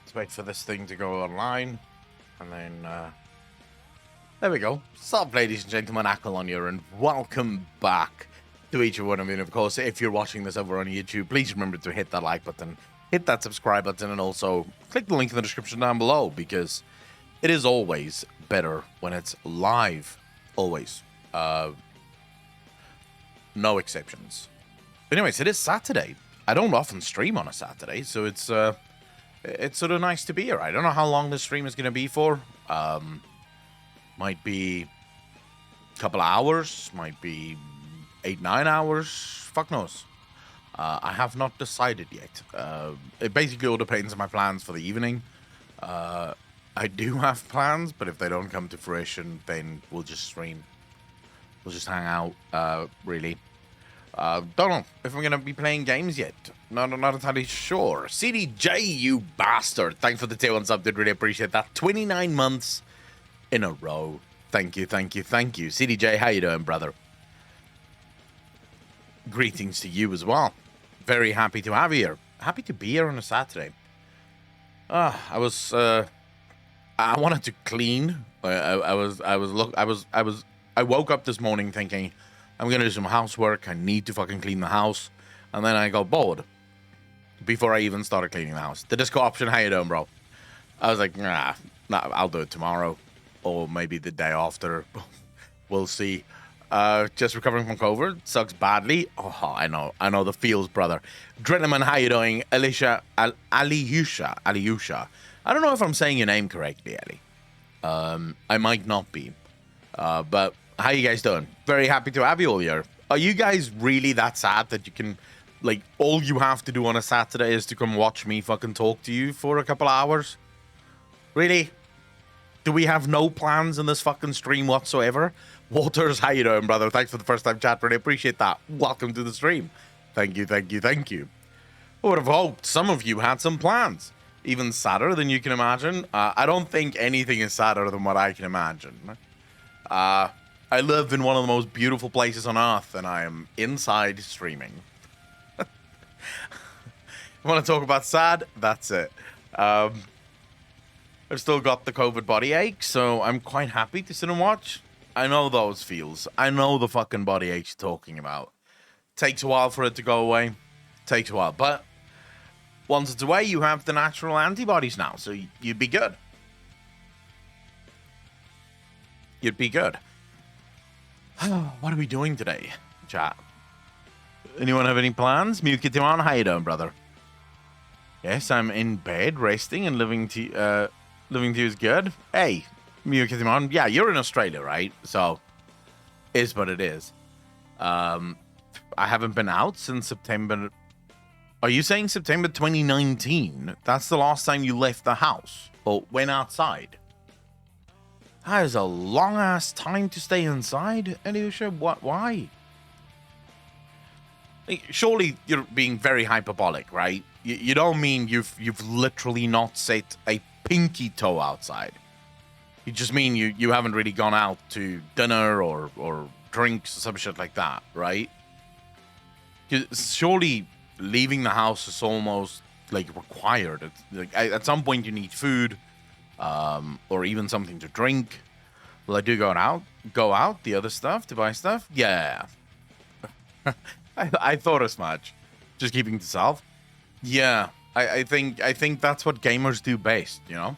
Let's wait for this thing to go online. And then, there we go. Sup, ladies and gentlemen, Ackle here, and welcome back to each and one of you. And of course, if you're watching this over on YouTube, please remember to hit that like button, hit that subscribe button, and also click the link in the description down below, because it is always better when it's live. Always. No exceptions. But anyways, it is Saturday. I don't often stream on a Saturday, so it's sort of nice to be here. I don't know how long this stream is going to be for. Might be a couple of hours, might be 8-9 hours, fuck knows. I have not decided yet. It basically all depends on my plans for the evening. I do have plans, but if they don't come to fruition, then we'll just stream. We'll just hang out, really. Don't know if I'm going to be playing games yet. Not entirely sure. CDJ, you bastard. Thanks for the tier 1 sub, did really appreciate that. 29 months in a row. Thank you, thank you, thank you. CDJ, how you doing, brother? Greetings to you as well. Very happy to have you here. Happy to be here on a Saturday. I wanted to clean. I woke up this morning thinking, I'm gonna do some housework. I need to fucking clean the house. And then I got bored before I even started cleaning the house. The disco option, how you doing, bro? I was like, nah, I'll do it tomorrow. Or maybe the day after. We'll see. Just recovering from COVID. Sucks badly. Oh, I know the feels, brother. Drenneman, how you doing? Alicia, Aliusha. I don't know if I'm saying your name correctly, Ali. I might not be. But how you guys doing? Very happy to have you all here. Are you guys really that sad that you can, like, all you have to do on a Saturday is to come watch me fucking talk to you for a couple of hours? Really? Do we have no plans in this fucking stream whatsoever? Waters, how you doing, brother? Thanks for the first time chat. Really appreciate that. Welcome to the stream. Thank you, thank you, thank you. I would have hoped some of you had some plans. Even sadder than you can imagine. I don't think anything is sadder than what I can imagine. I live in one of the most beautiful places on earth, and I am inside streaming. Want to talk about sad? That's it. I've still got the COVID body ache, so I'm quite happy to sit and watch. I know those feels. I know the fucking body ache you're talking about. Takes a while for it to go away. Takes a while, but once it's away, you have the natural antibodies now, so you'd be good. You'd be good. What are we doing today, chat? Anyone have any plans? Mukitiman, how you doing, brother? Yes, I'm in bed, resting, and living to you is good. Hey, Mukitiman, yeah, you're in Australia, right? So, is what it is. I haven't been out since September. Are you saying September 2019? That's the last time you left the house or went outside? That is a long-ass time to stay inside, Eliusha. What? Why? Surely you're being very hyperbolic, right? You don't mean you've literally not set a pinky toe outside. You just mean you haven't really gone out to dinner or drinks or some shit like that, right? Surely leaving the house is almost like required. It's like at some point you need food. Or even something to drink. Will I go out, the other stuff, to buy stuff? Yeah. I thought as much. Just keeping to self. Yeah, I think that's what gamers do best, you know?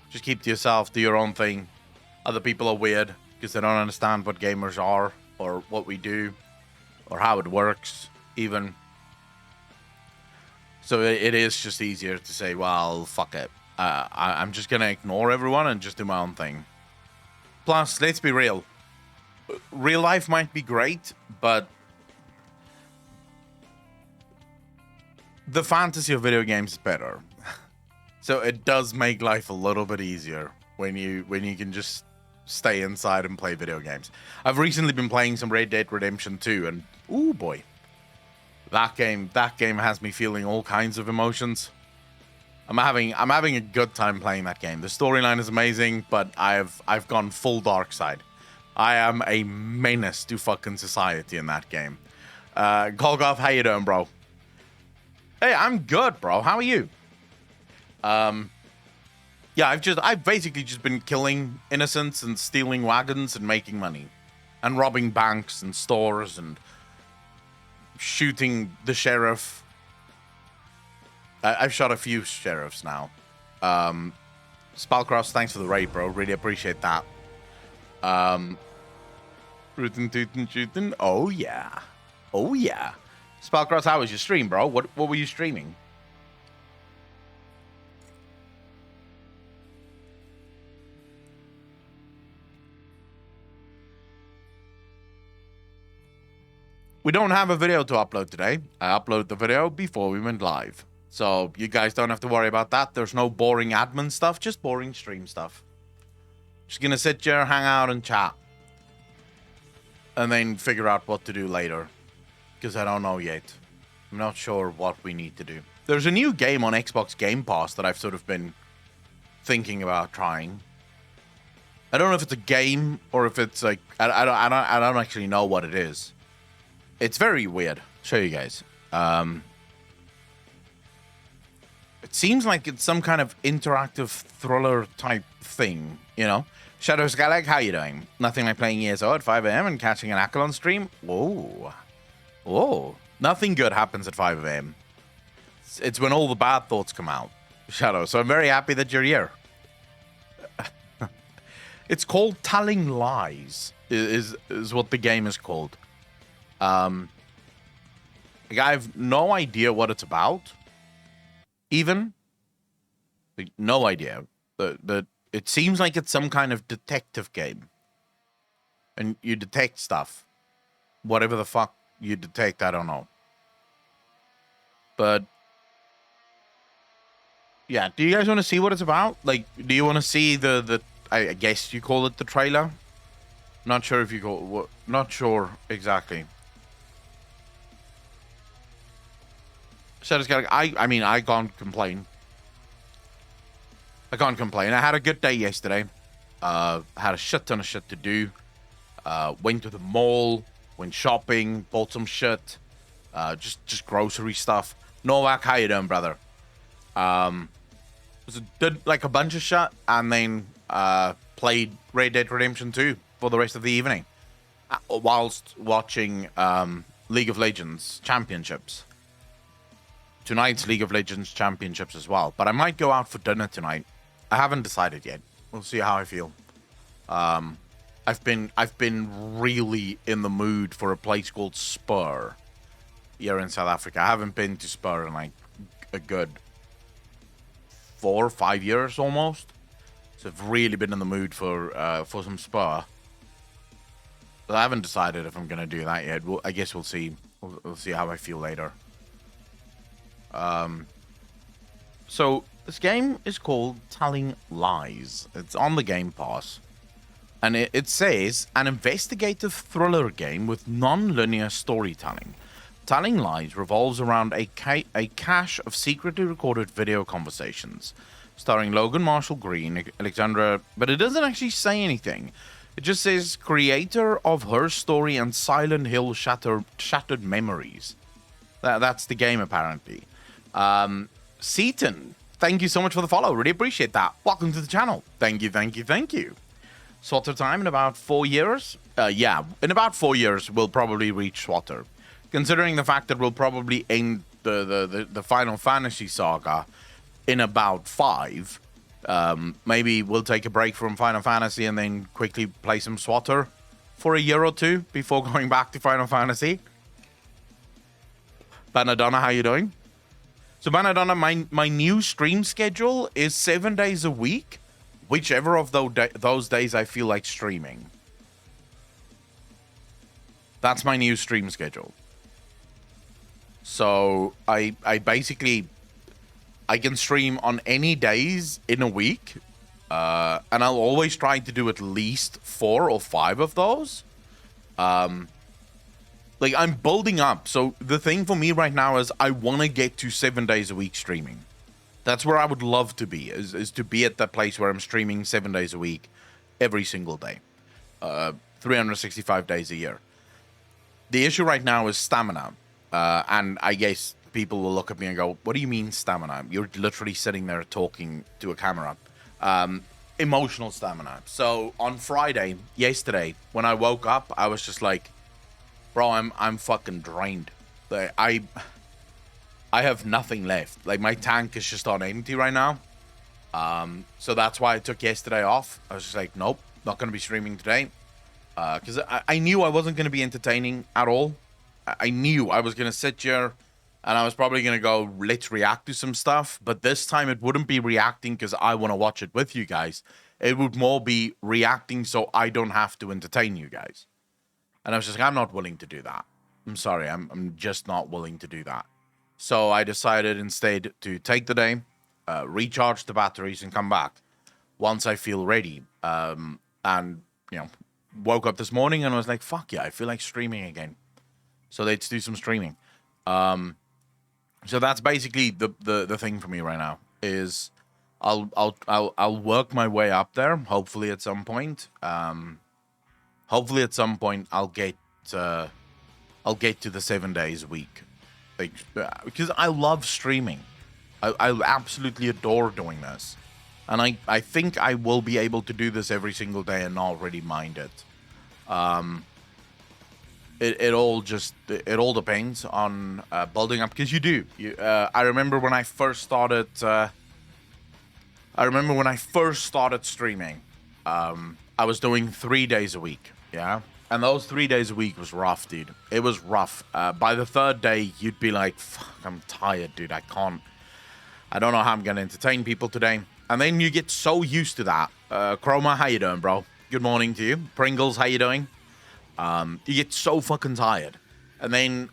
Just keep to yourself, do your own thing. Other people are weird because they don't understand what gamers are or what we do or how it works, even. So it is just easier to say, well, fuck it. I'm just going to ignore everyone and just do my own thing. Plus, let's be real. Real life might be great, but the fantasy of video games is better. So it does make life a little bit easier when you can just stay inside and play video games. I've recently been playing some Red Dead Redemption 2, and ooh boy. That game has me feeling all kinds of emotions. I'm having a good time playing that game. The storyline is amazing, but I've gone full dark side. I am a menace to fucking society in that game. Golgoth, how you doing, bro? Hey, I'm good, bro. How are you? Yeah, I've basically just been killing innocents and stealing wagons and making money. And robbing banks and stores and shooting the sheriff. I've shot a few sheriffs now. Spellcross, thanks for the raid, bro. Really appreciate that. Rootin' tootin' shootin'. Oh yeah. Oh yeah. Spellcross, how was your stream, bro? What were you streaming? We don't have a video to upload today. I uploaded the video before we went live. So you guys don't have to worry about that. There's no boring admin stuff, just boring stream stuff. Just gonna sit here, hang out, and chat. And then figure out what to do later. Because I don't know yet. I'm not sure what we need to do. There's a new game on Xbox Game Pass that I've sort of been thinking about trying. I don't know if it's a game or if it's like I don't actually know what it is. It's very weird. I'll show you guys. It seems like it's some kind of interactive thriller type thing, you know? Shadow Skylag, how you doing? Nothing like playing ESO at 5 a.m. and catching an Accolon stream? Whoa. Whoa. Nothing good happens at 5 a.m. It's when all the bad thoughts come out. Shadow, so I'm very happy that you're here. It's called Telling Lies, is what the game is called. Like I have no idea what it's about. Even. Like, no idea. It seems like it's some kind of detective game. And you detect stuff. Whatever the fuck you detect, I don't know. But yeah, do you guys want to see what it's about? Like, do you want to see the I guess you call it the trailer? Not sure if you call not sure exactly. Shadow's got. I mean, I can't complain. I can't complain. I had a good day yesterday. Had a shit ton of shit to do. Went to the mall. Went shopping. Bought some shit. Just grocery stuff. Novak, how you doing, brother? Did like a bunch of shit and then played Red Dead Redemption 2 for the rest of the evening, whilst watching League of Legends Championships. Tonight's League of Legends Championships as well. But I might go out for dinner tonight. I haven't decided yet. We'll see how I feel. I've been really in the mood for a place called Spur here in South Africa. I haven't been to Spur in like a good 4 or 5 years almost. So I've really been in the mood for some Spur. But I haven't decided if I'm gonna do that yet. I guess we'll see. We'll see how I feel later. So this game is called Telling Lies. It's on the Game Pass. And it says, an investigative thriller game with non-linear storytelling. Telling Lies revolves around a cache of secretly recorded video conversations. Starring Logan Marshall Green, Alexandra... But it doesn't actually say anything. It just says, creator of Her Story and Silent Hill Shattered Memories. That's the game, apparently. Seaton, thank you so much for the follow. Really appreciate that. Welcome to the channel. Thank you, thank you, thank you. Swatter time in about 4 years? Yeah, in about 4 years, we'll probably reach Swatter. Considering the fact that we'll probably end the Final Fantasy saga in about 5, maybe we'll take a break from Final Fantasy and then quickly play some Swatter for a year or two before going back to Final Fantasy. Banadonna, how you doing? So Banadonna, my new stream schedule is 7 days a week, whichever of those days I feel like streaming. That's my new stream schedule. So I basically, I can stream on any days in a week, and I'll always try to do at least 4 or 5 of those. Like, I'm building up. So the thing for me right now is I want to get to 7 days a week streaming. That's where I would love to be, is to be at that place where I'm streaming 7 days a week, every single day, 365 days a year. The issue right now is stamina, and I guess people will look at me and go, what do you mean stamina? You're literally sitting there talking to a camera. Emotional stamina. So on Friday, yesterday, when I woke up, I was just like, bro, I'm fucking drained. Like, I have nothing left. Like, my tank is just on empty right now. So that's why I took yesterday off. I was just like, nope, not going to be streaming today. Because I knew I wasn't going to be entertaining at all. I knew I was going to sit here and I was probably going to go, let's react to some stuff. But this time it wouldn't be reacting because I want to watch it with you guys. It would more be reacting so I don't have to entertain you guys. And I was just like, I'm not willing to do that. I'm sorry, I'm just not willing to do that. So I decided instead to take the day, recharge the batteries, and come back once I feel ready. And, you know, woke up this morning and was like, fuck yeah, I feel like streaming again. So let's do some streaming. So that's basically the thing for me right now is I'll work my way up there. Hopefully at some point. Hopefully at some point I'll get to the 7 days a week, like, because I love streaming. I absolutely adore doing this, and I think I will be able to do this every single day and not really mind it. It all depends on building up, because you do. I remember when I first started. Streaming. I was doing 3 days a week. Yeah. And those 3 days a week was rough, dude. It was rough. By the third day, you'd be like, fuck, I'm tired, dude. I don't know how I'm going to entertain people today. And then you get so used to that. Chroma, how you doing, bro? Good morning to you. Pringles, how you doing? You get so fucking tired. And then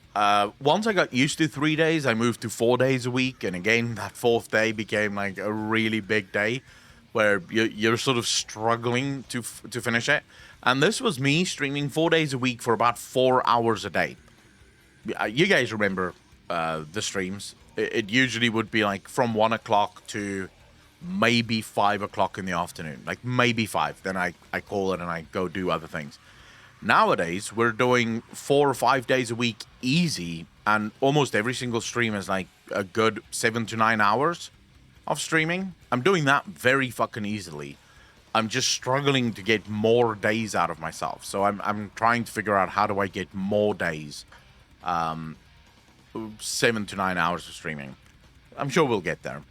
once I got used to 3 days, I moved to 4 days a week. And again, that fourth day became like a really big day where you're sort of struggling to finish it. And this was me streaming 4 days a week for about 4 hours a day. You guys remember the streams. It usually would be like from 1 o'clock to maybe 5 o'clock in the afternoon. Like maybe 5. Then I call it and I go do other things. Nowadays, we're doing 4 or 5 days a week easy. And almost every single stream is like a good 7 to 9 hours of streaming. I'm doing that very fucking easily. I'm just struggling to get more days out of myself. So I'm trying to figure out how do I get more days, 7 to 9 hours of streaming. I'm sure we'll get there.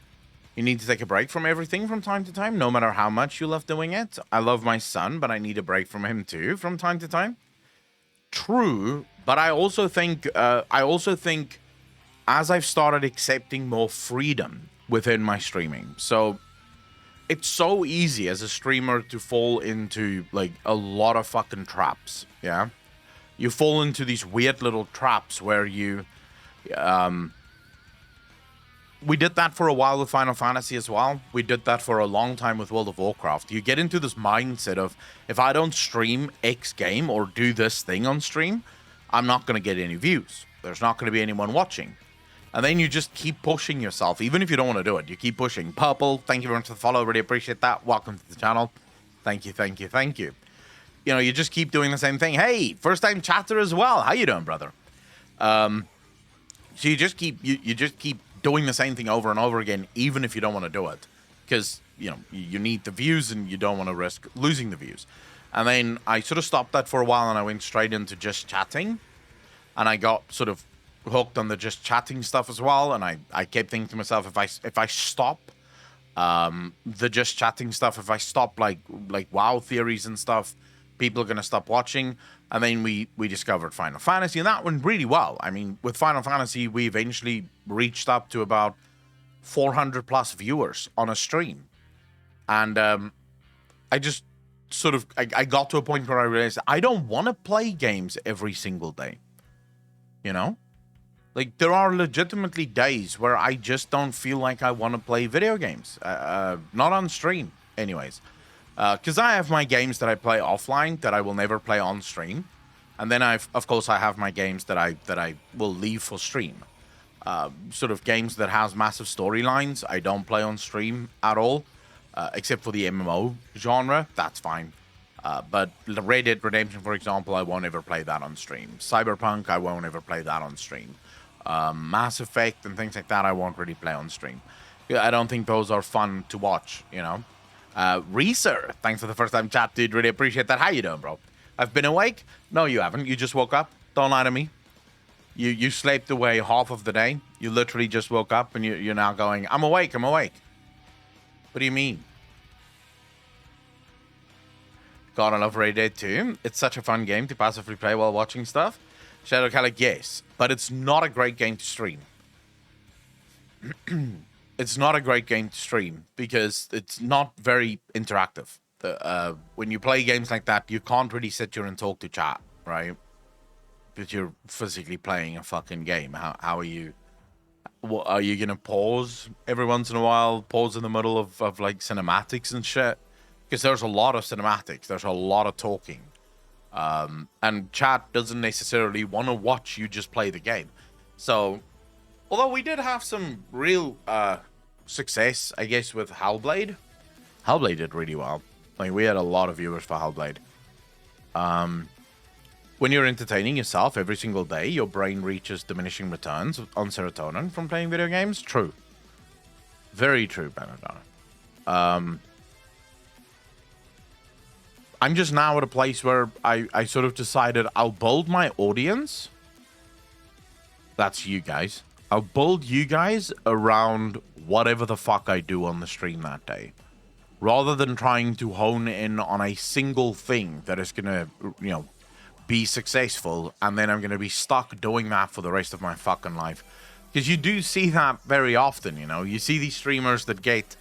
You need to take a break from everything from time to time, no matter how much you love doing it. I love my son, but I need a break from him too from time to time. True, but I also think as I've started accepting more freedom within my streaming, so it's so easy as a streamer to fall into like a lot of fucking traps. Yeah, you fall into these weird little traps where you we did that for a while with Final Fantasy as well. We did that for a long time with World of Warcraft. You get into this mindset of, if I don't stream X game or do this thing on stream, I'm not going to get any views. There's not going to be anyone watching. And then you just keep pushing yourself, even if you don't want to do it. You keep pushing. Purple, thank you very much for the follow. Really appreciate that. Welcome to the channel. Thank you, thank you, thank you. You know, you just keep doing the same thing. Hey, first time chatter as well. How you doing, brother? So you just keep doing the same thing over and over again, even if you don't want to do it, because you know you need the views and you don't want to risk losing the views. And then I sort of stopped that for a while and I went straight into just chatting, and I got sort of hooked on the just chatting stuff as well. And I kept thinking to myself, if I stop the just chatting stuff, if I stop like WoW theories and stuff, people are gonna stop watching. And then we discovered Final Fantasy, and that went really well. I mean, with Final Fantasy, we eventually reached up to about 400 plus viewers on a stream. And I just sort of, I got to a point where I realized I don't want to play games every single day. You know? Like, there are legitimately days where I just don't feel like I want to play video games. Not on stream, anyways. Because I have my games that I play offline that I will never play on stream, and then of course I have my games that I will leave for stream. Sort of games that has massive storylines I don't play on stream at all, except for the MMO genre. That's fine. But Red Dead Redemption, for example, I won't ever play that on stream. Cyberpunk, I won't ever play that on stream. Mass Effect and things like that, I won't really play on stream. I don't think those are fun to watch, you know. Reeser, thanks for the first time chat, dude. Really appreciate that. How you doing, bro? I've been awake? No, you haven't. You just woke up. Don't lie to me. You slept away half of the day. You literally just woke up and you're now going, I'm awake, I'm awake. What do you mean? God, I love Red Dead 2. It's such a fun game to passively play while watching stuff. Shadow Calic, yes. But it's not a great game to stream. It's not a great game to stream because it's not very interactive. When you play games like that, you can't really sit here and talk to chat, right? But you're physically playing a fucking game. How are you? What, are you gonna pause every once in a while? Pause in the middle of like cinematics and shit? Because there's a lot of cinematics. There's a lot of talking. And chat doesn't necessarily want to watch you just play the game. So, although we did have some real success, I guess, with Hellblade. Hellblade did really well. Like, we had a lot of viewers for Hellblade. When you're entertaining yourself every single day, your brain reaches diminishing returns on serotonin from playing video games. True. Very true, Benedana. I'm just now at a place where I sort of decided I'll build my audience. That's you guys. I'll build you guys around whatever the fuck I do on the stream that day. Rather than trying to hone in on a single thing that is going to, you know, be successful, and then I'm going to be stuck doing that for the rest of my fucking life. Because you do see that very often, you know. You see these streamers that get,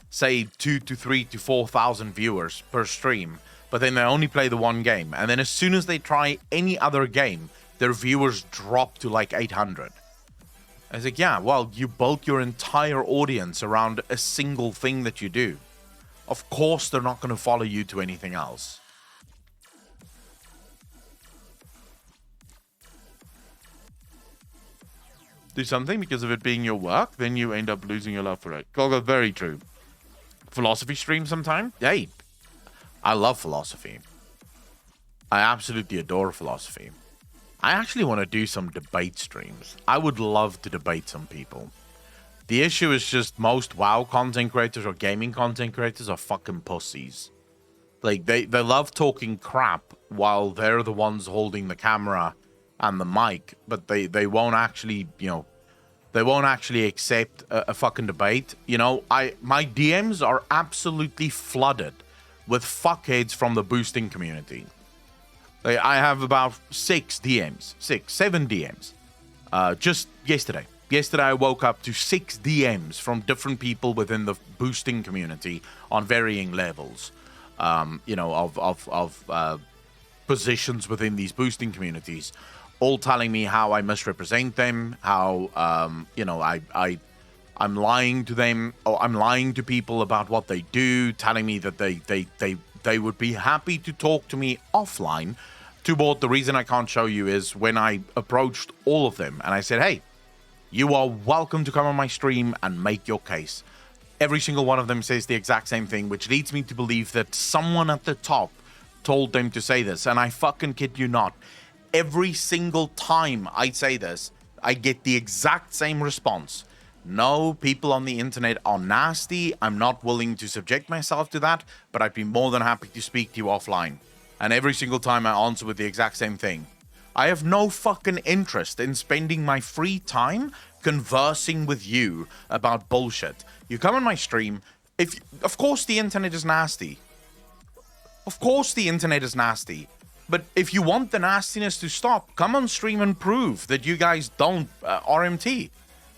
say, 2 to 3 to 4,000 viewers per stream, but then they only play the one game. And then as soon as they try any other game, their viewers drop to like 800. I was like, yeah, well, you built your entire audience around a single thing that you do. Of course they're not going to follow you to anything else. Do something because of it being your work, then you end up losing your love for it. Golga, very true. Philosophy stream sometime? Hey, I love philosophy. I absolutely adore philosophy. I actually want to do some debate streams. I would love to debate some people. The issue is just most WoW content creators or gaming content creators are fucking pussies. Like, they love talking crap while they're the ones holding the camera and the mic, but they won't actually, you know, they won't actually accept a fucking debate. You know, my DMs are absolutely flooded with fuckheads from the boosting community. Like, I have about 7 DMs. Just yesterday. Yesterday I woke up to 6 DMs from different people within the boosting community on varying levels. You know, of positions within these boosting communities, all telling me how I misrepresent them, how you know, I'm lying to them, or I'm lying to people about what they do, telling me that they would be happy to talk to me offline. But the reason I can't show you is when I approached all of them and I said, hey, you are welcome to come on my stream and make your case. Every single one of them says the exact same thing, which leads me to believe that someone at the top told them to say this. And I fucking kid you not. Every single time I say this, I get the exact same response. No, people on the internet are nasty. I'm not willing to subject myself to that, but I'd be more than happy to speak to you offline. And every single time I answer with the exact same thing. I have no fucking interest in spending my free time conversing with you about bullshit. You come on my stream, of course the internet is nasty. Of course the internet is nasty. But if you want the nastiness to stop, come on stream and prove that you guys don't RMT.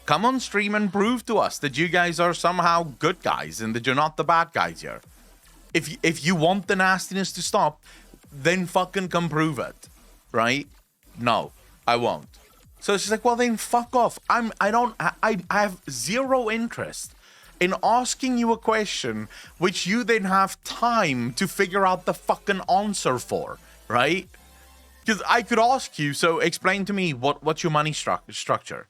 Come on stream and prove to us that you guys are somehow good guys and that you're not the bad guys here. If you want the nastiness to stop, then fucking come prove it, right? No, I won't. So it's just like, well, then fuck off. I have zero interest in asking you a question which you then have time to figure out the fucking answer for, right? Because I could ask you, so explain to me what's your money structure.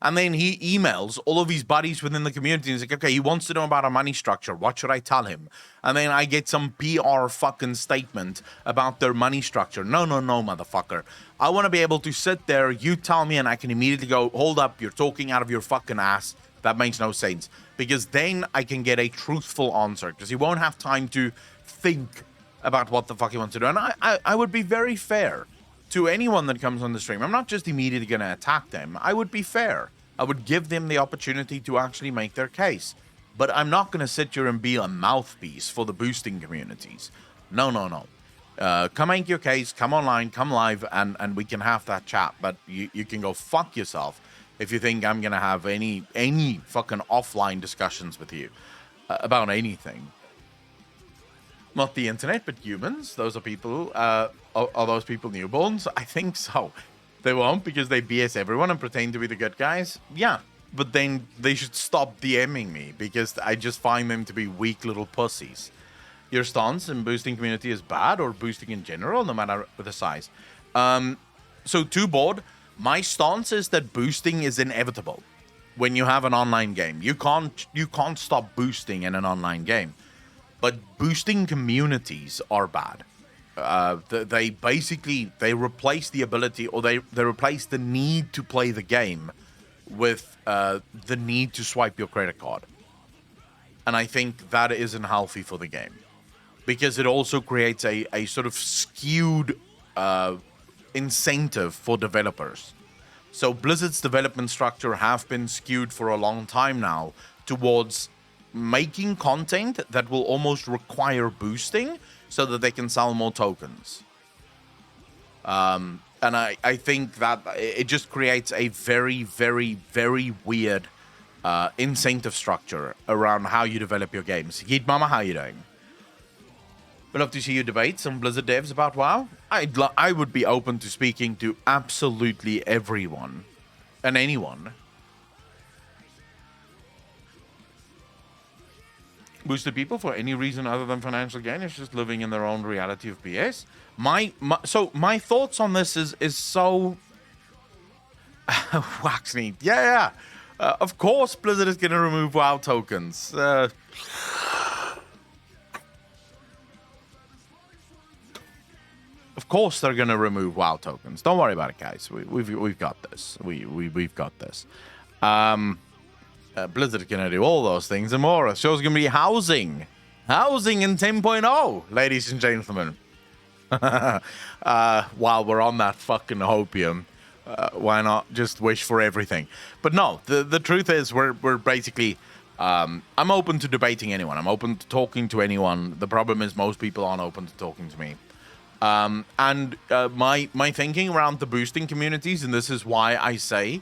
And then he emails all of his buddies within the community. And he's like, okay, he wants to know about our money structure. What should I tell him? And then I get some PR fucking statement about their money structure. No, motherfucker. I want to be able to sit there, you tell me, and I can immediately go, hold up, you're talking out of your fucking ass. That makes no sense. Because then I can get a truthful answer. Because he won't have time to think about what the fuck he wants to do. And I would be very fair to anyone that comes on the stream. I'm not just immediately going to attack them. I would be fair. I would give them the opportunity to actually make their case. But I'm not going to sit here and be a mouthpiece for the boosting communities. No. Come make your case, come online, come live, and we can have that chat. But you can go fuck yourself if you think I'm going to have any fucking offline discussions with you about anything. Not the internet, but humans. Those are people. Are those people newborns? I think so. They won't, because they BS everyone and pretend to be the good guys. Yeah, but then they should stop DMing me, because I just find them to be weak little pussies. Your stance in boosting community is bad, or boosting in general, no matter the size. So to board, my stance is that boosting is inevitable when you have an online game. You can't stop boosting in an online game. But boosting communities are bad. They basically replace the ability, or they replace the need to play the game with the need to swipe your credit card. And I think that isn't healthy for the game, because it also creates a sort of skewed incentive for developers. So Blizzard's development structure have been skewed for a long time now towards making content that will almost require boosting so that they can sell more tokens. And I think that it just creates a very, very, very weird incentive structure around how you develop your games. Yeet Mama, how you doing? We'd love to see you debate some Blizzard devs about WoW. I would be open to speaking to absolutely everyone and anyone. Boosted people for any reason other than financial gain is just living in their own reality of BS. My thoughts on this is so waxy. Yeah. Of course, Blizzard is going to remove WoW tokens. Of course, they're going to remove WoW tokens. Don't worry about it, guys. We've got this. We've got this. Blizzard is going to do all those things and more. The show's going to be housing in 10.0, ladies and gentlemen. While we're on that fucking hopium, why not just wish for everything? But no, the truth is we're basically, I'm open to debating anyone. I'm open to talking to anyone. The problem is most people aren't open to talking to me. And my thinking around the boosting communities, and this is why I say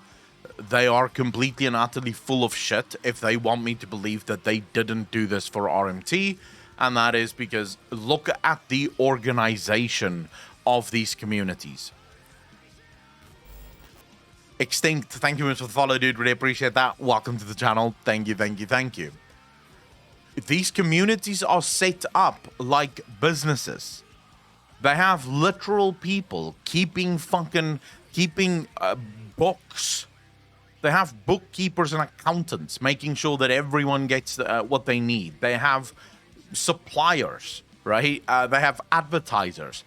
they are completely and utterly full of shit if they want me to believe that they didn't do this for RMT. And that is because look at the organization of these communities. Extinct, thank you much for the follow, dude. Really appreciate that. Welcome to the channel. Thank you. These communities are set up like businesses. They have literal people keeping books. They have bookkeepers and accountants making sure that everyone gets what they need. They have suppliers, right? They have advertisers.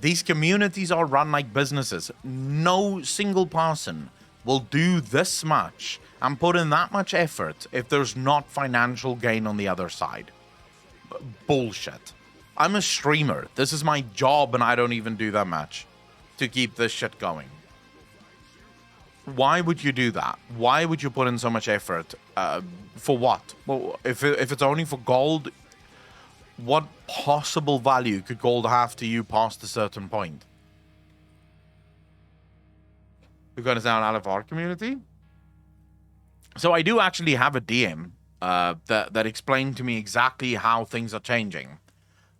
These communities are run like businesses. No single person will do this much and put in that much effort if there's not financial gain on the other side. Bullshit. I'm a streamer. This is my job, and I don't even do that much to keep this shit going. Why would you do that? Why would you put in so much effort? For what? Well, if it's only for gold, what possible value could gold have to you past a certain point? We're going to say on LFR community. So I do actually have a DM that explained to me exactly how things are changing.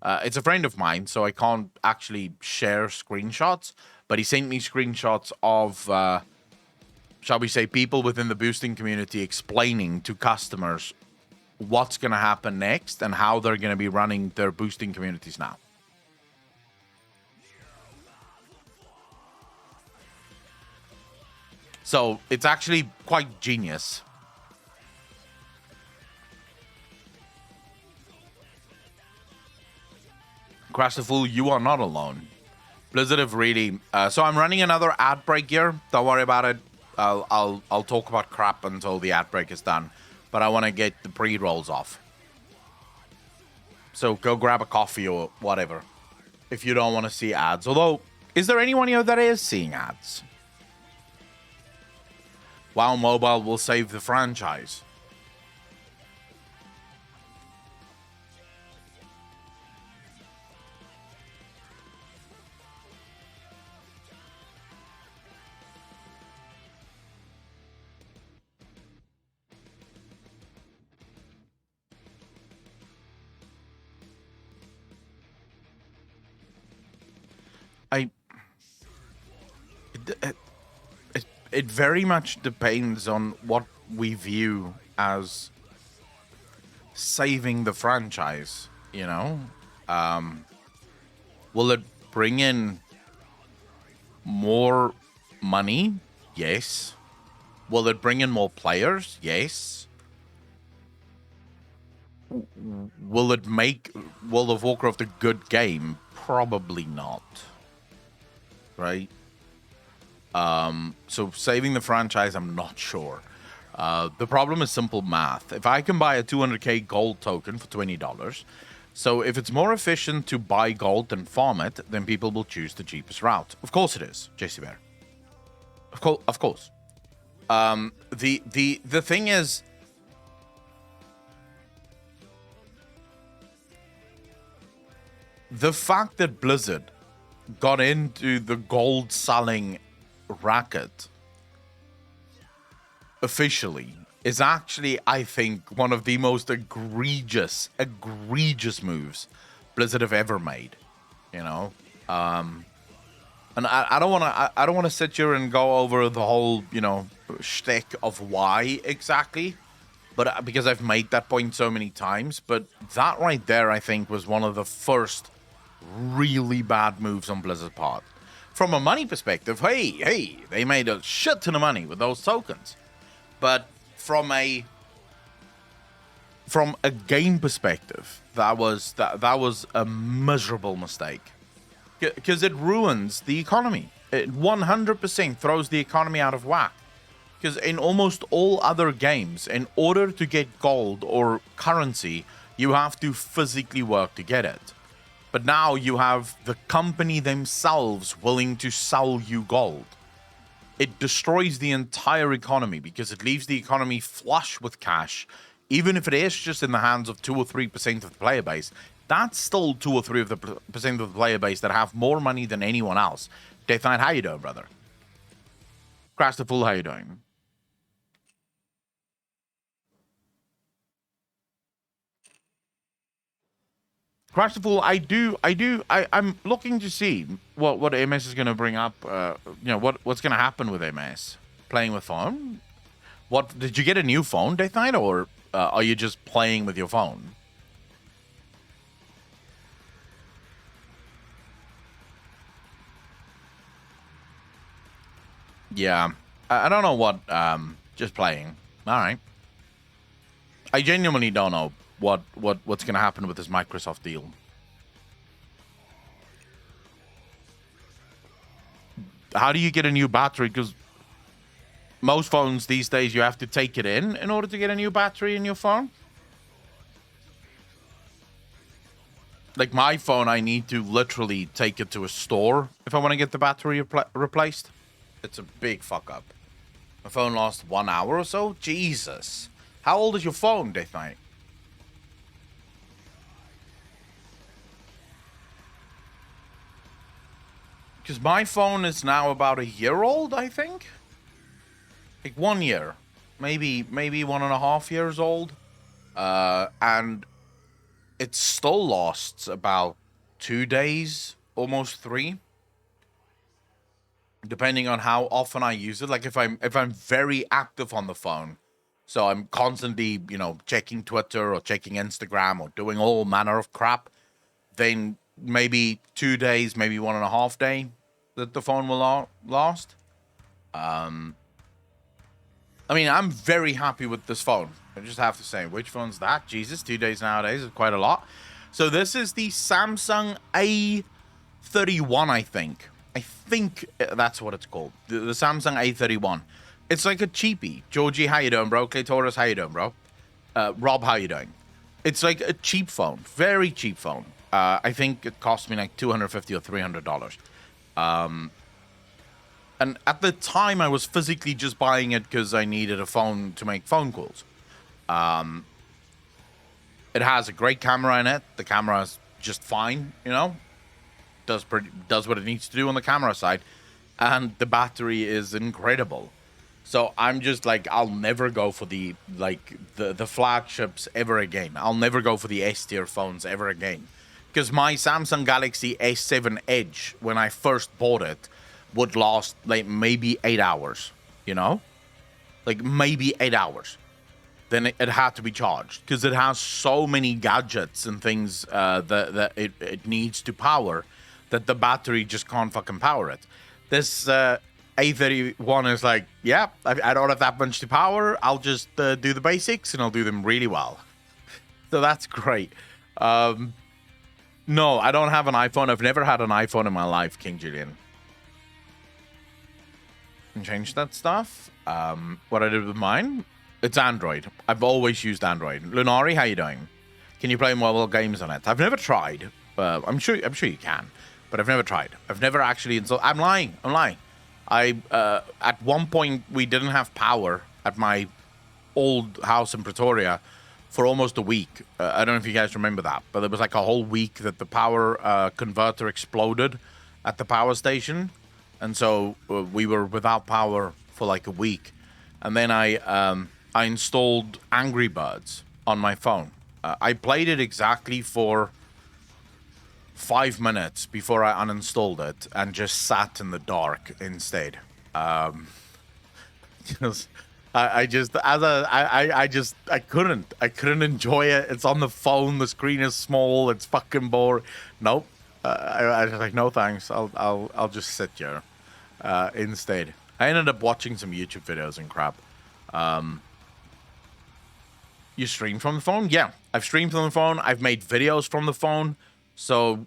It's a friend of mine, so I can't actually share screenshots, but he sent me screenshots of, shall we say, people within the boosting community explaining to customers what's going to happen next and how they're going to be running their boosting communities now. So it's actually quite genius. Crash the Fool, you are not alone. Blizzard have really. So I'm running another ad break here. Don't worry about it. I'll talk about crap until the ad break is done. But I want to get the pre-rolls off. So go grab a coffee or whatever if you don't want to see ads. Although, is there anyone here that is seeing ads? WoW Mobile will save the franchise. It very much depends on what we view as saving the franchise, you know? Will it bring in more money? Yes. Will it bring in more players? Yes. Will it make World of Warcraft a good game? Probably not. Right? So saving the franchise, I'm not sure. The problem is simple math. If I can buy a 200k gold token for $20, so if it's more efficient to buy gold than farm it, then people will choose the cheapest route. Of course it is, JC Bear. Of course. The thing is, the fact that Blizzard got into the gold selling racket officially is actually, I think, one of the most egregious moves Blizzard have ever made. You know, and I don't want to sit here and go over the whole, you know, shtick of why exactly, but because I've made that point so many times. But that right there, I think, was one of the first really bad moves on Blizzard's part. From a money perspective, hey, they made a shit ton of money with those tokens. But from a game perspective, that was a miserable mistake. Because it ruins the economy. It 100% throws the economy out of whack. Because in almost all other games, in order to get gold or currency, you have to physically work to get it. But now you have the company themselves willing to sell you gold. It destroys the entire economy because it leaves the economy flush with cash. Even if it is just in the hands of 2 or 3% of the player base, that's still 2 or 3% of the player base that have more money than anyone else. Death Knight, how you doing, brother? Crash the Fool, how you doing? Crash the Fool, I'm looking to see what MS is going to bring up. You know, what's going to happen with MS? Playing with phone? What, did you get a new phone, Death Knight, or are you just playing with your phone? Yeah, I don't know what. Just playing. All right. I genuinely don't know what's gonna happen with this Microsoft deal. How do you get a new battery? Because most phones these days you have to take it in order to get a new battery in your phone. Like my phone, I need to literally take it to a store if I want to get the battery replaced. It's a big fuck up. My phone lasts 1 hour or so? Jesus. How old is your phone, Death Knight? Because my phone is now about a year old, I think. Like 1 year. Maybe 1.5 years old. And it still lasts about 2 days, almost 3. Depending on how often I use it. Like if I'm very active on the phone, so I'm constantly, you know, checking Twitter or checking Instagram or doing all manner of crap, then maybe 2 days, maybe 1.5 day that the phone will last. I mean, I'm very happy with this phone. I just have to say, which phone's that? Jesus, 2 days nowadays is quite a lot. So this is the Samsung A31, I think. I think that's what it's called. The Samsung A31. It's like a cheapie. Georgie, how you doing, bro? Claytaurus, how you doing, bro? Rob, how you doing? It's like a cheap phone. Very cheap phone. I think it cost me like $250 or $300. And at the time, I was physically just buying it because I needed a phone to make phone calls. It has a great camera in it. The camera is just fine, you know? Does what it needs to do on the camera side. And the battery is incredible. So I'm just like, I'll never go for the flagships ever again. I'll never go for the S-tier phones ever again. Because my Samsung Galaxy S7 Edge, when I first bought it, would last like maybe 8 hours, you know? Like maybe 8 hours. Then it had to be charged because it has so many gadgets and things that it needs to power that the battery just can't fucking power it. This A31 is like, yeah, I don't have that much to power. I'll just do the basics and I'll do them really well. So that's great. No, I don't have an iPhone. I've never had an iPhone in my life, King Julian. Change that stuff. What I did with mine, it's Android. I've always used Android. Lunari, how you doing? Can you play mobile games on it? I've never tried. I'm sure you can, but I've never tried. I've never actually installed. I'm lying. I at one point we didn't have power at my old house in Pretoria for almost a week. I don't know if you guys remember that, but there was like a whole week that the power converter exploded at the power station. And so we were without power for like a week. And then I installed Angry Birds on my phone. I played it exactly for 5 minutes before I uninstalled it and just sat in the dark instead. Because I couldn't enjoy it. It's on the phone. The screen is small. It's fucking boring. Nope. I was like, no thanks. I'll just sit here instead. I ended up watching some YouTube videos and crap. You stream from the phone? Yeah, I've streamed from the phone. I've made videos from the phone. So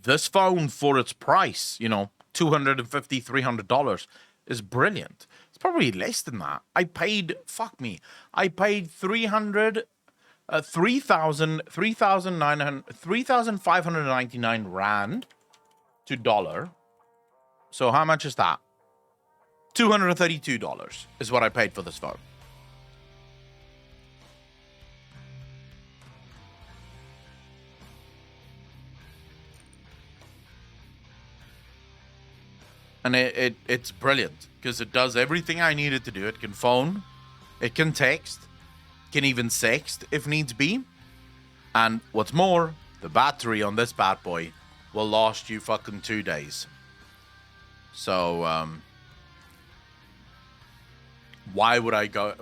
this phone, for its price, you know, $250, $300, is brilliant. It's probably less than that. I paid 3,599 rand to dollar. So how much is that? $232 is what I paid for this phone. And it's brilliant because it does everything I need it to do. It can phone, it can text, can even sext if needs be. And what's more, the battery on this bad boy will last you fucking 2 days. So why would I go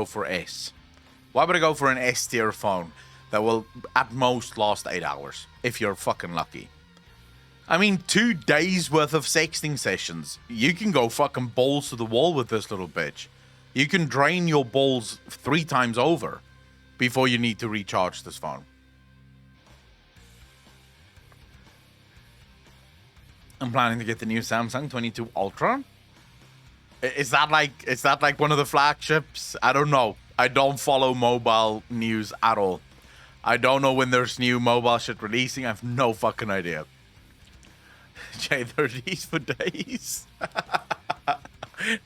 for S? Why would I go for an S tier phone that will at most last 8 hours if you're fucking lucky? I mean, 2 days worth of sexting sessions. You can go fucking balls to the wall with this little bitch. You can drain your balls 3 times over before you need to recharge this phone. I'm planning to get the new Samsung 22 Ultra. Is that like one of the flagships? I don't know. I don't follow mobile news at all. I don't know when there's new mobile shit releasing. I have no fucking idea. J30s for days.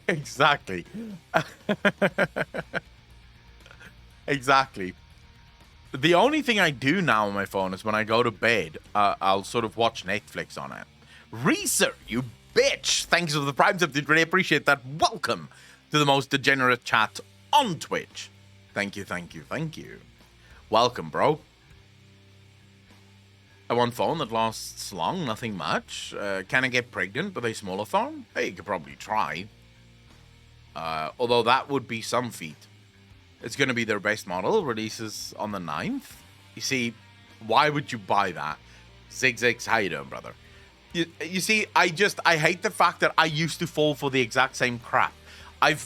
Exactly. Exactly. The only thing I do now on my phone is when I go to bed, I'll sort of watch Netflix on it. Reeser, you bitch! Thanks for the Prime Sub, dude. Really appreciate that. Welcome to the most degenerate chat on Twitch. Thank you. Welcome, bro. I want a phone that lasts long, nothing much. Can I get pregnant with a smaller phone? Hey, you could probably try. Although that would be some feat. It's going to be their best model. Releases on the 9th. You see, why would you buy that? Zigzags, how you doing, brother? You see, I hate the fact that I used to fall for the exact same crap.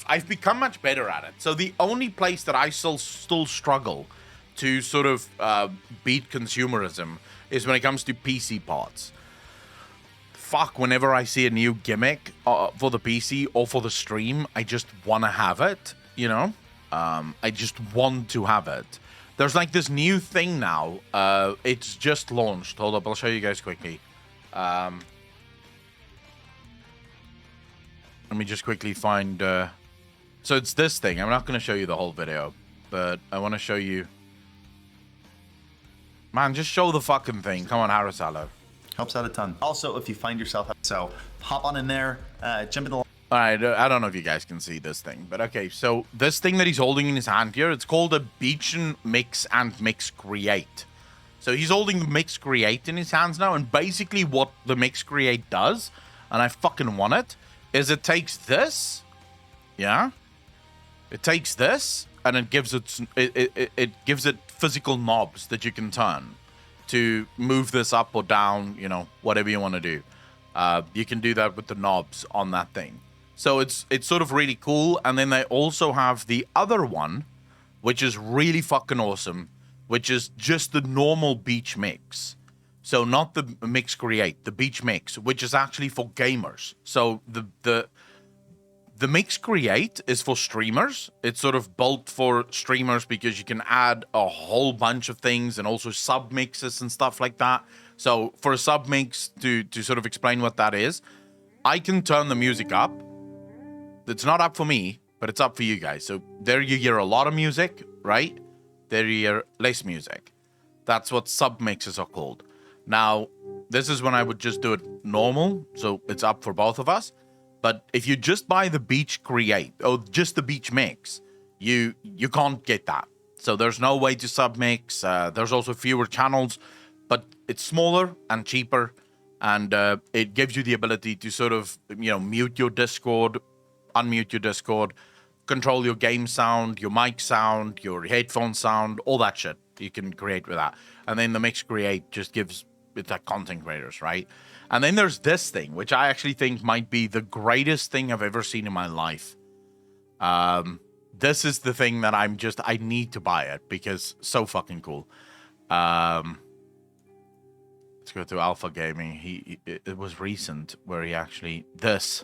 I've become much better at it. So the only place that I still struggle to sort of beat consumerism is when it comes to PC parts. Fuck, whenever I see a new gimmick for the PC or for the stream, I just want to have it, you know? I just want to have it. There's like this new thing now. It's just launched. Hold up, I'll show you guys quickly. Let me just quickly find... So it's this thing. I'm not going to show you the whole video, but I want to show you... Man, just show the fucking thing. Come on, Harrisalo. Helps out a ton. Also, if you find yourself... So, hop on in there, jump in the... Alright, I don't know if you guys can see this thing, but okay, so this thing that he's holding in his hand here, it's called a Beach and Mix Create. So he's holding the Mix Create in his hands now, and basically what the Mix Create does, and I fucking want it, is it takes this, yeah? It takes this, and it gives it gives it physical knobs that you can turn to move this up or down, you know, whatever you want to do. You can do that with the knobs on that thing. So it's sort of really cool. And then they also have the other one, which is really fucking awesome, which is just the normal Beach Mix. So not the Mix Create, the Beach Mix, which is actually for gamers. So the Mix Create is for streamers. It's sort of built for streamers because you can add a whole bunch of things and also sub mixes and stuff like that. So for a sub mix, to sort of explain what that is, I can turn the music up. It's not up for me, but it's up for you guys. So there you hear a lot of music, right? There you hear less music. That's what sub mixes are called. Now, this is when I would just do it normal, so it's up for both of us. But if you just buy the Beach Create, or just the Beach Mix, you can't get that. So there's no way to submix. There's also fewer channels, but it's smaller and cheaper, and it gives you the ability to sort of, you know, mute your Discord, unmute your Discord, control your game sound, your mic sound, your headphone sound, all that shit you can create with that. And then the Mix Create just gives it like content creators, right? And then there's this thing, which I actually think might be the greatest thing I've ever seen in my life. This is the thing that I need to buy it because so fucking cool. Let's go to Alpha Gaming. It was recent where he actually, this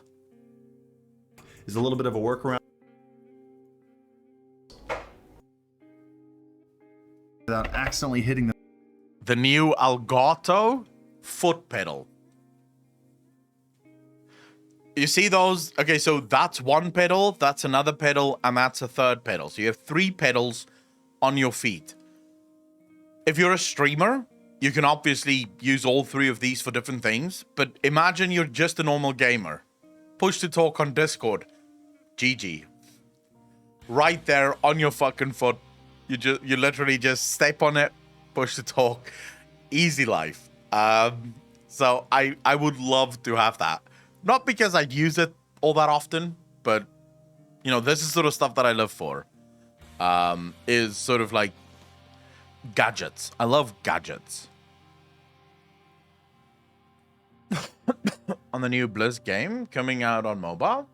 is a little bit of a workaround without accidentally hitting the new Elgato foot pedal. You see those? Okay, so that's one pedal, that's another pedal, and that's a third pedal. So you have 3 pedals on your feet. If you're a streamer, you can obviously use all 3 of these for different things, but imagine you're just a normal gamer. Push to talk on Discord. GG. Right there on your fucking foot. You literally just step on it, push to talk. Easy life. So I would love to have that. Not because I'd use it all that often, but, you know, this is sort of stuff that I live for. Is sort of like gadgets. I love gadgets. On the new Blizz game coming out on mobile?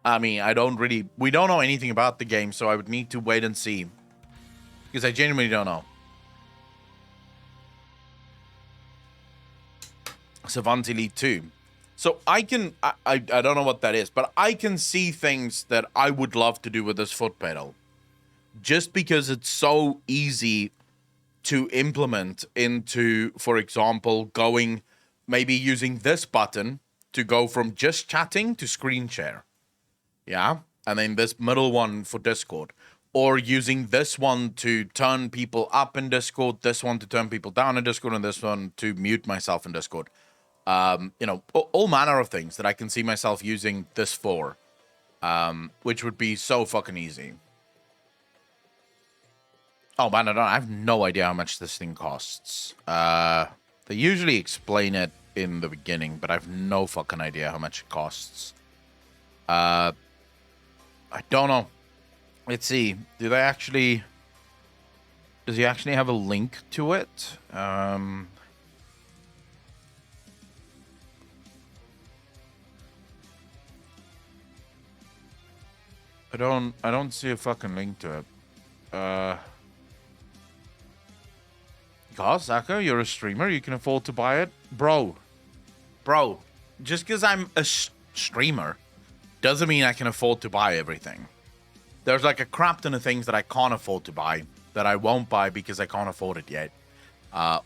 I mean, we don't know anything about the game, so I would need to wait and see. Because I genuinely don't know. Savant Elite 2. So I don't know what that is, but I can see things that I would love to do with this foot pedal. Just because it's so easy to implement into, for example, maybe using this button to go from just chatting to screen share. Yeah? And then this middle one for Discord. Or using this one to turn people up in Discord, this one to turn people down in Discord, and this one to mute myself in Discord. You know, all manner of things that I can see myself using this for, which would be so fucking easy. Oh man, I have no idea how much this thing costs. They usually explain it in the beginning, but I have no fucking idea how much it costs. I don't know. Let's see. Does he actually have a link to it? I don't see a fucking link to it. God, Zaka, you're a streamer. You can afford to buy it, bro. Just because I'm a streamer doesn't mean I can afford to buy everything. There's like a crap ton of things that I can't afford to buy that I won't buy because I can't afford it yet,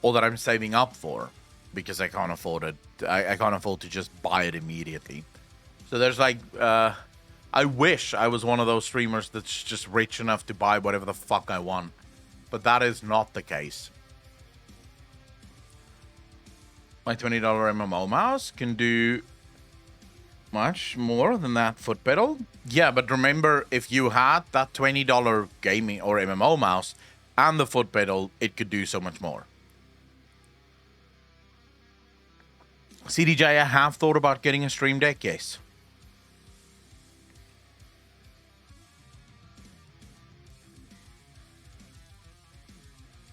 or that I'm saving up for because I can't afford it. I can't afford to just buy it immediately. So there's like, I wish I was one of those streamers that's just rich enough to buy whatever the fuck I want, but that is not the case. My $20 MMO mouse can do much more than that foot pedal. Yeah, but remember, if you had that $20 gaming or MMO mouse and the foot pedal, it could do so much more. CDJ, I have thought about getting a Stream Deck, yes.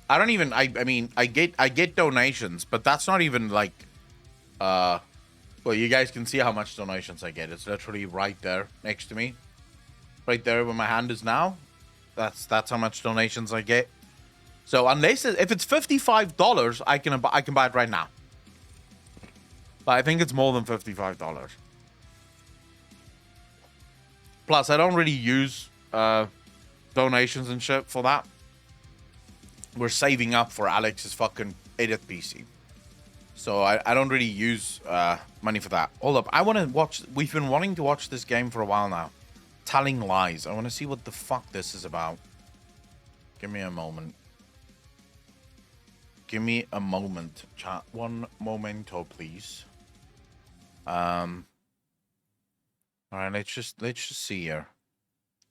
I don't even, I mean, I get donations, but that's not even like, well, you guys can see how much donations I get. It's literally right there next to me. Right there where my hand is now. That's how much donations I get. So unless if it's $55, I can buy it right now. But I think it's more than $55. Plus, I don't really use donations and shit for that. We're saving up for Alex's fucking edit PC. So I don't really use money for that. Hold up, I want to watch. We've been wanting to watch this game for a while now. Telling Lies. I want to see what the fuck this is about. Give me a moment. Give me a moment, chat. One momento, please. All right, let's just see here.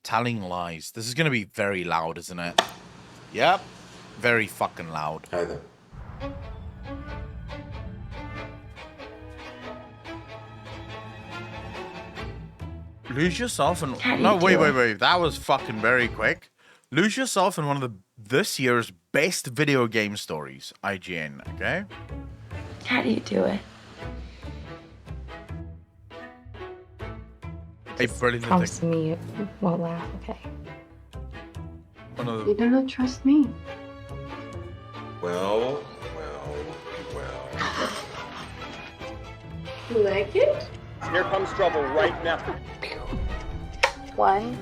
Telling Lies. This is gonna be very loud, isn't it? Yep, very fucking loud. Hi there. Lose yourself in... No, wait. That was fucking very quick. Lose yourself in one of this year's best video game stories. IGN, okay? How do you do it? A brilliant Promise me you won't laugh, okay? You don't trust me. Well. You like it? Here comes trouble right now. 1,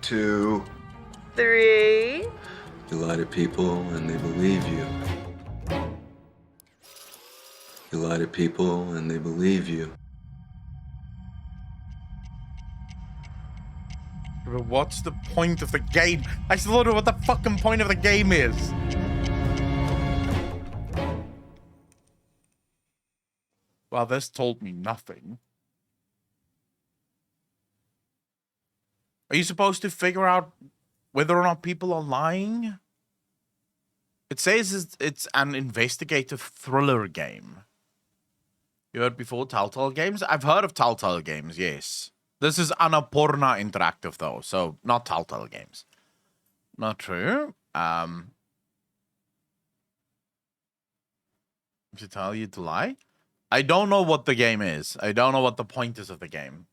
2. 3. You lie to people and they believe you. You lie to people and they believe you. But what's the point of the game? I still don't know what the fucking point of the game is. Well, this told me nothing. Are you supposed to figure out whether or not people are lying? It says it's an investigative thriller game. You heard before Telltale Games? I've heard of Telltale Games, yes. This is Annapurna Interactive, though, so not Telltale Games. Not true. To tell you to lie? I don't know what the game is. I don't know what the point is of the game.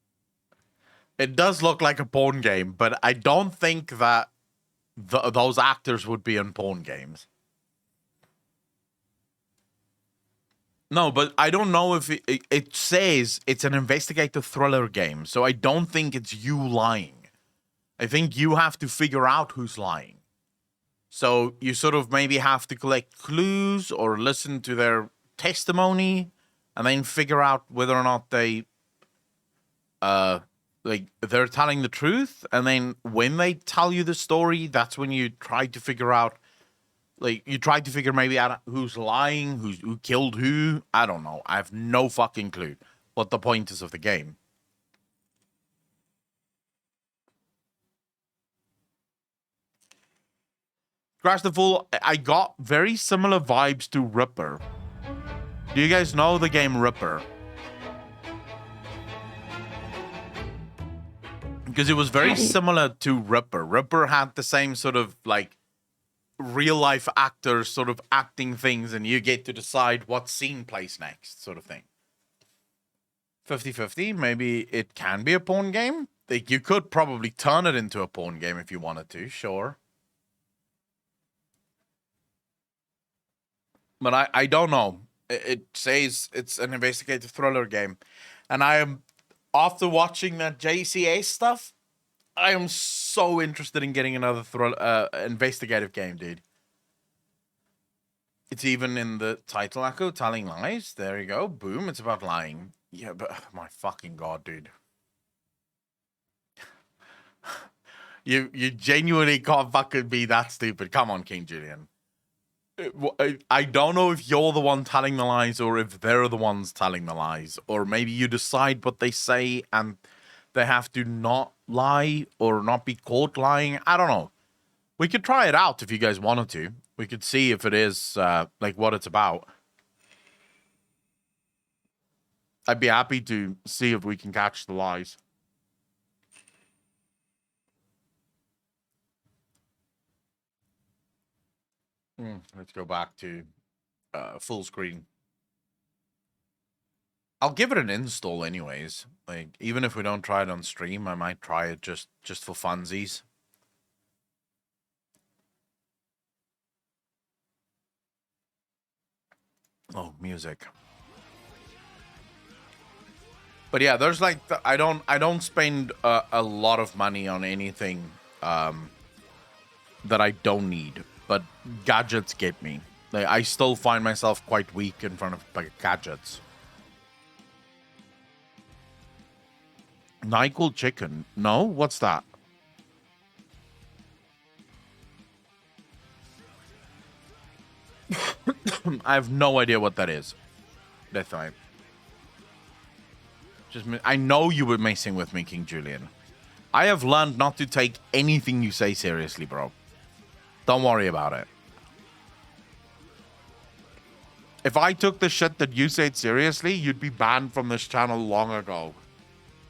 It does look like a porn game, but I don't think that those actors would be in porn games. No, but I don't know if it says it's an investigative thriller game, so I don't think it's you lying. I think you have to figure out who's lying. So you sort of maybe have to collect clues or listen to their testimony and then figure out whether or not they're telling the truth. And then when they tell you the story, that's when you try to figure out, you try to figure maybe out who's lying, who killed who. I don't know. I have no fucking clue what the point is of the game. Crash the Fool, I got very similar vibes to Ripper. Do you guys know the game Ripper? Because it was very similar to Ripper. Ripper had the same sort of real life actors sort of acting things, and you get to decide what scene plays next, sort of thing. 50-50. Maybe it can be a porn game. Like, you could probably turn it into a porn game if you wanted to, sure. But I don't know. It says it's an investigative thriller game. And I am, after watching that JCA stuff, I am so interested in getting another investigative game, dude. It's even in the title, Echo, telling lies. There you go. Boom. It's about lying. Yeah, but my fucking God, dude. You genuinely can't fucking be that stupid. Come on, King Julian. I don't know if you're the one telling the lies or if they're the ones telling the lies. Or maybe you decide what they say and they have to not lie or not be caught lying. I don't know. We could try it out if you guys wanted to. We could see if it is, like, what it's about. I'd be happy to see if we can catch the lies. Let's go back to full screen. I'll give it an install anyways. Like, even if we don't try it on stream, I might try it just for funsies. Oh, music. But yeah, there's like I don't spend a lot of money on anything that I don't need, but gadgets get me. Like, I still find myself quite weak in front of like gadgets. NyQuil chicken? No, what's that? I have no idea what that is. Death Knight. I know you were messing with me, King Julian. I have learned not to take anything you say seriously, bro. Don't worry about it. If I took the shit that you said seriously, you'd be banned from this channel long ago.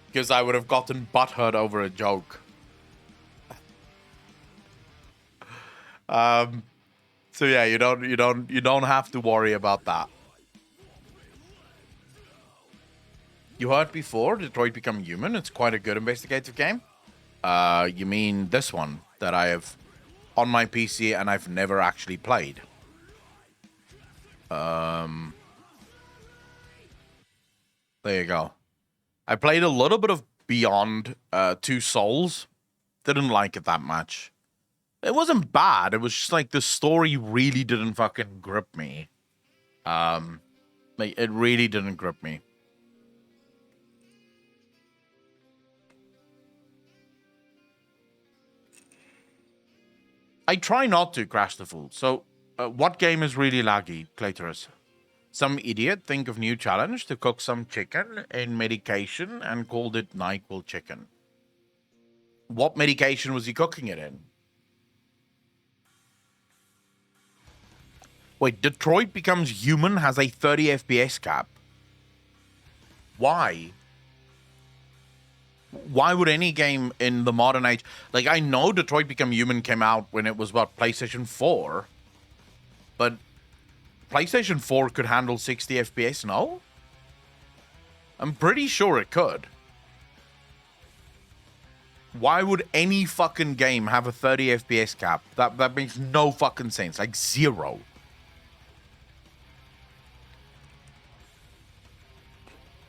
Because I would have gotten butthurt over a joke. So yeah, you don't have to worry about that. You heard before, Detroit Become Human? It's quite a good investigative game. You mean this one that I have on my PC and I've never actually played? There you go. I played a little bit of Beyond Two Souls. Didn't like it that much. It wasn't bad. It was just like the story really didn't fucking grip me. Like, it really didn't grip me. I try not to, Crash the Fool. So, what game is really laggy, Clitoris? Some idiot think of new challenge to cook some chicken in medication and called it NyQuil chicken. What medication was he cooking it in? Wait, Detroit Becomes Human has a 30 FPS cap. Why? Why would any game in the modern age... Like, I know Detroit Become Human came out when it was, what, PlayStation 4? But PlayStation 4 could handle 60 FPS, no? I'm pretty sure it could. Why would any fucking game have a 30 FPS cap? That makes no fucking sense. Like, zero.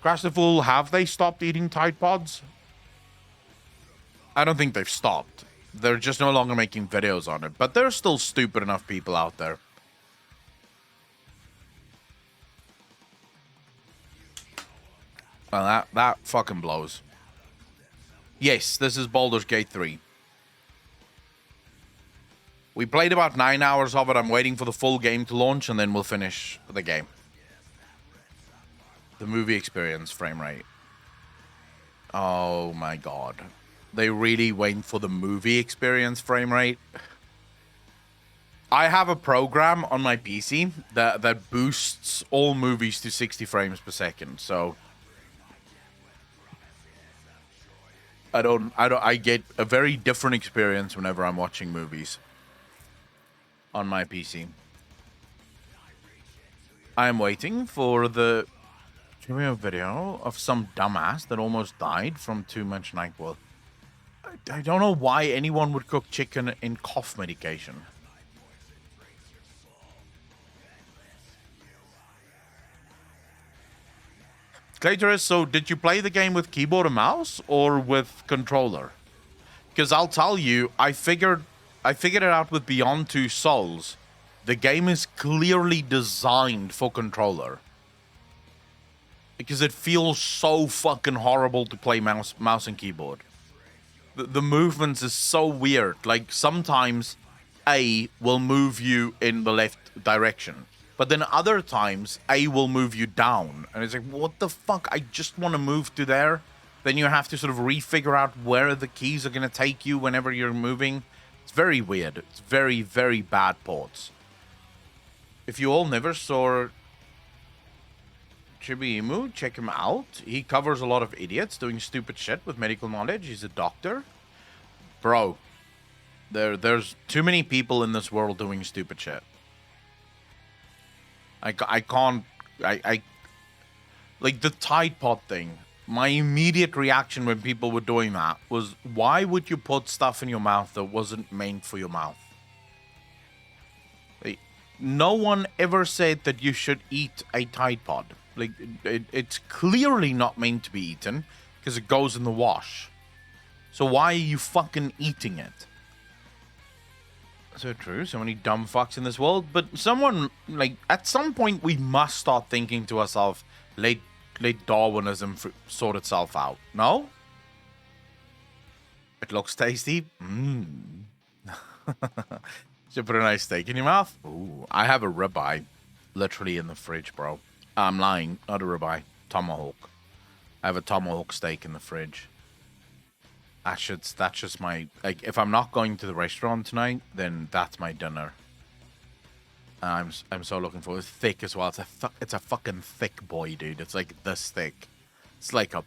Crash the Fool, have they stopped eating Tide Pods? I don't think they've stopped. They're just no longer making videos on it. But there's still stupid enough people out there. Well, that fucking blows. Yes, this is Baldur's Gate 3. We played about 9 hours of it. I'm waiting for the full game to launch, and then we'll finish the game. The movie experience frame rate. Oh my god. They really went for the movie experience frame rate. I have a program on my PC that boosts all movies to 60 frames per second, so I get a very different experience whenever I'm watching movies on my PC. I am waiting for the Give me a video of some dumbass that almost died from too much NyQuil. I don't know why anyone would cook chicken in cough medication. Claytorus, so did you play the game with keyboard and mouse or with controller? Because I'll tell you, I figured it out with Beyond Two Souls. The game is clearly designed for controller. Because it feels so fucking horrible to play mouse and keyboard. The movements is so weird. Like, sometimes A will move you in the left direction. But then other times, A will move you down. And it's like, what the fuck? I just want to move to there. Then you have to sort of refigure out where the keys are going to take you whenever you're moving. It's very weird. It's very, very bad ports. If you all never saw Chibiimu, check him out. He covers a lot of idiots doing stupid shit with medical knowledge. He's a doctor. Bro, there's too many people in this world doing stupid shit. I can't... Like, the Tide Pod thing. My immediate reaction when people were doing that was, why would you put stuff in your mouth that wasn't meant for your mouth? Like, no one ever said that you should eat a Tide Pod. Like, it's clearly not meant to be eaten because it goes in the wash. So why are you fucking eating it? So true, so many dumb fucks in this world. But someone, like, at some point we must start thinking to ourselves, let Darwinism sort itself out. No? It looks tasty. Should put a nice steak in your mouth. Ooh, I have a ribeye literally in the fridge, bro. I'm lying, not a ribeye. Tomahawk. I have a tomahawk steak in the fridge. That's just my... Like, if I'm not going to the restaurant tonight, then that's my dinner. I'm so looking forward. It's thick as well. It's a fucking thick boy, dude. It's like this thick. It's like a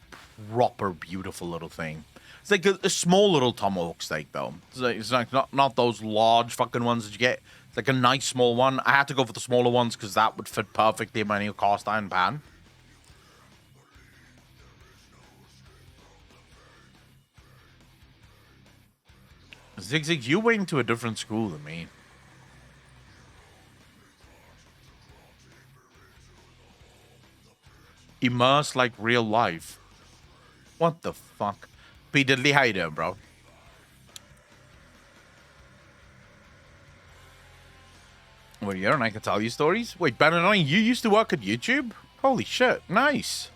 proper beautiful little thing. It's like a small little tomahawk steak, though. It's like not those large fucking ones that you get. It's like a nice small one. I had to go for the smaller ones because that would fit perfectly in my new cast iron pan. Zig, you went to a different school than me. Immersed like real life. What the fuck? P. Diddley, how you doing, bro? Well, yeah, and I can tell you stories. Wait, Bananoy, you used to work at YouTube? Holy shit, nice.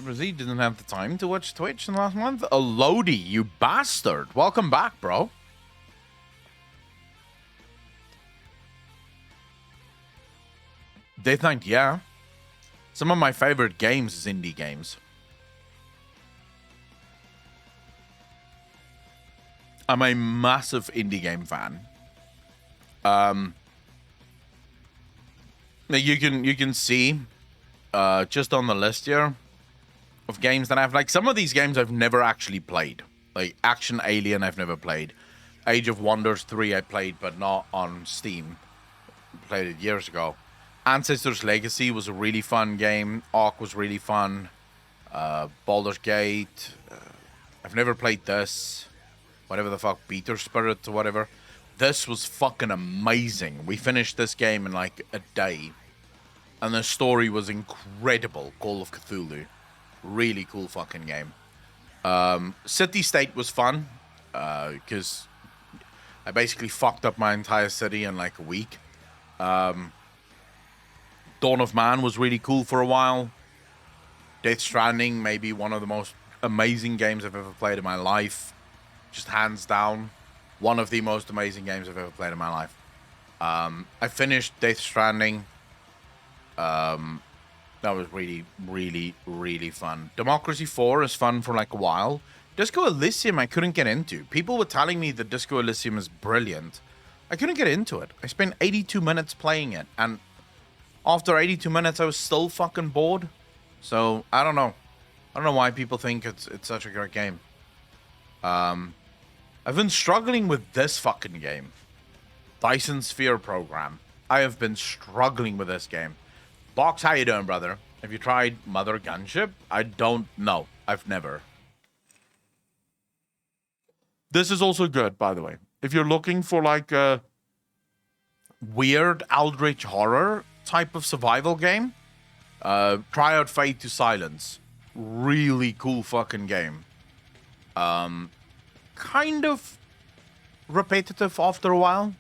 He didn't have the time to watch Twitch in the last month. A Lodi, you bastard. Welcome back, bro. Death Knight, yeah. Some of my favorite games is indie games. I'm a massive indie game fan. You can see just on the list here of games that I've like. Some of these games I've never actually played. Like Action Alien, I've never played. Age of Wonders 3 I played, but not on Steam. Played it years ago. Ancestors Legacy was a really fun game. Ark was really fun. Baldur's Gate. I've never played this. Whatever the fuck, Peter Spirit or whatever. This was fucking amazing. We finished this game in like a day. And the story was incredible. Call of Cthulhu. Really cool fucking game. City State was fun. Because I basically fucked up my entire city in like a week. Dawn of Man was really cool for a while. Death Stranding, maybe one of the most amazing games I've ever played in my life. Just hands down, one of the most amazing games I've ever played in my life. I finished Death Stranding. That was really, really, really fun. Democracy 4 is fun for like a while. Disco Elysium I couldn't get into. People were telling me that Disco Elysium is brilliant. I couldn't get into it. I spent 82 minutes playing it, and after 82 minutes I was still fucking bored. So, I don't know. I don't know why people think it's such a great game. I've been struggling with this fucking game. Dyson Sphere Program. I have been struggling with this game. Box, how you doing, brother? Have you tried Mother Gunship? I don't know. I've never. This is also good, by the way. If you're looking for like a weird Eldritch horror type of survival game, try out Fade to Silence. Really cool fucking game. Kind of repetitive after a while,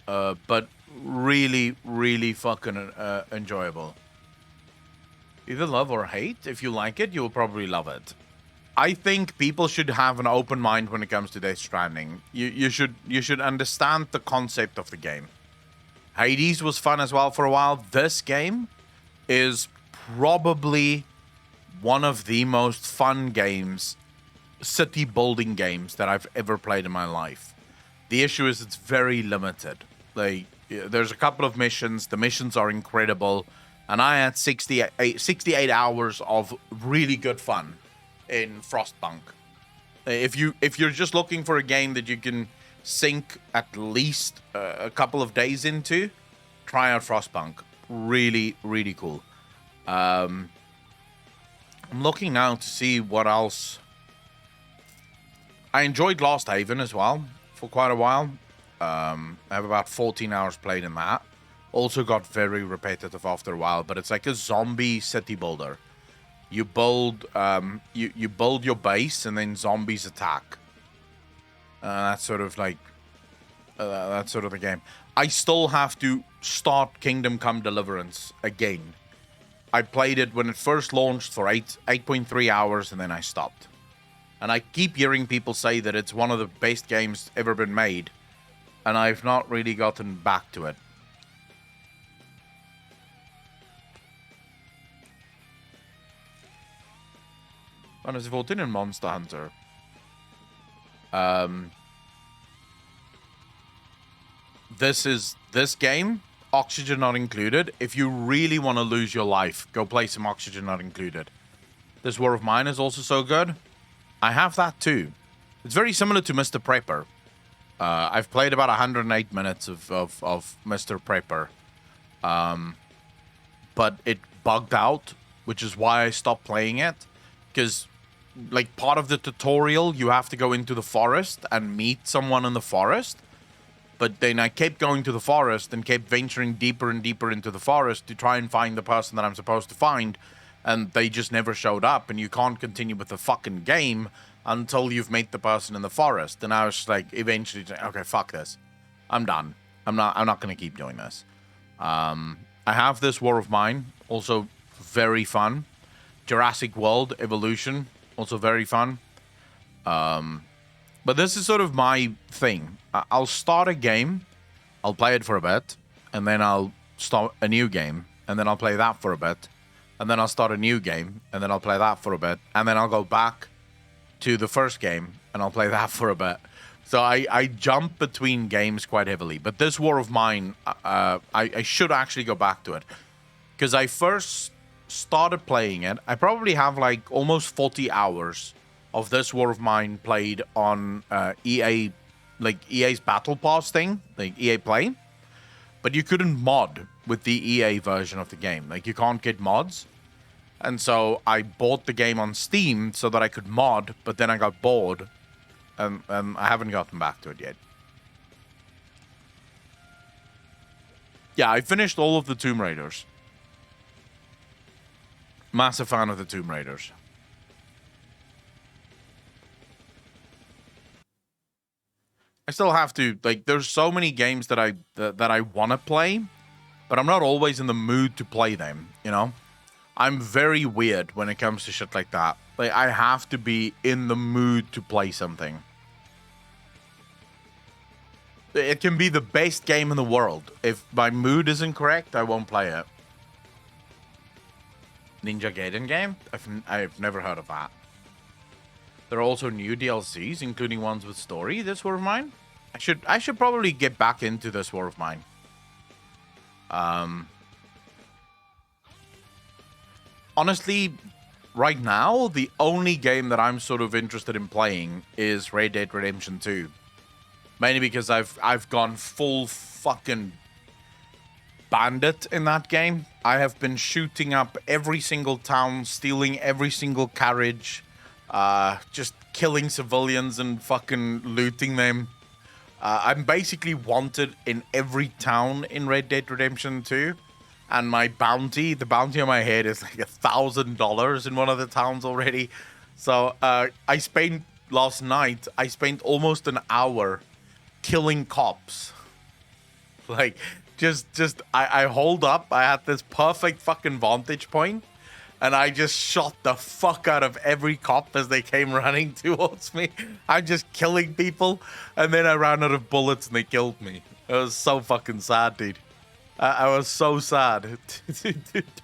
but really, really fucking enjoyable. Either love or hate. If you like it, you'll probably love it. I think people should have an open mind when it comes to Death Stranding. You should understand the concept of the game. Hades was fun as well for a while. This game is probably one of the most fun games, city building games that I've ever played in my life. The issue is it's very limited. Like, there's a couple of missions. The missions are incredible. And I had 68 hours of really good fun in Frostpunk. If you're just looking for a game that you can sink at least a couple of days into, try out Frostpunk. Really, really cool. I'm looking now to see what else. I enjoyed Lost Haven as well for quite a while. I have about 14 hours played in that. Also got very repetitive after a while, but it's like a zombie city builder. You build you build your base and then zombies attack. That's sort of like that's sort of the game. I still have to start Kingdom Come Deliverance again. I played it when it first launched for 8.3 hours and then I stopped. And I keep hearing people say that it's one of the best games ever been made, and I've not really gotten back to it. Fantasy 14 and Monster Hunter. This game, Oxygen Not Included. If you really want to lose your life, go play some Oxygen Not Included. This War of Mine is also so good. I have that too. It's very similar to Mr. Prepper. I've played about 108 minutes of Mr. Prepper. But it bugged out, which is why I stopped playing it. Because, like, part of the tutorial, you have to go into the forest and meet someone in the forest. But then I kept going to the forest and kept venturing deeper and deeper into the forest to try and find the person that I'm supposed to find. And they just never showed up. And you can't continue with the fucking game until you've met the person in the forest. And I was just like, eventually, okay, fuck this. I'm done. I'm not going to keep doing this. I have this War of Mine. Also very fun. Jurassic World Evolution. Also very fun. But this is sort of my thing. I'll start a game, I'll play it for a bit, and then I'll start a new game, and then I'll play that for a bit, and then I'll start a new game, and then I'll play that for a bit, and then I'll go back to the first game, and I'll play that for a bit. So I jump between games quite heavily. But this War of Mine, I should actually go back to it. Because I first started playing it, I probably have like almost 40 hours of this War of Mine played on EA, like EA's Battle Pass thing, like EA Play. But you couldn't mod with the EA version of the game. Like, you can't get mods. And so I bought the game on Steam so that I could mod, but then I got bored. And I haven't gotten back to it yet. Yeah, I finished all of the Tomb Raiders. Massive fan of the Tomb Raiders. I still have to, like, there's so many games that I want to play, but I'm not always in the mood to play them, you know? I'm very weird when it comes to shit like that. Like, I have to be in the mood to play something. It can be the best game in the world. If my mood isn't correct, I won't play it. Ninja Gaiden game? I've never heard of that. There are also new DLCs, including ones with story. This War of Mine? I should probably get back into this War of Mine. Honestly, right now, the only game that I'm sort of interested in playing is Red Dead Redemption 2. Mainly because I've gone full fucking bandit in that game. I have been shooting up every single town, stealing every single carriage, just killing civilians and fucking looting them. I'm basically wanted in every town in Red Dead Redemption 2. And my bounty, the bounty on my head is like $1,000 in one of the towns already. So last night, I spent almost an hour killing cops. Like, I hold up. I had this perfect fucking vantage point, and I just shot the fuck out of every cop as they came running towards me. I'm just killing people, and then I ran out of bullets and they killed me. It was so fucking sad, dude. I was so sad to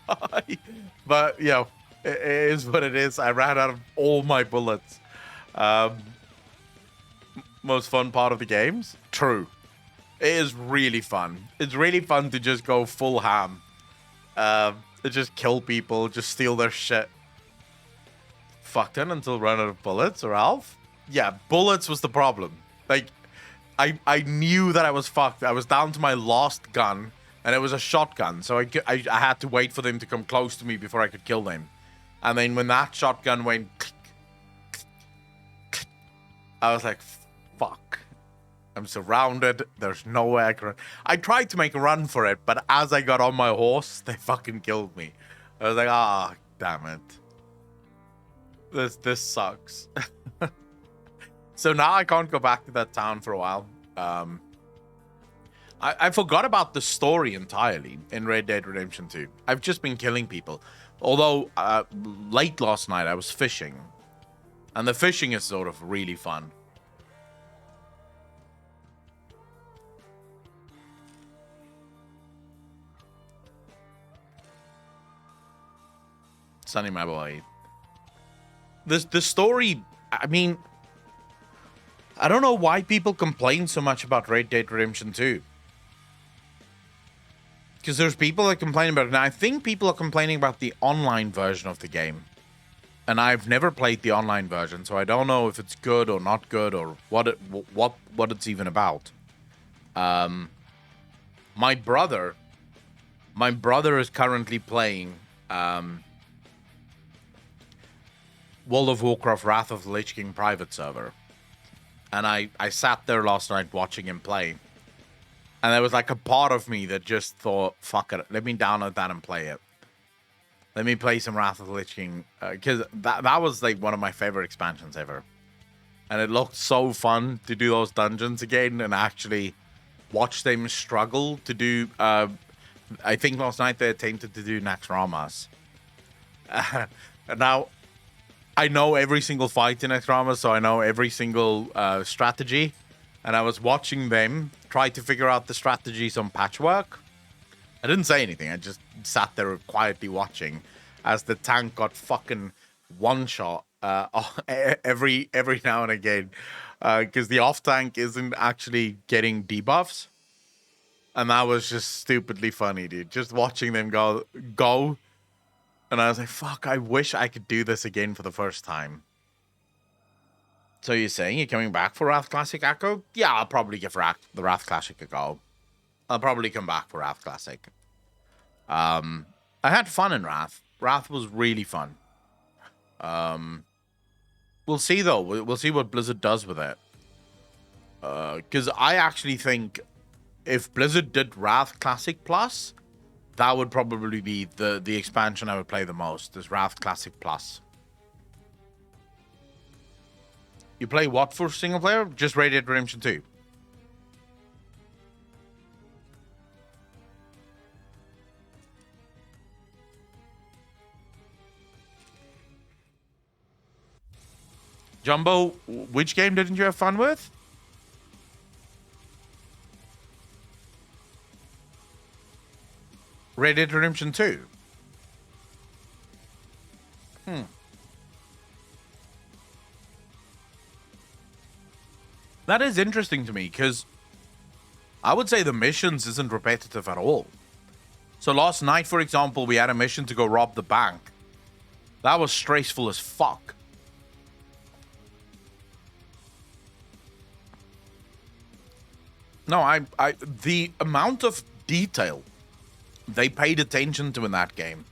die. But, you know, it is what it is. I ran out of all my bullets. Most fun part of the games? True. It is really fun. It's really fun to just go full ham. To just kill people, just steal their shit. Fucked in until run out of bullets, or Alf? Yeah, bullets was the problem. Like, I knew that I was fucked. I was down to my last gun, and it was a shotgun. So I had to wait for them to come close to me before I could kill them. And then when that shotgun went click, click, click, I was like, fuck. I'm surrounded. There's no way I can run. I tried to make a run for it, but as I got on my horse, they fucking killed me. I was like, ah, damn it. This sucks. So now I can't go back to that town for a while. I forgot about the story entirely in Red Dead Redemption 2. I've just been killing people. Although, late last night I was fishing. And the fishing is sort of really fun. Sunny, my boy. The story, I mean, I don't know why people complain so much about Red Dead Redemption 2. Because there's people that complain about it. Now, I think people are complaining about the online version of the game. And I've never played the online version, so I don't know if it's good or not good or what it's even about. My brother is currently playing World of Warcraft Wrath of the Lich King private server. And I sat there last night watching him play. And there was like a part of me that just thought, fuck it, let me download that and play it. Let me play some Wrath of the Lich King. Because that was like one of my favorite expansions ever. And it looked so fun to do those dungeons again and actually watch them struggle to do... I think last night they attempted to do Naxxramas. And now, I know every single fight in Naxxramas, so I know every single strategy. And I was watching them try to figure out the strategies on Patchwork. I didn't say anything. I just sat there quietly watching as the tank got fucking one-shot every now and again. Because the off-tank isn't actually getting debuffs. And that was just stupidly funny, dude. Just watching them go. And I was like, fuck, I wish I could do this again for the first time. So you're saying you're coming back for Wrath Classic Echo? Yeah, I'll probably give the Wrath Classic a go. I'll probably come back for Wrath Classic. I had fun in Wrath. Wrath was really fun. We'll see, though. We'll see what Blizzard does with it. Because I actually think if Blizzard did Wrath Classic Plus, that would probably be the expansion I would play the most, is Wrath Classic Plus. You play what for single player? Just Red Dead Redemption 2. Jumbo, which game didn't you have fun with? Red Dead Redemption 2. That is interesting to me, because I would say the missions isn't repetitive at all. So last night, for example, we had a mission to go rob the bank. That was stressful as fuck. No, the amount of detail they paid attention to in that game.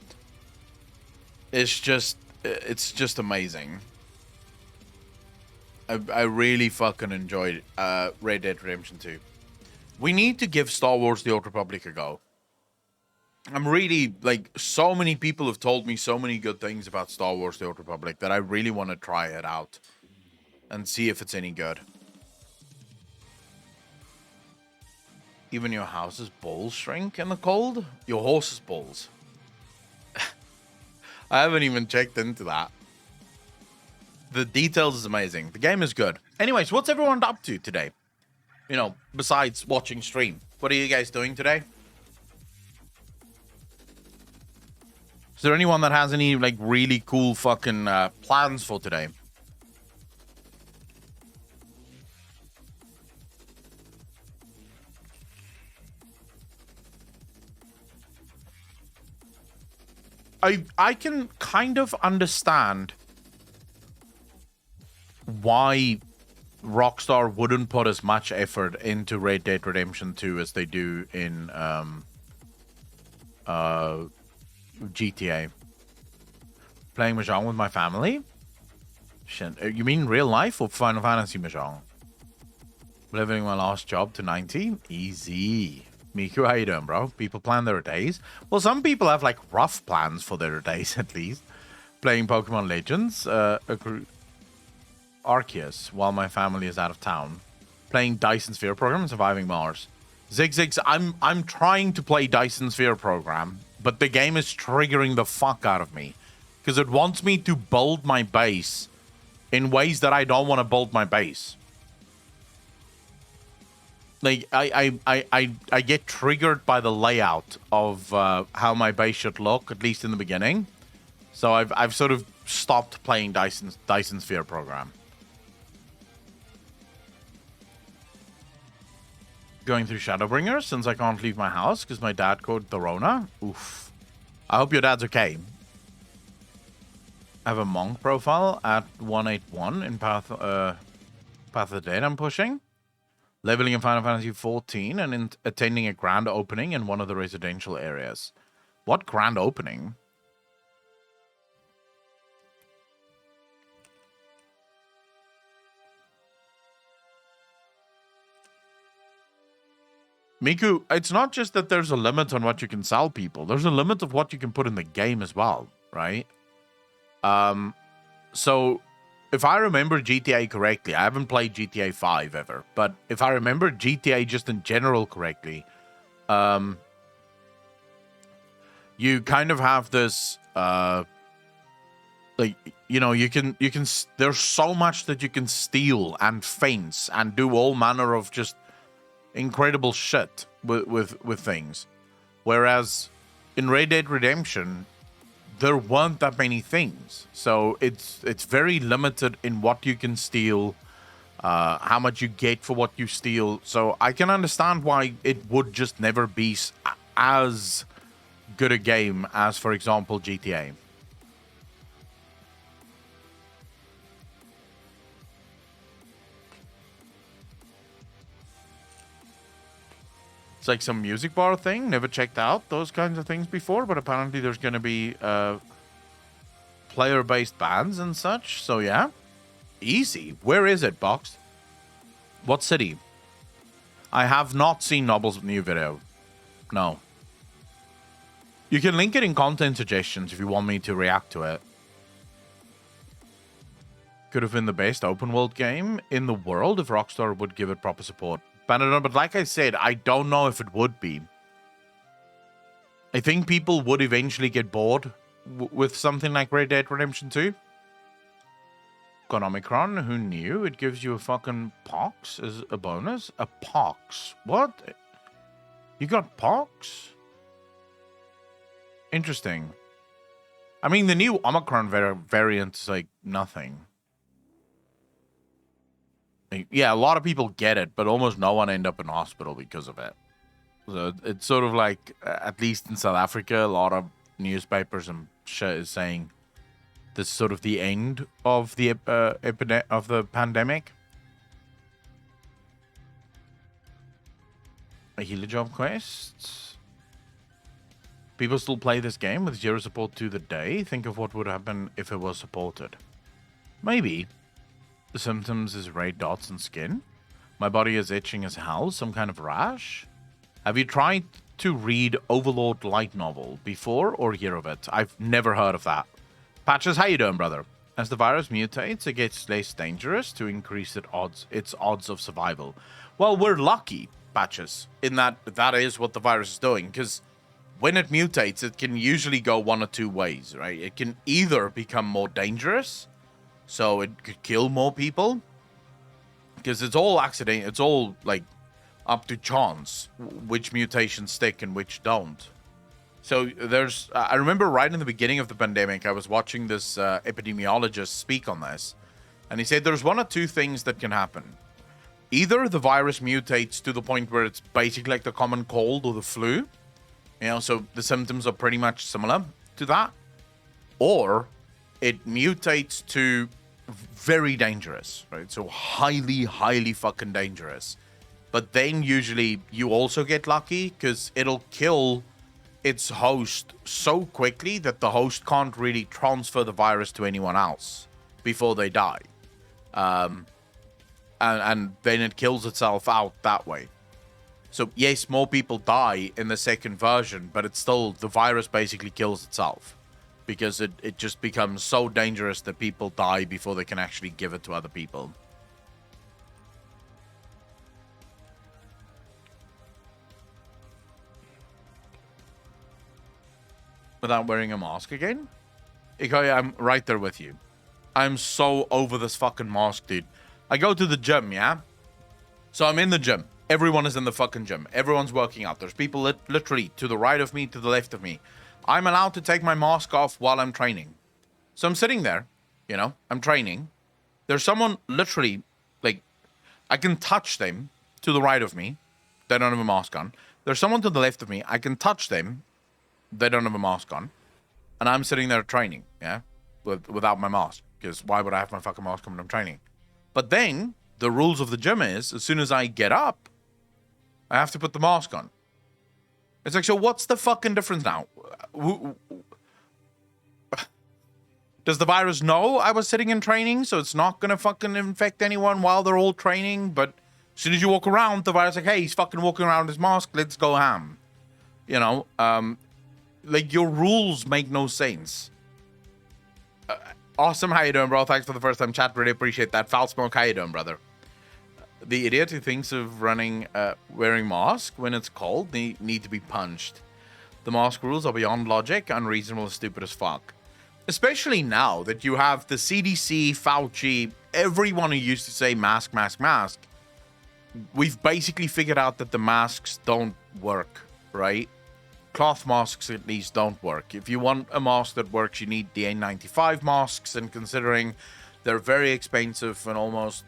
It's just amazing. I really fucking enjoyed Red Dead Redemption 2. We need to give Star Wars The Old Republic a go. I'm really, like, so many people have told me so many good things about Star Wars The Old Republic that I really want to try it out and see if it's any good. Even your house's balls shrink in the cold? Your horse's balls. I haven't even checked into that. The details is amazing. The game is good. Anyways, what's everyone up to today? You know, besides watching stream. What are you guys doing today? Is there anyone that has any, like, really cool fucking plans for today? I can kind of understand why Rockstar wouldn't put as much effort into Red Dead Redemption 2 as they do in GTA. Playing Mahjong with my family? Shit. You mean real life or Final Fantasy Mahjong? Living my last job to 90? Easy. Miku, how you doing, bro? People plan their days. Well, some people have, like, rough plans for their days, at least. Playing Pokemon Legends. Arceus, while my family is out of town. Playing Dyson Sphere Program and surviving Mars. Zigzags, I'm trying to play Dyson Sphere Program, but the game is triggering the fuck out of me. Because it wants me to build my base in ways that I don't want to build my base. Like, I get triggered by the layout of how my base should look, at least in the beginning. So I've sort of stopped playing Dyson Sphere Program. Going through Shadowbringers since I can't leave my house because my dad caught the Rona. Oof. I hope your dad's okay. I have a monk profile at 181 in Path of the Dead I'm pushing. Leveling in Final Fantasy 14 and attending a grand opening in one of the residential areas. What grand opening? Miku, it's not just that there's a limit on what you can sell people. There's a limit of what you can put in the game as well, right? So if I remember GTA correctly, I haven't played GTA 5 ever, but if I remember GTA just in general correctly, you kind of have this, like, you know, there's so much that you can steal and fence and do all manner of just incredible shit with things. Whereas in Red Dead Redemption, there weren't that many things. So it's very limited in what you can steal, how much you get for what you steal. So I can understand why it would just never be as good a game as, for example, GTA. It's like some music bar thing. Never checked out those kinds of things before, but apparently there's going to be player-based bands and such. So yeah, easy. Where is it, Box? What city? I have not seen Noble's new video. No. You can link it in content suggestions if you want me to react to it. Could have been the best open world game in the world if Rockstar would give it proper support. But like I said, I don't know if it would be. I think people would eventually get bored with something like Red Dead Redemption 2. Got Omicron, who knew? It gives you a fucking pox as a bonus. A pox? What? You got pox? Interesting. I mean, the new Omicron variant is like nothing. Yeah, a lot of people get it, but almost no one end up in hospital because of it. So it's sort of like, at least in South Africa, a lot of newspapers and shit is saying this is sort of the end of the pandemic. A healer job quest. People still play this game with zero support to the day. Think of what would happen if it was supported. Maybe. The symptoms is red dots on skin. My body is itching as hell. Some kind of rash. Have you tried to read Overlord light novel before or hear of it? I've never heard of that. Patches, how you doing, brother? As the virus mutates, it gets less dangerous to increase its odds of survival. Well, we're lucky, Patches, in that is what the virus is doing, because when it mutates, it can usually go one or two ways, right? It can either become more dangerous, so it could kill more people, because it's all accident, it's all, like, up to chance which mutations stick and which don't. So I remember right in the beginning of the pandemic, I was watching this epidemiologist speak on this, and he said there's one or two things that can happen. Either the virus mutates to the point where it's basically like the common cold or the flu, so the symptoms are pretty much similar to that, or it mutates to very dangerous, right? So highly, highly fucking dangerous. But then usually you also get lucky because it'll kill its host so quickly that the host can't really transfer the virus to anyone else before they die. And then it kills itself out that way. So yes, more people die in the second version, but it's still, the virus basically kills itself because it just becomes so dangerous that people die before they can actually give it to other people. Without wearing a mask again? I'm right there with you. I'm so over this fucking mask, dude. I go to the gym, yeah? So I'm in the gym. Everyone is in the fucking gym. Everyone's working out. There's people literally to the right of me, to the left of me. I'm allowed to take my mask off while I'm training. So I'm sitting there, I'm training. There's someone literally, like, I can touch them to the right of me. They don't have a mask on. There's someone to the left of me. I can touch them. They don't have a mask on. And I'm sitting there training, yeah, without my mask. Because why would I have my fucking mask on when I'm training? But then, the rules of the gym is, as soon as I get up, I have to put the mask on. It's like, so what's the fucking difference now? Does the virus know I was sitting in training, so it's not gonna fucking infect anyone while they're all training? But as soon as you walk around, the virus is like, hey, he's fucking walking around with his mask, let's go ham. Like, your rules make no sense. Awesome, how you doing, bro? Thanks for the first time chat, really appreciate that. Foul Smoke, how you doing, brother? The idiot who thinks of wearing mask when it's cold need to be punched. The mask rules are beyond logic, unreasonable, and stupid as fuck. Especially now that you have the CDC, Fauci, everyone who used to say mask, mask, mask. We've basically figured out that the masks don't work, right? Cloth masks at least don't work. If you want a mask that works, you need the N95 masks, and considering they're very expensive and almost,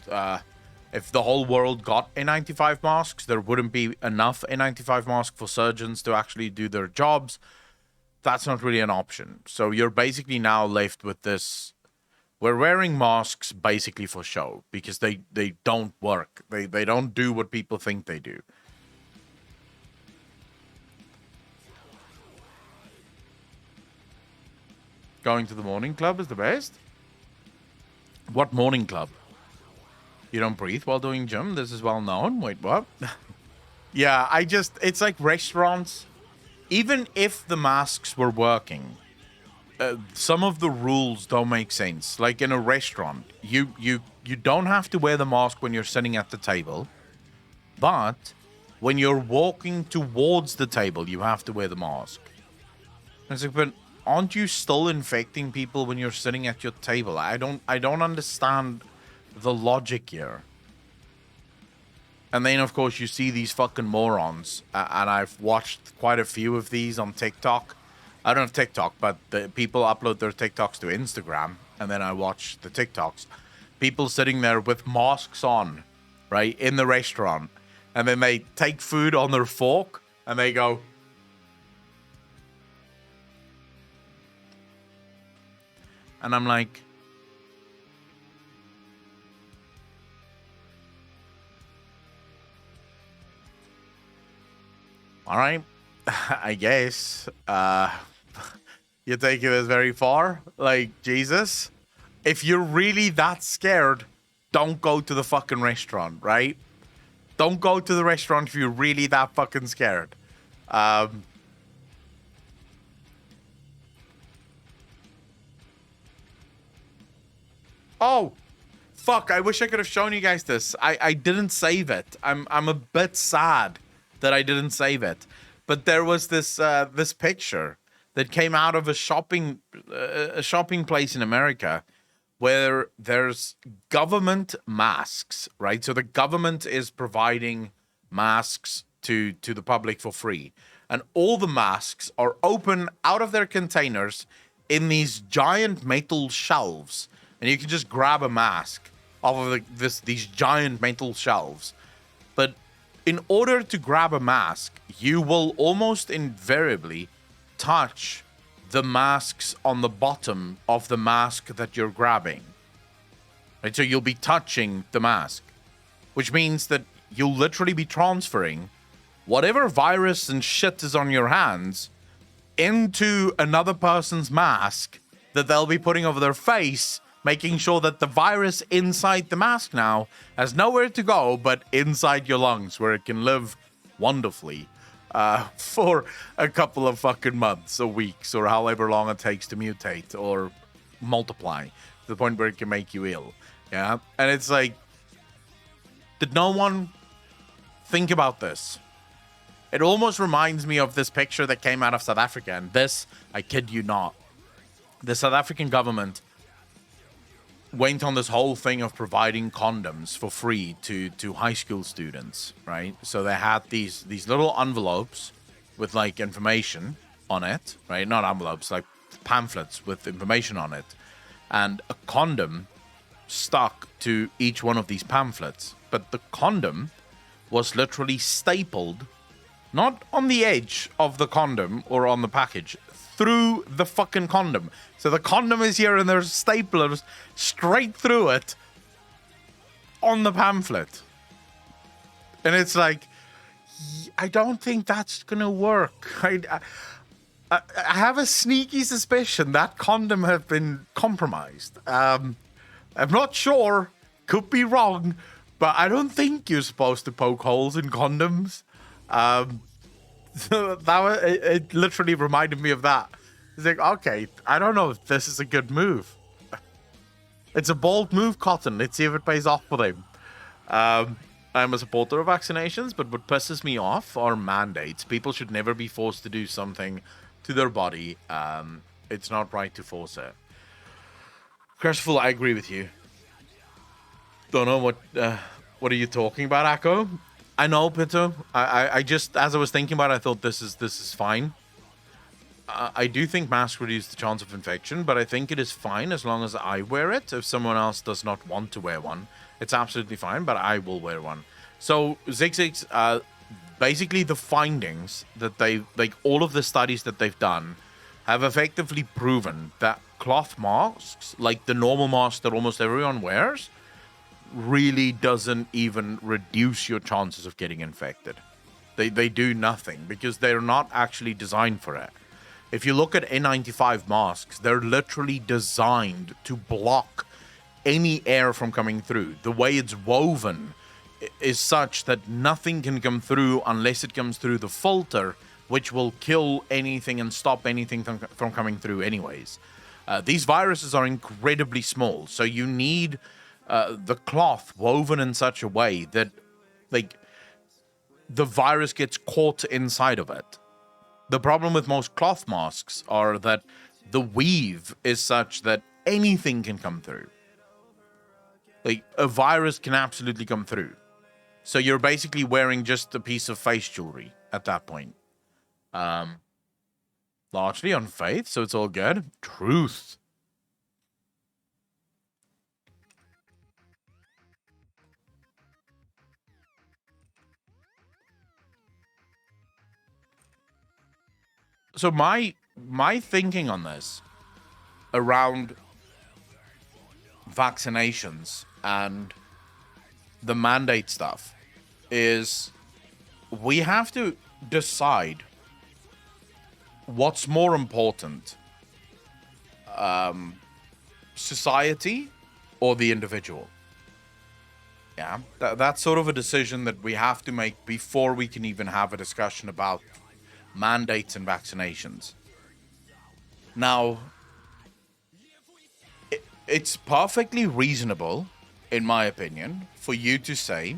if the whole world got N95 masks, there wouldn't be enough N95 masks for surgeons to actually do their jobs. That's not really an option. So you're basically now left with this. We're wearing masks basically for show because they don't work. They don't do what people think they do. Going to the morning club is the best? What morning club? You don't breathe while doing gym? This is well known. Wait, what? Yeah, it's like restaurants. Even if the masks were working, some of the rules don't make sense. Like in a restaurant, you don't have to wear the mask when you're sitting at the table, but when you're walking towards the table, you have to wear the mask. It's like, but aren't you still infecting people when you're sitting at your table? I don't understand the logic here. And then, of course, you see these fucking morons, and I've watched quite a few of these on TikTok. I don't have TikTok, but the people upload their TikToks to Instagram, and then I watch the TikToks. People sitting there with masks on, right, in the restaurant, and then they take food on their fork, and they go... And I'm like... All right. I guess. You're taking this very far. Like, Jesus. If you're really that scared, don't go to the fucking restaurant, right? Don't go to the restaurant if you're really that fucking scared. Oh, fuck. I wish I could have shown you guys this. I didn't save it. I'm a bit sad that I didn't save it. But there was this picture that came out of a shopping place in America where there's government masks, right? So the government is providing masks to the public for free. And all the masks are open out of their containers in these giant metal shelves. And you can just grab a mask off of these giant metal shelves. But in order to grab a mask, you will almost invariably touch the masks on the bottom of the mask that you're grabbing. Right? So you'll be touching the mask, which means that you'll literally be transferring whatever virus and shit is on your hands into another person's mask that they'll be putting over their face, making sure that the virus inside the mask now has nowhere to go but inside your lungs, where it can live wonderfully for a couple of fucking months or weeks or however long it takes to mutate or multiply to the point where it can make you ill. Yeah. And it's like, did no one think about this? It almost reminds me of this picture that came out of South Africa. And this, I kid you not, the South African government went on this whole thing of providing condoms for free to high school students, right? So they had these little envelopes with like information on it, right? Not envelopes, like pamphlets with information on it. And a condom stuck to each one of these pamphlets. But the condom was literally stapled, not on the edge of the condom or on the package, through the fucking condom. So the condom is here and there's staplers straight through it on the pamphlet. And it's like, I don't think that's gonna work. I have a sneaky suspicion that condom have been compromised. I'm not sure, could be wrong, but I don't think you're supposed to poke holes in condoms. So it literally reminded me of that. It's like, okay, I don't know if this is a good move. It's a bold move, Cotton. Let's see if it pays off for him. I'm a supporter of vaccinations, but what pisses me off are mandates. People should never be forced to do something to their body. It's not right to force it. Crashful, I agree with you. Don't know what are you talking about, Akko? I know, Pito. I just, as I was thinking about it, I thought this is fine. I do think masks reduce the chance of infection, but I think it is fine as long as I wear it. If someone else does not want to wear one, it's absolutely fine, but I will wear one. So, Zig, basically the findings that all of the studies that they've done have effectively proven that cloth masks, like the normal mask that almost everyone wears, really doesn't even reduce your chances of getting infected. They do nothing because they're not actually designed for it. If you look at N95 masks, they're literally designed to block any air from coming through. The way it's woven is such that nothing can come through unless it comes through the filter, which will kill anything and stop anything from coming through anyways. These viruses are incredibly small, so you need the cloth woven in such a way that, like, the virus gets caught inside of it. The problem with most cloth masks are that the weave is such that anything can come through. Like, a virus can absolutely come through. So you're basically wearing just a piece of face jewelry at that point. Largely on faith, so it's all good. Truth. So my thinking on this around vaccinations and the mandate stuff is we have to decide what's more important, society or the individual? Yeah, that's sort of a decision that we have to make before we can even have a discussion about mandates and vaccinations. Now, it's perfectly reasonable, in my opinion, for you to say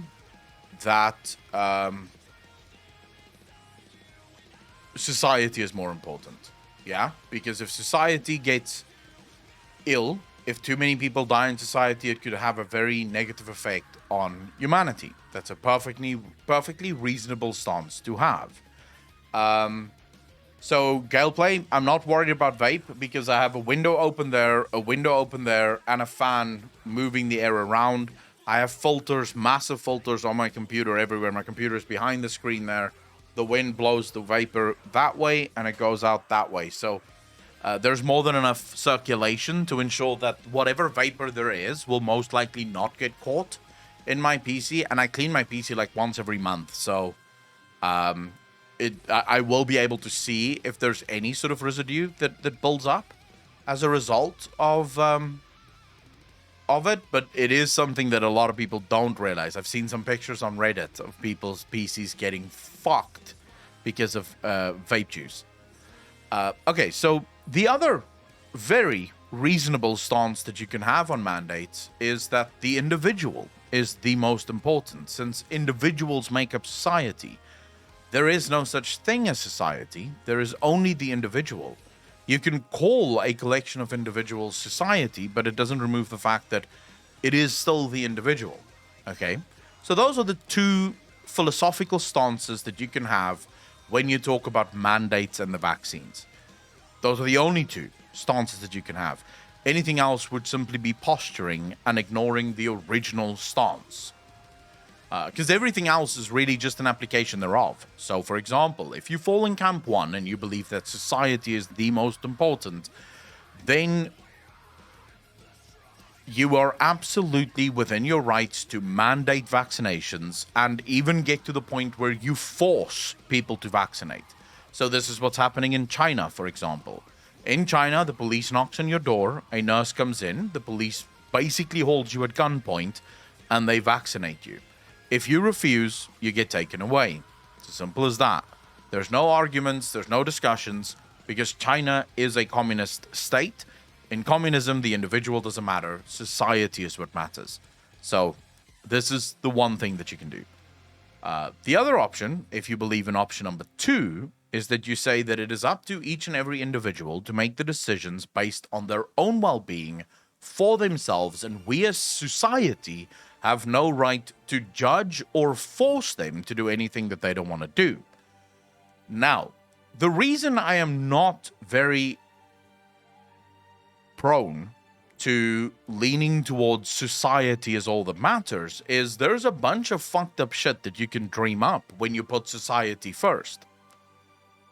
that society is more important. Yeah, because if society gets ill, if too many people die in society, it could have a very negative effect on humanity. That's a perfectly reasonable stance to have. So, Galeplay, I'm not worried about vape because I have a window open there, and a fan moving the air around. I have filters, massive filters on my computer everywhere. My computer is behind the screen there. The wind blows the vapor that way, and it goes out that way. So, there's more than enough circulation to ensure that whatever vapor there is will most likely not get caught in my PC. And I clean my PC like once every month. So, I will be able to see if there's any sort of residue that builds up as a result of it, but it is something that a lot of people don't realize. I've seen some pictures on Reddit of people's PCs getting fucked because of vape juice. Okay, so the other very reasonable stance that you can have on mandates is that the individual is the most important, since individuals make up society. There is no such thing as society. There is only the individual. You can call a collection of individuals society, but it doesn't remove the fact that it is still the individual. Okay? So those are the two philosophical stances that you can have when you talk about mandates and the vaccines. Those are the only two stances that you can have. Anything else would simply be posturing and ignoring the original stance. Because everything else is really just an application thereof. So, for example, if you fall in Camp 1 and you believe that society is the most important, then you are absolutely within your rights to mandate vaccinations and even get to the point where you force people to vaccinate. So this is what's happening in China, for example. In China, the police knocks on your door, a nurse comes in, the police basically holds you at gunpoint, and they vaccinate you. If you refuse, you get taken away. It's as simple as that. There's no arguments, there's no discussions, because China is a communist state. In communism, the individual doesn't matter. Society is what matters. So this is the one thing that you can do. The other option, if you believe in option number 2, is that you say that it is up to each and every individual to make the decisions based on their own well-being for themselves, and we as society have no right to judge or force them to do anything that they don't want to do. Now, the reason I am not very prone to leaning towards society is all that matters is there's a bunch of fucked up shit that you can dream up when you put society first.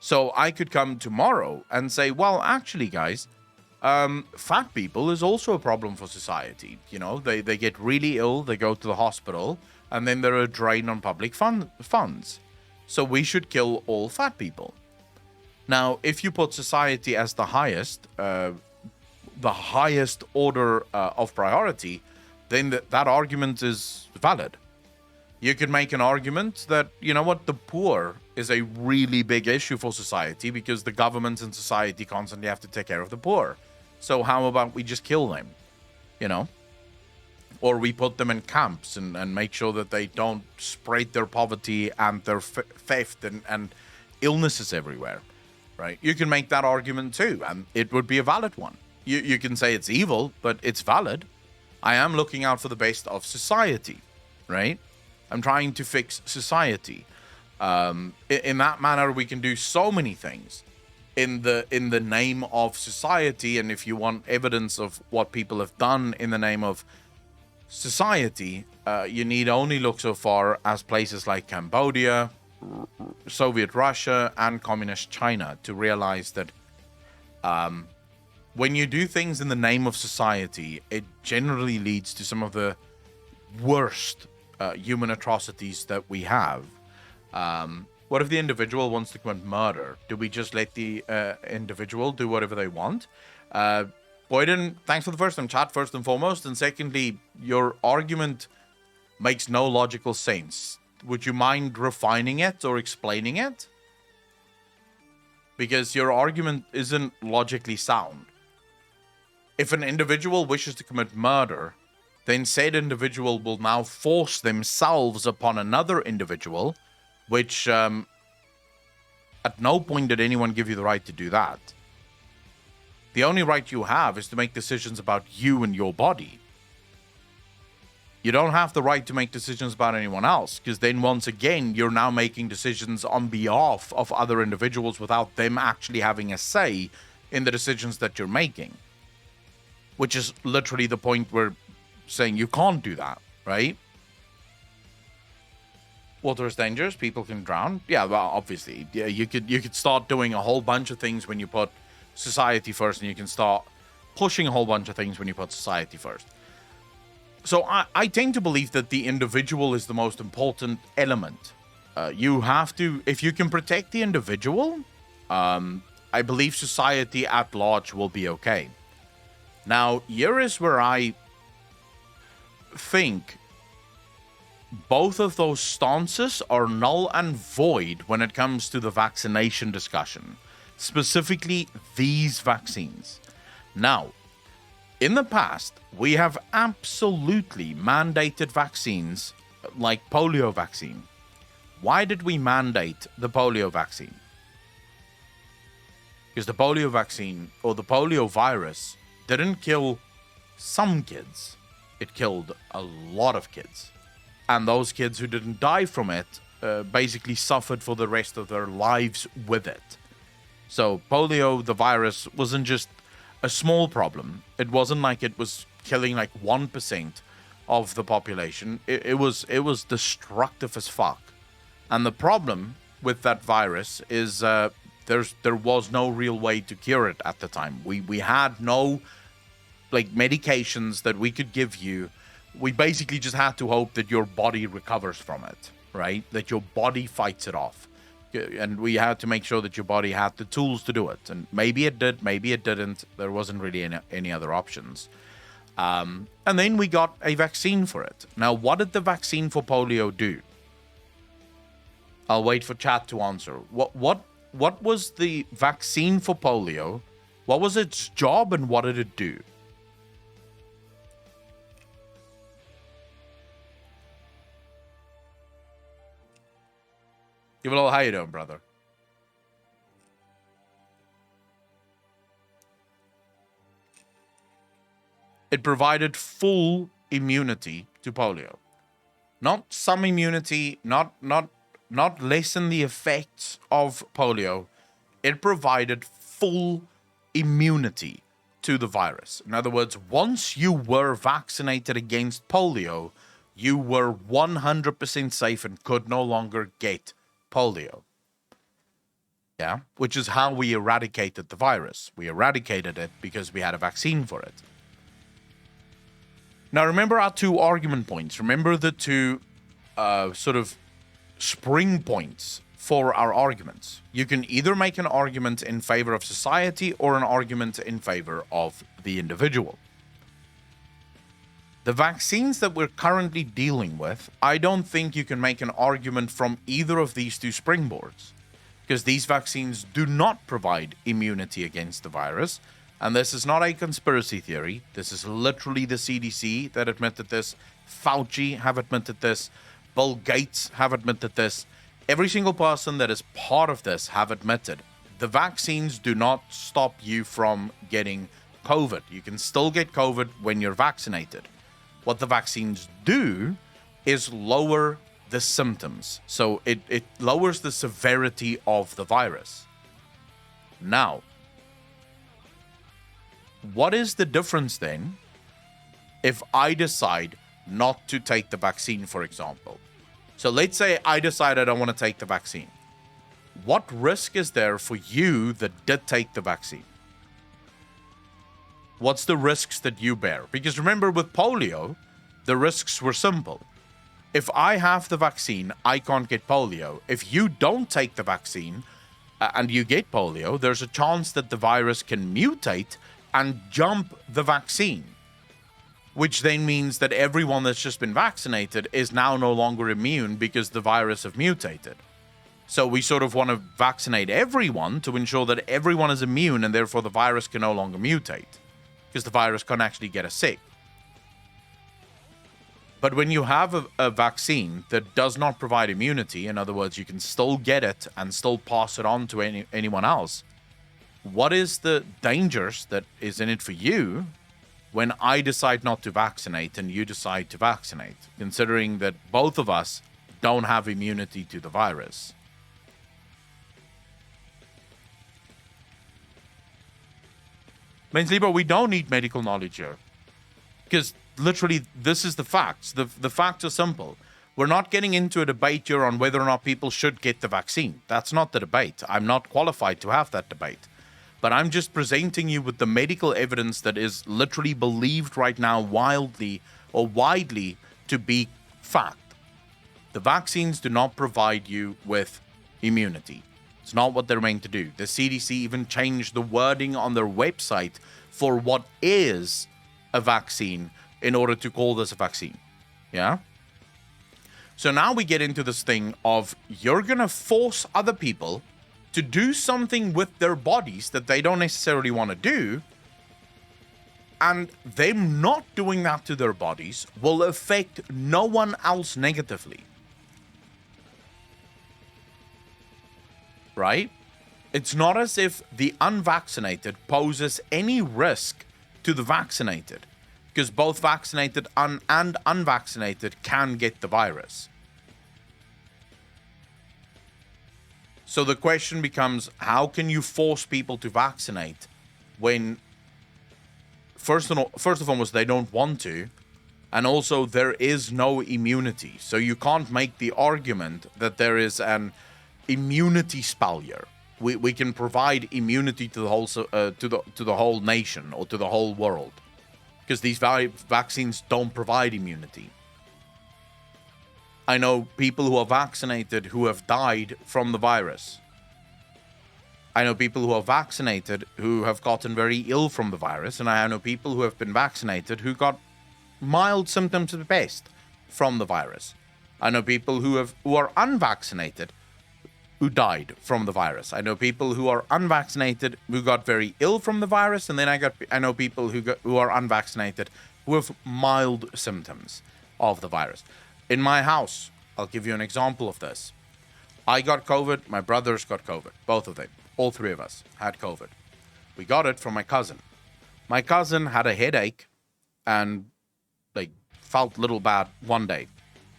So I could come tomorrow and say, well, actually, guys, fat people is also a problem for society. You know, they get really ill, they go to the hospital, and then they're a drain on public funds. So we should kill all fat people. Now, if you put society as the highest order of priority, then that argument is valid. You could make an argument that, you know what, the poor is a really big issue for society because the government and society constantly have to take care of the poor. So how about we just kill them, you know? Or we put them in camps and make sure that they don't spread their poverty and their theft and illnesses everywhere, right? You can make that argument too, and it would be a valid one. You can say it's evil, but it's valid. I am looking out for the best of society, right? I'm trying to fix society. In that manner, we can do so many things in the name of society. And if you want evidence of what people have done in the name of society, you need only look so far as places like Cambodia, Soviet Russia, and Communist China to realize that when you do things in the name of society, it generally leads to some of the worst human atrocities that we have. What if the individual wants to commit murder? Do we just let the individual do whatever they want? Boyden, thanks for the first time chat, first and foremost. And secondly, your argument makes no logical sense. Would you mind refining it or explaining it? Because your argument isn't logically sound. If an individual wishes to commit murder, then said individual will now force themselves upon another individual, which at no point did anyone give you the right to do that. The only right you have is to make decisions about you and your body. You don't have the right to make decisions about anyone else, because then once again, you're now making decisions on behalf of other individuals without them actually having a say in the decisions that you're making. Which is literally the point where saying you can't do that, right? Water is dangerous, people can drown. Yeah, well, obviously. Yeah, you could start doing a whole bunch of things when you put society first, and you can start pushing a whole bunch of things when you put society first. So I tend to believe that the individual is the most important element. You have to, if you can protect the individual, I believe society at large will be okay. Now, here is where I think both of those stances are null and void when it comes to the vaccination discussion, specifically these vaccines. Now, in the past, we have absolutely mandated vaccines like polio vaccine. Why did we mandate the polio vaccine? Because the polio vaccine or the polio virus didn't kill some kids. It killed a lot of kids. And those kids who didn't die from it basically suffered for the rest of their lives with it. So polio, the virus, wasn't just a small problem. It wasn't like it was killing like 1% of the population. It was destructive as fuck. And the problem with that virus is there was no real way to cure it at the time. We had no like medications that we could give you. We basically just had to hope that your body recovers from it, right? That your body fights it off. And we had to make sure that your body had the tools to do it. And maybe it did, maybe it didn't. There wasn't really any other options. And then we got a vaccine for it. Now, what did the vaccine for polio do? I'll wait for chat to answer. What was the vaccine for polio? What was its job and what did it do? Give it a little, how you doing, brother? It provided full immunity to polio. Not some immunity, not lessen the effects of polio. It provided full immunity to the virus. In other words, once you were vaccinated against polio, you were 100% safe and could no longer get polio. Yeah, which is how we eradicated the virus. We eradicated it because we had a vaccine for it. Now, remember our two argument points. Remember the two sort of spring points for our arguments. You can either make an argument in favor of society or an argument in favor of the individual. The vaccines that we're currently dealing with, I don't think you can make an argument from either of these two springboards, because these vaccines do not provide immunity against the virus. And this is not a conspiracy theory. This is literally the CDC that admitted this. Fauci have admitted this. Bill Gates have admitted this. Every single person that is part of this have admitted the vaccines do not stop you from getting COVID. You can still get COVID when you're vaccinated. What the vaccines do is lower the symptoms. So it lowers the severity of the virus. Now, what is the difference then if I decide not to take the vaccine, for example? So let's say I decide I don't want to take the vaccine. What risk is there for you that did take the vaccine? What's the risks that you bear? Because remember, with polio, the risks were simple. If I have the vaccine, I can't get polio. If you don't take the vaccine and you get polio, there's a chance that the virus can mutate and jump the vaccine, which then means that everyone that's just been vaccinated is now no longer immune because the virus have mutated. So we sort of want to vaccinate everyone to ensure that everyone is immune and therefore the virus can no longer mutate because the virus can't actually get us sick. But when you have a vaccine that does not provide immunity, in other words, you can still get it and still pass it on to anyone else, what is the dangers that is in it for you when I decide not to vaccinate and you decide to vaccinate, considering that both of us don't have immunity to the virus? Means, Libra, we don't need medical knowledge here. Because literally, this is the facts. The facts are simple. We're not getting into a debate here on whether or not people should get the vaccine. That's not the debate. I'm not qualified to have that debate. But I'm just presenting you with the medical evidence that is literally believed right now widely to be fact. The vaccines do not provide you with immunity. It's not what they're meant to do. The CDC even changed the wording on their website for what is a vaccine in order to call this a vaccine. Yeah? So now we get into this thing of you're going to force other people to do something with their bodies that they don't necessarily want to do, and them not doing that to their bodies will affect no one else negatively. Right? It's not as if the unvaccinated poses any risk to the vaccinated, because both vaccinated and unvaccinated can get the virus. So the question becomes, how can you force people to vaccinate when first and foremost they don't want to, and also there is no immunity? So you can't make the argument that there is an immunity spell here. We can provide immunity to the whole to the whole nation or to the whole world, because these vaccines don't provide immunity. I know people who are vaccinated who have died from the virus. I know people who are vaccinated who have gotten very ill from the virus, and I know people who have been vaccinated who got mild symptoms at best from the virus. I know people who are unvaccinated who died from the virus. I know people who are unvaccinated who got very ill from the virus, and then I know people who are unvaccinated who have mild symptoms of the virus. In my house, I'll give you an example of this. I got COVID, my brothers got COVID, both of them, all three of us had COVID. We got it from my cousin. My cousin had a headache and felt a little bad one day,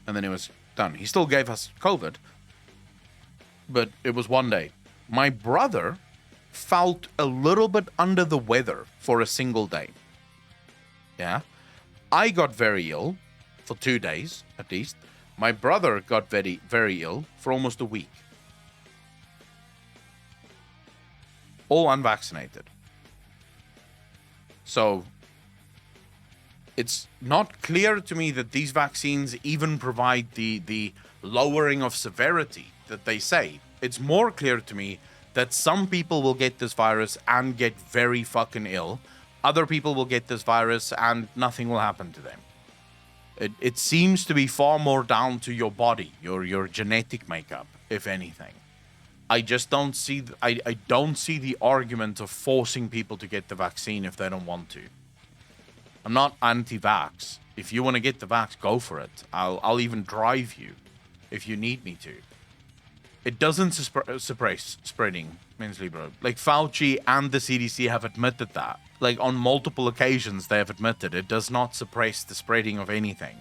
and then it was done. He still gave us COVID, but it was one day. My brother felt a little bit under the weather for a single day. Yeah. I got very ill for 2 days, at least. My brother got very, very ill for almost a week. All unvaccinated. So it's not clear to me that these vaccines even provide the lowering of severity that they say. It's more clear to me that some people will get this virus and get very fucking ill. Other people will get this virus and nothing will happen to them. It seems to be far more down to your body, your genetic makeup, if anything. I just don't see I don't see the argument of forcing people to get the vaccine if they don't want to. I'm not anti-vax. If you want to get the vax, go for it. I'll even drive you if you need me to. It doesn't suppress spreading, Minsley, bro. Like Fauci and the CDC have admitted that. Like on multiple occasions, they have admitted it does not suppress the spreading of anything.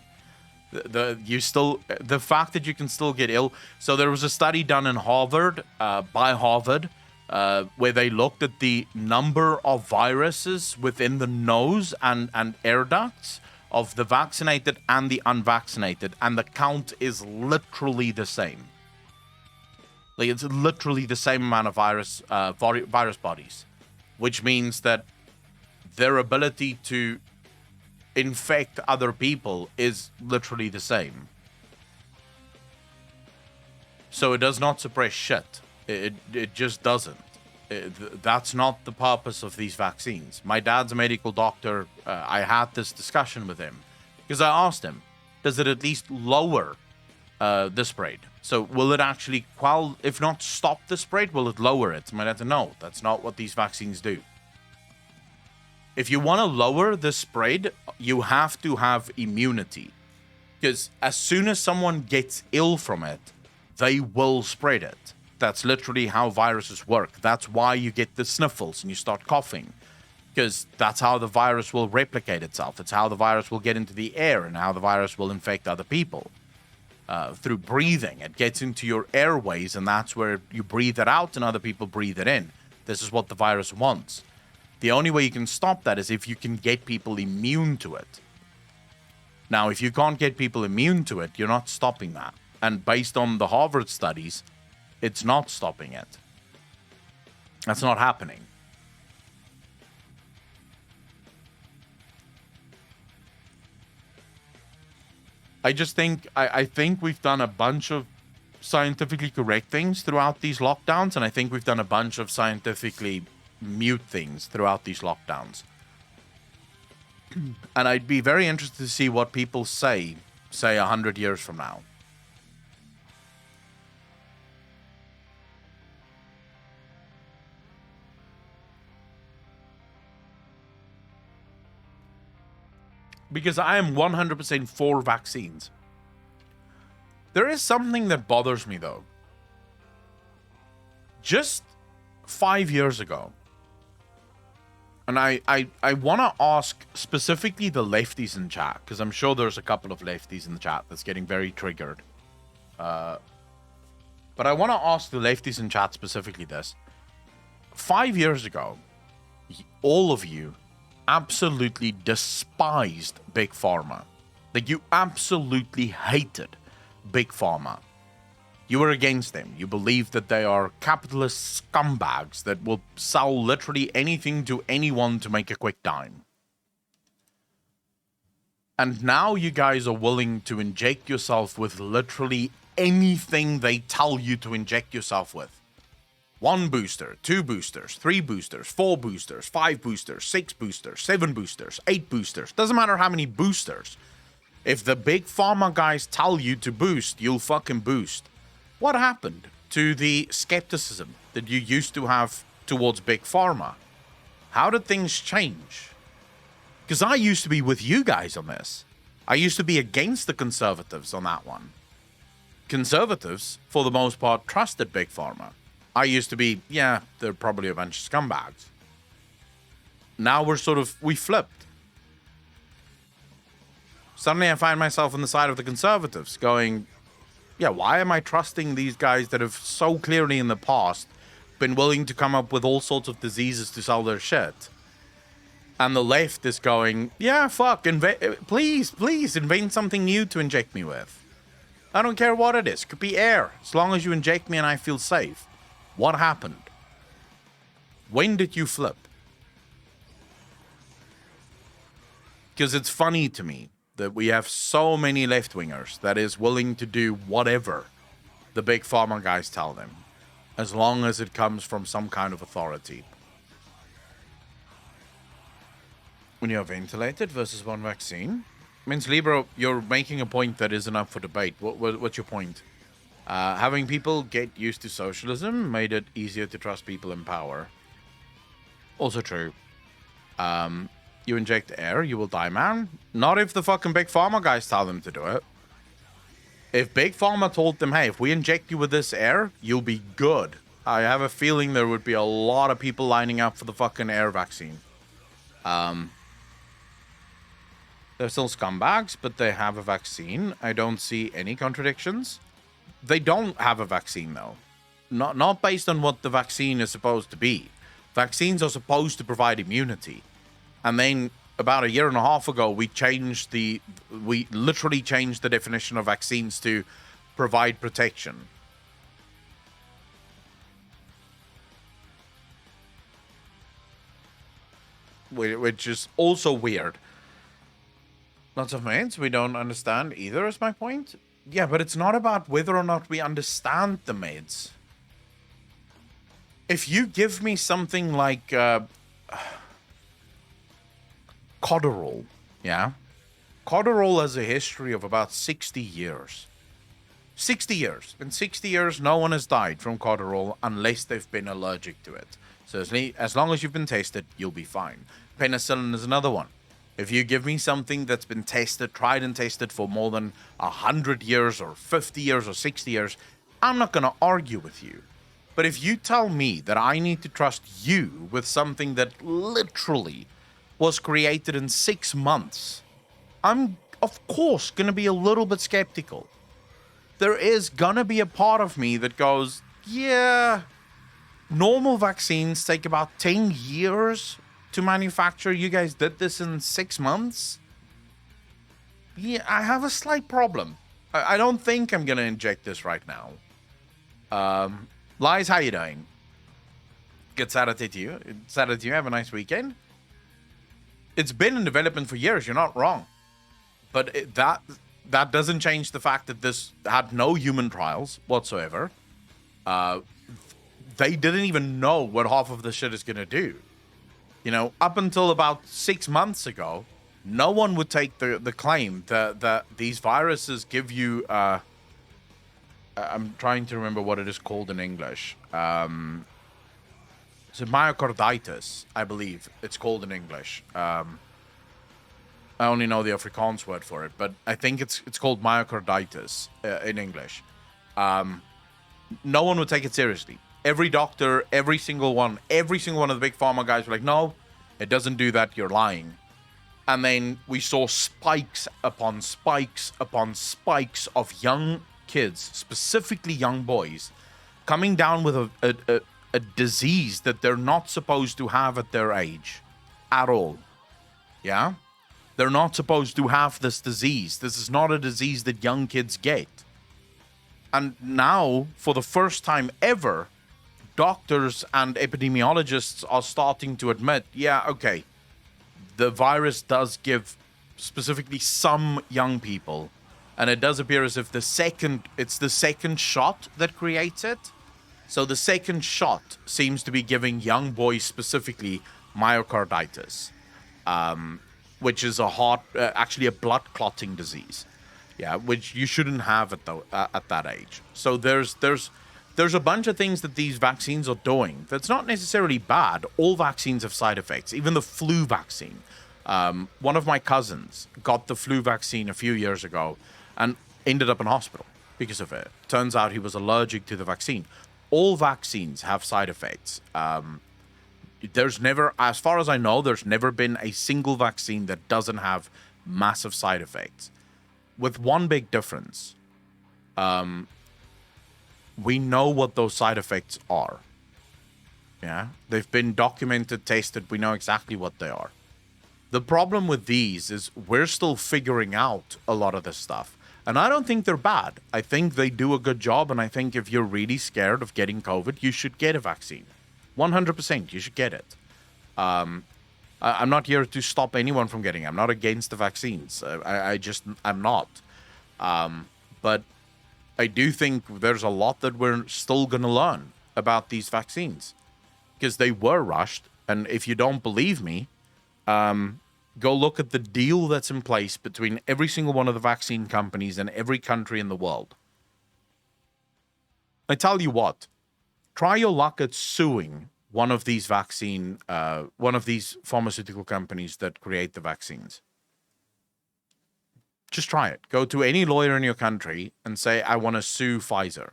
The fact that you can still get ill. So there was a study done in Harvard, by Harvard, where they looked at the number of viruses within the nose and air ducts of the vaccinated and the unvaccinated, and the count is literally the same. Like it's literally the same amount of virus bodies, which means that their ability to infect other people is literally the same. So it does not suppress shit. It just doesn't. That's not the purpose of these vaccines. My dad's a medical doctor. I had this discussion with him because I asked him, does it at least lower the spread? So will it actually, if not stop the spread, will it lower it? My dad said, no, that's not what these vaccines do. If you want to lower the spread, you have to have immunity. Because as soon as someone gets ill from it, they will spread it. That's literally how viruses work. That's why you get the sniffles and you start coughing. Because that's how the virus will replicate itself. It's how the virus will get into the air and how the virus will infect other people. Through breathing. It gets into your airways, and that's where you breathe it out and other people breathe it in. This is what the virus wants. The only way you can stop that is if you can get people immune to it. Now, if you can't get people immune to it, you're not stopping that. And based on the Harvard studies, it's not stopping it. That's not happening. I just think, I think we've done a bunch of scientifically correct things throughout these lockdowns, and I think we've done a bunch of scientifically mute things throughout these lockdowns. And I'd be very interested to see what people say 100 years from now. Because I am 100% for vaccines. There is something that bothers me, though. Just 5 years ago, and I want to ask specifically the lefties in chat, because I'm sure there's a couple of lefties in the chat that's getting very triggered. But I want to ask the lefties in chat specifically this. 5 years ago, all of you absolutely despised Big Pharma. Like, you absolutely hated Big Pharma. You were against them. You believe that they are capitalist scumbags that will sell literally anything to anyone to make a quick dime. And now you guys are willing to inject yourself with literally anything they tell you to inject yourself with. 1 booster, 2 boosters, 3 boosters, 4 boosters, 5 boosters, 6 boosters, 7 boosters, 8 boosters. Doesn't matter how many boosters. If the big pharma guys tell you to boost, you'll fucking boost. What happened to the skepticism that you used to have towards big pharma? How did things change? Because I used to be with you guys on this. I used to be against the conservatives on that one. Conservatives, for the most part, trusted big pharma. I used to be, yeah, they're probably a bunch of scumbags. Now we flipped. Suddenly I find myself on the side of the conservatives going, yeah, why am I trusting these guys that have so clearly in the past been willing to come up with all sorts of diseases to sell their shit? And the left is going, yeah, fuck, please invent something new to inject me with. I don't care what it is. Could be air, as long as you inject me and I feel safe. What happened? When did you flip? Because it's funny to me that we have so many left-wingers that is willing to do whatever the big pharma guys tell them, as long as it comes from some kind of authority. When you're ventilated versus one vaccine, means Libro, you're making a point that isn't up for debate. What's your point? Having people get used to socialism made it easier to trust people in power. Also true. You inject air, you will die, man. Not if the fucking big pharma guys tell them to do it. If big pharma told them, hey, if we inject you with this air, you'll be good. I have a feeling there would be a lot of people lining up for the fucking air vaccine. They're still scumbags, but they have a vaccine. I don't see any contradictions. They don't have a vaccine, though. Not based on what the vaccine is supposed to be. Vaccines are supposed to provide immunity. And then about a year and a half ago, we literally changed the definition of vaccines to provide protection. Which is also weird. Lots of mates we don't understand either, is my point. Yeah, but it's not about whether or not we understand the meds. If you give me something like Codorol, yeah? Codorol has a history of about 60 years. 60 years. In 60 years, no one has died from Codorol unless they've been allergic to it. So as long as you've been tested, you'll be fine. Penicillin is another one. If you give me something that's been tested, tried and tested for more than 100 years or 50 years or 60 years, I'm not going to argue with you. But if you tell me that I need to trust you with something that literally was created in 6 months, I'm, of course, going to be a little bit skeptical. There is going to be a part of me that goes, yeah, normal vaccines take about 10 years to manufacture. You guys did this in 6 months? Yeah, I have a slight problem. I don't think I'm going to inject this right now. Lies, how you doing? Good Saturday to you. Saturday to you. Have a nice weekend. It's been in development for years. You're not wrong. But that doesn't change the fact that this had no human trials whatsoever. They didn't even know what half of the shit is going to do. You know, up until about 6 months ago, no one would take the claim that these viruses give you... I'm trying to remember what it is called in English. It's myocarditis, I believe it's called in English. I only know the Afrikaans word for it, but I think it's called myocarditis in English. No one would take it seriously. Every doctor, every single one of the big pharma guys were like, no, it doesn't do that, you're lying. And then we saw spikes upon spikes upon spikes of young kids, specifically young boys, coming down with a disease that they're not supposed to have at their age at all. Yeah? They're not supposed to have this disease. This is not a disease that young kids get. And now, for the first time ever, doctors and epidemiologists are starting to admit, yeah, okay, the virus does give specifically some young people, and it does appear as if it's the second shot that creates it. So the second shot seems to be giving young boys specifically myocarditis, which is actually a blood clotting disease. Yeah, which you shouldn't have at that age. So there's a bunch of things that these vaccines are doing that's not necessarily bad. All vaccines have side effects, even the flu vaccine. One of my cousins got the flu vaccine a few years ago and ended up in hospital because of it. Turns out he was allergic to the vaccine. All vaccines have side effects. There's never, as far as I know, there's never been a single vaccine that doesn't have massive side effects. With one big difference. We know what those side effects are. Yeah, they've been documented, tested. We know exactly what they are. The problem with these is we're still figuring out a lot of this stuff. And I don't think they're bad. I think they do a good job. And I think if you're really scared of getting COVID, you should get a vaccine. 100%, you should get it. I'm not here to stop anyone from getting it. I'm not against the vaccines. I'm not. But I do think there's a lot that we're still going to learn about these vaccines. Because they were rushed. And if you don't believe me, go look at the deal that's in place between every single one of the vaccine companies in every country in the world. I tell you what, try your luck at suing one of these pharmaceutical companies that create the vaccines. Just try it. Go to any lawyer in your country and say, I want to sue Pfizer.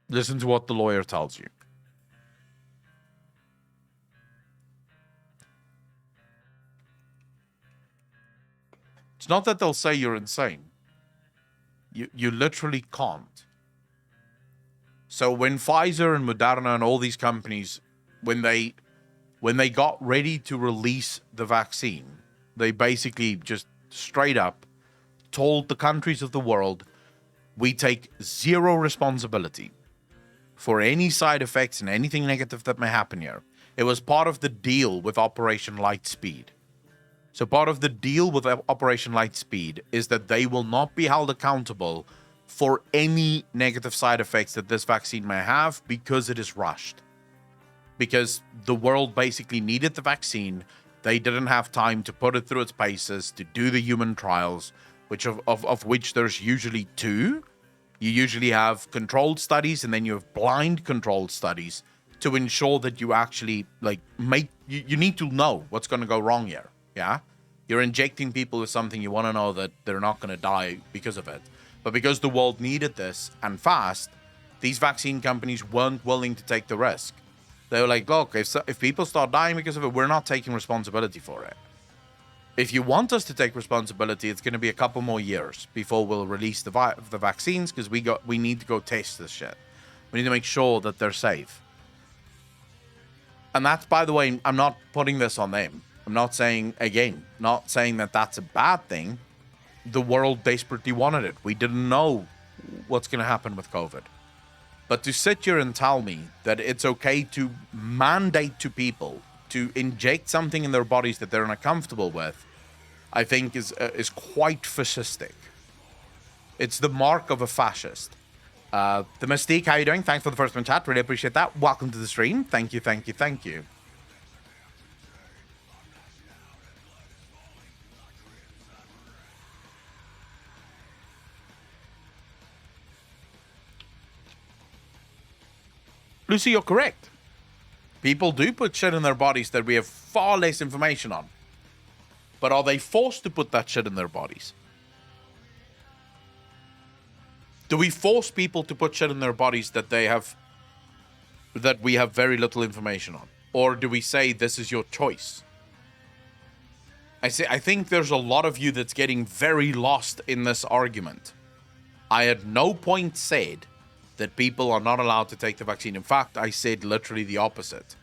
Listen to what the lawyer tells you. It's not that they'll say you're insane. You literally can't. So when Pfizer and Moderna and all these companies, when they got ready to release the vaccine, they basically just straight up told the countries of the world, we take zero responsibility for any side effects and anything negative that may happen here. It was part of the deal with Operation Lightspeed. So part of the deal with Operation Lightspeed is that they will not be held accountable for any negative side effects that this vaccine may have because it is rushed. Because the world basically needed the vaccine. They didn't have time to put it through its paces, to do the human trials, which of which there's usually 2. You usually have controlled studies, and then you have blind controlled studies to ensure that you actually you need to know what's going to go wrong here. Yeah, you're injecting people with something you want to know that they're not going to die because of it. But because the world needed this and fast, these vaccine companies weren't willing to take the risk. They were like, look, if people start dying because of it, we're not taking responsibility for it. If you want us to take responsibility, it's going to be a couple more years before we'll release the vaccines, because we need to go test this shit. We need to make sure that they're safe. And that's, by the way, I'm not putting this on them. I'm not saying that that's a bad thing. The world desperately wanted it. We didn't know what's going to happen with COVID. But to sit here and tell me that it's okay to mandate to people to inject something in their bodies that they're not comfortable with, I think is quite fascistic. It's the mark of a fascist. The Mystique, how you doing? Thanks for the first one, chat. Really appreciate that. Welcome to the stream. Thank you, thank you, thank you. Lucy, you're correct. People do put shit in their bodies that we have far less information on. But are they forced to put that shit in their bodies? Do we force people to put shit in their bodies that we have very little information on? Or do we say this is your choice? I think there's a lot of you that's getting very lost in this argument. I at no point said that people are not allowed to take the vaccine. In fact, I said literally the opposite.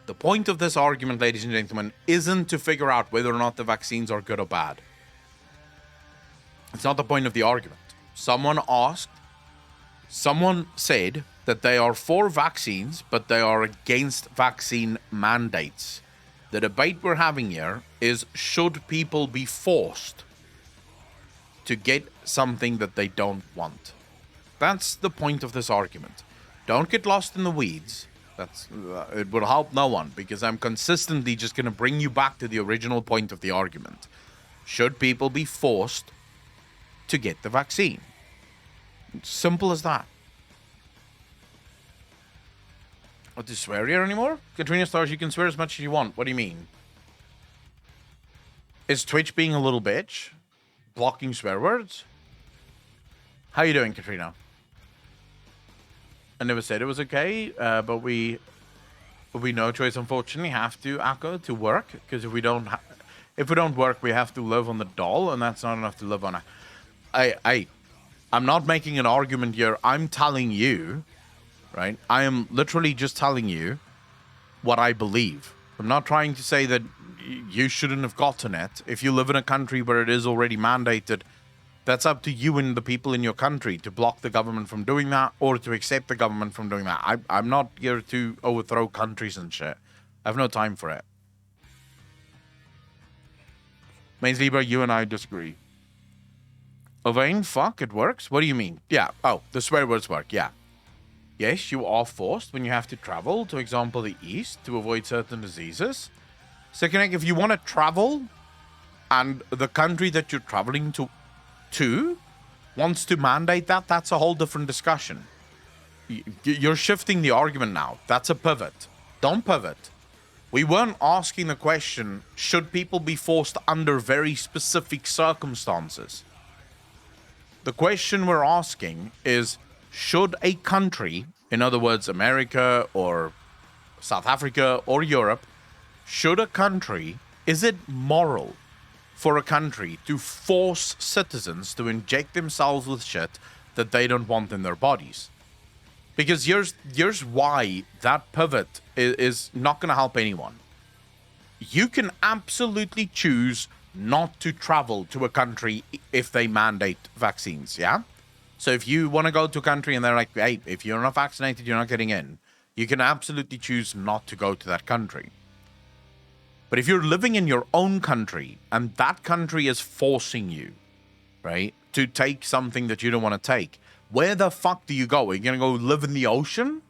The point of this argument, ladies and gentlemen, isn't to figure out whether or not the vaccines are good or bad. It's not the point of the argument. Someone said that they are for vaccines, but they are against vaccine mandates. The debate we're having here is, should people be forced to get something that they don't want? That's the point of this argument. Don't get lost in the weeds. It will help no one, because I'm consistently just going to bring you back to the original point of the argument. Should people be forced to get the vaccine? Simple as that. What, to swear here anymore? Katrina Stars, you can swear as much as you want. What do you mean? Is Twitch being a little bitch? Blocking swear words? How you doing, Katrina? I never said it was okay, but we no choice, unfortunately, have to Akko to work, because if we don't work, we have to live on the doll, and that's not enough to live on. I'm not making an argument here. I'm telling you, right? I am literally just telling you what I believe. I'm not trying to say that you shouldn't have gotten it. If you live in a country where it is already mandated, that's up to you and the people in your country to block the government from doing that, or to accept the government from doing that. I'm not here to overthrow countries and shit. I have no time for it. Mains Libra, you and I disagree. Ovain, fuck, it works? What do you mean? Yeah, oh, the swear words work, yeah. Yes, you are forced when you have to travel, to example, the East, to avoid certain diseases. Second, if you want to travel, and the country that you're traveling to wants to mandate that, that's a whole different discussion. You're shifting the argument now. That's a pivot. Don't pivot. We weren't asking the question, should people be forced under very specific circumstances? The question we're asking is, should a country, in other words, America or South Africa or Europe, is it moral for a country to force citizens to inject themselves with shit that they don't want in their bodies? Because here's why that pivot is not going to help anyone. You can absolutely choose not to travel to a country if they mandate vaccines, yeah? So if you want to go to a country and they're like, hey, if you're not vaccinated, you're not getting in, you can absolutely choose not to go to that country. But if you're living in your own country and that country is forcing you, right, to take something that you don't want to take, where the fuck do you go? Are you going to go live in the ocean?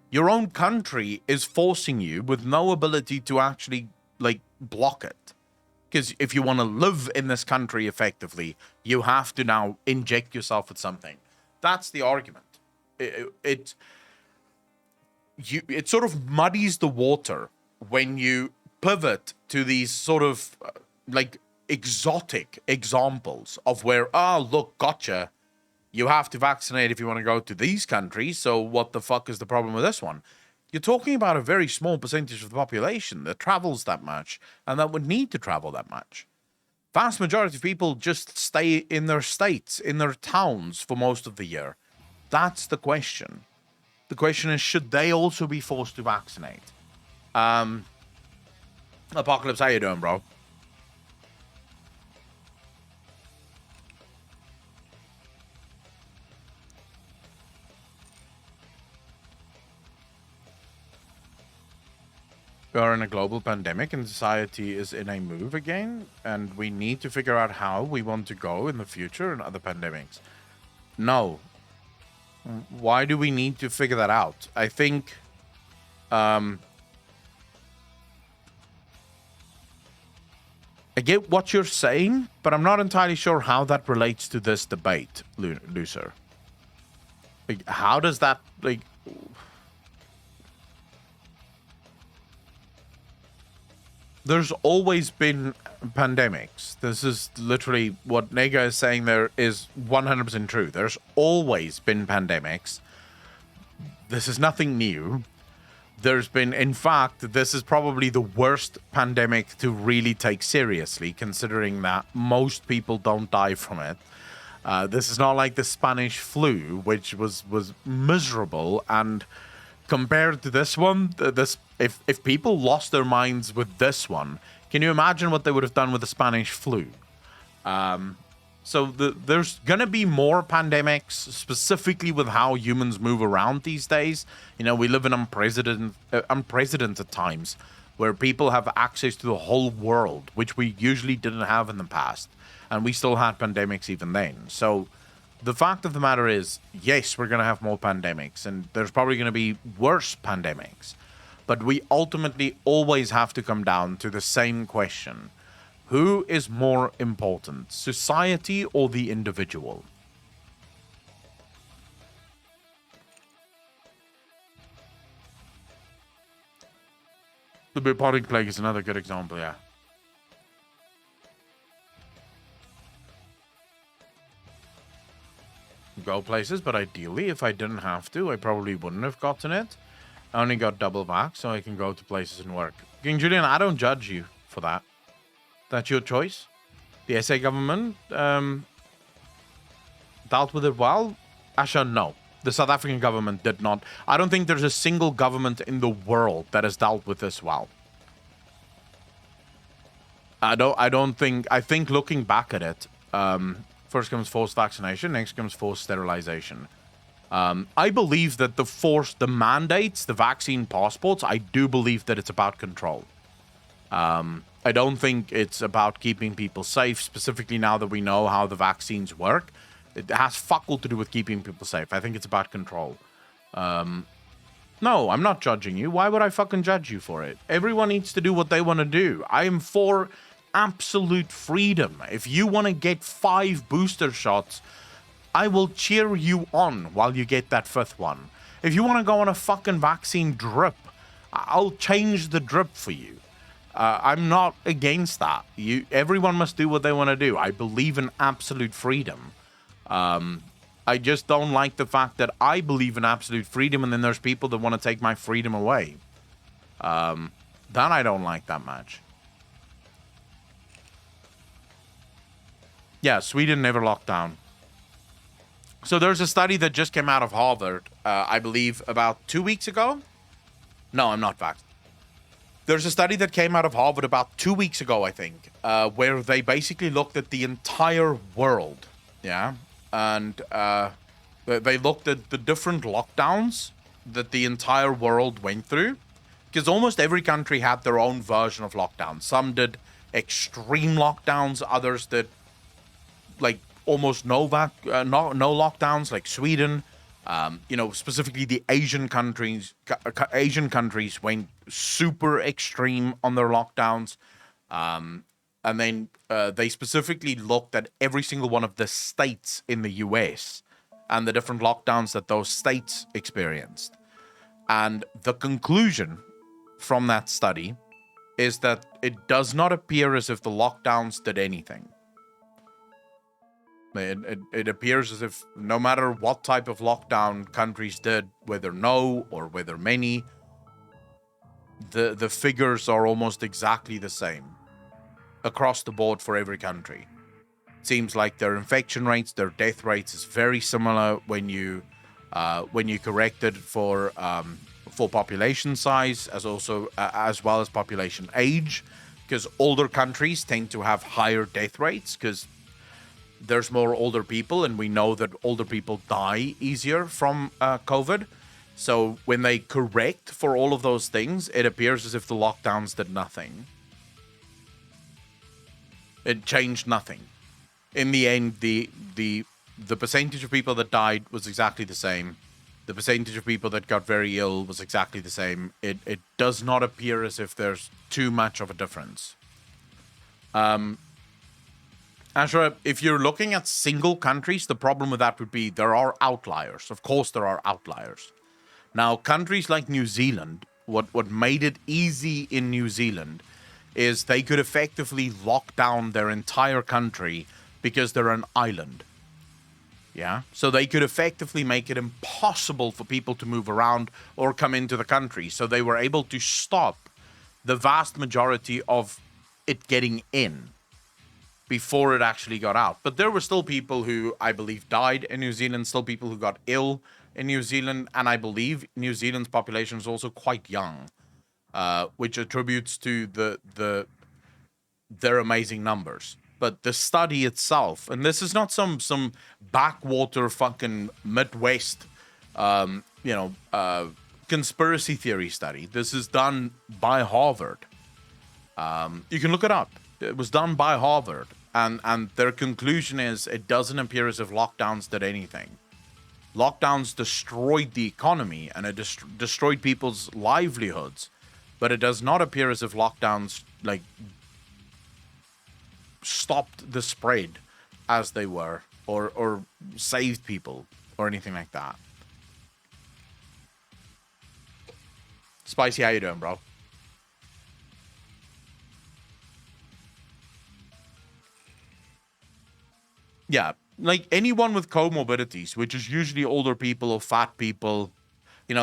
Your own country is forcing you with no ability to actually, like, block it. Because if you want to live in this country effectively, you have to now inject yourself with something. That's the argument. It sort of muddies the water when you pivot to these sort of like exotic examples of where, oh, look, gotcha. You have to vaccinate if you want to go to these countries. So what the fuck is the problem with this one? You're talking about a very small percentage of the population that travels that much and that would need to travel that much. Vast majority of people just stay in their states, in their towns for most of the year. That's the question. The question is, should they also be forced to vaccinate? Apocalypse, how you doing, bro? We are in a global pandemic and society is in a move again, and we need to figure out how we want to go in the future in other pandemics. No. Why do we need to figure that out? I think I get what you're saying, but I'm not entirely sure how that relates to this debate, Lucer. Like, how does that, like... There's always been pandemics. This is literally what Nega is saying there is 100% true. There's always been pandemics. This is nothing new. There's been, in fact, this is probably the worst pandemic to really take seriously, considering that most people don't die from it. This is not like the Spanish flu, which was miserable, and compared to this one, if people lost their minds with this one, can you imagine what they would have done with the Spanish flu? So there's going to be more pandemics, specifically with how humans move around these days. You know, we live in unprecedented times where people have access to the whole world, which we usually didn't have in the past. And we still had pandemics even then. So the fact of the matter is, yes, we're going to have more pandemics, and there's probably going to be worse pandemics. But we ultimately always have to come down to the same question. Who is more important, society or the individual? The bubonic plague is another good example, yeah. Go places, but ideally, if I didn't have to, I probably wouldn't have gotten it. I only got double vax, so I can go to places and work. King Julian, I don't judge you for that. That's your choice. The SA government dealt with it well. Asha, no. The South African government did not. I don't think there's a single government in the world that has dealt with this well. I think looking back at it, first comes forced vaccination, next comes forced sterilization. I believe that the mandates, the vaccine passports, I do believe that it's about control. I don't think it's about keeping people safe, specifically now that we know how the vaccines work. It has fuck all to do with keeping people safe. I think it's about control. No, I'm not judging you. Why would I fucking judge you for it? Everyone needs to do what they want to do. I am for absolute freedom. If you want to get 5 booster shots, I will cheer you on while you get that 5th one. If you want to go on a fucking vaccine drip, I'll change the drip for you. I'm not against that. Everyone must do what they want to do. I believe in absolute freedom. I just don't like the fact that I believe in absolute freedom and then there's people that want to take my freedom away. That I don't like that much. Yeah, Sweden never locked down. So there's a study that just came out of Harvard, I believe, about 2 weeks ago. No, I'm not vaxxed. There's a study that came out of Harvard about 2 weeks ago, I think, where they basically looked at the entire world, yeah? And they looked at the different lockdowns that the entire world went through. because almost every country had their own version of lockdown. Some did extreme lockdowns, others did like almost no lockdowns, like Sweden. Specifically the Asian countries. Asian countries went super extreme on their lockdowns, and then they specifically looked at every single one of the states in the U.S. and the different lockdowns that those states experienced. And the conclusion from that study is that it does not appear as if the lockdowns did anything. It appears as if no matter what type of lockdown countries did, whether no or whether many, the figures are almost exactly the same across the board for every country. It seems like their infection rates, their death rates is very similar when you correct it for population size, as well as population age, because older countries tend to have higher death rates because there's more older people, and we know that older people die easier from COVID. So when they correct for all of those things, it appears as if the lockdowns did nothing. It changed nothing. In the end, the percentage of people that died was exactly the same. The percentage of people that got very ill was exactly the same. It does not appear as if there's too much of a difference. Ashra, if you're looking at single countries, the problem with that would be there are outliers. Of course, there are outliers. Now, countries like New Zealand, what made it easy in New Zealand is they could effectively lock down their entire country because they're an island. Yeah? So they could effectively make it impossible for people to move around or come into the country. So they were able to stop the vast majority of it getting in before it actually got out. But there were still people who, I believe, died in New Zealand, still people who got ill in New Zealand, and I believe New Zealand's population is also quite young, which attributes to their amazing numbers. But the study itself, and this is not some backwater fucking Midwest, conspiracy theory study. This is done by Harvard. You can look it up. It was done by Harvard, and their conclusion is it doesn't appear as if lockdowns did anything. Lockdowns destroyed the economy, and it destroyed people's livelihoods, but it does not appear as if lockdowns stopped the spread as they were, or saved people, or anything like that. Spicy, how you doing, bro? Yeah, like anyone with comorbidities, which is usually older people or fat people,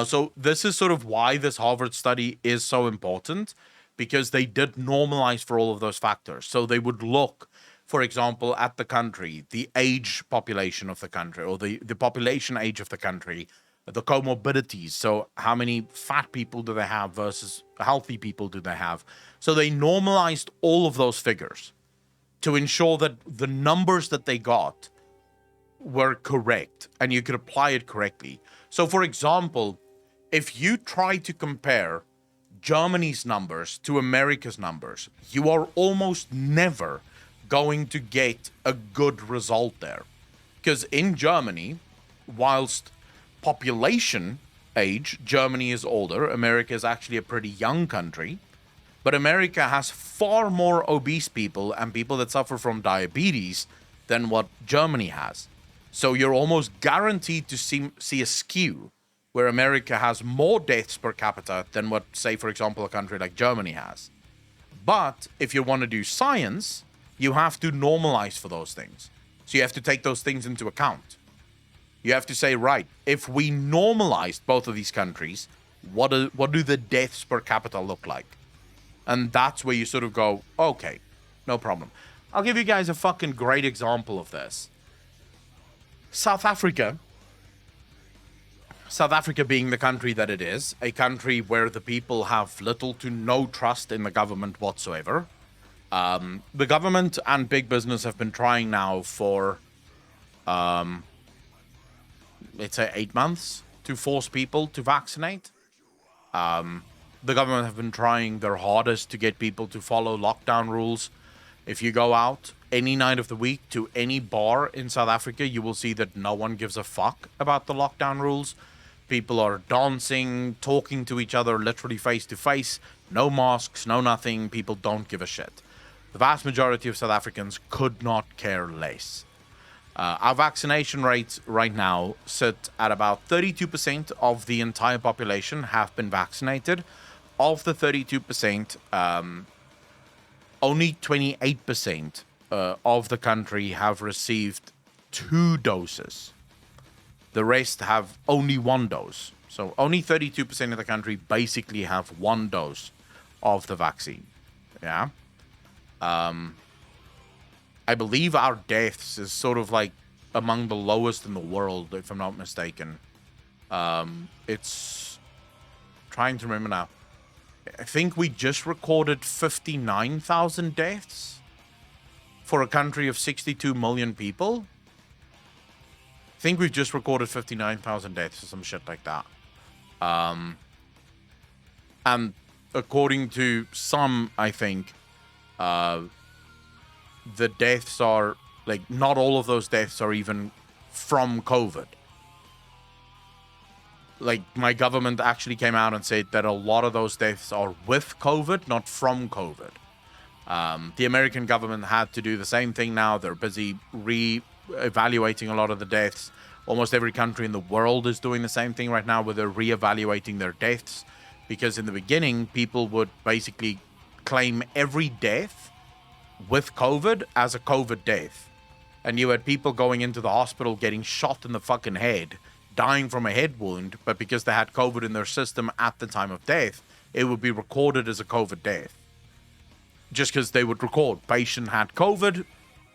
so this is sort of why this Harvard study is so important, because they did normalize for all of those factors. So they would look, for example, at the country, the age population of the country, or the population age of the country, the comorbidities. So how many fat people do they have versus healthy people do they have? So they normalized all of those figures to ensure that the numbers that they got were correct and you could apply it correctly. So, for example, if you try to compare Germany's numbers to America's numbers, you are almost never going to get a good result there. Because in Germany, whilst population age, Germany is older, America is actually a pretty young country, but America has far more obese people and people that suffer from diabetes than what Germany has. So you're almost guaranteed to see a skew where America has more deaths per capita than what, say, for example, a country like Germany has. But if you want to do science, you have to normalize for those things. So you have to take those things into account. You have to say, right, if we normalized both of these countries, what do the deaths per capita look like? And that's where you sort of go, okay, no problem. I'll give you guys a fucking great example of this. South Africa being the country that it is, a country where the people have little to no trust in the government whatsoever. The government and big business have been trying now for, let's say 8 months to force people to vaccinate. the government have been trying their hardest to get people to follow lockdown rules. If you go out any night of the week to any bar in South Africa, you will see that no one gives a fuck about the lockdown rules. People are dancing, talking to each other literally face to face. No masks, no nothing. People don't give a shit. The vast majority of South Africans could not care less. Our vaccination rates right now sit at about 32% of the entire population have been vaccinated. Of the 32%, only 28% of the country have received 2 doses. The rest have only 1 dose. So only 32% of the country basically have 1 dose of the vaccine. Yeah. I believe our deaths is sort of like among the lowest in the world, if I'm not mistaken. It's trying to remember now. I think we just recorded 59,000 deaths for a country of 62 million people. I think we've just recorded 59,000 deaths or some shit like that. And according to some, I think, the deaths are, like, not all of those deaths are even from COVID. Like, my government actually came out and said that a lot of those deaths are with COVID, not from COVID. The American government had to do the same thing now. They're busy re-evaluating a lot of the deaths. Almost every country in the world is doing the same thing right now, where they're re-evaluating their deaths. Because in the beginning, people would basically claim every death with COVID as a COVID death. And you had people going into the hospital getting shot in the fucking head, dying from a head wound, but because they had COVID in their system at the time of death, it would be recorded as a COVID death. Just because they would record patient had COVID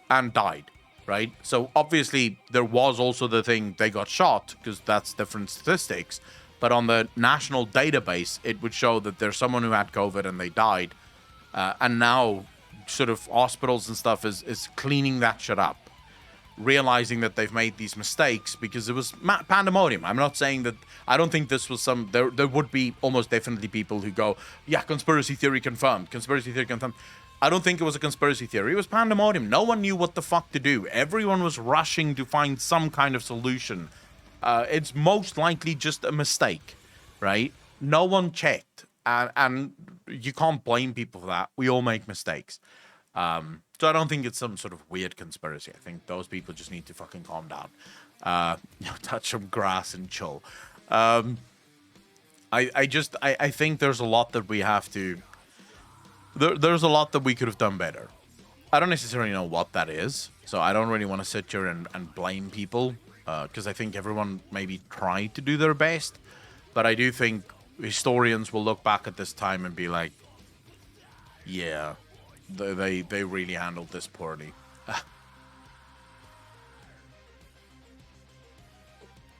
and died, right? So obviously there was also the thing they got shot, because that's different statistics. But on the national database, it would show that there's someone who had COVID and they died. And now sort of hospitals and stuff is cleaning that shit up, realizing that they've made these mistakes, because it was pandemonium. I'm not saying that, I don't think this was some, there would be almost definitely people who go, yeah, conspiracy theory confirmed. I don't think it was a conspiracy theory. It was pandemonium. No one knew what the fuck to do. Everyone was rushing to find some kind of solution. It's most likely just a mistake, right? No one checked. And you can't blame people for that. We all make mistakes. So I don't think it's some sort of weird conspiracy. I think those people just need to fucking calm down. Touch some grass and chill. I think there's a lot that we have to... There's a lot that we could have done better. I don't necessarily know what that is. So I don't really want to sit here and blame people. Because I think everyone maybe tried to do their best. But I do think historians will look back at this time and be like, yeah, they really handled this poorly.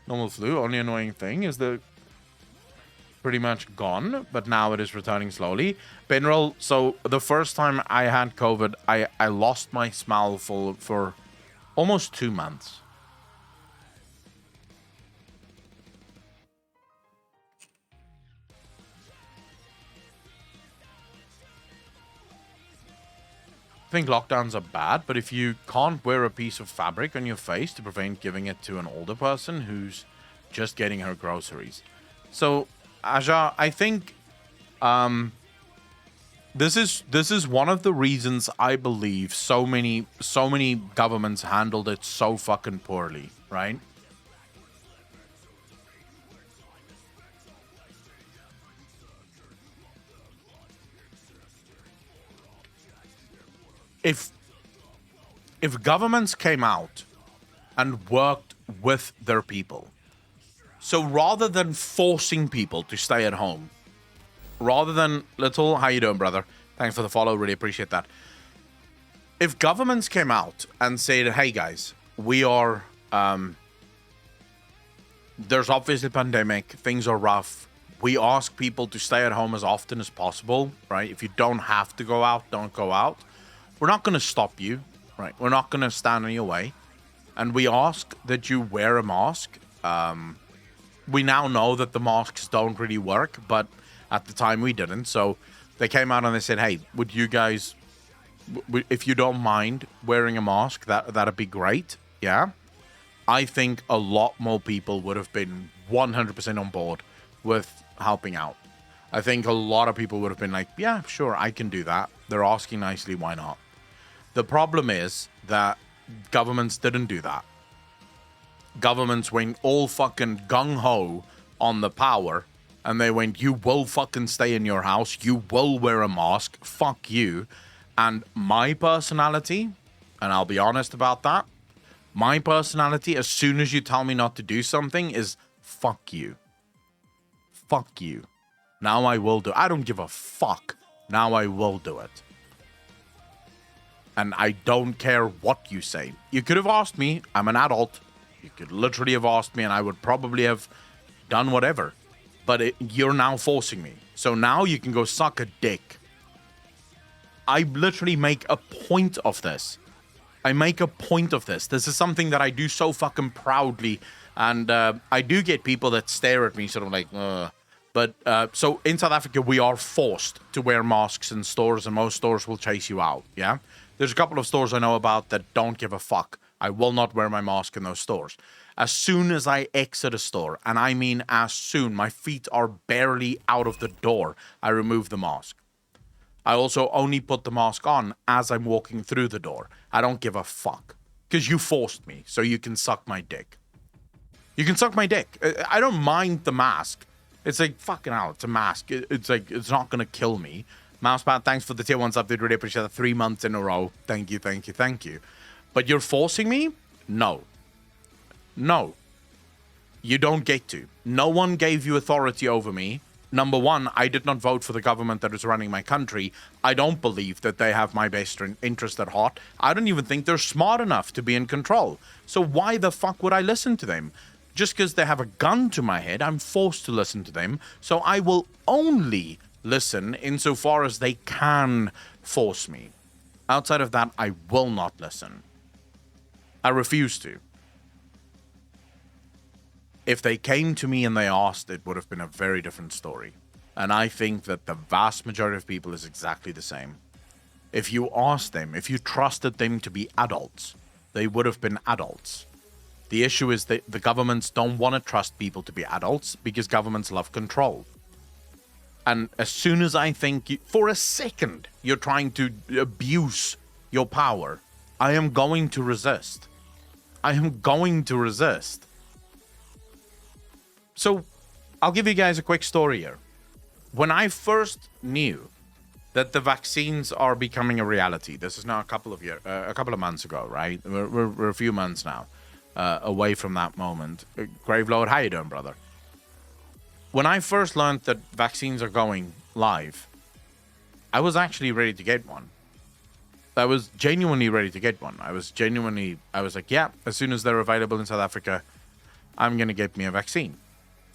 Normal flu, only annoying thing is the pretty much gone, but now it is returning slowly. Benrel, so the first time I had COVID, I lost my smell for almost 2 months. I think lockdowns are bad, but if you can't wear a piece of fabric on your face to prevent giving it to an older person who's just getting her groceries. So, Aja, I think this is one of the reasons I believe so many governments handled it so fucking poorly, right? If governments came out and worked with their people, so rather than forcing people to stay at home, rather than little, how you doing, brother? Thanks for the follow, really appreciate that. If governments came out and said, hey guys, we are, there's obviously a pandemic, things are rough, we ask people to stay at home as often as possible, right? If you don't have to go out, don't go out. We're not going to stop you, right? We're not going to stand in your way. And we ask that you wear a mask. We now know that the masks don't really work, but At the time, we didn't. So they came out and they said, hey, would you guys, if you don't mind wearing a mask, that'd be great. Yeah. I think a lot more people would have been 100% on board with helping out. I think a lot of people would have been like, yeah, sure, I can do that. They're asking nicely, why not? The problem is that governments didn't do that. Governments went all fucking gung-ho on the power, and they went, you will fucking stay in your house, you will wear a mask, fuck you. And my personality, and I'll be honest about that, my personality, as soon as you tell me not to do something, is fuck you. Fuck you. Now I will do it. I don't give a fuck. Now I will do it. And I don't care what you say. You could have asked me. I'm an adult. You could literally have asked me and I would probably have done whatever. But you're now forcing me. So now you can go suck a dick. I literally make a point of this. I make a point of this. This is something that I do so fucking proudly. And I do get people that stare at me sort of like, ugh. But so in South Africa, we are forced to wear masks in stores, and most stores will chase you out. Yeah, there's a couple of stores I know about that don't give a fuck. I will not wear my mask in those stores. As soon as I exit a store, and I mean as soon, my feet are barely out of the door, I remove the mask. I also only put the mask on as I'm walking through the door. I don't give a fuck because you forced me, so you can suck my dick. You can suck my dick. I don't mind the mask. It's like, fucking hell, it's a mask. It's like, it's not going to kill me. Mousepad, thanks for the tier 1 update. Really appreciate that. 3 months in a row. Thank you, thank you, thank you. But you're forcing me? No. No. You don't get to. No one gave you authority over me. Number one, I did not vote for the government that is running my country. I don't believe that they have my best interest at heart. I don't even think they're smart enough to be in control. So why the fuck would I listen to them? Just because they have a gun to my head, I'm forced to listen to them. So I will only listen insofar as they can force me. Outside of that, I will not listen. I refuse to. If they came to me and they asked, it would have been a very different story. And I think that the vast majority of people is exactly the same. If you asked them, if you trusted them to be adults, they would have been adults. The issue is that the governments don't want to trust people to be adults because governments love control. And as soon as I think for a second you're trying to abuse your power, I am going to resist. I am going to resist. So I'll give you guys a quick story here. When I first knew that the vaccines are becoming a reality, this is now a couple of months ago, right? We're a few months now. Away from that moment. Gravelord, how you doing, brother? When I first learned that vaccines are going live, I was actually ready to get one. I was genuinely ready to get one. I was like, yeah, as soon as they're available in South Africa, I'm going to get me a vaccine.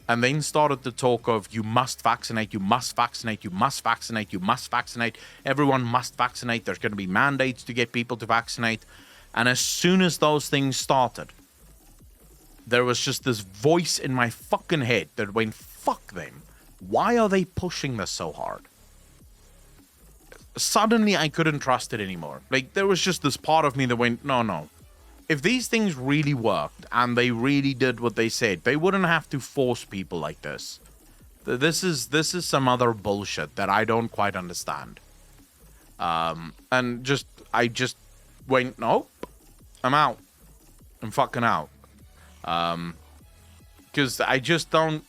And then started the talk of you must vaccinate, you must vaccinate, you must vaccinate, you must vaccinate. Everyone must vaccinate. There's going to be mandates to get people to vaccinate. And as soon as those things started, there was just this voice in my fucking head that went, fuck them. Why are they pushing this so hard? Suddenly, I couldn't trust it anymore. Like, there was just this part of me that went, no. If these things really worked and they really did what they said, they wouldn't have to force people like this. This is some other bullshit that I don't quite understand. And I just went, nope, I'm out. I'm fucking out. Because I just don't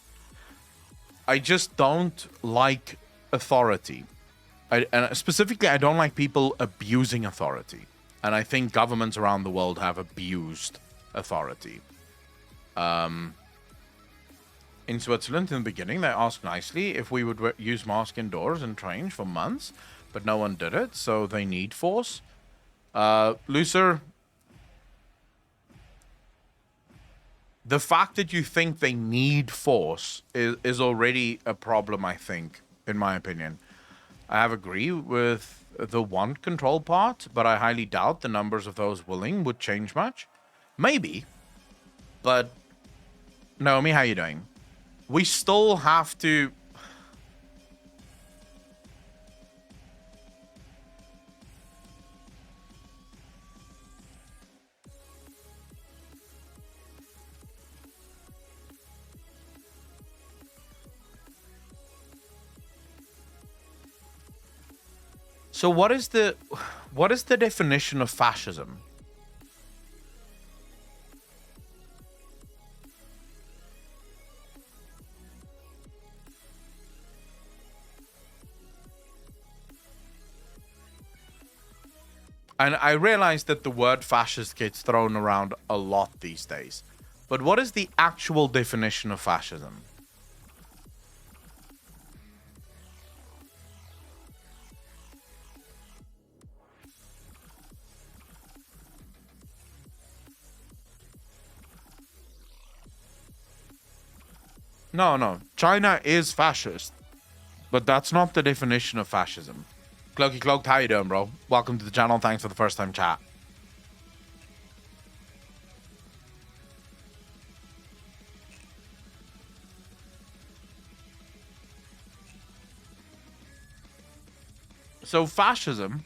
like authority. And specifically, I don't like people abusing authority. And I think governments around the world have abused authority. In Switzerland, in the beginning, they asked nicely if we would use masks indoors and trains for months, but no one did it, so they need force. Lucer, the fact that you think they need force is already a problem, I think, in my opinion. I have agree with the want control part, but I highly doubt the numbers of those willing would change much. Maybe, but Naomi, how you doing? We still have to... So what is the definition of fascism? And I realize that the word fascist gets thrown around a lot these days. But what is the actual definition of fascism? No. China is fascist. But that's not the definition of fascism. Cloaky Cloaked, how you doing, bro? Welcome to the channel. Thanks for the first time chat. So fascism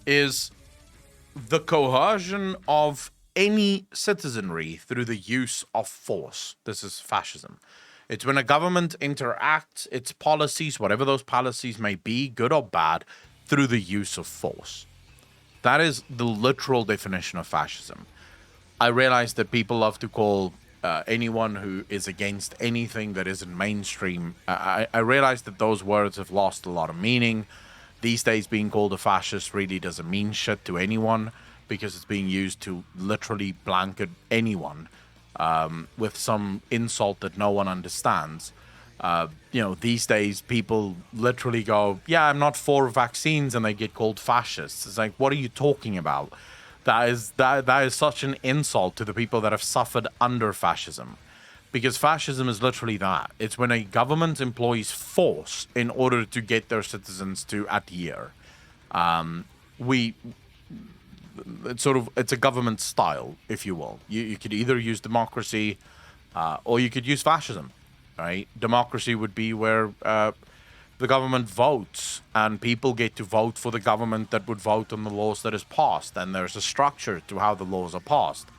is the coercion of any citizenry through the use of force. This is fascism. It's when a government interacts its policies, whatever those policies may be, good or bad, through the use of force. That is the literal definition of fascism. I realize that people love to call anyone who is against anything that isn't mainstream. I realize that those words have lost a lot of meaning. These days, being called a fascist really doesn't mean shit to anyone because it's being used to literally blanket anyone with some insult that no one understands. These days people literally go, yeah, I'm not for vaccines, and they get called fascists. It's like, what are you talking about? That is such an insult to the people that have suffered under fascism. Because fascism is literally that. It's when a government employs force in order to get their citizens to adhere. It's a government style, if you will. You could either use democracy or you could use fascism, right? Democracy would be where the government votes and people get to vote for the government that would vote on the laws that is passed, and there's a structure to how the laws are passed.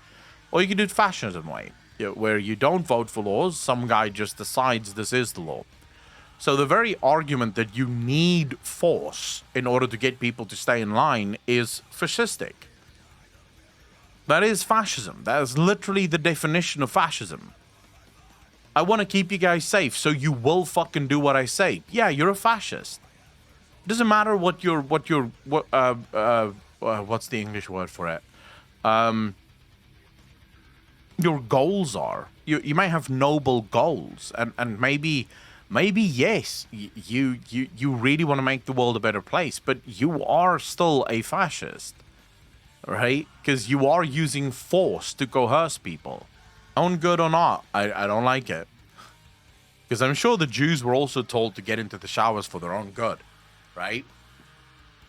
Or you could do it fascism way, where you don't vote for laws, some guy just decides this is the law. So the very argument that you need force in order to get people to stay in line is fascistic. That is fascism. That is literally the definition of fascism. I want to keep you guys safe, so you will fucking do what I say. Yeah, you're a fascist. It doesn't matter what's the English word for it? Your goals are. You might have noble goals, and maybe yes, you really want to make the world a better place, but you are still a fascist, right? Because you are using force to coerce people. Own good or not, I don't like it. Because I'm sure the Jews were also told to get into the showers for their own good, right?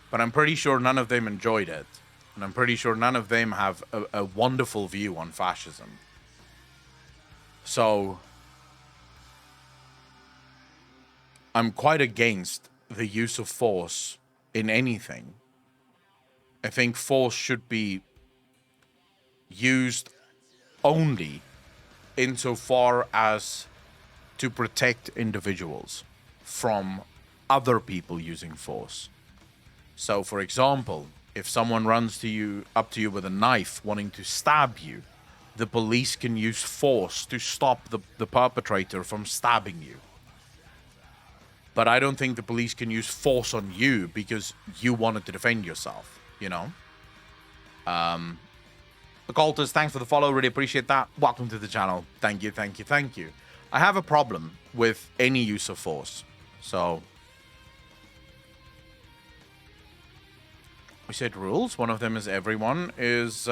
But I'm pretty sure none of them enjoyed it. And I'm pretty sure none of them have a wonderful view on fascism. So I'm quite against the use of force in anything. I think force should be used only insofar as to protect individuals from other people using force. So, for example, if someone runs up to you with a knife wanting to stab you, the police can use force to stop the perpetrator from stabbing you. But I don't think the police can use force on you because you wanted to defend yourself, you know? Occultist, thanks for the follow. Really appreciate that. Welcome to the channel. Thank you. I have a problem with any use of force. So, we said rules. One of them is everyone is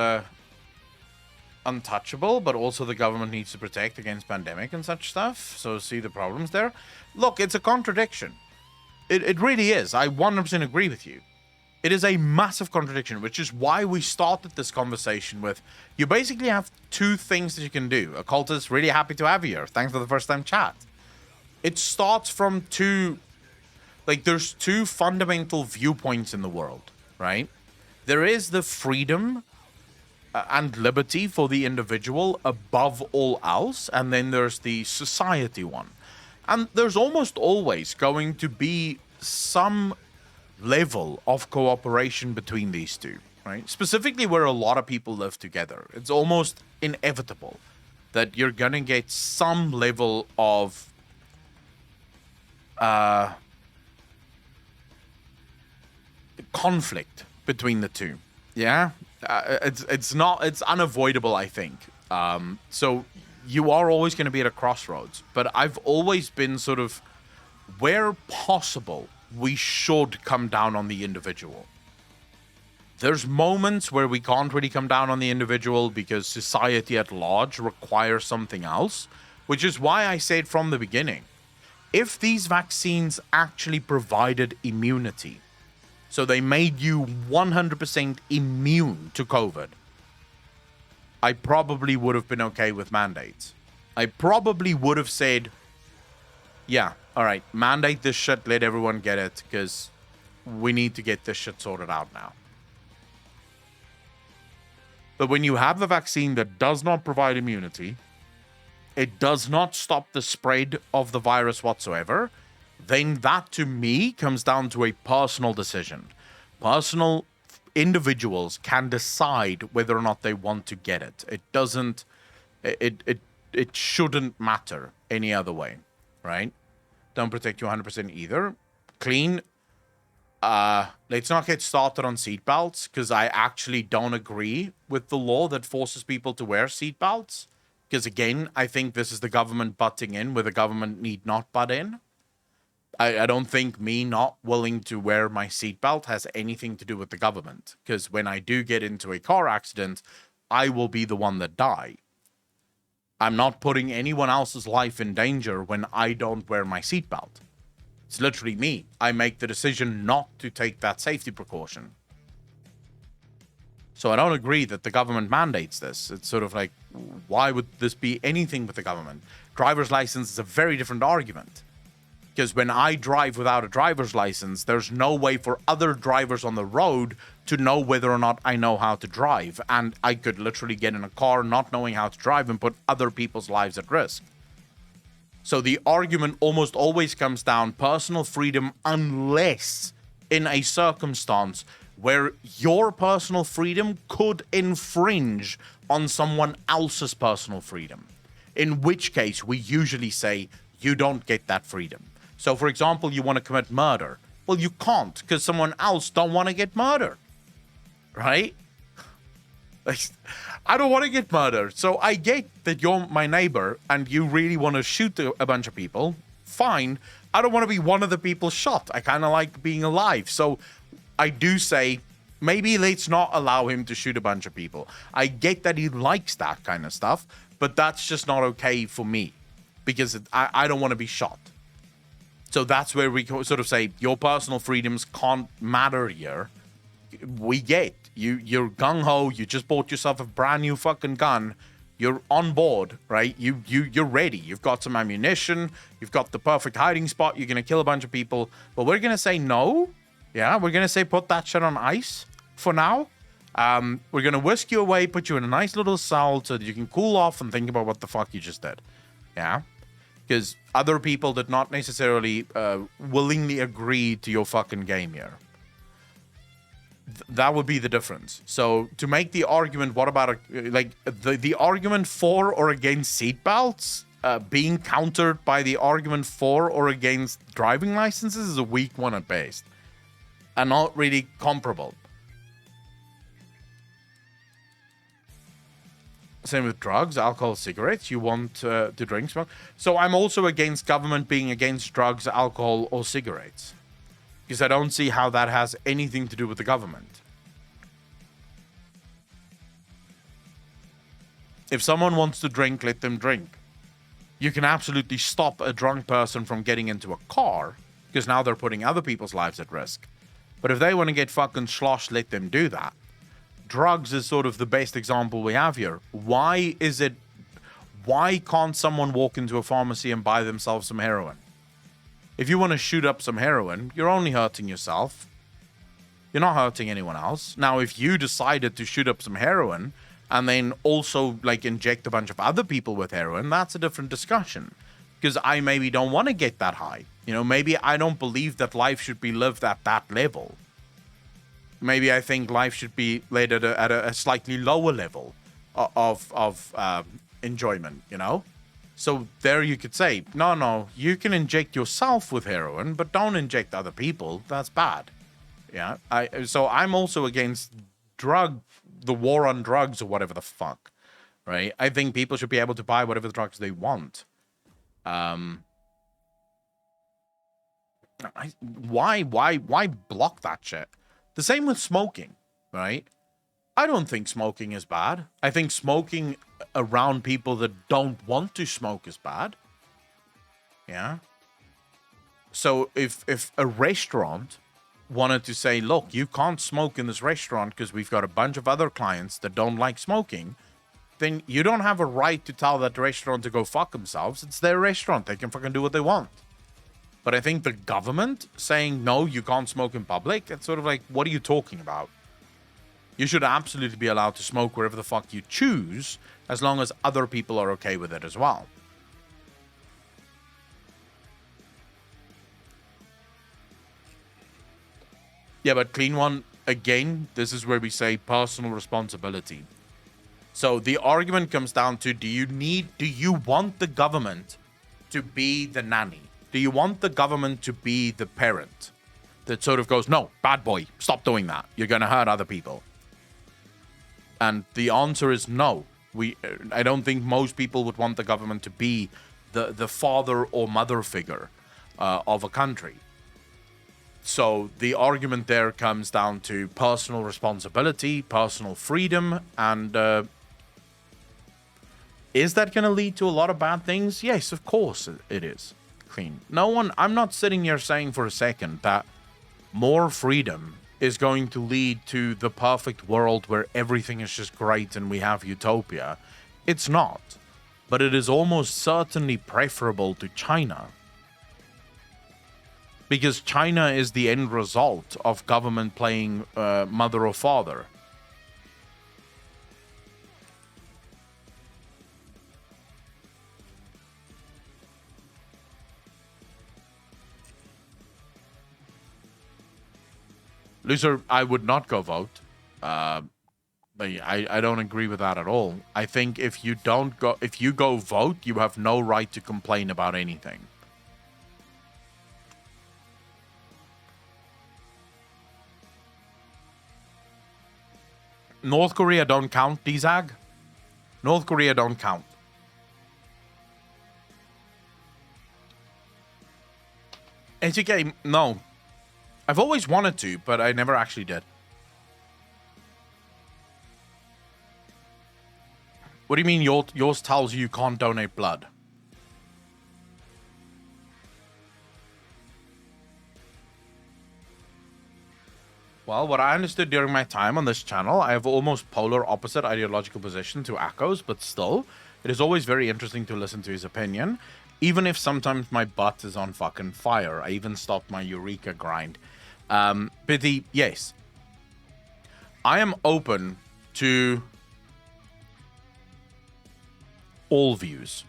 untouchable, but also the government needs to protect against pandemic and such stuff. So see the problems there. Look, it's a contradiction. It really is. I 100% agree with you. It is a massive contradiction, which is why we started this conversation with, you basically have two things that you can do. Occultist, really happy to have you here. Thanks for the first time chat. It starts from there's two fundamental viewpoints in the world, right? There is the freedom and liberty for the individual above all else, and then there's the society one. And there's almost always going to be some level of cooperation between these two, right? Specifically where a lot of people live together. It's almost inevitable that you're going to get some level of conflict between the two. Yeah, it's unavoidable, I think. So you are always going to be at a crossroads, but I've always been sort of, where possible, we should come down on the individual. There's moments where we can't really come down on the individual because society at large requires something else, which is why I said from the beginning, if these vaccines actually provided immunity, so they made you 100% immune to COVID, I probably would have been okay with mandates. I probably would have said, yeah, all right, mandate this shit, let everyone get it, because we need to get this shit sorted out now. But when you have a vaccine that does not provide immunity, it does not stop the spread of the virus whatsoever, then that to me comes down to a personal decision. Personal individuals can decide whether or not they want to get it. It doesn't, it shouldn't matter any other way, right? Don't protect you 100% either. Clean. Let's not get started on seatbelts, because I actually don't agree with the law that forces people to wear seatbelts. Because again, I think this is the government butting in where the government need not butt in. I don't think me not willing to wear my seatbelt has anything to do with the government. Because when I do get into a car accident, I will be the one that die. I'm not putting anyone else's life in danger when I don't wear my seatbelt. It's literally me. I make the decision not to take that safety precaution. So I don't agree that the government mandates this. It's sort of like, why would this be anything with the government? Driver's license is a very different argument. Because when I drive without a driver's license, there's no way for other drivers on the road to know whether or not I know how to drive. And I could literally get in a car not knowing how to drive and put other people's lives at risk. So the argument almost always comes down personal freedom, unless in a circumstance where your personal freedom could infringe on someone else's personal freedom. In which case, we usually say, you don't get that freedom. So, for example, you want to commit murder. Well, you can't, because someone else don't want to get murdered. Right? Like, I don't want to get murdered. So I get that you're my neighbor and you really want to shoot a bunch of people. Fine. I don't want to be one of the people shot. I kind of like being alive. So I do say, maybe let's not allow him to shoot a bunch of people. I get that he likes that kind of stuff, but that's just not okay for me, because I don't want to be shot. So that's where we sort of say, your personal freedoms can't matter here. We get, you're gung-ho, you just bought yourself a brand new fucking gun, you're on board, right? You're ready. You've got some ammunition, you've got the perfect hiding spot, you're going to kill a bunch of people, but we're going to say no. Yeah, we're going to say put that shit on ice for now. We're going to whisk you away, put you in a nice little cell so that you can cool off and think about what the fuck you just did. Yeah? Because other people did not necessarily willingly agree to your fucking game here. That would be the difference. So to make the argument, what about the argument for or against seatbelts being countered by the argument for or against driving licenses is a weak one at best, and not really comparable. Same with drugs, alcohol, cigarettes. You want to drink, smoke. So I'm also against government being against drugs, alcohol, or cigarettes, because I don't see how that has anything to do with the government. If someone wants to drink, let them drink. You can absolutely stop a drunk person from getting into a car, because now they're putting other people's lives at risk. But if they want to get fucking sloshed, let them do that. Drugs is sort of the best example we have here. Why can't someone walk into a pharmacy and buy themselves some heroin? If you want to shoot up some heroin, you're only hurting yourself. You're not hurting anyone else. Now, if you decided to shoot up some heroin and then also like inject a bunch of other people with heroin, that's a different discussion. Because I maybe don't want to get that high. You know, maybe I don't believe that life should be lived at that level. Maybe I think life should be led at a slightly lower level of enjoyment, you know? So there you could say, no, you can inject yourself with heroin, but don't inject other people. That's bad. Yeah. So I'm also against the war on drugs or whatever the fuck, right? I think people should be able to buy whatever drugs they want. Why block that shit? The same with smoking, right? I don't think smoking is bad. I think smoking around people that don't want to smoke is bad. Yeah. So if a restaurant wanted to say, look, you can't smoke in this restaurant because we've got a bunch of other clients that don't like smoking, then you don't have a right to tell that restaurant to go fuck themselves. It's their restaurant. They can fucking do what they want. But I think the government saying, no, you can't smoke in public, it's sort of like, what are you talking about? You should absolutely be allowed to smoke wherever the fuck you choose, as long as other people are okay with it as well. Yeah, but Clean One, again, this is where we say personal responsibility. So the argument comes down to, do you want the government to be the nanny? Do you want the government to be the parent that sort of goes, no, bad boy, stop doing that. You're going to hurt other people. And the answer is no. I don't think most people would want the government to be the father or mother figure of a country. So the argument there comes down to personal responsibility, personal freedom, and is that going to lead to a lot of bad things? Yes, of course it is. Clean. I'm not sitting here saying for a second that more freedom is going to lead to the perfect world where everything is just great and we have utopia. It's not. But it is almost certainly preferable to China. Because China is the end result of government playing mother or father. Loser, I would not go vote. I don't agree with that at all. I think if you go vote, you have no right to complain about anything. North Korea don't count, D-Zag. North Korea don't count. HK, no. I've always wanted to, but I never actually did. What do you mean yours tells you can't donate blood? Well, what I understood during my time on this channel, I have almost polar opposite ideological position to Akko's, but still, it is always very interesting to listen to his opinion, even if sometimes my butt is on fucking fire. I even stopped my Eureka grind. But yes, I am open to all views.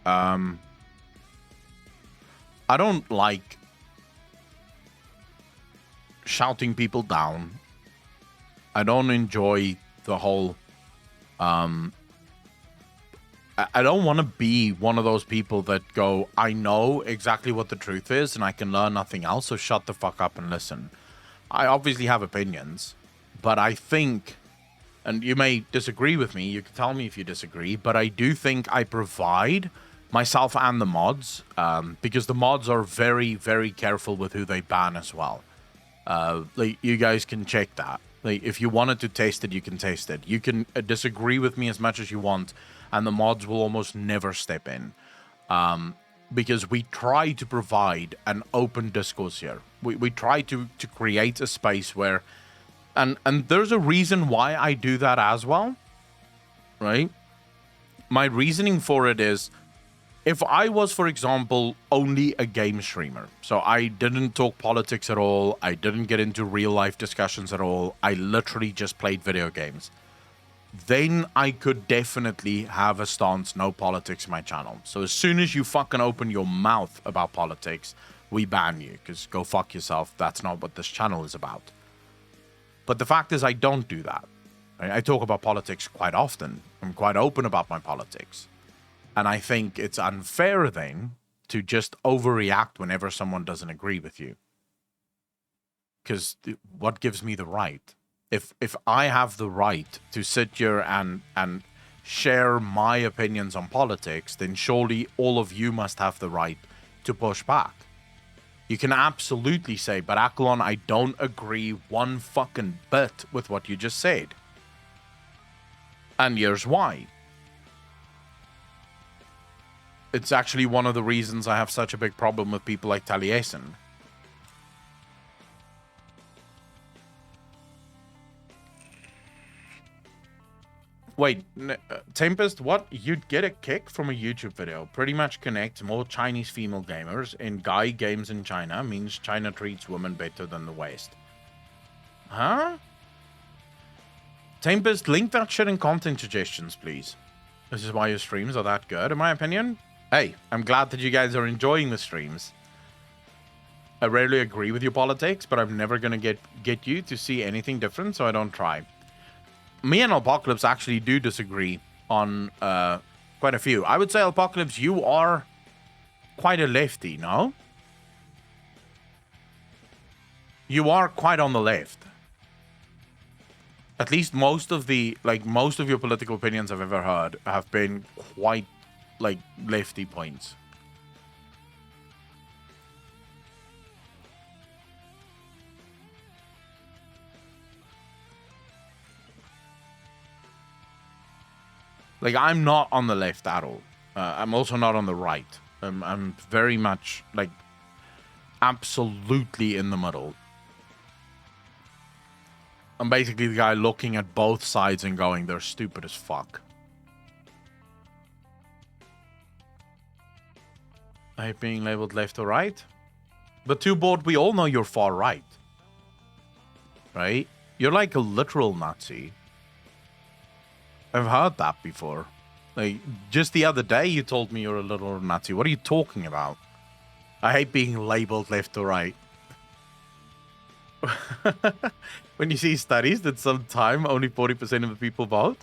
I don't like shouting people down. I don't enjoy the whole I don't want to be one of those people that go, I know exactly what the truth is and I can learn nothing else, so shut the fuck up and listen. I obviously have opinions, but I think, and you may disagree with me, you can tell me if you disagree, but I do think I provide myself and the mods, because the mods are very, very careful with who they ban as well. Like, you guys can check that. Like, if you wanted to taste it, you can taste it. You can disagree with me as much as you want, and the mods will almost never step in. Because we try to provide an open discourse here. We try to create a space where... And there's a reason why I do that as well, right? My reasoning for it is, if I was, for example, only a game streamer, so I didn't talk politics at all, I didn't get into real life discussions at all, I literally just played video games, then I could definitely have a stance, no politics in my channel. So as soon as you fucking open your mouth about politics, we ban you, because go fuck yourself. That's not what this channel is about. But the fact is, I don't do that. I talk about politics quite often. I'm quite open about my politics. And I think it's unfair then to just overreact whenever someone doesn't agree with you. Because what gives me the right? If I have the right to sit here and share my opinions on politics, then surely all of you must have the right to push back. You can absolutely say, but Akalon, I don't agree one fucking bit with what you just said. And here's why. It's actually one of the reasons I have such a big problem with people like Taliesin. Wait, Tempest, what? You'd get a kick from a YouTube video. Pretty much connect more Chinese female gamers in guy games in China means China treats women better than the West. Huh? Tempest, link that shit in content suggestions, please. This is why your streams are that good, in my opinion. Hey, I'm glad that you guys are enjoying the streams. I rarely agree with your politics, but I'm never going to get you to see anything different, so I don't try. Me and Apocalypse actually do disagree on quite a few. I would say, Apocalypse, you are quite a lefty, no? You are quite on the left. At least most of your political opinions I've ever heard have been quite, lefty points. I'm not on the left at all. I'm also not on the right. I'm very much, absolutely in the middle. I'm basically the guy looking at both sides and going, they're stupid as fuck. I hate being labeled left or right. But too bored, we all know you're far right. Right? You're like a literal Nazi. I've heard that before. Just the other day you told me you're a little Nazi. What are you talking about? I hate being labeled left or right. When you see studies that sometime only 40% of the people vote.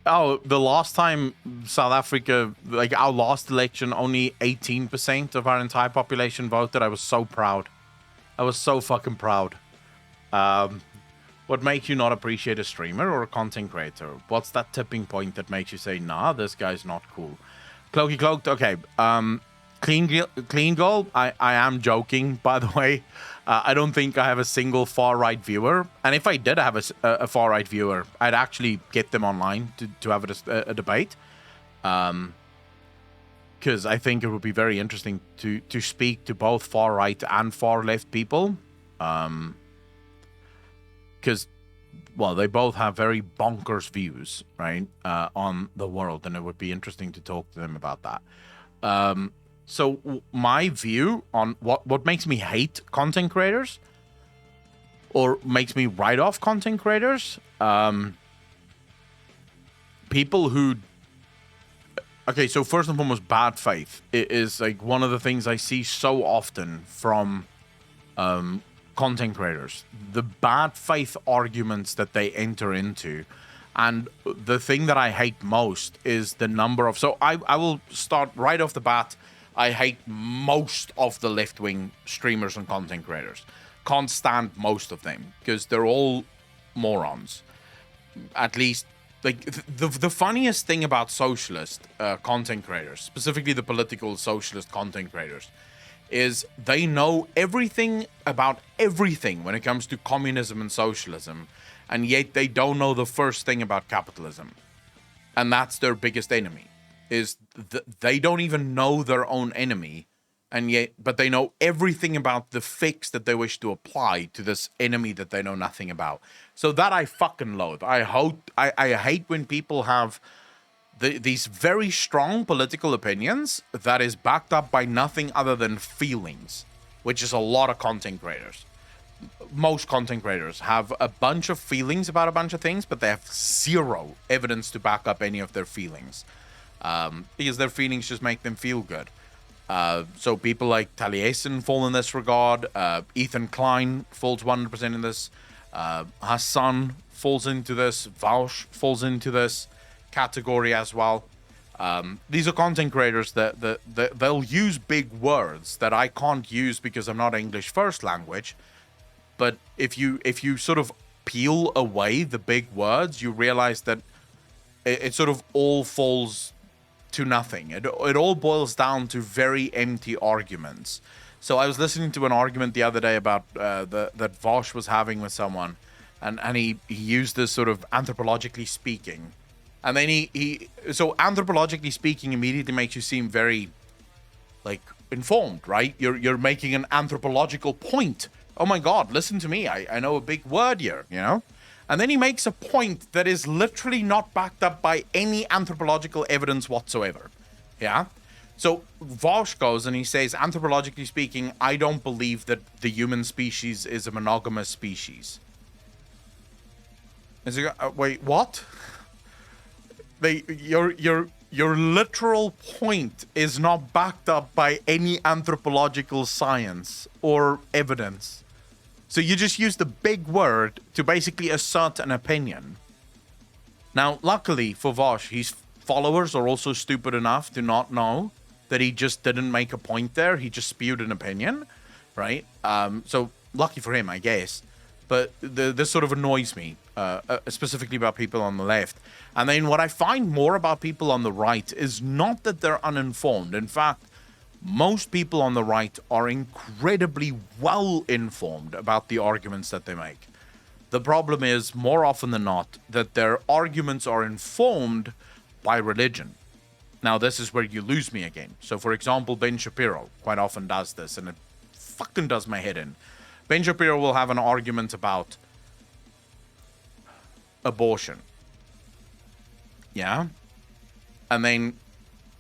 Oh, the last time South Africa, our last election, only 18% of our entire population voted. I was so proud. I was so fucking proud. What makes you not appreciate a streamer or a content creator? What's that tipping point that makes you say, nah, this guy's not cool? Cloaky Cloaked, okay. Clean Goal, I am joking, by the way. I don't think I have a single far-right viewer. And if I did have a far-right viewer, I'd actually get them online to have a debate. Because I think it would be very interesting to speak to both far-right and far-left people. Because, well, they both have very bonkers views, right, on the world. And it would be interesting to talk to them about that. So my view on what makes me hate content creators or makes me write off content creators, people who... Okay, so first and foremost, bad faith is one of the things I see so often from content creators. The bad faith arguments that they enter into. And the thing that I hate most is the number of... So I will start right off the bat. I hate most of the left-wing streamers and content creators. Can't stand most of them because they're all morons. At least, the funniest thing about socialist content creators, specifically the political socialist content creators, is they know everything about everything when it comes to communism and socialism, and yet they don't know the first thing about capitalism. And that's their biggest enemy. Is they don't even know their own enemy, but they know everything about the fix that they wish to apply to this enemy that they know nothing about. So that I fucking loathe. I hate when people have these very strong political opinions that is backed up by nothing other than feelings, which is a lot of content creators. most content creators have a bunch of feelings about a bunch of things, but they have zero evidence to back up any of their feelings, because their feelings just make them feel good. So people like Taliesin fall in this regard. Ethan Klein falls 100% in this. Hassan falls into this. Vaush falls into this category as well. These are content creators that they'll use big words that I can't use because I'm not English first language. But if you sort of peel away the big words, you realize that it sort of all falls to nothing. It all boils down to very empty arguments. So I was listening to an argument the other day about that Vosh was having with someone, and he used this sort of anthropologically speaking. And then so anthropologically speaking immediately makes you seem very, like, informed, right? You're making an anthropological point. Oh my God, listen to me. I know a big word here, you know? And then he makes a point that is literally not backed up by any anthropological evidence whatsoever. Yeah? So Vosh goes and he says, anthropologically speaking, I don't believe that the human species is a monogamous species. Is he, wait, what? Your literal point is not backed up by any anthropological science or evidence. So you just use the big word to basically assert an opinion. Now, luckily for Vosh, his followers are also stupid enough to not know that he just didn't make a point there. He just spewed an opinion, right? So lucky for him, I guess. But this sort of annoys me, specifically about people on the left. And then what I find more about people on the right is not that they're uninformed. In fact, most people on the right are incredibly well informed about the arguments that they make. The problem is, more often than not, that their arguments are informed by religion. Now, this is where you lose me again. So, for example, Ben Shapiro quite often does this, and it fucking does my head in. Ben Shapiro will have an argument about abortion. Yeah? And then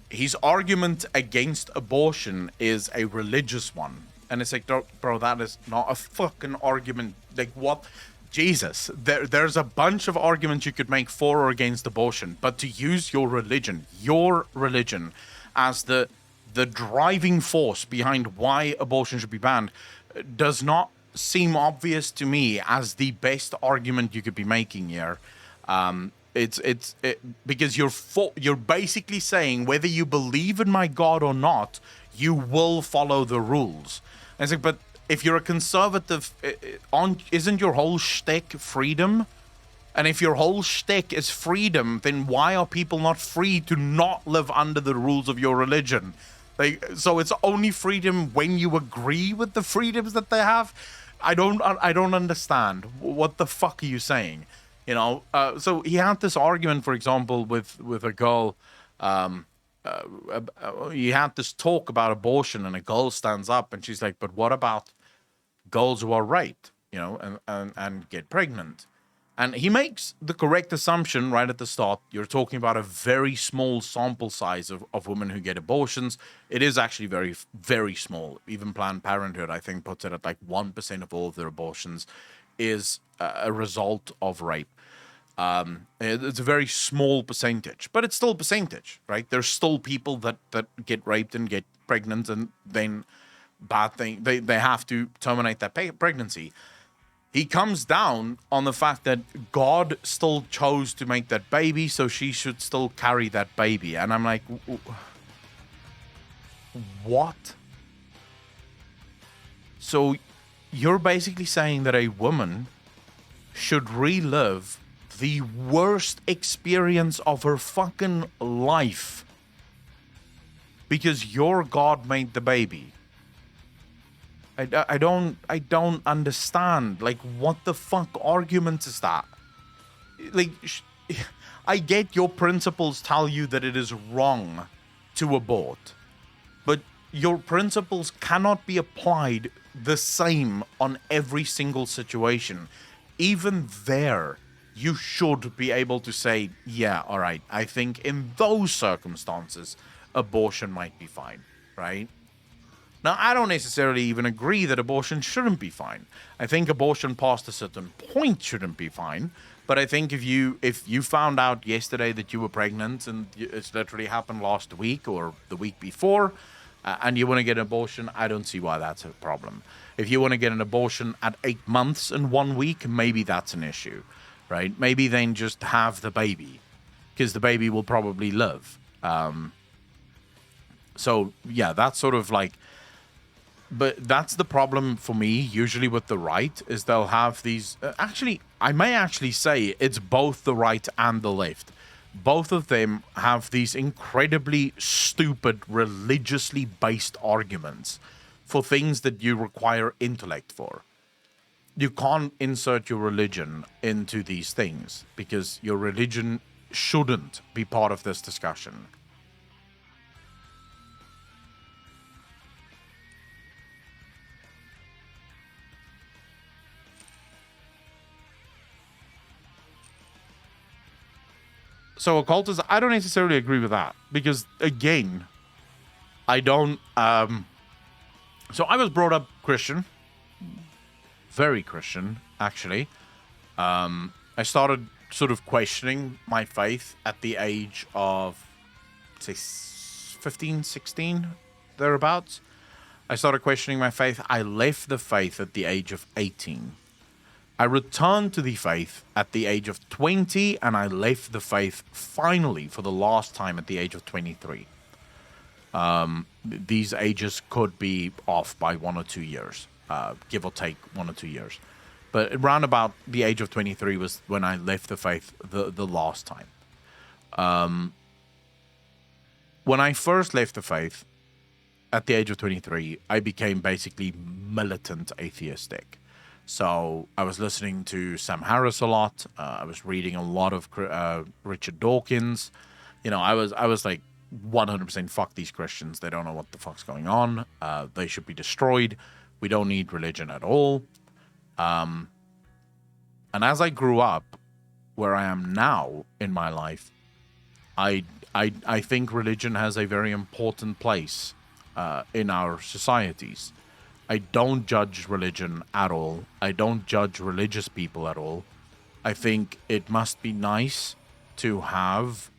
his argument against abortion is a religious one. And it's like, bro, that is not a fucking argument. Like, what? Jesus. There's a bunch of arguments you could make for or against abortion, but to use your religion as the driving force behind why abortion should be banned does not seem obvious to me as the best argument you could be making here. Because you're basically saying whether you believe in my God or not, you will follow the rules. And it's like, but if you're a conservative, isn't your whole shtick freedom? And if your whole shtick is freedom, then why are people not free to not live under the rules of your religion? So it's only freedom when you agree with the freedoms that they have? I don't understand. What the fuck are you saying? You know, so he had this argument, for example, with a girl. He had this talk about abortion, and a girl stands up and she's like, but what about girls who are raped, you know, and get pregnant? And he makes the correct assumption right at the start. You're talking about a very small sample size of women who get abortions. It is actually very, very small. Even Planned Parenthood, I think, puts it at like 1% of all of their abortions is a result of rape. It's a very small percentage, but it's still a percentage, right? There's still people that get raped and get pregnant, and then bad thing, they have to terminate that pregnancy. He comes down on the fact that God still chose to make that baby, so she should still carry that baby. And I'm like, what? So you're basically saying that a woman should relive the worst experience of her fucking life because your God made the baby. I don't understand. Like, what the fuck argument is that? Like, I get your principles tell you that it is wrong to abort, but your principles cannot be applied the same on every single situation. Even there, you should be able to say, yeah, all right, I think in those circumstances, abortion might be fine, right? Now, I don't necessarily even agree that abortion shouldn't be fine. I think abortion past a certain point shouldn't be fine. But I think if you found out yesterday that you were pregnant and it's literally happened last week or the week before, and you want to get an abortion, I don't see why that's a problem. If you want to get an abortion at 8 months and 1 week, maybe that's an issue, right? Maybe then just have the baby, because the baby will probably live. So yeah, that's sort of like. But that's the problem for me, usually with the right, is they'll have these... actually, I may actually say it's both the right and the left. Both of them have these incredibly stupid, religiously based arguments for things that you require intellect for. You can't insert your religion into these things, because your religion shouldn't be part of this discussion. So occultists, I don't necessarily agree with that, because again, I don't. So I was brought up Christian, very Christian actually. I started sort of questioning my faith at the age of, say, 15, 16, thereabouts. I started questioning my faith. I left the faith at the age of 18. I returned to the faith at the age of 20, and I left the faith finally for the last time at the age of 23. These ages could be off by 1 or 2 years, give or take 1 or 2 years. But around about the age of 23 was when I left the faith the last time. When I first left the faith at the age of 23, I became basically militant atheistic. So I was listening to Sam Harris a lot. I was reading a lot of Richard Dawkins. You know, I was like 100% fuck these Christians. They don't know what the fuck's going on. They should be destroyed. We don't need religion at all. And as I grew up, where I am now in my life, I think religion has a very important place in our societies. I don't judge religion at all. I don't judge religious people at all. I think it must be nice to have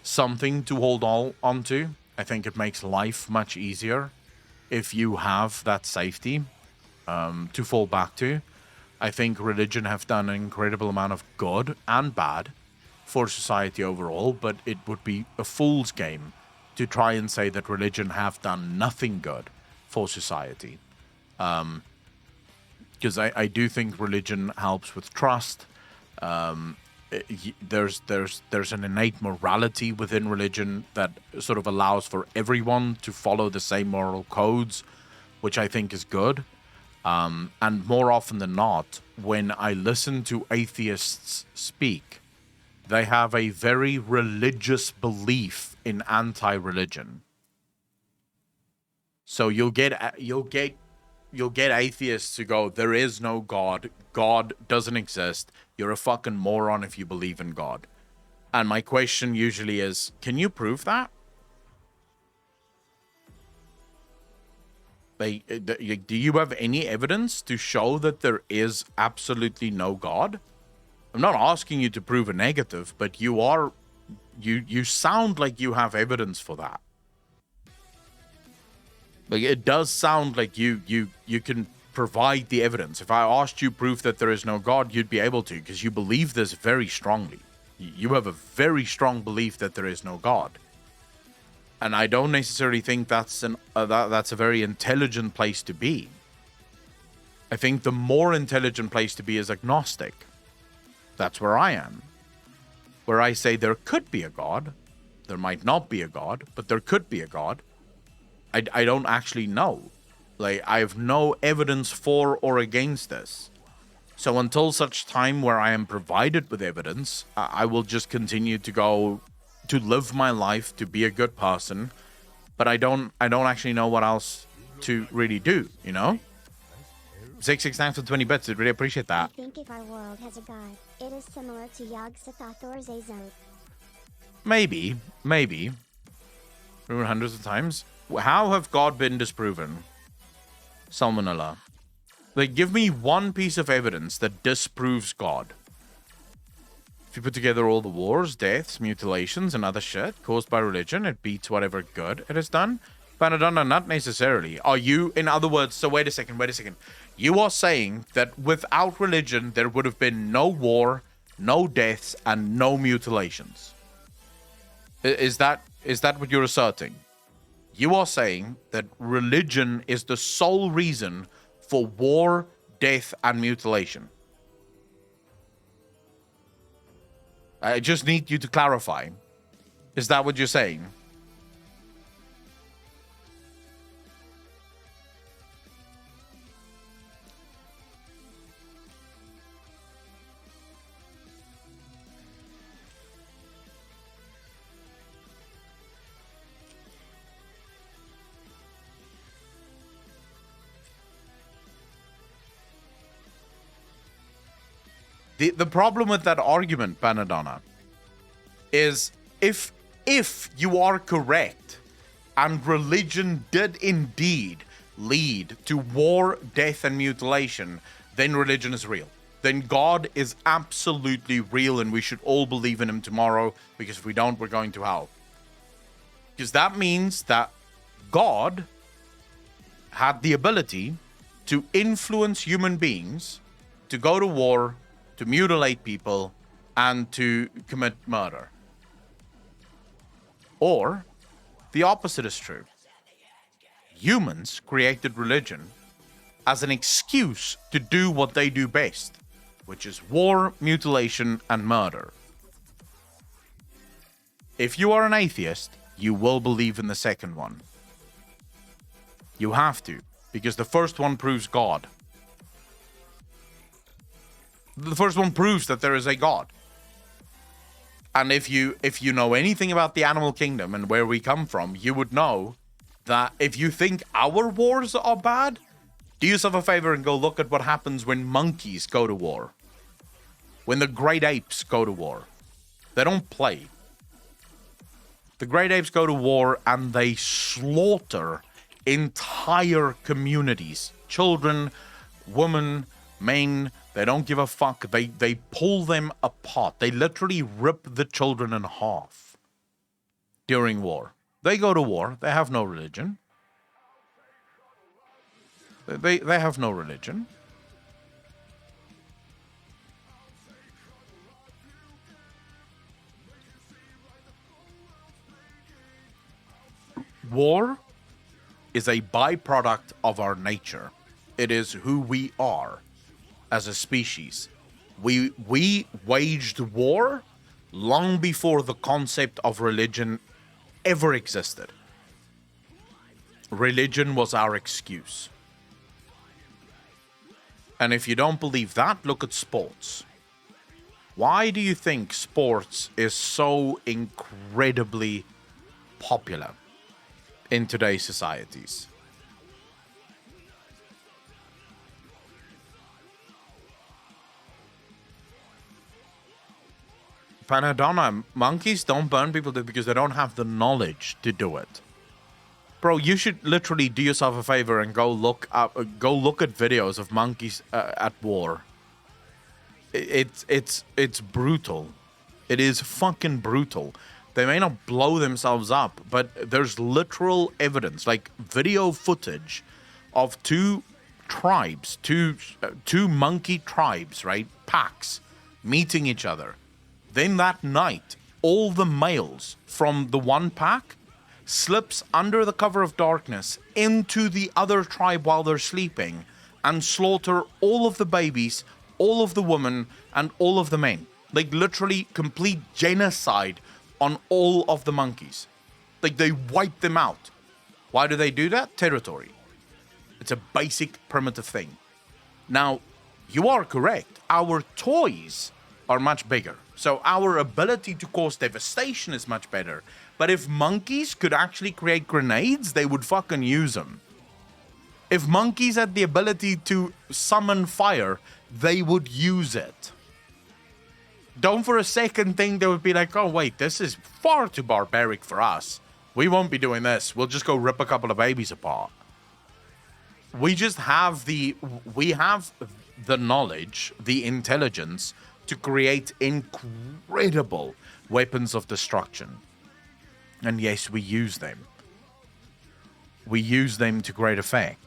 something to hold on to. I think it makes life much easier if you have that safety to fall back to. I think religion have done an incredible amount of good and bad for society overall, but it would be a fool's game to try and say that religion have done nothing good for society. Because I do think religion helps with trust. There's an innate morality within religion that sort of allows for everyone to follow the same moral codes, which I think is good. And more often than not, when I listen to atheists speak, they have a very religious belief in anti-religion. So you'll get atheists who go, there is no God. God doesn't exist. You're a fucking moron if you believe in God. And my question usually is, can you prove that? Like, do you have any evidence to show that there is absolutely no God? I'm not asking you to prove a negative, but you sound like you have evidence for that. Like, it does sound like you can provide the evidence. If I asked you proof that there is no God, you'd be able to, because you believe this very strongly. You have a very strong belief that there is no God. And I don't necessarily think that's a very intelligent place to be. I think the more intelligent place to be is agnostic. That's where I am. Where I say there could be a God. There might not be a God, but there could be a God. I don't actually know. Like, I have no evidence for or against this. So until such time where I am provided with evidence, I will just continue to live my life, to be a good person. But I don't actually know what else to really do, you know? 669 for 20 bits, I really appreciate that. I think if our world has a god, it is similar to Yog-Sothoth or Zazod. Maybe. Proven hundreds of times. How have God been disproven? Salmonella. Like, give me one piece of evidence that disproves God. If you put together all the wars, deaths, mutilations, and other shit caused by religion, it beats whatever good it has done. Panadonna, not necessarily. Are you, in other words, so wait a second. You are saying that without religion, there would have been no war, no deaths, and no mutilations. Is that what you're asserting? You are saying that religion is the sole reason for war, death, and mutilation. I just need you to clarify. Is that what you're saying? The problem with that argument, Panadonna, is if you are correct and religion did indeed lead to war, death, and mutilation, then religion is real. Then God is absolutely real and we should all believe in him tomorrow, because if we don't, we're going to hell. Because that means that God had the ability to influence human beings to go to war, to mutilate people, and to commit murder. Or the opposite is true. Humans created religion as an excuse to do what they do best, which is war, mutilation, and murder. If you are an atheist, you will believe in the second one. You have to, because the first one proves God. The first one proves that there is a God. And if you know anything about the animal kingdom and where we come from, you would know that if you think our wars are bad, do yourself a favor and go look at what happens when monkeys go to war. When the great apes go to war. They don't play. The great apes go to war and they slaughter entire communities. Children, women, men. They don't give a fuck. They pull them apart. They literally rip the children in half during war. They go to war. They have no religion. They have no religion. War is a byproduct of our nature. It is who we are as a species. We waged war long before the concept of religion ever existed. Religion was our excuse. And if you don't believe that, look at sports. Why do you think sports is so incredibly popular in today's societies? Panadonna, monkeys don't burn people because they don't have the knowledge to do it. Bro, you should literally do yourself a favor and go look at videos of monkeys at war. It's brutal. It is fucking brutal. They may not blow themselves up, but there's literal evidence, like video footage of two monkey tribes, right? Packs meeting each other. Then that night, all the males from the one pack slips under the cover of darkness into the other tribe while they're sleeping and slaughter all of the babies, all of the women, and all of the men. Like literally complete genocide on all of the monkeys. Like they wipe them out. Why do they do that? Territory. It's a basic primitive thing. Now, you are correct. Our toys are much bigger. So our ability to cause devastation is much better. But if monkeys could actually create grenades, they would fucking use them. If monkeys had the ability to summon fire, they would use it. Don't for a second think they would be like, oh wait, this is far too barbaric for us. We won't be doing this. We'll just go rip a couple of babies apart. We just have the knowledge, the intelligence to create incredible weapons of destruction. And yes, we use them. We use them to great effect.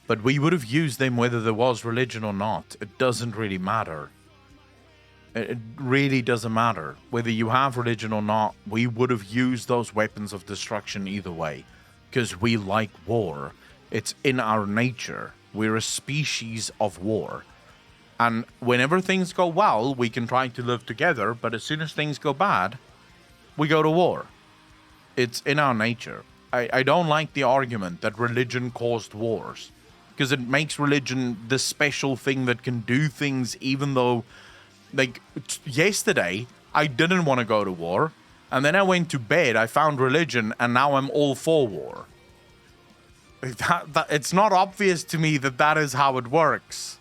But we would have used them whether there was religion or not. It doesn't really matter. It really doesn't matter. Whether you have religion or not, we would have used those weapons of destruction either way. Because we like war. It's in our nature. We're a species of war. And whenever things go well, we can try to live together. But as soon as things go bad, we go to war. It's in our nature. I don't like the argument that religion caused wars. Because it makes religion the special thing that can do things even though... Like, yesterday, I didn't want to go to war. And then I went to bed, I found religion, and now I'm all for war. It's not obvious to me that that is how it works.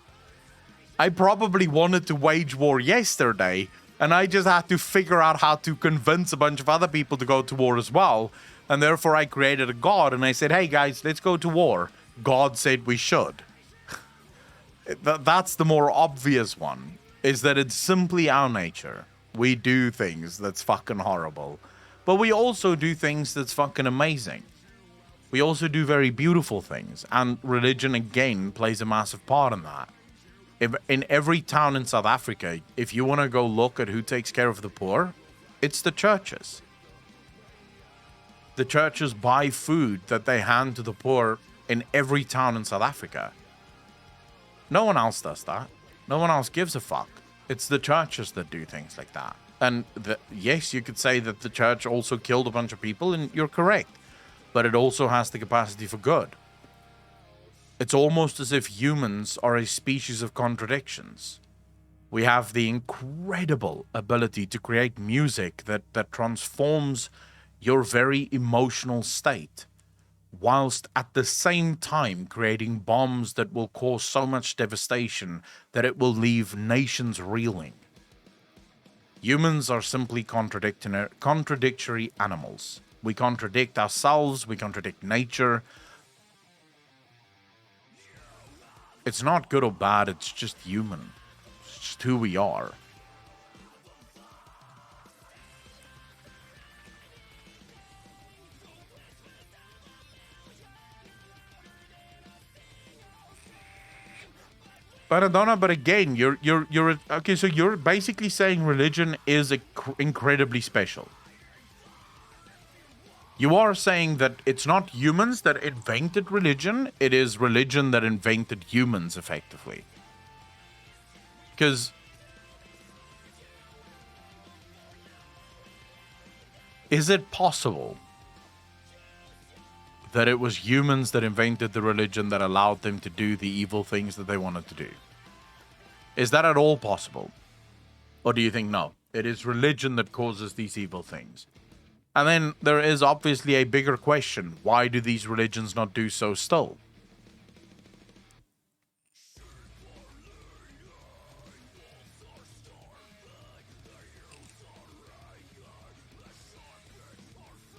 I probably wanted to wage war yesterday, and I just had to figure out how to convince a bunch of other people to go to war as well. And therefore, I created a god, and I said, hey guys, let's go to war. God said we should. That's the more obvious one. Is that it's simply our nature. We do things that's fucking horrible. But we also do things that's fucking amazing. We also do very beautiful things. And religion, again, plays a massive part in that. In every town in South Africa, if you want to go look at who takes care of the poor, it's the churches. The churches buy food that they hand to the poor in every town in South Africa. No one else does that. No one else gives a fuck. It's the churches that do things like that. And yes, you could say that the church also killed a bunch of people, and you're correct. But it also has the capacity for good. It's almost as if humans are a species of contradictions. We have the incredible ability to create music that transforms your very emotional state, whilst at the same time creating bombs that will cause so much devastation that it will leave nations reeling. Humans are simply contradictory animals. We contradict ourselves, we contradict nature. It's not good or bad, it's just human. It's just who we are. Paradona, but again, you're okay. So you're basically saying religion is incredibly special. You are saying that it's not humans that invented religion; it is religion that invented humans, effectively. Because is it possible that it was humans that invented the religion that allowed them to do the evil things that they wanted to do? Is that at all possible? Or do you think, no, it is religion that causes these evil things? And then there is obviously a bigger question. Why do these religions not do so still?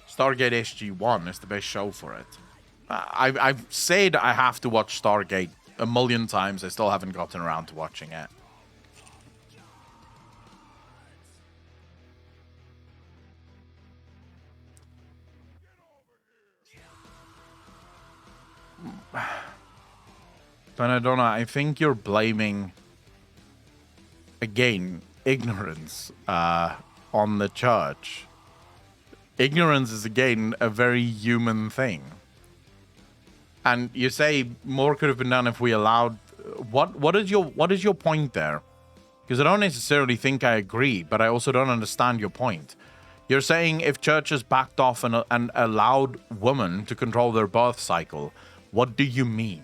Stargate SG-1 is the best show for it. I've said I have to watch Stargate a million times. I still haven't gotten around to watching it. Panadona, I think you're blaming, again, ignorance on the church. Ignorance is, again, a very human thing. And you say more could have been done if we allowed... What is your point there? Because I don't necessarily think I agree, but I also don't understand your point. You're saying if churches backed off and allowed women to control their birth cycle, what do you mean?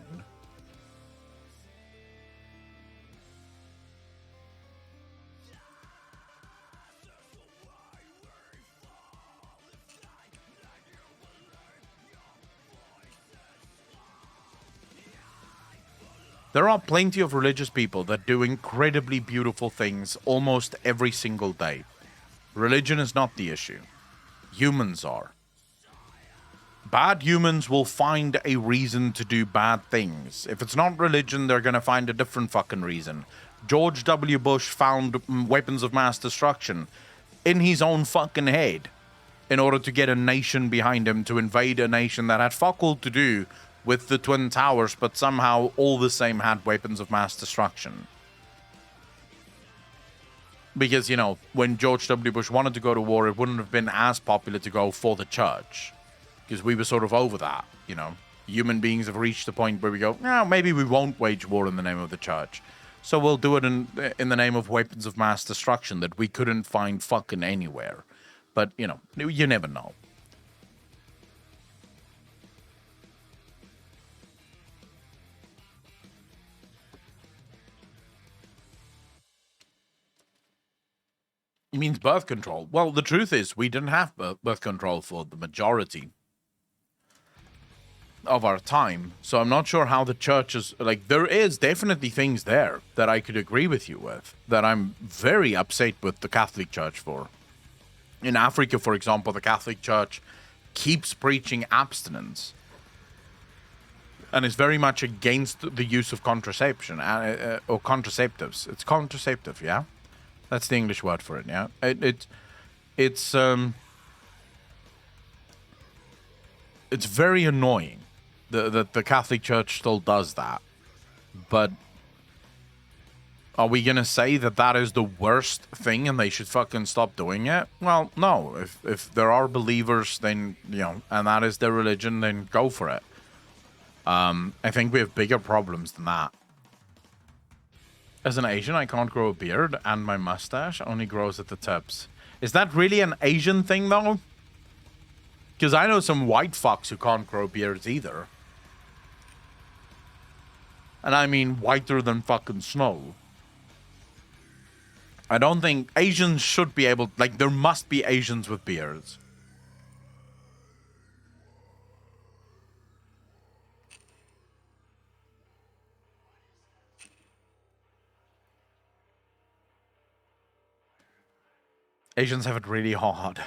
There are plenty of religious people that do incredibly beautiful things almost every single day. Religion is not the issue. humans are. Bad humans will find a reason to do bad things. If it's not religion, they're gonna find a different fucking reason. George W. Bush found weapons of mass destruction in his own fucking head in order to get a nation behind him to invade a nation that had fuck all to do with the Twin Towers, but somehow all the same had weapons of mass destruction. Because, you know, when George W. Bush wanted to go to war, it wouldn't have been as popular to go for the church. Because we were sort of over that, you know. Human beings have reached the point where we go, no, maybe we won't wage war in the name of the church. So we'll do it in the name of weapons of mass destruction that we couldn't find fucking anywhere. But, you know, you never know. It means birth control. Well, the truth is, we didn't have birth control for the majority of our time. So I'm not sure how the church is... Like, there is definitely things there that I could agree with you with, that I'm very upset with the Catholic Church for. In Africa, for example, the Catholic Church keeps preaching abstinence and is very much against the use of contraception or contraceptives. It's contraceptive, yeah? That's the English word for it, yeah? It's very annoying that the Catholic Church still does that. But are we going to say that that is the worst thing and they should fucking stop doing it? Well, no. If there are believers, then, you know, and that is their religion, then go for it. I think we have bigger problems than that. As an Asian, I can't grow a beard, and my mustache only grows at the tips. Is that really an Asian thing, though? Because I know some white fucks who can't grow beards either. And I mean whiter than fucking snow. I don't think Asians should be able... Like, there must be Asians with beards. Asians have it really hard.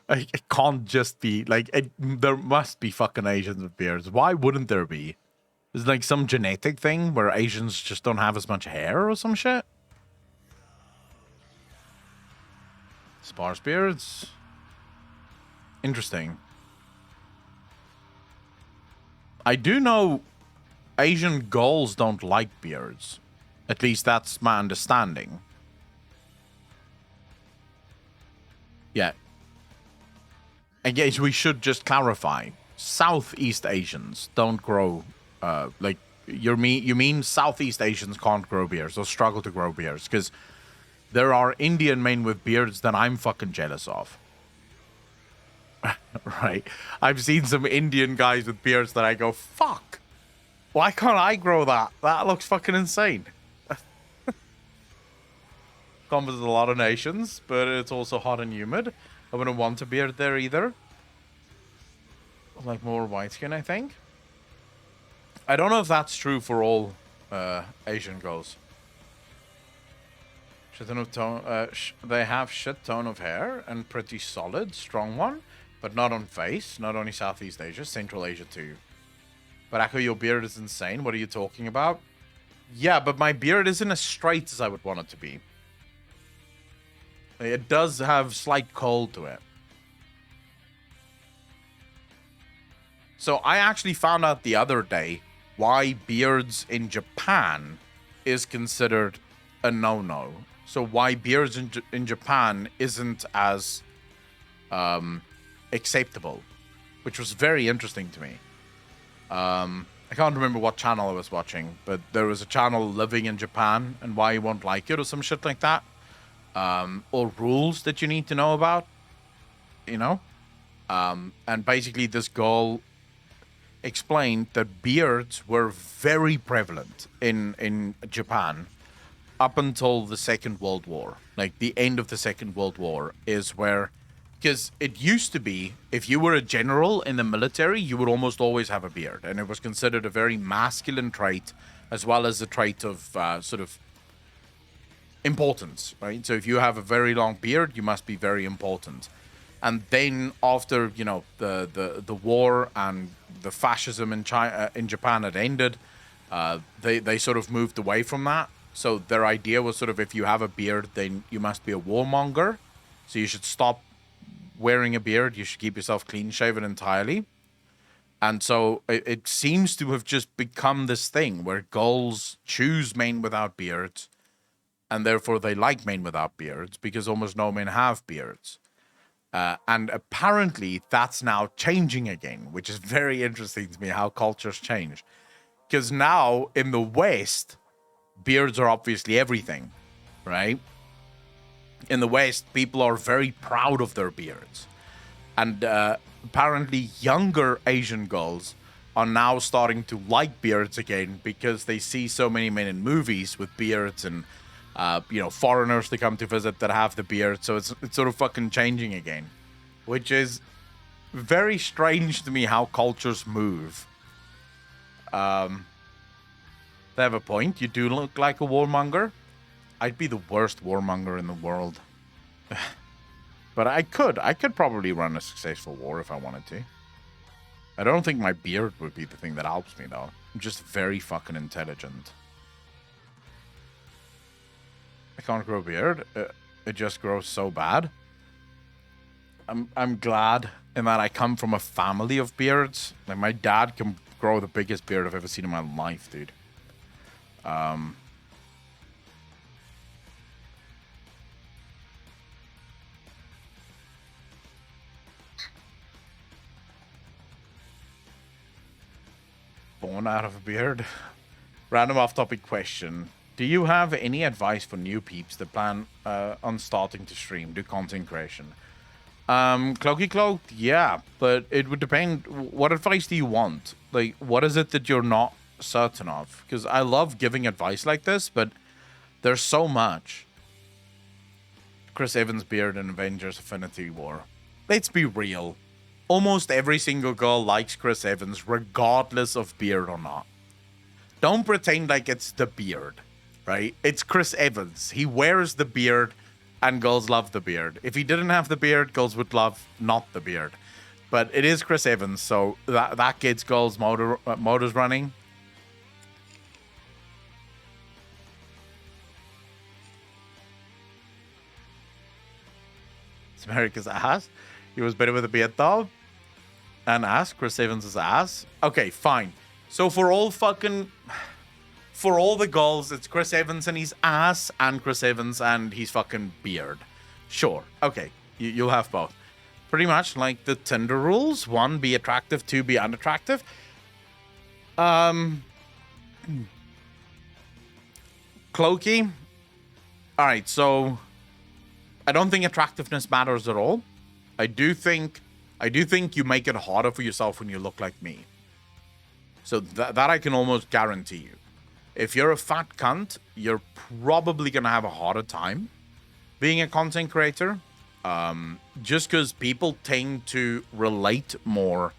It can't just be... Like, there must be fucking Asians with beards. Why wouldn't there be? Is it like some genetic thing where Asians just don't have as much hair or some shit? Sparse beards? Interesting. I do know Asian girls don't like beards. At least that's my understanding. Yeah. I guess we should just clarify. Southeast Asians don't grow, like, you mean Southeast Asians can't grow beards or struggle to grow beards? Because there are Indian men with beards that I'm fucking jealous of. Right? I've seen some Indian guys with beards that I go, fuck. Why can't I grow that? That looks fucking insane. Covers a lot of nations, but it's also hot and humid. I wouldn't want a beard there either. Like more white skin, I think. I don't know if that's true for all Asian girls. Shit ton of tone. They have shit tone of hair and pretty solid, strong one, but not on face. Not only Southeast Asia, Central Asia too. But Echo, your beard is insane. What are you talking about? Yeah, but my beard isn't as straight as I would want it to be. It does have slight curl to it. So I actually found out the other day why beards in Japan is considered a no-no. So why beards in Japan isn't as acceptable, which was very interesting to me. I can't remember what channel I was watching, but there was a channel living in Japan and why you won't like it or some shit like that. Or rules that you need to know about, you know? And basically this girl explained that beards were very prevalent in Japan up until the Second World War. Like, the end of the Second World War is where... Because it used to be, if you were a general in the military, you would almost always have a beard. And it was considered a very masculine trait, as well as a trait of sort of importance, right? So if you have a very long beard, you must be very important. And then after, you know, the war and the fascism in China, in Japan had ended, they sort of moved away from that. So their idea was sort of, if you have a beard, then you must be a warmonger. So you should stop wearing a beard. You should keep yourself clean shaven entirely. And so it seems to have just become this thing where girls choose men without beards, and therefore they like men without beards because almost no men have beards. And apparently that's now changing again, which is very interesting to me how cultures change. Because now in the West, beards are obviously everything, right? In the West, people are very proud of their beards. And apparently younger Asian girls are now starting to like beards again because they see so many men in movies with beards and, you know, foreigners that come to visit that have the beard. So it's sort of fucking changing again, which is very strange to me how cultures move. They have a point. You do look like a warmonger. I'd be the worst warmonger in the world. But I could probably run a successful war if I wanted to. I don't think my beard would be the thing that helps me, though. I'm just very fucking intelligent. I can't grow a beard. It just grows so bad. I'm glad in that I come from a family of beards. Like, my dad can grow the biggest beard I've ever seen in my life, dude. Born out of a beard. Random off-topic question. Do you have any advice for new peeps that plan on starting to stream, do content creation? Cloaky Cloaked, yeah, but it would depend. What advice do you want? Like, what is it that you're not certain of? Because I love giving advice like this, but there's so much. Chris Evans' beard in Avengers Infinity War. Let's be real. Almost every single girl likes Chris Evans, regardless of beard or not. Don't pretend like it's the beard, right? It's Chris Evans. He wears the beard, and girls love the beard. If he didn't have the beard, girls would love not the beard. But it is Chris Evans, so that gets girls' motors running. It's America's ass. He was better with a beard, though. And ass. Chris Evans' ass. Okay, fine. So for all the girls, it's Chris Evans and his ass, and Chris Evans and his fucking beard. Sure. Okay. You'll have both. Pretty much like the Tinder rules. 1, be attractive. 2, be unattractive. Cloaky. Alright, so I don't think attractiveness matters at all. I do think you make it harder for yourself when you look like me. So that I can almost guarantee you. If you're a fat cunt, you're probably going to have a harder time being a content creator. Just because people tend to relate more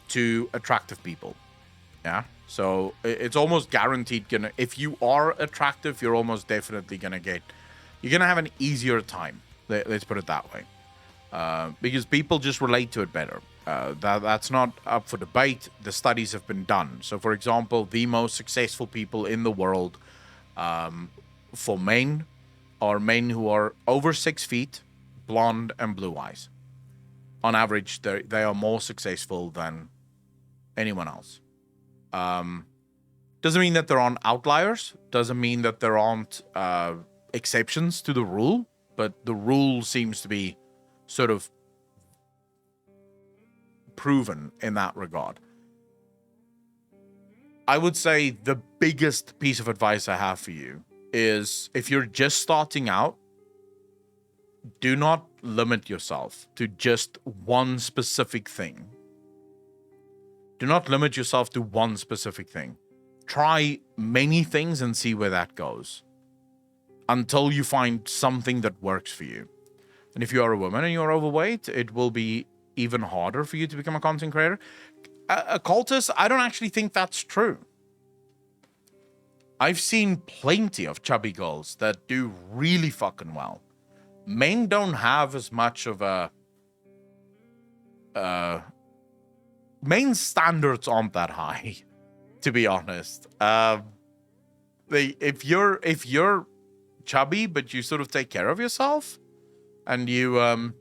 to attractive people. Yeah. So it's almost guaranteed if you are attractive, you're almost definitely you're going to have an easier time. Let's put it that way. Because people just relate to it better. That's not up for debate. The studies have been done. So, for example, the most successful people in the world for men are men who are over 6 feet, blonde, and blue eyes. On average, they are more successful than anyone else. Doesn't mean that there aren't outliers. Doesn't mean that there aren't exceptions to the rule. But the rule seems to be sort of proven in that regard. I would say the biggest piece of advice I have for you is, if you're just starting out, do not limit yourself to just one specific thing. Do not limit yourself to one specific thing. Try many things and see where that goes until you find something that works for you. And if you are a woman and you're overweight, it will be even harder for you to become a content creator. A cultist, I don't actually think that's true. I've seen plenty of chubby girls that do really fucking well. Men don't have as much of a main standards aren't that high, to be honest. If you're chubby but you sort of take care of yourself and you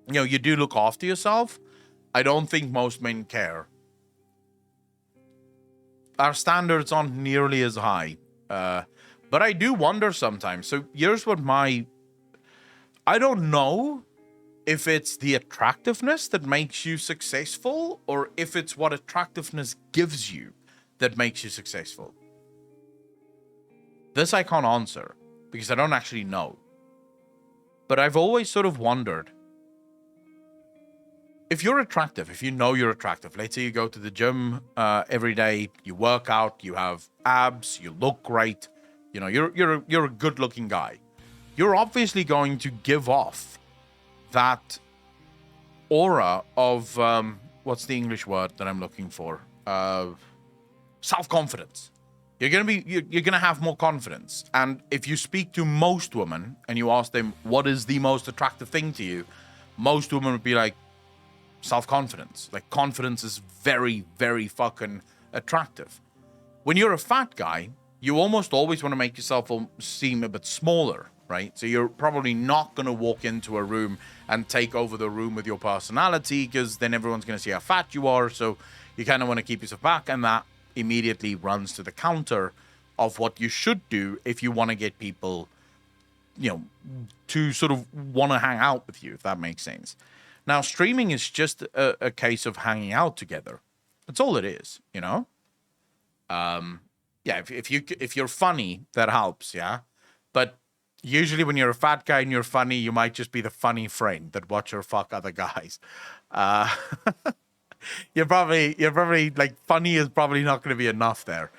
you do look after yourself, I don't think most men care. Our standards aren't nearly as high, but I do wonder sometimes. So here's what I don't know if it's the attractiveness that makes you successful or if it's what attractiveness gives you that makes you successful. This I can't answer because I don't actually know. But I've always sort of wondered, if you're attractive, if you know you're attractive, let's say you go to the gym every day, you work out, you have abs, you look great, you're a good-looking guy. You're obviously going to give off that aura of what's the English word that I'm looking for? Self-confidence. You're gonna have more confidence. And if you speak to most women and you ask them what is the most attractive thing to you, most women would be like, self-confidence. Like, confidence is very, very fucking attractive. When you're a fat guy, you almost always want to make yourself seem a bit smaller, right? So you're probably not going to walk into a room and take over the room with your personality, because then everyone's going to see how fat you are. So you kind of want to keep yourself back, and that immediately runs to the counter of what you should do if you want to get people, to sort of want to hang out with you, if that makes sense. Now, streaming is just a case of hanging out together. That's all it is, Yeah, if you're funny, that helps, yeah. But usually, when you're a fat guy and you're funny, you might just be the funny friend that watch or fuck other guys. You're probably like, funny is probably not going to be enough there.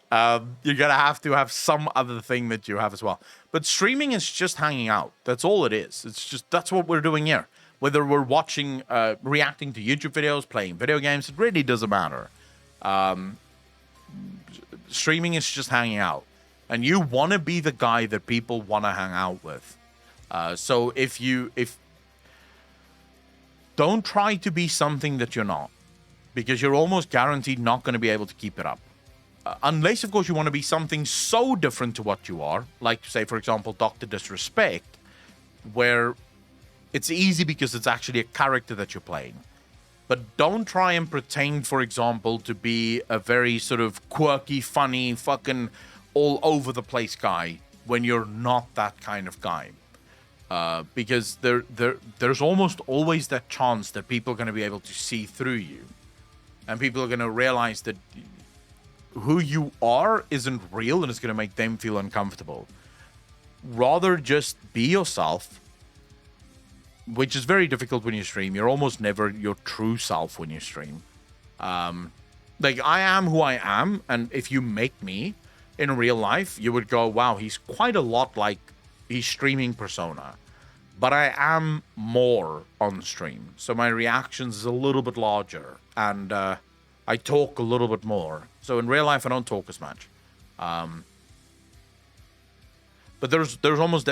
You're gonna have to have some other thing that you have as well. But streaming is just hanging out. That's all it is. That's what we're doing here. Whether we're watching, reacting to YouTube videos, playing video games, it really doesn't matter. Streaming is just hanging out. And you want to be the guy that people want to hang out with. So don't try to be something that you're not, because you're almost guaranteed not going to be able to keep it up. Unless, of course, you want to be something so different to what you are, like, say, for example, Dr. Disrespect, where it's easy because it's actually a character that you're playing. But don't try and pretend, for example, to be a very sort of quirky, funny, fucking all over the place guy when you're not that kind of guy. Because there's almost always that chance that people are going to be able to see through you. And people are going to realize that who you are isn't real, and it's going to make them feel uncomfortable. Rather just be yourself, which is very difficult when you stream. You're almost never your true self when you stream. Like, I am who I am, and if you make me in real life, you would go, wow, he's quite a lot like his streaming persona. But I am more on stream, so my reactions is a little bit larger, and I talk a little bit more. So in real life, I don't talk as much. But there's almost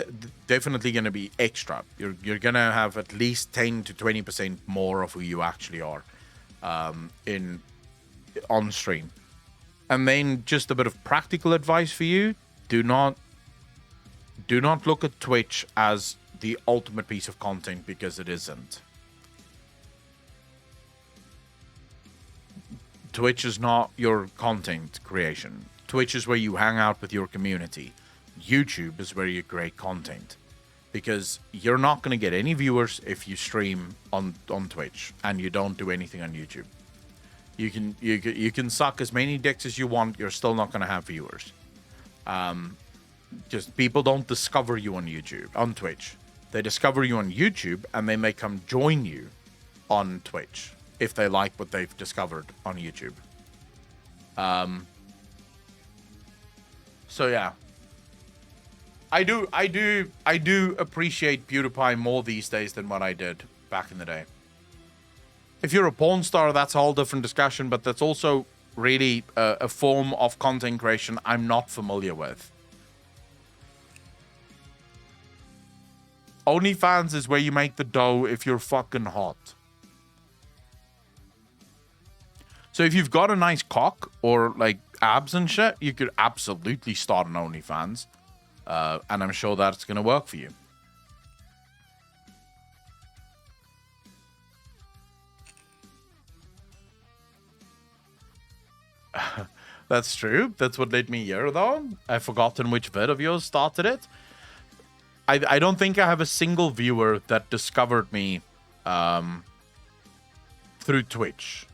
definitely going to be extra. You're going to have at least 10 to 20% more of who you actually are on stream. And then just a bit of practical advice for you: do not look at Twitch as the ultimate piece of content, because it isn't. Twitch is not your content creation. Twitch is where you hang out with your community. YouTube is where you create content, because you're not going to get any viewers if you stream on Twitch and you don't do anything on YouTube. You can suck as many dicks as you want, you're still not going to have viewers. Just people don't discover you on Twitch. They discover you on YouTube, and they may come join you on Twitch if they like what they've discovered on YouTube. So yeah. I do appreciate PewDiePie more these days than what I did back in the day. If you're a porn star, that's a whole different discussion, but that's also really a form of content creation I'm not familiar with. OnlyFans is where you make the dough if you're fucking hot. So if you've got a nice cock or like abs and shit, you could absolutely start an OnlyFans. And I'm sure that's going to work for you. That's true. That's what led me here, though. I've forgotten which vid of yours started it. I don't think I have a single viewer that discovered me through Twitch.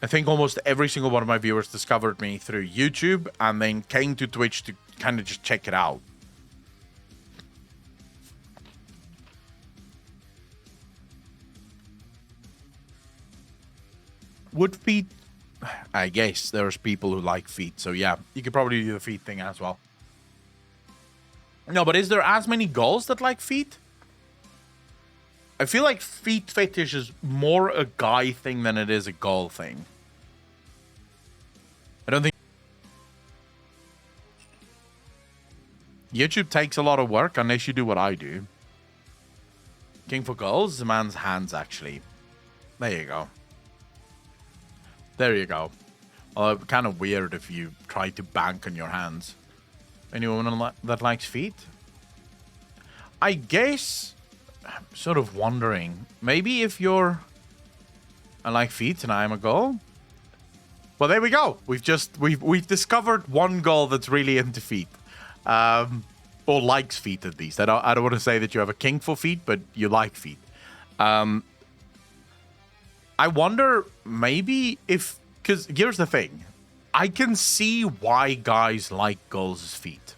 I think almost every single one of my viewers discovered me through YouTube and then came to Twitch to kind of just check it out. Would feet? I guess there's people who like feet, so yeah, you could probably do the feet thing as well. No, but is there as many girls that like feet? I feel like feet fetish is more a guy thing than it is a girl thing. I don't think YouTube takes a lot of work unless you do what I do. King for girls is a man's hands, actually. There you go. There you go. Kind of weird if you try to bank on your hands. Anyone that likes feet? I guess I'm sort of wondering. Maybe if I like feet and I'm a girl. Well, there we go. We've discovered one girl that's really into feet. Or likes feet at least. I don't want to say that you have a kink for feet, but you like feet. I wonder maybe if, because here's the thing. I can see why guys like girls' feet.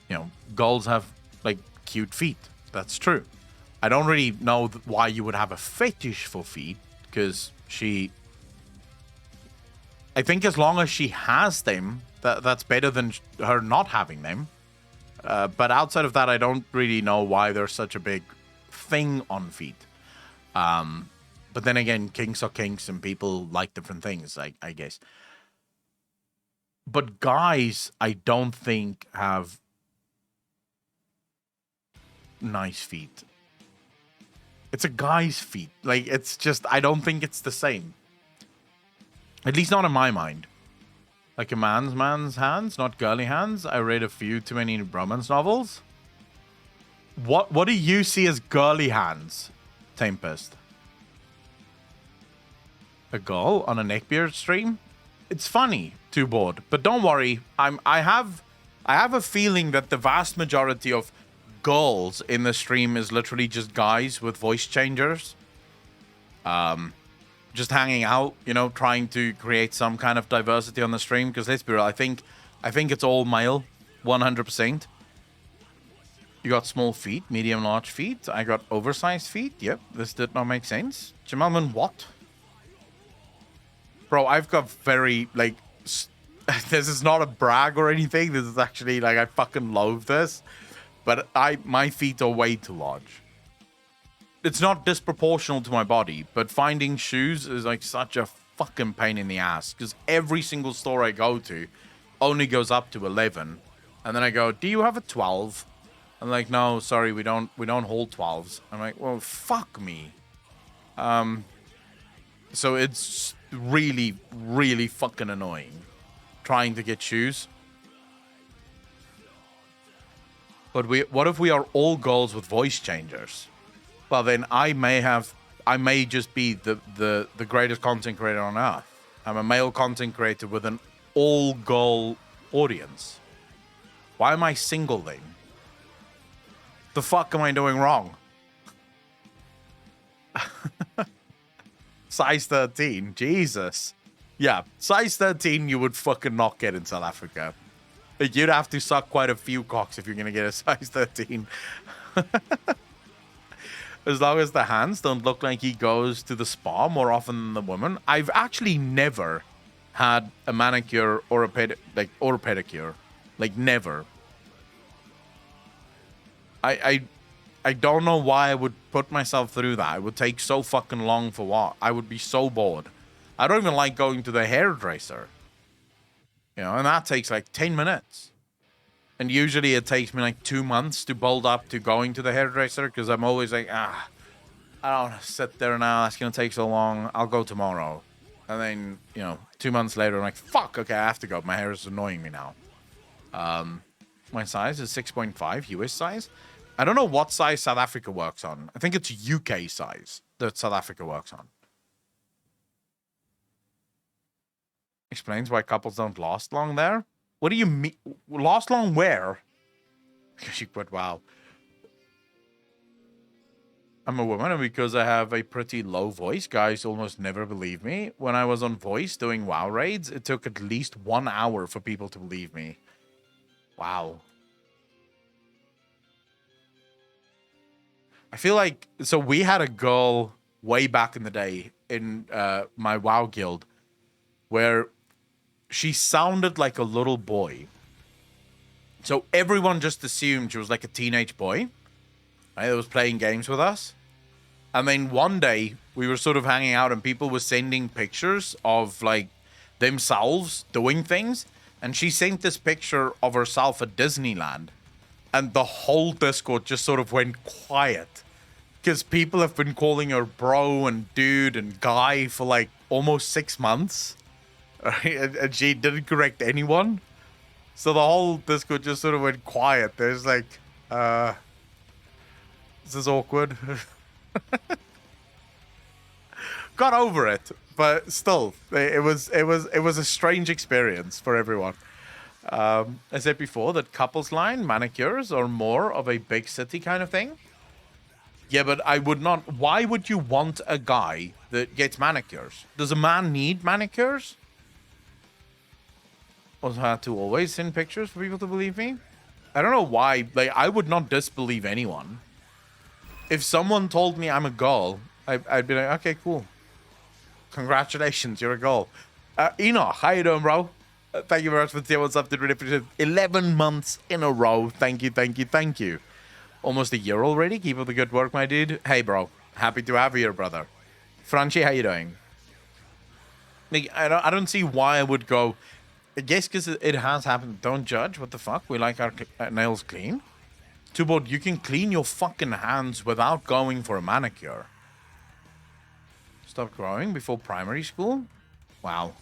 You know, girls have like cute feet. That's true. I don't really know why you would have a fetish for feet, because I think as long as she has them, that's better than her not having them. But outside of that, I don't really know why there's such a big thing on feet. But then again, kinks are kinks and people like different things, I guess. But guys, I don't think have nice feet. It's a guy's feet. Like, it's just, I don't think it's the same. At least not in my mind. Like a man's hands, not girly hands. I read a few too many romance novels. What do you see as girly hands, Tempest? A girl on a neckbeard stream? It's funny, too bored. But don't worry, I have a feeling that the vast majority of girls in the stream is literally just guys with voice changers. Just hanging out, you know, trying to create some kind of diversity on the stream. Because let's be real, I think it's all male, 100%. You got small feet, medium, large feet. I got oversized feet. Yep, this did not make sense. Jamelman, what? Bro, I've got very, like, this is not a brag or anything. This is actually, like, I fucking loathe this. But my feet are way too large. It's not disproportional to my body, but finding shoes is, like, such a fucking pain in the ass. Because every single store I go to only goes up to 11. And then I go, do you have a 12? I'm like, no, sorry, we don't hold 12s. I'm like, well, fuck me. So it's really, really fucking annoying trying to get shoes. But what if we are all girls with voice changers? Well, then I may just be the greatest content creator on earth. I'm a male content creator with an all-girl audience. Why am I single then? The fuck am I doing wrong? Size 13, Jesus. Yeah, size 13 you would fucking not get in South Africa. You'd have to suck quite a few cocks if you're going to get a size 13. As long as the hands don't look like he goes to the spa more often than the woman. I've actually never had a manicure or a pedicure. Like, never. I don't know why I would put myself through that. It would take so fucking long for what? I would be so bored. I don't even like going to the hairdresser. You know, and that takes like 10 minutes. And usually it takes me like 2 months to build up to going to the hairdresser because I'm always like, I don't want to sit there now. That's going to take so long. I'll go tomorrow. And then, 2 months later, I'm like, fuck, okay, I have to go. My hair is annoying me now. My size is 6.5 US size. I don't know what size South Africa works on. I think it's UK size that South Africa works on. Explains why couples don't last long there. What do you mean? Last long where? Because you quit WoW. I'm a woman, and because I have a pretty low voice, guys almost never believe me. When I was on voice doing WoW raids, it took at least 1 hour for people to believe me. Wow. I feel like, so we had a girl way back in the day in my WoW guild where she sounded like a little boy. So everyone just assumed she was like a teenage boy, right, that was playing games with us. And then one day we were sort of hanging out and people were sending pictures of like themselves doing things. And she sent this picture of herself at Disneyland. And the whole Discord just sort of went quiet. Because people have been calling her bro and dude and guy for like almost 6 months. Right? And she didn't correct anyone. So the whole Discord just sort of went quiet. There's like, this is awkward. Got over it. But still, it was a strange experience for everyone. I said before that couples line manicures are more of a big city kind of thing. Yeah, but I would not. Why would you want a guy that gets manicures? Does a man need manicures? Also had to always send pictures for people to believe me. I don't know why. Like, I would not disbelieve anyone. If someone told me I'm a girl, I'd be like, okay, cool. Congratulations, you're a girl. Enoch, how you doing, bro? Thank you very much for saying what's up. Did really appreciate it. 11 months in a row. Thank you, thank you, thank you. Almost a year already. Keep up the good work, my dude. Hey, bro. Happy to have you here, brother. Franchi, how you doing? Like, I don't see why I would go. I guess because it has happened. Don't judge. What the fuck? We like our nails clean. Too bad you can clean your fucking hands without going for a manicure. Stop growing before primary school? Wow.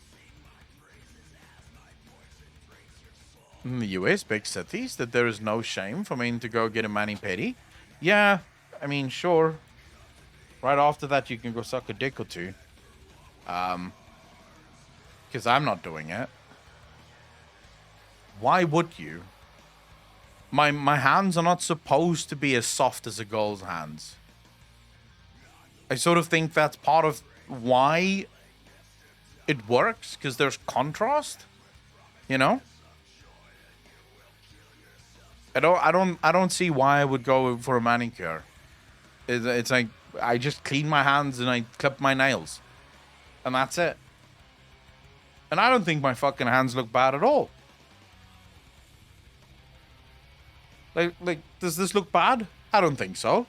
In the US, big cities, that there is no shame for men to go get a mani-pedi. Yeah, I mean, sure. Right after that, you can go suck a dick or two. Because I'm not doing it. Why would you? My hands are not supposed to be as soft as a girl's hands. I sort of think that's part of why it works, because there's contrast, you know? I don't see why I would go for a manicure. It's like I just clean my hands and I clip my nails. And that's it. And I don't think my fucking hands look bad at all. Like, does this look bad? I don't think so.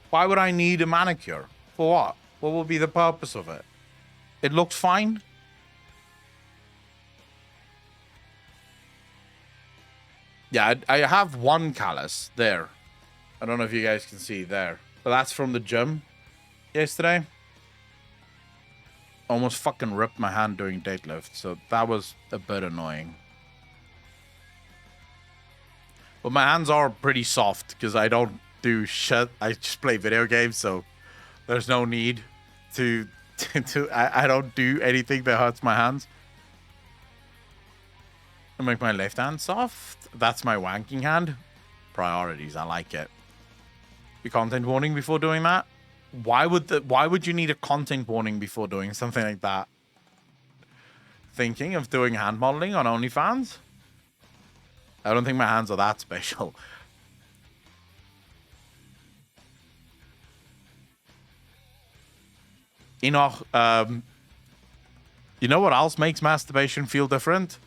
Why would I need a manicure? For what? What will be the purpose of it? It looks fine. Yeah, I have one callus there. I don't know if you guys can see there. But that's from the gym yesterday. Almost fucking ripped my hand doing deadlift. So that was a bit annoying. But my hands are pretty soft because I don't do shit. I just play video games, so there's no need to I don't do anything that hurts my hands. I make my left hand soft. That's my wanking hand. Priorities, I like it. The content warning before doing that? Why would you need a content warning before doing something like that? Thinking of doing hand modeling on OnlyFans? I don't think my hands are that special. Enoch, you know what else makes masturbation feel different?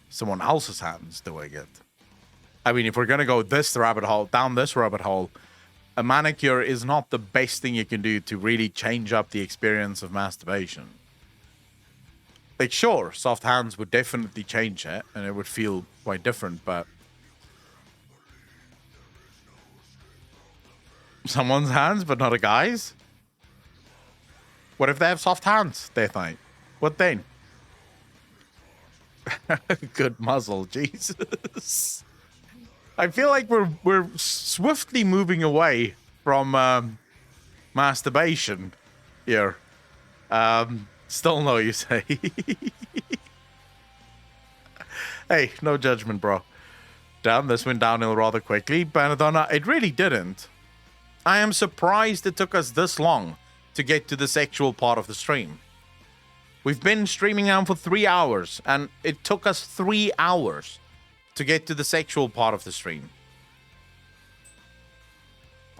Someone else's hands doing it. I mean, if we're gonna go down this rabbit hole, a manicure is not the best thing you can do to really change up the experience of masturbation. Like, sure, soft hands would definitely change it, and it would feel quite different, but someone's hands, but not a guy's? What if they have soft hands, Death Knight? What then? Good muzzle, Jesus. I feel like we're swiftly moving away from masturbation here. Still no, you say. Hey, no judgment, bro. Damn, this went downhill rather quickly. Benadonna, it really didn't. I am surprised it took us this long to get to the sexual part of the stream. We've been streaming now for 3 hours, and it took us 3 hours to get to the sexual part of the stream.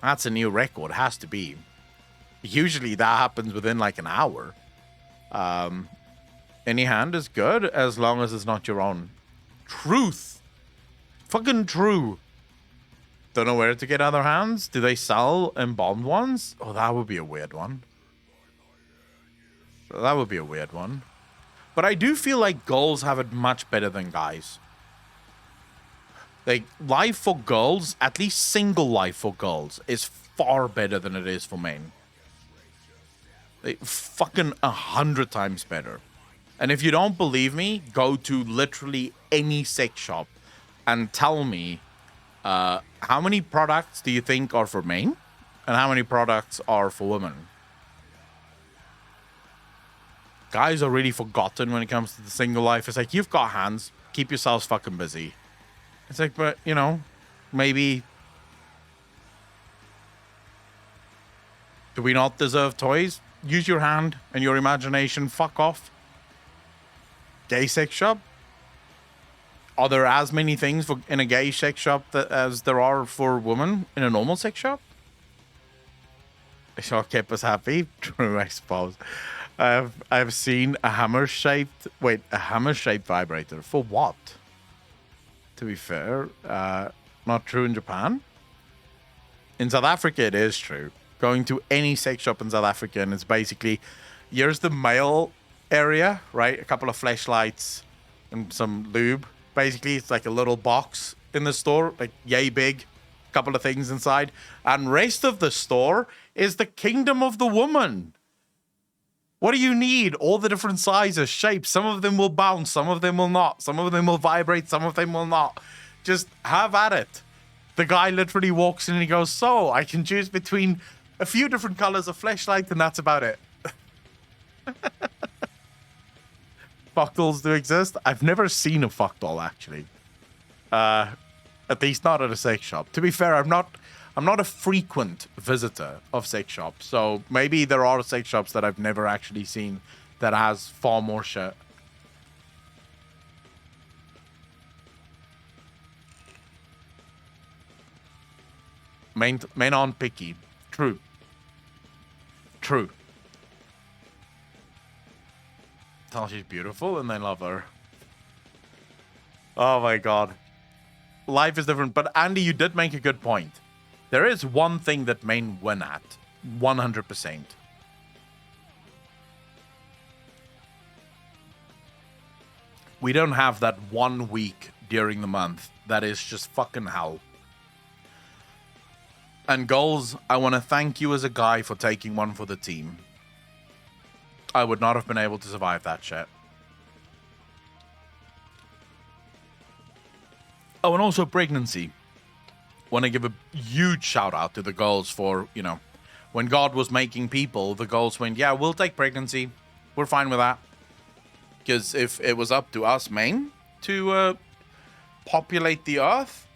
That's a new record, has to be. Usually that happens within like an hour. Any hand is good as long as it's not your own. Truth. Fucking true. Don't know where to get other hands. Do they sell embalmed ones? Oh, that would be a weird one. That would be a weird one. But I do feel like girls have it much better than guys. Like, life for girls, at least single life for girls, is far better than it is for men. Like, fucking 100 times better. And if you don't believe me, go to literally any sex shop and tell me how many products do you think are for men and how many products are for women. Guys are really forgotten when it comes to the single life. It's like, you've got hands, keep yourselves fucking busy. It's like, but, you know, maybe... Do we not deserve toys? Use your hand and your imagination, fuck off. Gay sex shop? Are there as many things in a gay sex shop as there are for women in a normal sex shop? Sure kept us happy. True, I suppose. I've seen a hammer-shaped vibrator. For what? To be fair, not true in Japan. In South Africa, it is true. Going to any sex shop in South Africa, and it's basically, here's the male area, right? A couple of fleshlights and some lube. Basically, it's like a little box in the store, like yay big, a couple of things inside. And rest of the store is the kingdom of the woman. What do you need? All the different sizes, shapes. Some of them will bounce, some of them will not. Some of them will vibrate, some of them will not. Just have at it. The guy literally walks in and he goes, so I can choose between a few different colors of fleshlight, and that's about it. Fuck dolls do exist. I've never seen a fuck doll, actually. At least not at a sex shop. To be fair, I'm not a frequent visitor of sex shops, so maybe there are sex shops that I've never actually seen that has far more shit. Men aren't picky. True. True. Tell she's beautiful and they love her. Oh my god. Life is different. But Andy, you did make a good point. There is one thing that men win at. 100%. We don't have that 1 week during the month that is just fucking hell. And goals, I want to thank you as a guy for taking one for the team. I would not have been able to survive that shit. Oh, and also pregnancy. Want to give a huge shout out to the girls for, you know, when God was making people, the girls went, yeah, we'll take pregnancy. We're fine with that. Because if it was up to us men to populate the earth,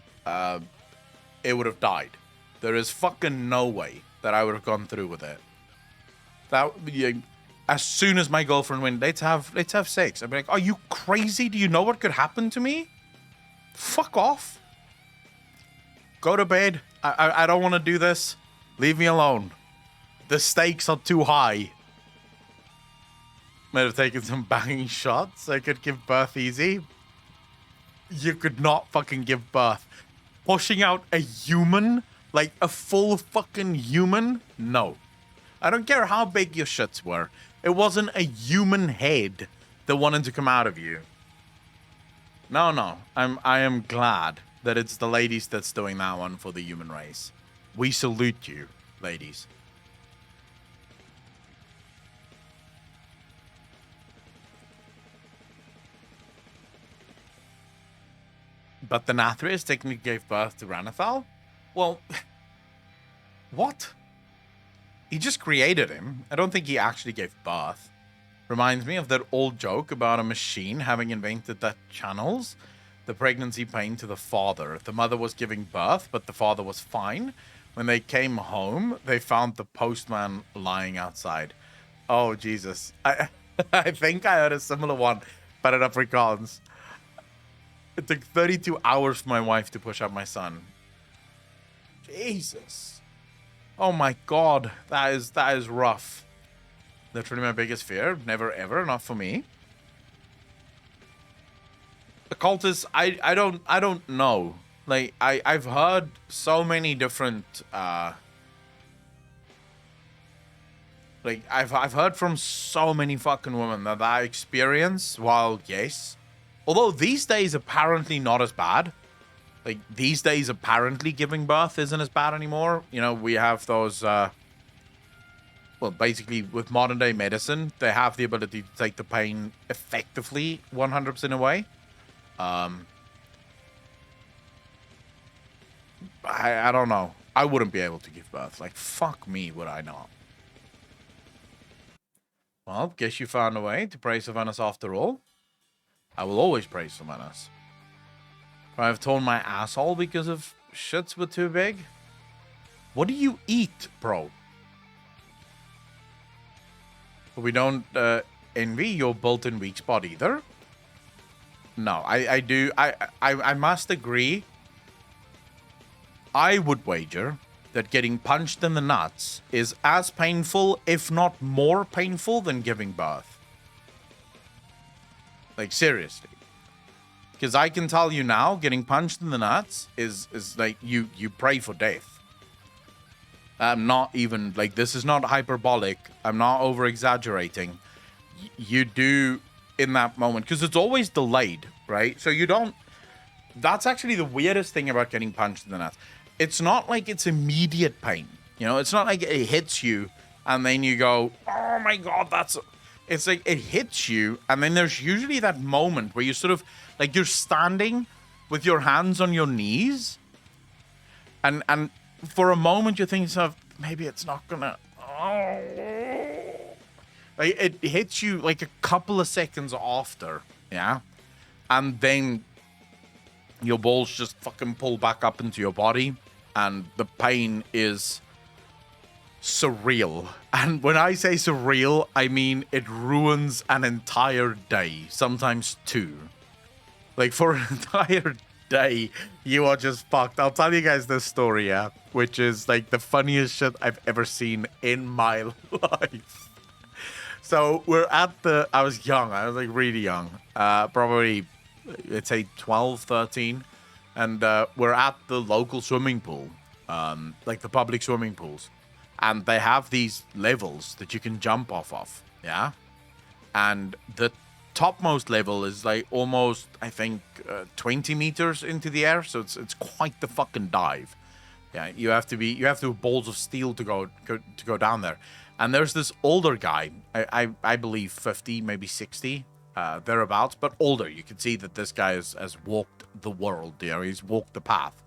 it would have died. There is fucking no way that I would have gone through with it. That, yeah, as soon as my girlfriend went, let's have sex, I'd be like, are you crazy? Do you know what could happen to me? Fuck off. Go to bed. I don't want to do this. Leave me alone. The stakes are too high. Might have taken some banging shots. I could give birth easy. You could not fucking give birth. Pushing out a human Like a full fucking human? No. I don't care how big your shits were. It wasn't a human head that wanted to come out of you. No. I am glad that it's the ladies that's doing that one for the human race. We salute you, ladies. But the Nathrius technically gave birth to Ranathal? Well, what? He just created him. I don't think he actually gave birth. Reminds me of that old joke about a machine having invented the channels the pregnancy pain to the father. The mother was giving birth, but the father was fine. When they came home, they found the postman lying outside. Oh, Jesus. I think I heard a similar one, but in Afrikaans. It took 32 hours for my wife to push up my son. Jesus. Oh my God. That is rough. Literally my biggest fear. Never ever. Not for me. The cultists, I don't know. Like, I've heard so many different like I've heard from so many fucking women that experience, while yes. Although these days apparently not as bad. Like these days apparently giving birth isn't as bad anymore. You know, we have those well, basically with modern day medicine, they have the ability to take the pain effectively 100% away. I don't know. I wouldn't be able to give birth. Like, fuck me, would I not? Well, guess you found a way to praise Sylvanas after all. I will always praise Sylvanas. I've torn my asshole because of shits were too big. What do you eat, bro? We don't envy your built-in weak spot either. No, I do. I must agree. I would wager that getting punched in the nuts is as painful, if not more painful, than giving birth. Like, seriously. Because I can tell you now, getting punched in the nuts is like, you pray for death. I'm not even, like, this is not hyperbolic. I'm not over-exaggerating. You do in that moment, because it's always delayed, right? So you don't... That's actually the weirdest thing about getting punched in the nuts. It's not like it's immediate pain. You know, it's not like it hits you and then you go, oh my God, that's... It's like it hits you, and then there's usually that moment where you sort of, like, you're standing with your hands on your knees, and for a moment you think to yourself, maybe it's not gonna... Oh. Like, it hits you like a couple of seconds after, yeah? And then your balls just fucking pull back up into your body, and the pain is surreal. And when I say surreal, I mean it ruins an entire day, sometimes two. Like, for an entire day, you are just fucked. I'll tell you guys this story, yeah, which is like the funniest shit I've ever seen in my life. So we're at the... I was young. I was like really young. Probably, let's say 12, 13. And we're at the local swimming pool. Like the public swimming pools. And they have these levels that you can jump off of. Yeah? And the topmost level is like almost, I think, 20 meters into the air. So it's quite the fucking dive. Yeah, you have to have balls of steel to go down there. And there's this older guy, I believe 50, maybe 60, thereabouts, but older. You can see that this guy has walked the world, you know, he's walked the path.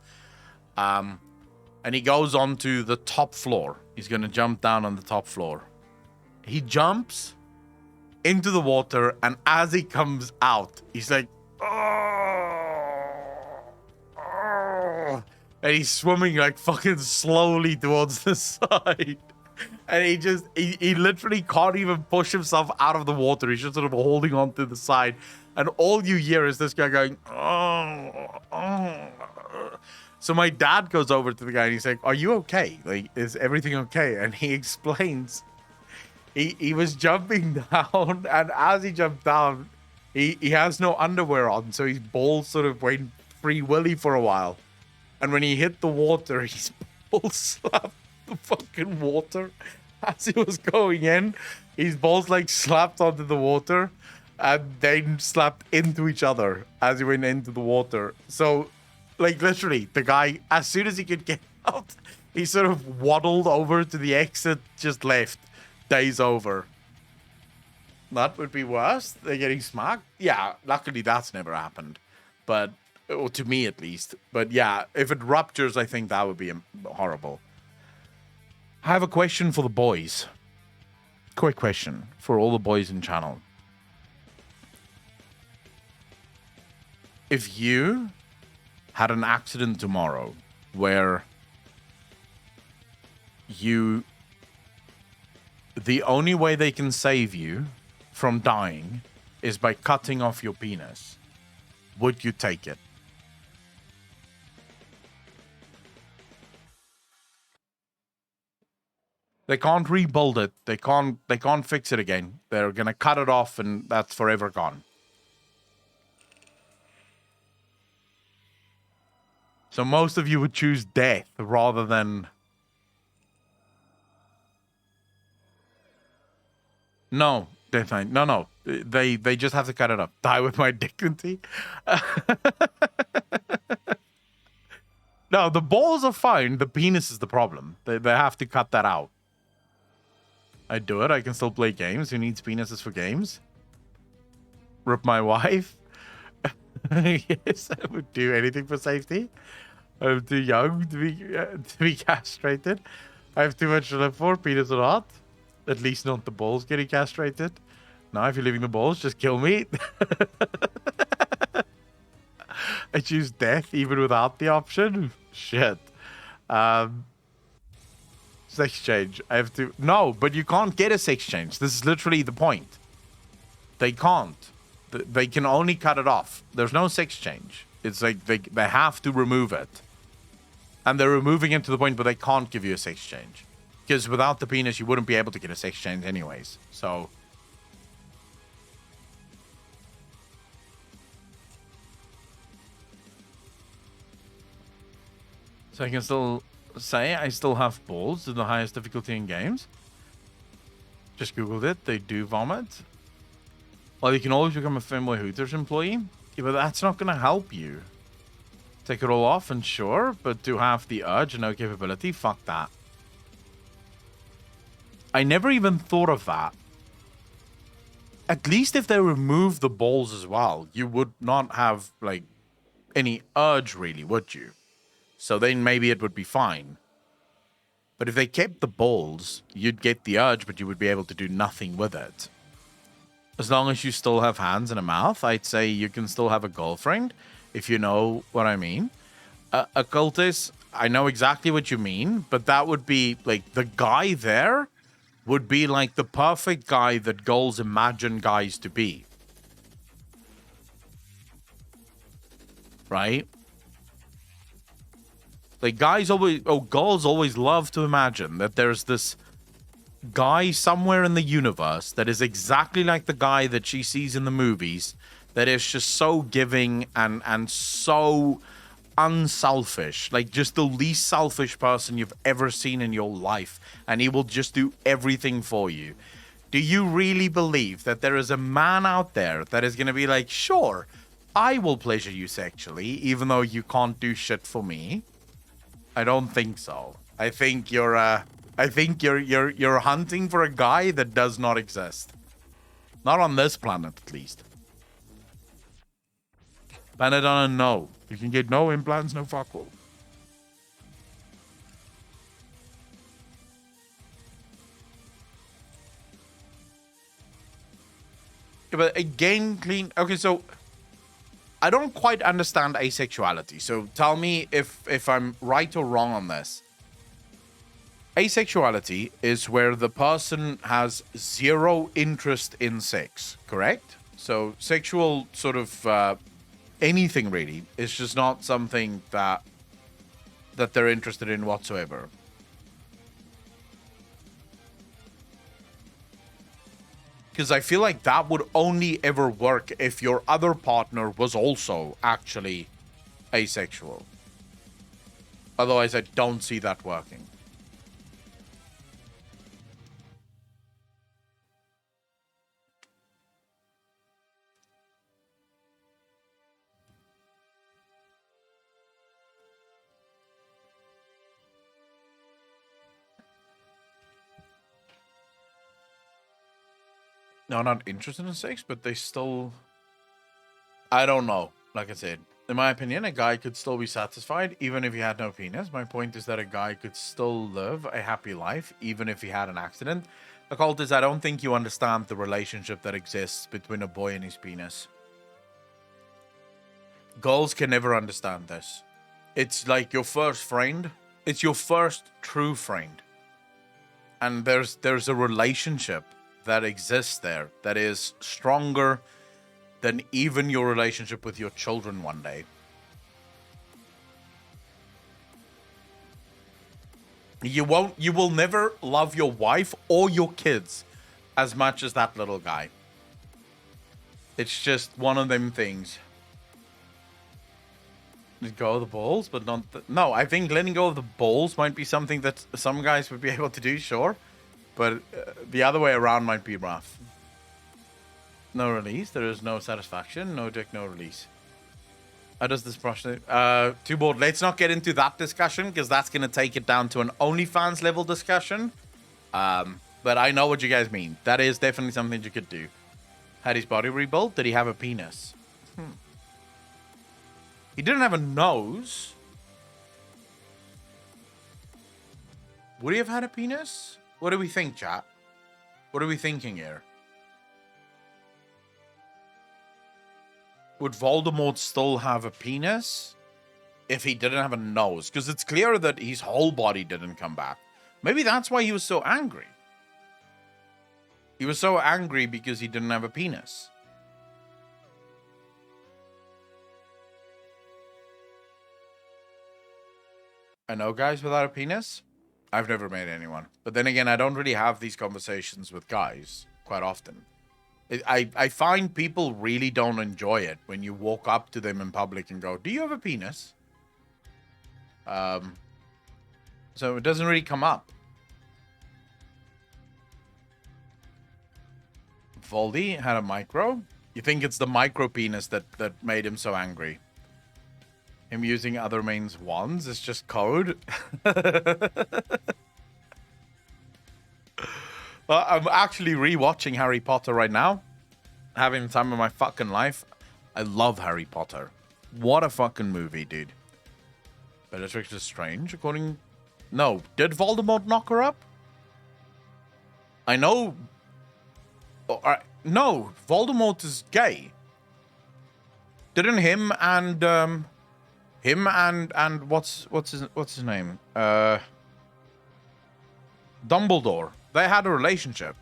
And he goes on to the top floor. He's going to jump down on the top floor. He jumps into the water, and as he comes out, he's like, oh, oh. And he's swimming like fucking slowly towards the side. And he literally can't even push himself out of the water. He's just sort of holding on to the side. And all you hear is this guy going, oh, oh. So my dad goes over to the guy and he's like, are you okay? Like, is everything okay? And he explains he was jumping down, and as he jumped down, he has no underwear on. So his balls sort of went free willy for a while. And when he hit the water, his balls slapped the fucking water as he was going in. His balls like slapped onto the water and then slapped into each other as he went into the water. So, like, literally, the guy, as soon as he could get out, he sort of waddled over to the exit, just left. Day's over. That would be worse than getting smacked. Yeah, luckily that's never happened. But, or to me at least. But yeah, if it ruptures, I think that would be horrible. I have a question for the boys. Quick question for all the boys in channel. If you had an accident tomorrow where the only way they can save you from dying is by cutting off your penis, would you take it? They can't rebuild it. They can't fix it again. They're gonna cut it off and that's forever gone. So most of you would choose death rather than... No, death ain't. No. They just have to cut it up. Die with my dignity. No, the balls are fine. The penis is the problem. They have to cut that out. I do it. I can still play games. Who needs penises for games? Rip my wife? Yes, I would do anything for safety. I'm too young to be castrated. I have too much to live for, penis or not. At least not the balls getting castrated. Now, if you're leaving the balls, just kill me. I choose death even without the option. Shit. Sex change. I have to... No, but you can't get a sex change. This is literally the point. They can't. They can only cut it off. There's no sex change. It's like they have to remove it. And they're removing it to the point where they can't give you a sex change. Because without the penis, you wouldn't be able to get a sex change anyways. So... So I can still say I still have balls to the highest difficulty in games. Just Googled it. They do vomit. Well, you can always become a Femboy Hooters employee. Yeah, but that's not going to help you. Take it all off and sure, but to have the urge and no capability, fuck that. I never even thought of that. At least if they remove the balls as well, you would not have, like, any urge really, would you? So then maybe it would be fine. But if they kept the balls, you'd get the urge, but you would be able to do nothing with it. As long as you still have hands and a mouth, I'd say you can still have a girlfriend, if you know what I mean. A cultist, I know exactly what you mean, but that would be, like, the guy there would be, like, the perfect guy that girls imagine guys to be. Right? Like, girls always love to imagine that there's this guy somewhere in the universe that is exactly like the guy that she sees in the movies, that is just so giving and so unselfish, like just the least selfish person you've ever seen in your life, and he will just do everything for you. Do you really believe that there is a man out there that is going to be like, sure, I will pleasure you sexually, even though you can't do shit for me? I don't think so. I think you're hunting for a guy that does not exist. Not on this planet, at least. Planet on a no. You can get no implants, no fuckle. Yeah, but again, clean. Okay, so I don't quite understand asexuality. So tell me if I'm right or wrong on this. Asexuality is where the person has zero interest in sex, correct? So sexual sort of anything really is just not something that they're interested in whatsoever. Because I feel like that would only ever work if your other partner was also actually asexual. Otherwise, I don't see that working. No, not interested in sex, but they still... I don't know. Like I said, in my opinion, a guy could still be satisfied even if he had no penis. My point is that a guy could still live a happy life even if he had an accident. Occultist, I don't think you understand the relationship that exists between a boy and his penis. Girls can never understand this. It's like your first friend. It's your first true friend. And there's a relationship that exists there that is stronger than even your relationship with your children one day. You will never love your wife or your kids as much as that little guy. It's just one of them things. Let go of the balls, but not... No, I think letting go of the balls might be something that some guys would be able to do, sure. But the other way around might be rough. No release. There is no satisfaction. No dick, no release. How does this process... Too bored. Let's not get into that discussion, because that's going to take it down to an OnlyFans level discussion. But I know what you guys mean. That is definitely something you could do. Had his body rebuilt? Did he have a penis? He didn't have a nose. Would he have had a penis? What do we think, chat? What are we thinking here? Would Voldemort still have a penis if he didn't have a nose? Because it's clear that his whole body didn't come back. Maybe that's why he was so angry. He was so angry because he didn't have a penis. I know guys without a penis. I've never met anyone. But then again, I don't really have these conversations with guys quite often. I find people really don't enjoy it when you walk up to them in public and go, "Do you have a penis?" So it doesn't really come up. Voldy had a micro. You think it's the micro penis that made him so angry? Him using other men's wands is just code. I'm actually rewatching Harry Potter right now. Having the time of my fucking life. I love Harry Potter. What a fucking movie, dude. Bellatrix is strange, according... No. Did Voldemort knock her up? I know... No. Voldemort is gay. Didn't him and what's his name? Dumbledore. They had a relationship.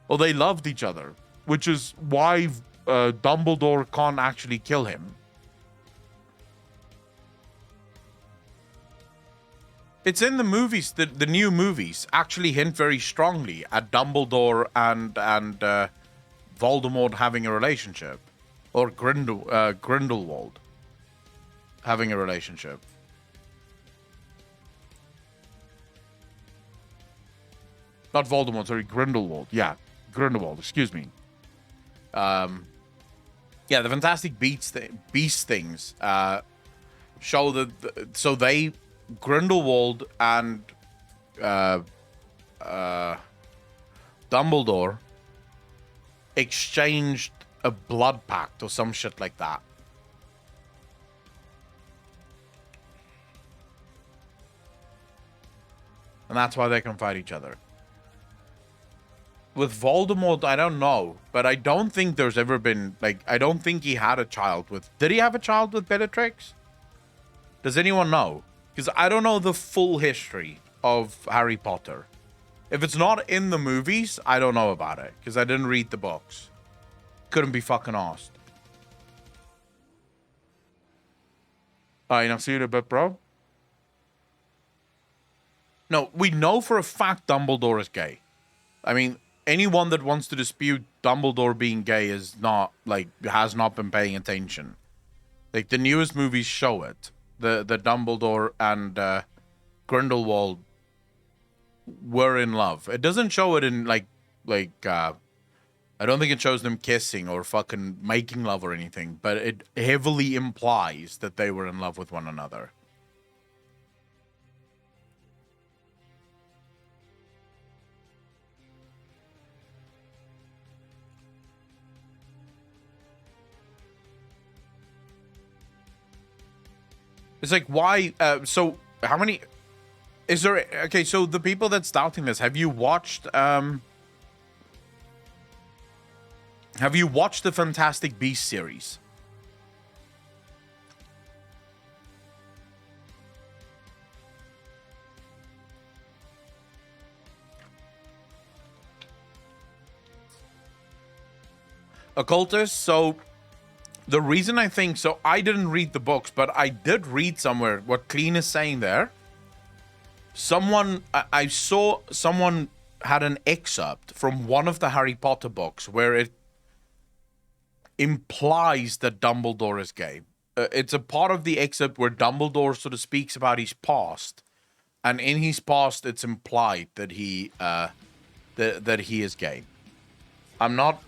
Well, they loved each other, which is why Dumbledore can't actually kill him. It's in the movies. The new movies actually hint very strongly at Dumbledore and Voldemort having a relationship, or Grindelwald having a relationship. Not Voldemort, sorry, Grindelwald. Yeah, Grindelwald, excuse me. Yeah, the Fantastic Beasts things show that... So they... Grindelwald and Dumbledore exchanged a blood pact or some shit like that. And that's why they can fight each other. With Voldemort, I don't know. But I don't think there's ever been... Like, I don't think he had a child with... Did he have a child with Bellatrix? Does anyone know? Because I don't know the full history of Harry Potter. If it's not in the movies, I don't know about it. Because I didn't read the books. Couldn't be fucking asked. Alright, I'll see you in a bit, bro. No, we know for a fact Dumbledore is gay. I mean, anyone that wants to dispute Dumbledore being gay is not, like, has not been paying attention. Like, the newest movies show it. The Dumbledore and Grindelwald were in love. It doesn't show it in, like, I don't think it shows them kissing or fucking making love or anything, but it heavily implies that they were in love with one another. It's like, why? So, how many? Is there? Okay, so the people that's doubting this, have you watched? Have you watched the Fantastic Beasts series? Occultist. So, the reason I think so, I didn't read the books, but I did read somewhere what Clean is saying there. I saw someone had an excerpt from one of the Harry Potter books where it implies that Dumbledore is gay. It's a part of the excerpt where Dumbledore sort of speaks about his past, and in his past, it's implied that he that he is gay. I'm not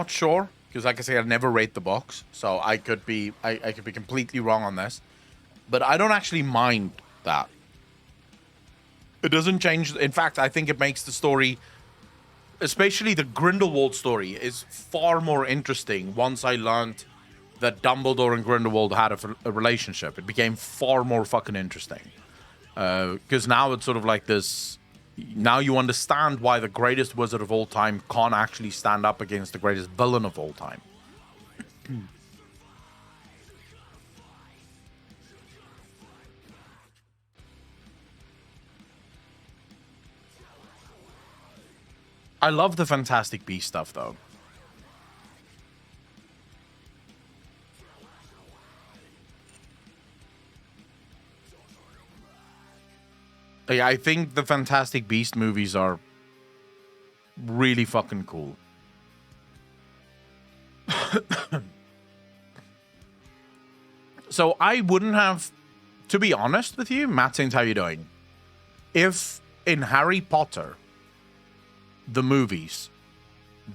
sure. Because, like I say, I've never read the books, so I could be completely wrong on this. But I don't actually mind that. It doesn't change. In fact, I think it makes the story, especially the Grindelwald story, is far more interesting once I learned that Dumbledore and Grindelwald had a relationship. It became far more fucking interesting. Because now it's sort of like this. Now you understand why the greatest wizard of all time can't actually stand up against the greatest villain of all time. I love the Fantastic Beasts stuff, though. Yeah, I think the Fantastic Beast movies are really fucking cool. So I wouldn't have, to be honest with you, Matt Saints, how you doing? If in Harry Potter, the movies,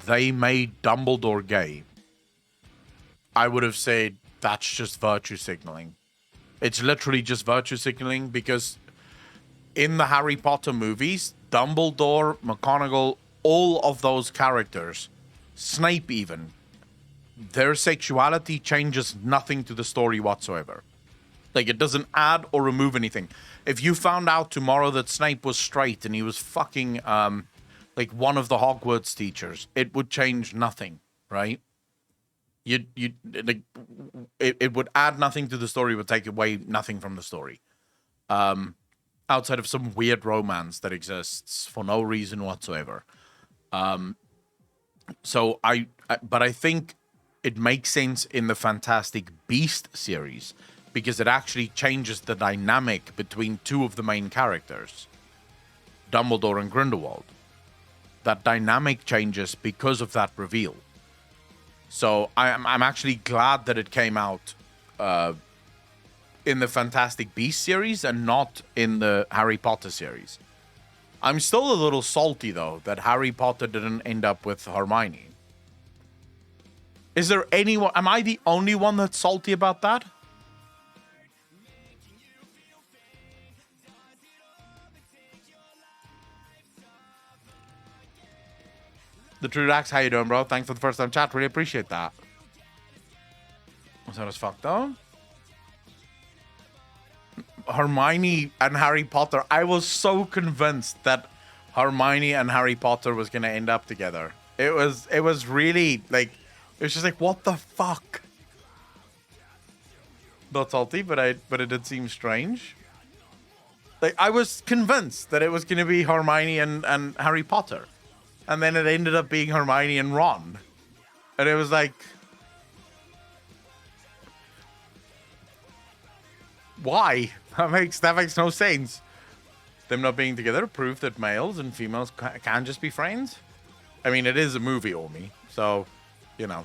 they made Dumbledore gay, I would have said that's just virtue signaling. It's literally just virtue signaling because in the Harry Potter movies, Dumbledore, McGonagall, all of those characters, Snape even, their sexuality changes nothing to the story whatsoever. Like, it doesn't add or remove anything. If you found out tomorrow that Snape was straight and he was fucking, like, one of the Hogwarts teachers, it would change nothing, right? Like, it would add nothing to the story, would take away nothing from the story. Outside of some weird romance that exists for no reason whatsoever. But I think it makes sense in the Fantastic Beast series because it actually changes the dynamic between two of the main characters, Dumbledore and Grindelwald. That dynamic changes because of that reveal. So I'm actually glad that it came out in the Fantastic Beasts series and not in the Harry Potter series. I'm still a little salty, though, that Harry Potter didn't end up with Hermione. Is there anyone... Am I the only one that's salty about that? The True Dax, how you doing, bro? Thanks for the first time chat. Really appreciate that. Was that as fuck, though? Hermione and Harry Potter. I was so convinced that Hermione and Harry Potter was gonna end up together. It was really like, it was just like, what the fuck? Not salty, but it did seem strange. Like, I was convinced that it was gonna be Hermione and Harry Potter, and then it ended up being Hermione and Ron, and it was like, why? That makes no sense. Them not being together prove that males and females can just be friends. I mean, it is a movie, Omi, so, you know.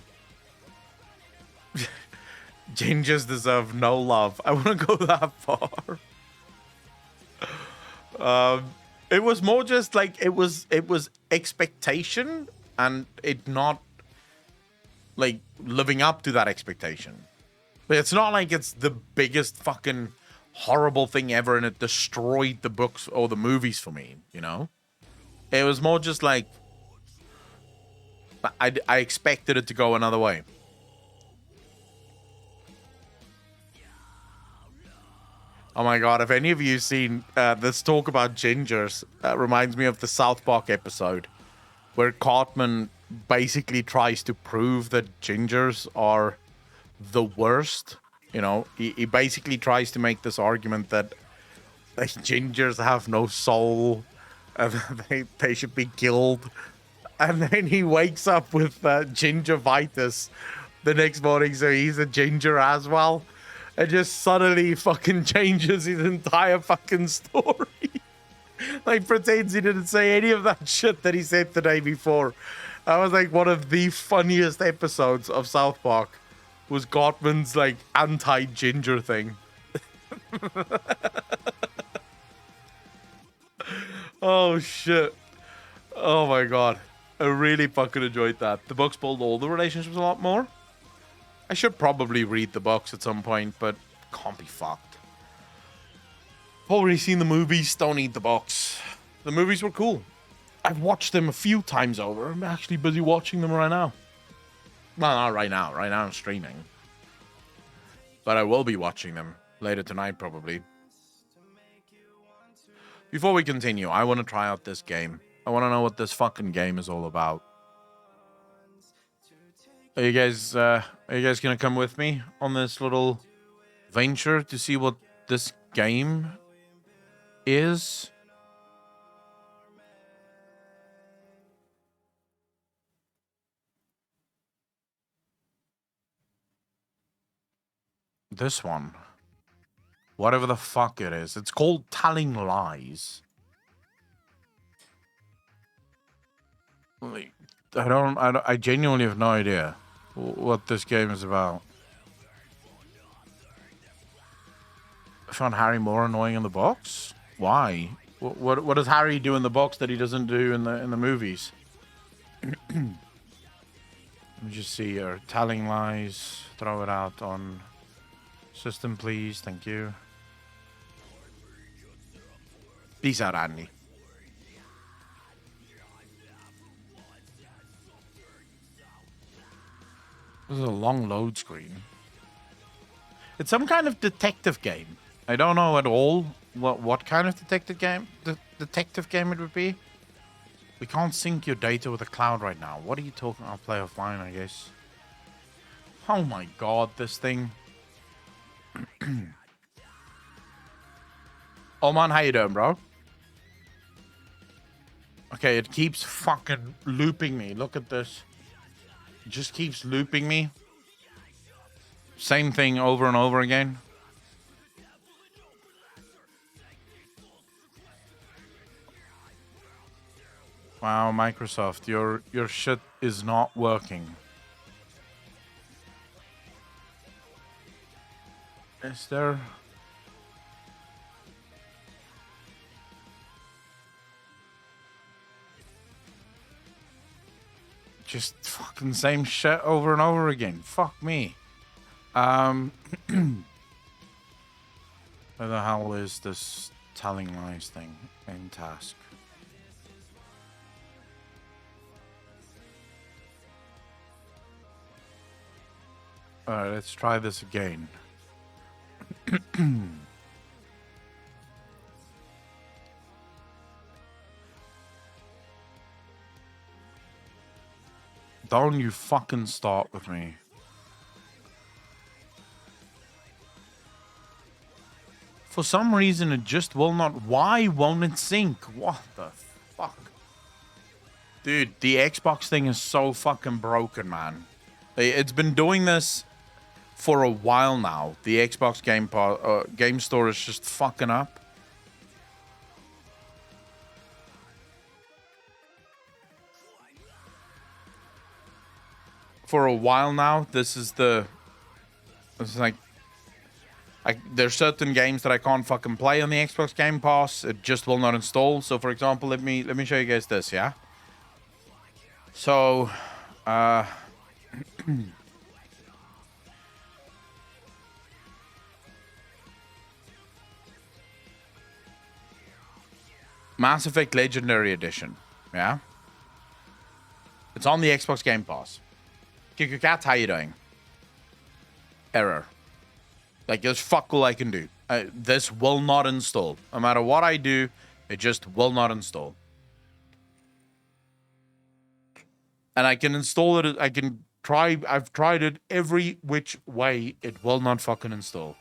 Gingers deserve no love. I wouldn't go that far. It was more just like it was expectation and it not like living up to that expectation. But it's not like it's the biggest fucking horrible thing ever and it destroyed the books or the movies for me, you know? It was more just like I expected it to go another way. Oh my god, if any of you seen this talk about gingers, reminds me of the South Park episode where Cartman basically tries to prove that gingers are the worst. You know, he basically tries to make this argument that like, gingers have no soul and they should be killed. And then he wakes up with gingivitis the next morning, so he's a ginger as well. And just suddenly fucking changes his entire fucking story. Like pretends he didn't say any of that shit that he said the day before. That was like one of the funniest episodes of South Park. Was Gottman's like anti-ginger thing. Oh shit. Oh my god. I really fucking enjoyed that. The books build all the relationships a lot more. I should probably read the books at some point, but can't be fucked. Already seen the movies, don't need the books. The movies were cool. I've watched them a few times over. I'm actually busy watching them right now. Well, not right now. Right now I'm streaming. But I will be watching them later tonight, probably. Before we continue, I want to try out this game. I want to know what this fucking game is all about. Are you guys gonna come with me on this little venture to see what this game is? This one. Whatever the fuck it is. It's called Telling Lies. Like, I genuinely have no idea what this game is about. I found Harry more annoying in the box? Why? What does Harry do in the box that he doesn't do in the movies? Let me just see here. Telling Lies. Throw it out on system, please. Thank you. Peace out, Andy. This is a long load screen. It's some kind of detective game. I don't know at all what kind of detective game it would be. We can't sync your data with the cloud right now. What are you talking? I'll play offline, I guess. Oh my god, this thing. Oh man, how you doing, bro? Okay, it keeps fucking looping me. Look at this. It just keeps looping me. Same thing over and over again. Wow, Microsoft, your shit is not working. Is there... Just fucking same shit over and over again. Fuck me. Where the hell is this Telling Lies thing in task? Alright, let's try this again. Don't you fucking start with me. For some reason, it just will not. Why won't it sync? What the fuck? Dude, the Xbox thing is so fucking broken, man. It's been doing this for a while now. The Xbox game store is just fucking up. For a while now, this is the It's like there's certain games that I can't fucking play on the Xbox Game Pass. It just will not install. So for example, let me show you guys this, yeah? So Mass Effect Legendary Edition, yeah? It's on the Xbox Game Pass. Cat, how you doing? Error. Like, there's fuck all I can do. This will not install. No matter what I do, it just will not install. And I can install it. I can try. I've tried it every which way. It will not fucking install.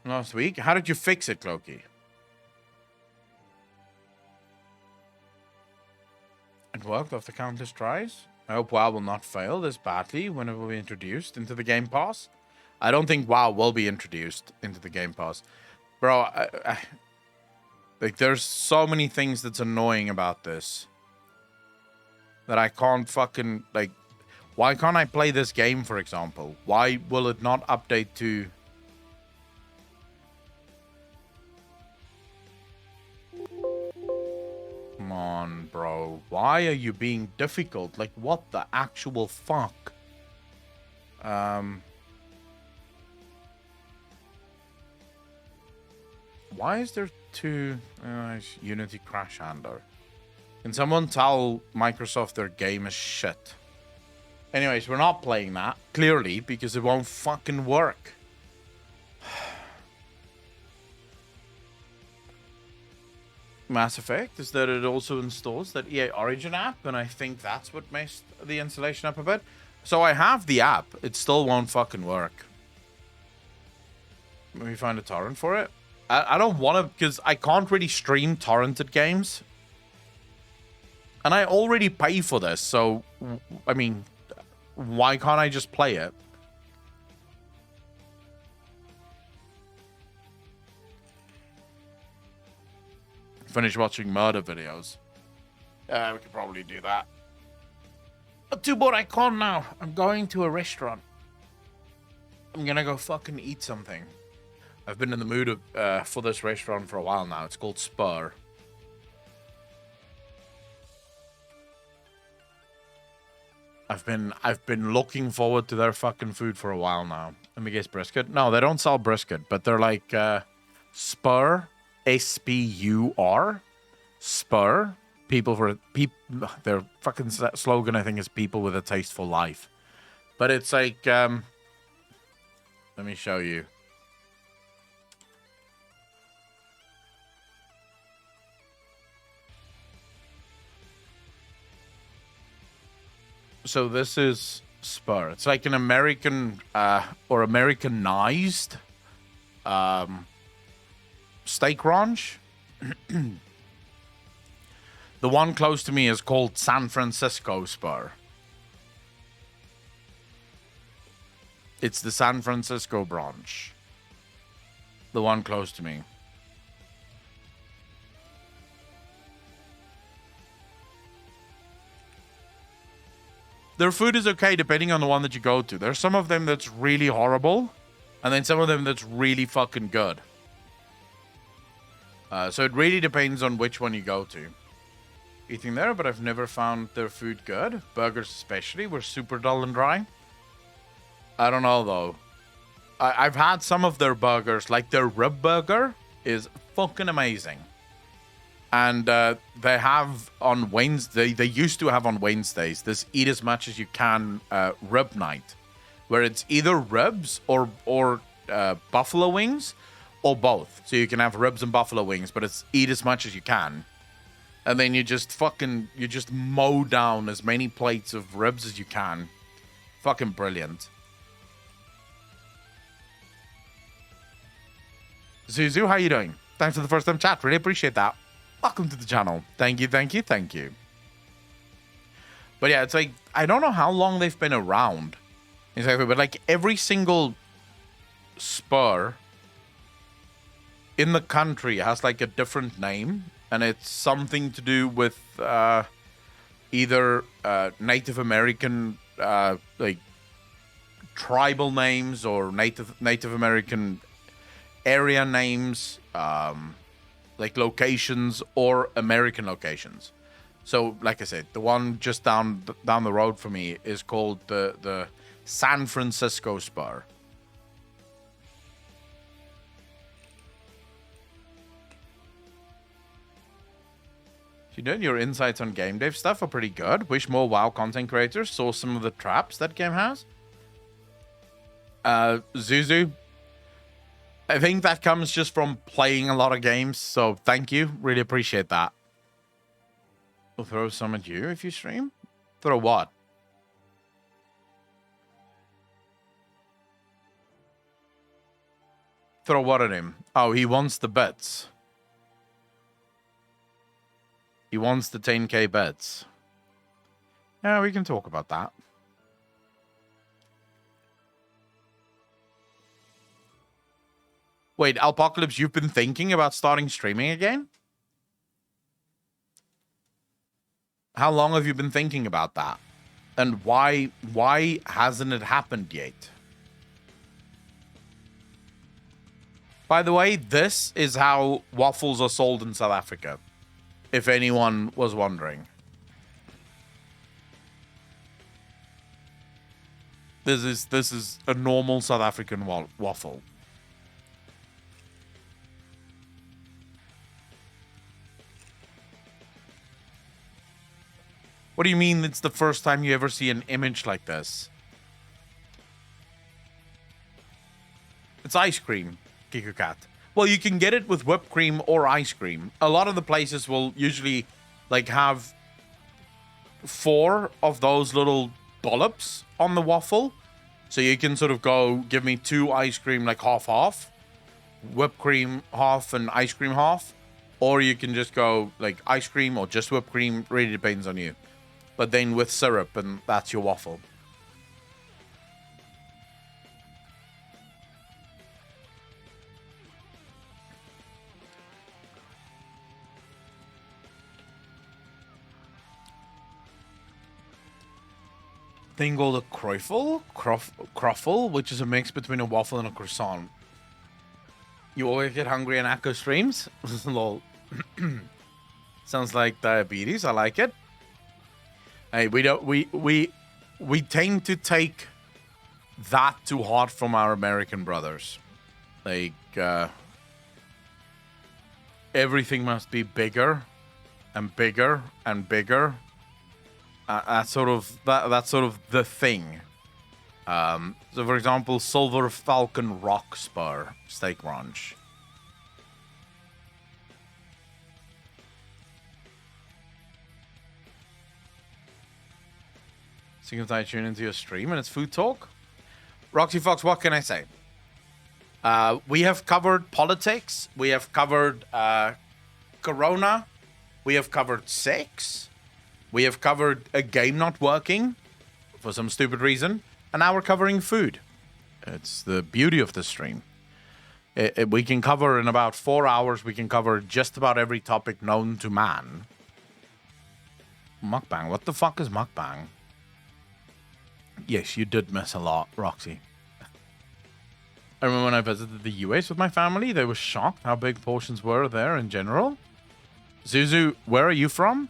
Last week? How did you fix it, Clokey? It worked after countless tries. I hope WoW will not fail this badly when it will be introduced into the Game Pass. I don't think WoW will be introduced into the Game Pass. Bro, like, there's so many things that's annoying about this that I can't fucking, like, why can't I play this game, for example? Why will it not update to... Come on, bro. Why are you being difficult? Like, what the actual fuck? Why is there two... Unity crash handler. Can someone tell Microsoft their game is shit? Anyways, we're not playing that, clearly, because it won't fucking work. Mass Effect is that it also installs that EA Origin app, and I think that's what messed the installation up a bit. So I have the app, it still won't fucking work. Let me find a torrent for it. I don't want to, because I can't really stream torrented games. And I already pay for this, so, I mean, why can't I just play it? Finish watching murder videos. Yeah, we could probably do that. But too bad I can't now. I'm going to a restaurant. I'm gonna go fucking eat something. I've been in the mood for this restaurant for a while now. It's called Spur. I've been looking forward to their fucking food for a while now. Let me guess, brisket? No, they don't sell brisket, but they're like Spur, S-P-U-R, Spur. People for their fucking slogan, I think, is people with a tasteful life. But it's like, let me show you. So this is Spur. It's like an American or Americanized steak ranch. The one close to me is called San Francisco Spur. It's the San Francisco branch. The one close to me. Their food is okay depending on the one that you go to. There's some of them that's really horrible, and then some of them that's really fucking good. So it really depends on which one you go to. Eating there, but I've never found their food good. Burgers especially were super dull and dry. I don't know though. I've had some of their burgers, like their rib burger is fucking amazing. And they have on Wednesday, they used to have on Wednesdays, this eat as much as you can rib night, where it's either ribs or buffalo wings or both. So you can have ribs and buffalo wings, but it's eat as much as you can. And then you just mow down as many plates of ribs as you can. Fucking brilliant. Zuzu, how you doing? Thanks for the first time chat. Really appreciate that. Welcome to the channel. Thank you, thank you, thank you. But yeah, it's like, I don't know how long they've been around. Exactly, but like every single Spur in the country has like a different name. And it's something to do with either Native American like tribal names or Native American area names, like locations or American locations. So, like I said, the one just down the road for me is called the San Francisco Spur. You know, your insights on game dev stuff are pretty good. Wish more WoW content creators saw some of the traps that game has. Zuzu, I think that comes just from playing a lot of games, so thank you. Really appreciate that. We'll throw some at you if you stream. Throw what? Throw what at him? Oh, he wants the bets. He wants the 10k bets. Yeah, we can talk about that. Wait, Apocalypse, you've been thinking about starting streaming again? How long have you been thinking about that? And why hasn't it happened yet? By the way, this is how waffles are sold in South Africa, if anyone was wondering. This is a normal South African waffle. What do you mean it's the first time you ever see an image like this? It's ice cream, Kiku Cat. Well, you can get it with whipped cream or ice cream. A lot of the places will usually like have 4 of those little dollops on the waffle. So you can sort of go, give me 2 ice cream, like half, whipped cream half and ice cream half. Or you can just go like ice cream or just whipped cream, really depends on you. But then with syrup, and that's your waffle. Thing called a croffle, which is a mix between a waffle and a croissant. You always get hungry in Akko streams? Lol. Sounds like diabetes. I like it. Hey, we tend to take that to heart from our American brothers. Like everything must be bigger and bigger and bigger. That's sort of the thing. So, for example, Silver Falcon Rock Spur Steak Ranch. So you can tune into your stream and it's food talk. Roxy Fox, what can I say? We have covered politics. We have covered Corona. We have covered sex. We have covered a game not working for some stupid reason. And now we're covering food. It's the beauty of the stream. We can cover in about 4 hours. We can cover just about every topic known to man. Mukbang. What the fuck is mukbang? Yes, you did miss a lot, Roxy. I remember when I visited the US with my family, they were shocked how big portions were there in general. Zuzu, where are you from?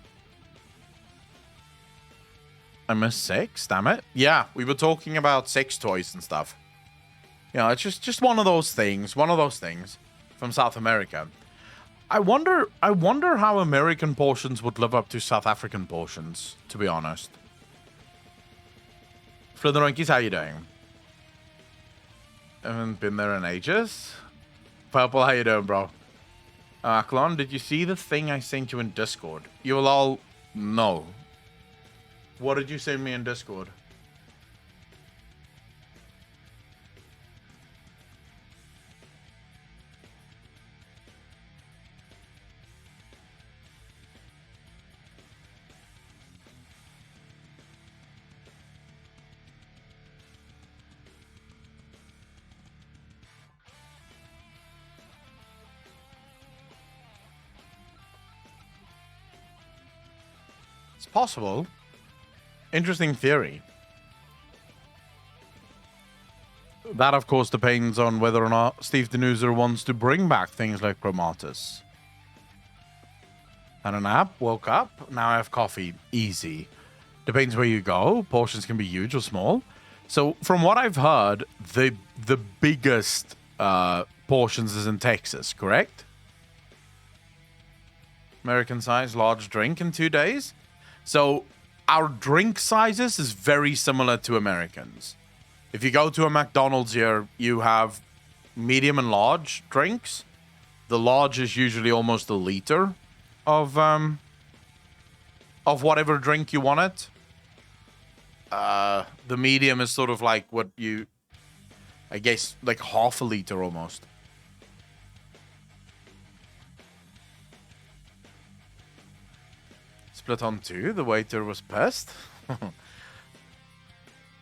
I missed sex, damn it. Yeah, we were talking about sex toys and stuff. You know, it's just one of those things from South America. I wonder how American portions would live up to South African portions, to be honest. Flitheronkies, how you doing? Haven't been there in ages. Purple, how you doing, bro? Aklon, did you see the thing I sent you in Discord? You will all know. What did you send me in Discord? It's possible. Interesting theory. that, of course, depends on whether or not Steve Denuser wants to bring back things like Chromatus. Had a nap, woke up, now I have coffee. Easy. Depends where you go. Portions can be huge or small. So, from what I've heard, the biggest portions is in Texas, correct? American size, large drink in 2 days. So, our drink sizes is very similar to Americans. If you go to a McDonald's here, you have medium and large drinks. The large is usually almost a liter of whatever drink you want it. The medium is sort of like what you, I guess, like half a liter almost. Split on 2. The waiter was pissed.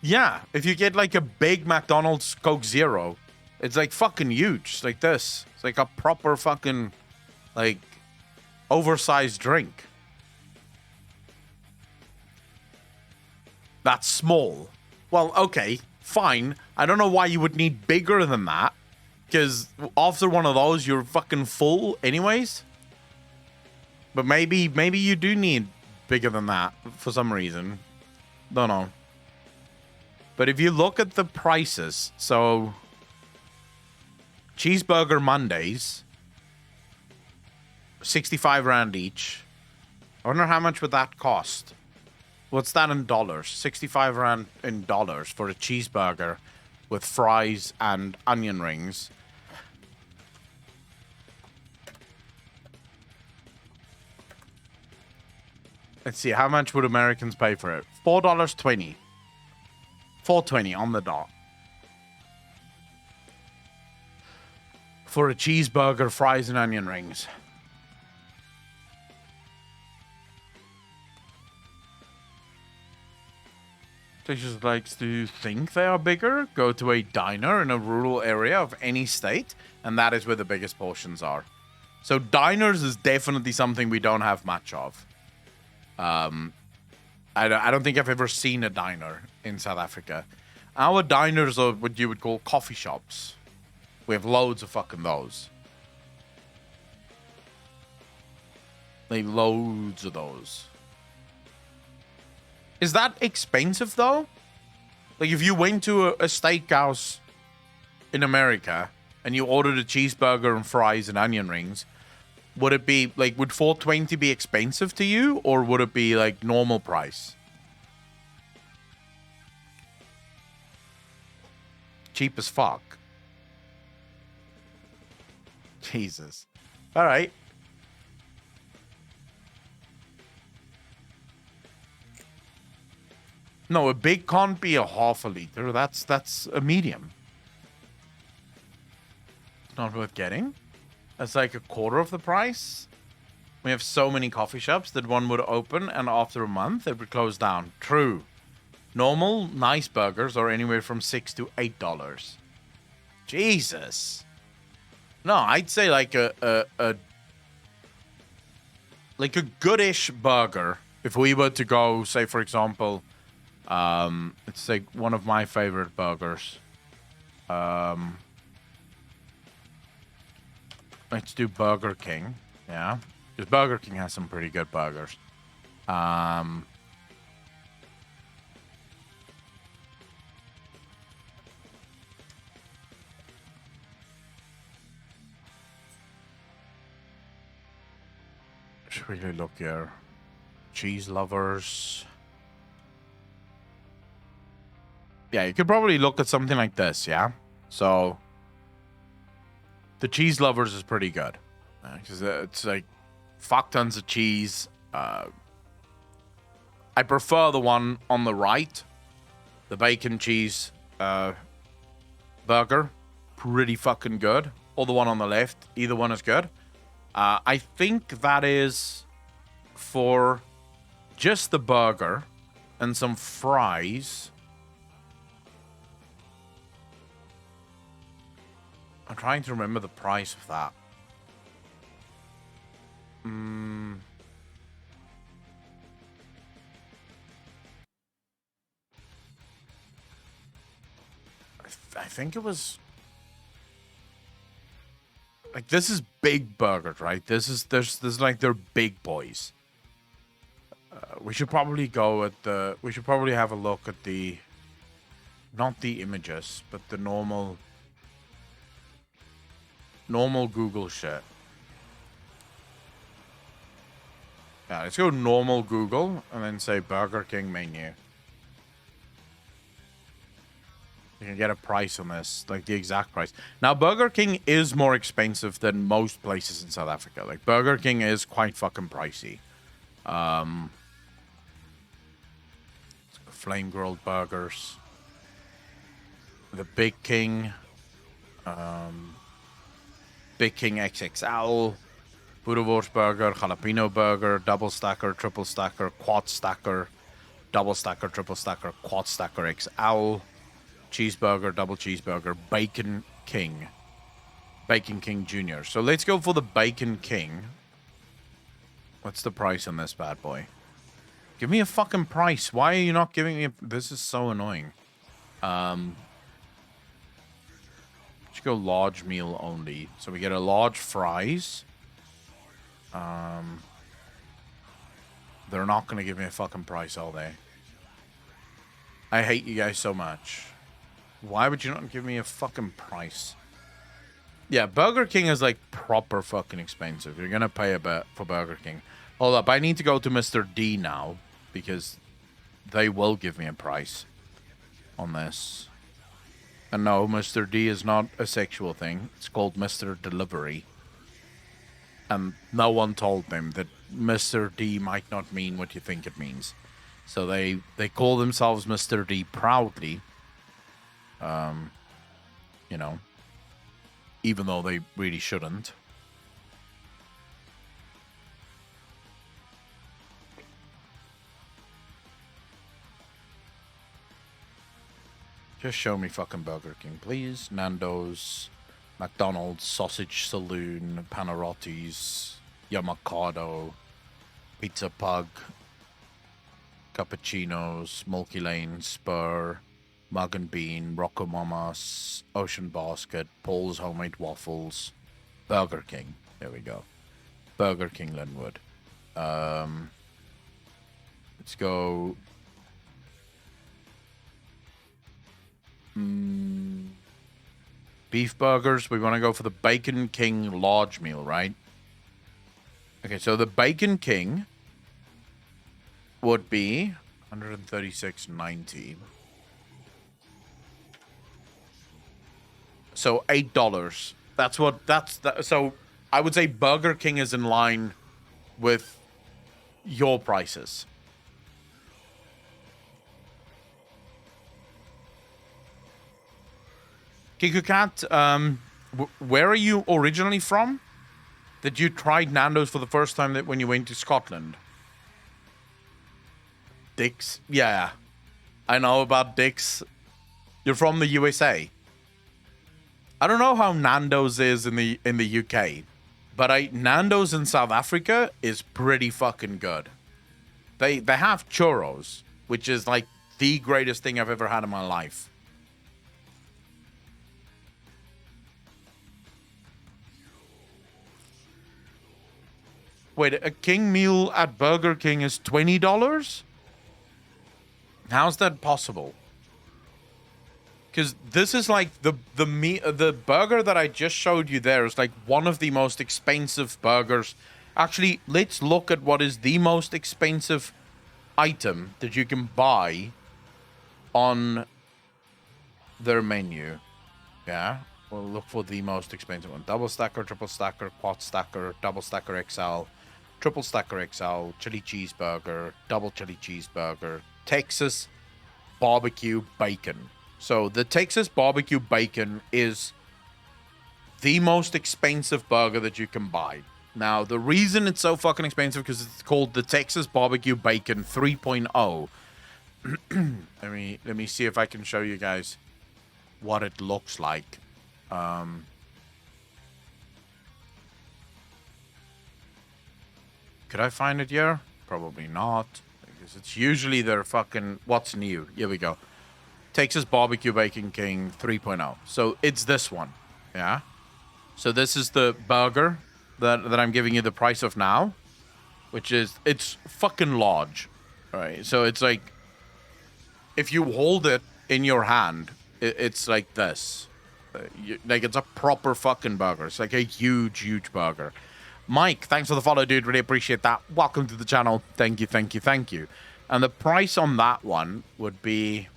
Yeah, if you get like a big McDonald's Coke Zero, it's like fucking huge. It's like this. It's like a proper fucking, like, oversized drink. That's small. Well, okay, fine. I don't know why you would need bigger than that. Because after one of those, you're fucking full anyways. But maybe you do need bigger than that for some reason. Don't know. But if you look at the prices, so cheeseburger Mondays, 65 rand each. I wonder how much would that cost? What's that in dollars? 65 rand in dollars for a cheeseburger with fries and onion rings. Let's see, how much would Americans pay for it? $4.20. $4.20 on the dot. For a cheeseburger, fries, and onion rings. Texas likes to think they are bigger. Go to a diner in a rural area of any state, and that is where the biggest portions are. So diners is definitely something we don't have much of. I don't think I've ever seen a diner in South Africa. Our diners are what you would call coffee shops. We have loads of fucking those. Like, loads of those. Is that expensive, though? Like, if you went to a steakhouse in America and you ordered a cheeseburger and fries and onion rings, would it be, like, would $4.20 be expensive to you? Or would it be, like, normal price? Cheap as fuck. Jesus. All right. No, a big can't be a half a liter. That's a medium. It's not worth getting. That's like a quarter of the price. We have so many coffee shops that one would open and after a month it would close down. True. Normal, nice burgers are anywhere from $6 to $8. Jesus. No, I'd say like a goodish burger. If we were to go, say for example, it's like one of my favorite burgers. Let's do Burger King. Yeah. Because Burger King has some pretty good burgers. Should really look here. Cheese lovers. Yeah, you could probably look at something like this, yeah? So, the cheese lovers is pretty good. Because it's like fuck tons of cheese. I prefer the one on the right. The bacon cheese burger. Pretty fucking good. Or the one on the left. Either one is good. I think that is for just the burger and some fries. I'm trying to remember the price of that. I think it was like this is big burgers, right? There's like they're big boys. We should probably go at the. We should probably have a look at the. Not the images, but the normal Google shit. Yeah, let's go normal Google and then say Burger King menu. You can get a price on this, like the exact price. Now, Burger King is more expensive than most places in South Africa. Like, Burger King is quite fucking pricey. Flame grilled burgers. The Big King. Big King XXL. Boerewors burger, jalapeno burger, double stacker, triple stacker, quad stacker, double stacker, triple stacker, quad stacker XL. Cheeseburger, double cheeseburger, Bacon King. Bacon King Jr. So let's go for the Bacon King. What's the price on this bad boy? Give me a fucking price. Why are you not giving me a... This is so annoying. Let's go large meal only. So we get a large fries. They're not going to give me a fucking price all day. I hate you guys so much. Why would you not give me a fucking price? Yeah, Burger King is like proper fucking expensive. You're gonna pay a bit for Burger King. Hold up, I need to go to Mr. D now because they will give me a price on this. And no, Mr. D is not a sexual thing. It's called Mr. Delivery. And no one told them that Mr. D might not mean what you think it means. So they call themselves Mr. D proudly. You know, even though they really shouldn't. Just show me fucking Burger King, please. Nando's, McDonald's, Sausage Saloon, Panarotti's, Yamakado, Pizza Pug, Cappuccinos, Milky Lane, Spur, Mug and Bean, Rocco Mama's, Ocean Basket, Paul's Homemade Waffles, Burger King. There we go. Burger King Linwood. Let's go. Beef burgers. We want to go for the Bacon King large meal, right? Okay, so the Bacon King would be $136.90. So $8. So I would say Burger King is in line with your prices. Kiku Cat, where are you originally from? That you tried Nando's for the first time when you went to Scotland? Dick's? Yeah, I know about Dick's. You're from the USA. I don't know how Nando's is in the UK, but Nando's in South Africa is pretty fucking good. They have churros, which is like the greatest thing I've ever had in my life. Wait, a king meal at Burger King is $20? How's that possible? Because this is like the burger that I just showed you there is like one of the most expensive burgers. Actually, let's look at what is the most expensive item that you can buy on their menu. Yeah, we'll look for the most expensive one. Double stacker, triple stacker, quad stacker, double stacker XL, triple stacker XL, chili cheeseburger, double chili cheeseburger, Texas barbecue bacon. So the Texas barbecue bacon is the most expensive burger that you can buy. Now, the reason it's so fucking expensive because it's called the Texas barbecue bacon 3.0. Let me see if I can show you guys what it looks like. Could I find it here? Probably not, because it's usually their fucking what's new. Here we go. Texas Barbecue Bacon King 3.0. So it's this one. Yeah. So this is the burger that I'm giving you the price of now, which is, it's fucking large. All right. So it's like, if you hold it in your hand, it's like this. Like, it's a proper fucking burger. It's like a huge, huge burger. Mike, thanks for the follow, dude. Really appreciate that. Welcome to the channel. Thank you, thank you, thank you. And the price on that one would be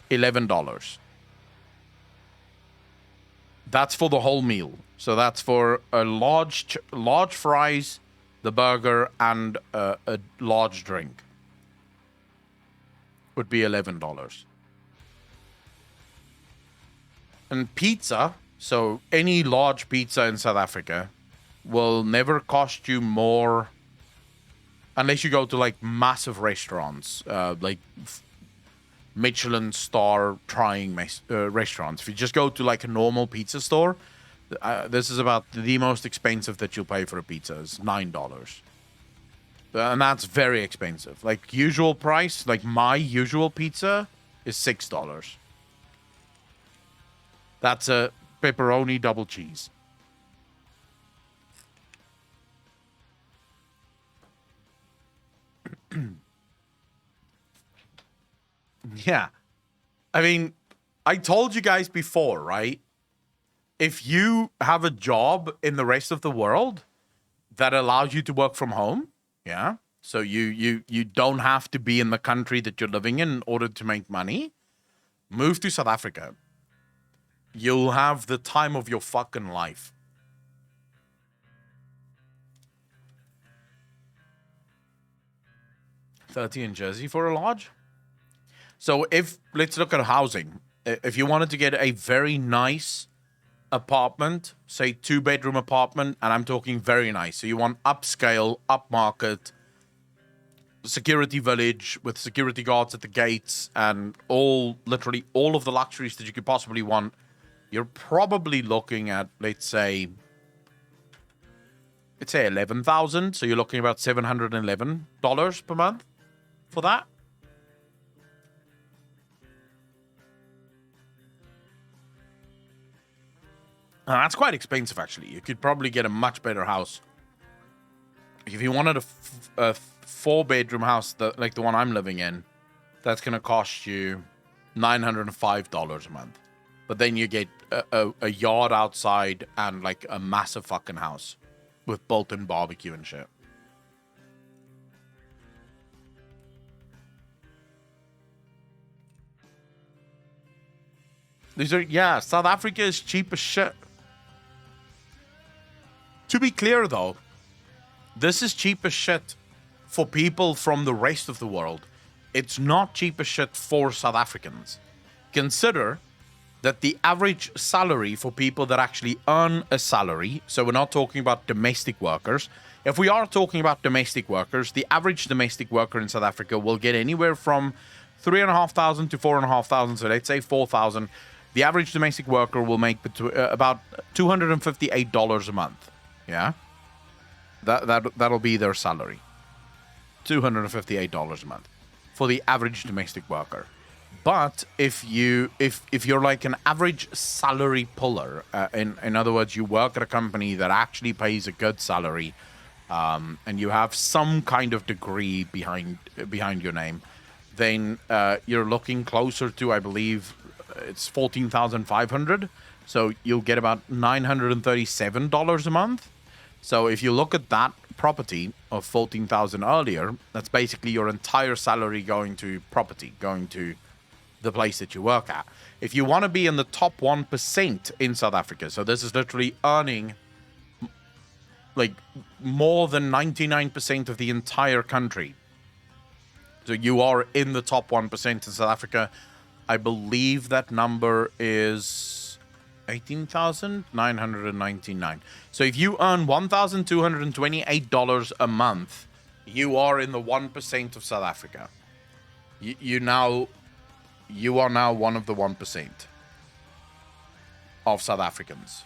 $11. That's for the whole meal. So that's for a large fries, the burger, and a large drink. Would be $11. And pizza, so any large pizza in South Africa will never cost you more, unless you go to like massive restaurants, like Michelin star trying restaurants. If you just go to like a normal pizza store, this is about the most expensive that you'll pay for a pizza is $9. And that's very expensive. Like usual price, like my usual pizza is $6. That's a pepperoni double cheese. Yeah. I mean, I told you guys before, right? If you have a job in the rest of the world that allows you to work from home, yeah, so you don't have to be in the country that you're living in order to make money, move to South Africa. You'll have the time of your fucking life. $30 in Jersey for a lodge? So if, let's look at housing. If you wanted to get a very nice apartment, say 2-bedroom apartment, and I'm talking very nice. So you want upscale, upmarket, security village with security guards at the gates and literally all of the luxuries that you could possibly want. You're probably looking at, let's say 11,000. So you're looking about $711 per month for that. That's quite expensive, actually. You could probably get a much better house. If you wanted a 4-bedroom house, like the one I'm living in, that's going to cost you $905 a month. But then you get a yard outside and like a massive fucking house with built-in barbecue and shit. Yeah, South Africa is cheap as shit. To be clear, though, this is cheap as shit for people from the rest of the world. It's not cheap as shit for South Africans. Consider that the average salary for people that actually earn a salary, so we're not talking about domestic workers. If we are talking about domestic workers, the average domestic worker in South Africa will get anywhere from $3,500 to $4,500. So let's say $4,000. The average domestic worker will make about $258 a month. Yeah, that'll be their salary, $258 a month for the average domestic worker. But if you're like an average salary puller, in other words, you work at a company that actually pays a good salary, and you have some kind of degree behind your name, then you're looking closer to, I believe, it's $14,500. So you'll get about $937 a month. So if you look at that property of $14,000 earlier, that's basically your entire salary going to property, going to the place that you work at. If you want to be in the top 1% in South Africa, so this is literally earning like more than 99% of the entire country. So you are in the top 1% in South Africa. I believe that number is $18,999. So if you earn $1,228 a month, you are in the 1% of South Africa. You are now one of the 1% of South Africans.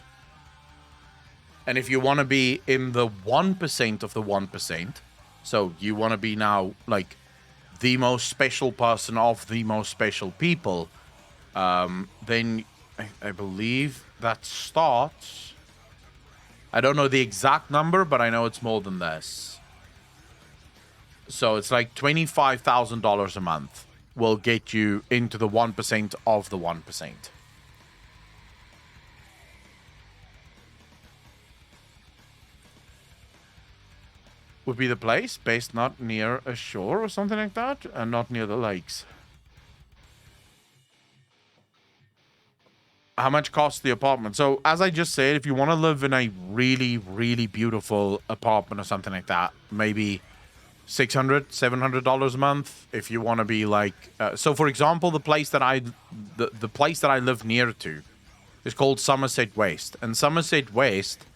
And if you want to be in the 1% of the 1%, so you want to be now like the most special person of the most special people, then I believe that starts... I don't know the exact number, but I know it's more than this. So it's like $25,000 a month will get you into the 1% of the 1%. Would be the place based not near a shore or something like that, and not near the lakes. How much costs the apartment? So as I just said, if you want to live in a really, really beautiful apartment or something like that, maybe $600, $700 a month. If you want to be like, so for example, the place that I live near to is called Somerset West, and Somerset West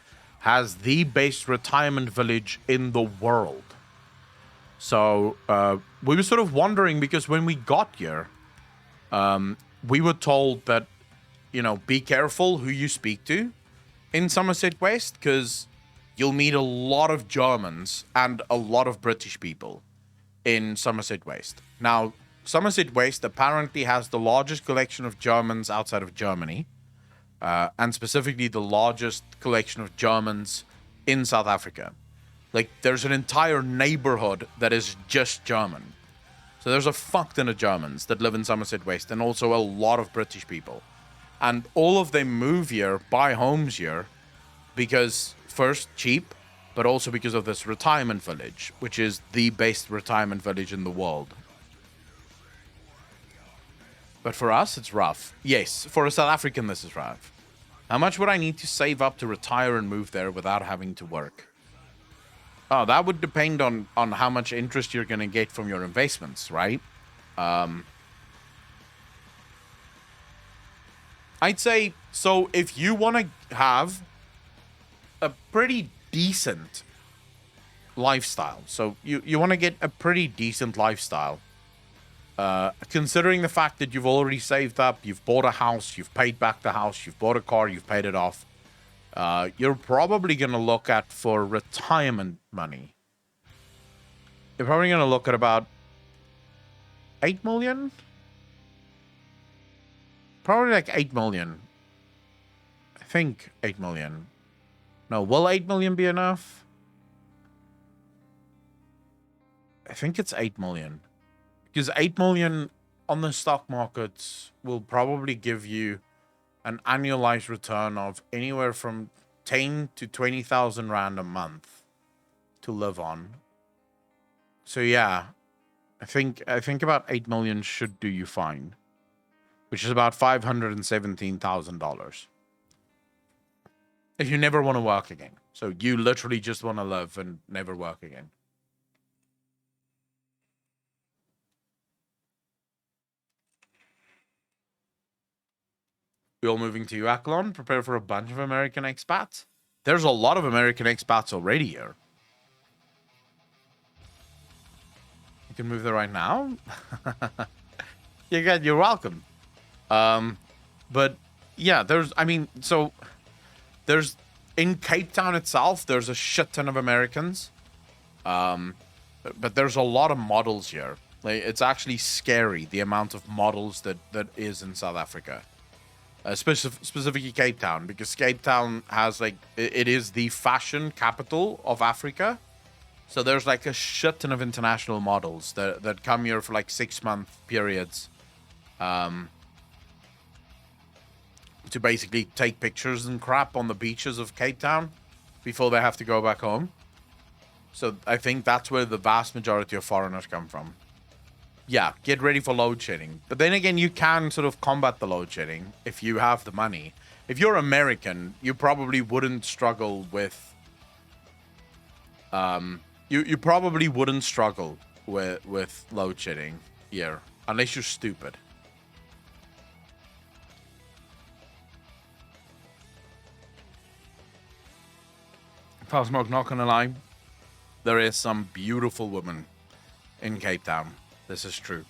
has the best retirement village in the world. So we were sort of wondering, because when we got here, we were told that, you know, be careful who you speak to in Somerset West, because you'll meet a lot of Germans and a lot of British people in Somerset West. Now, Somerset West apparently has the largest collection of Germans outside of Germany, and specifically the largest collection of Germans in South Africa. Like, there's an entire neighborhood that is just German. So there's a fuck ton of Germans that live in Somerset West, and also a lot of British people. And all of them move here, buy homes here, because first, cheap, but also because of this retirement village, which is the best retirement village in the world. But for us, it's rough. Yes, for a South African, this is rough. How much would I need to save up to retire and move there without having to work? Oh, that would depend on how much interest you're going to get from your investments, right? I'd say, so if you want to have a pretty decent lifestyle, so you want to get a pretty decent lifestyle, considering the fact that you've already saved up, you've bought a house, you've paid back the house, you've bought a car, you've paid it off, you're probably going to look at, for retirement money, you're probably going to look at about 8 million? Probably like 8 million. I think 8 million. No, will 8 million be enough? I think it's 8 million. Because 8 million on the stock markets will probably give you an annualized return of anywhere from 10 to 20,000 rand a month to live on. So yeah, I think about 8 million should do you fine, which is about $517,000. If you never want to work again. So you literally just want to live and never work again. We all moving to Uaklon, prepare for a bunch of American expats. There's a lot of American expats already here. You can move there right now. You're welcome. But yeah, there's in Cape Town itself, there's a shit ton of Americans. But there's a lot of models here. Like, it's actually scary, the amount of models that is in South Africa. Specifically Cape Town, because Cape Town has, like, it is the fashion capital of Africa. So there's like a shit ton of international models that come here for like 6-month periods. To basically take pictures and crap on the beaches of Cape Town before they have to go back home. So I think that's where the vast majority of foreigners come from. Yeah, get ready for load shedding. But then again, you can sort of combat the load shedding if you have the money. If you're American, you probably wouldn't struggle with... You probably wouldn't struggle with load shedding here, unless you're stupid. Smoke, not gonna lie, there is some beautiful women in Cape Town. This is true.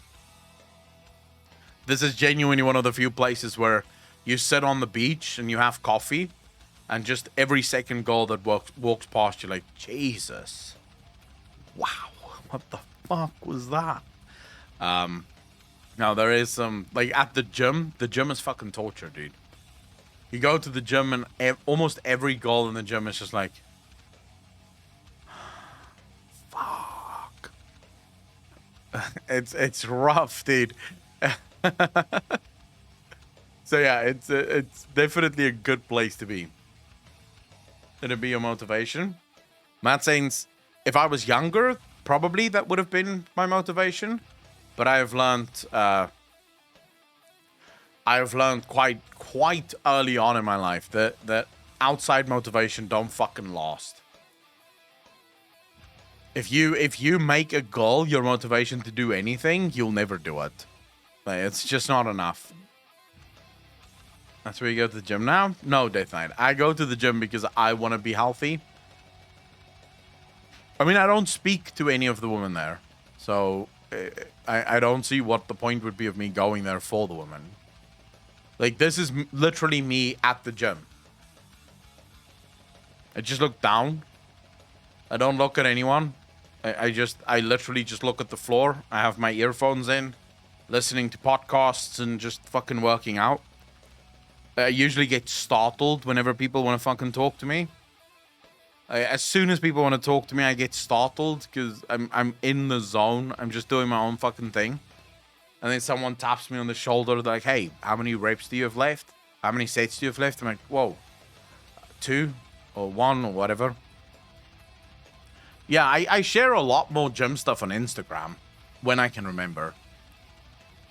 This is genuinely one of the few places where you sit on the beach and you have coffee, and just every second girl that walks past you, like, Jesus, wow, what the fuck was that? Now there is some, like, at the gym is fucking torture, dude. You go to the gym and almost every goal in the gym is just like, fuck. It's rough, dude. So yeah, it's definitely a good place to be. It'd be your motivation. I'm not saying if I was younger, probably that would have been my motivation. But I have learned quite early on in my life that outside motivation don't fucking last. If you make a goal your motivation to do anything, you'll never do it. Like, it's just not enough. That's where you go to the gym now? No, Death Knight. I go to the gym because I want to be healthy. I mean, I don't speak to any of the women there. So, I don't see what the point would be of me going there for the women. Like, this is literally me at the gym. I just look down. I don't look at anyone. I literally just look at the floor. I have my earphones in, listening to podcasts and just fucking working out. I usually get startled whenever people want to fucking talk to me. As soon as people want to talk to me, I get startled because I'm in the zone. I'm just doing my own fucking thing. And then someone taps me on the shoulder like, hey, how many reps do you have left? How many sets do you have left? I'm like, whoa, 2 or 1 or whatever. Yeah, I share a lot more gym stuff on Instagram when I can remember.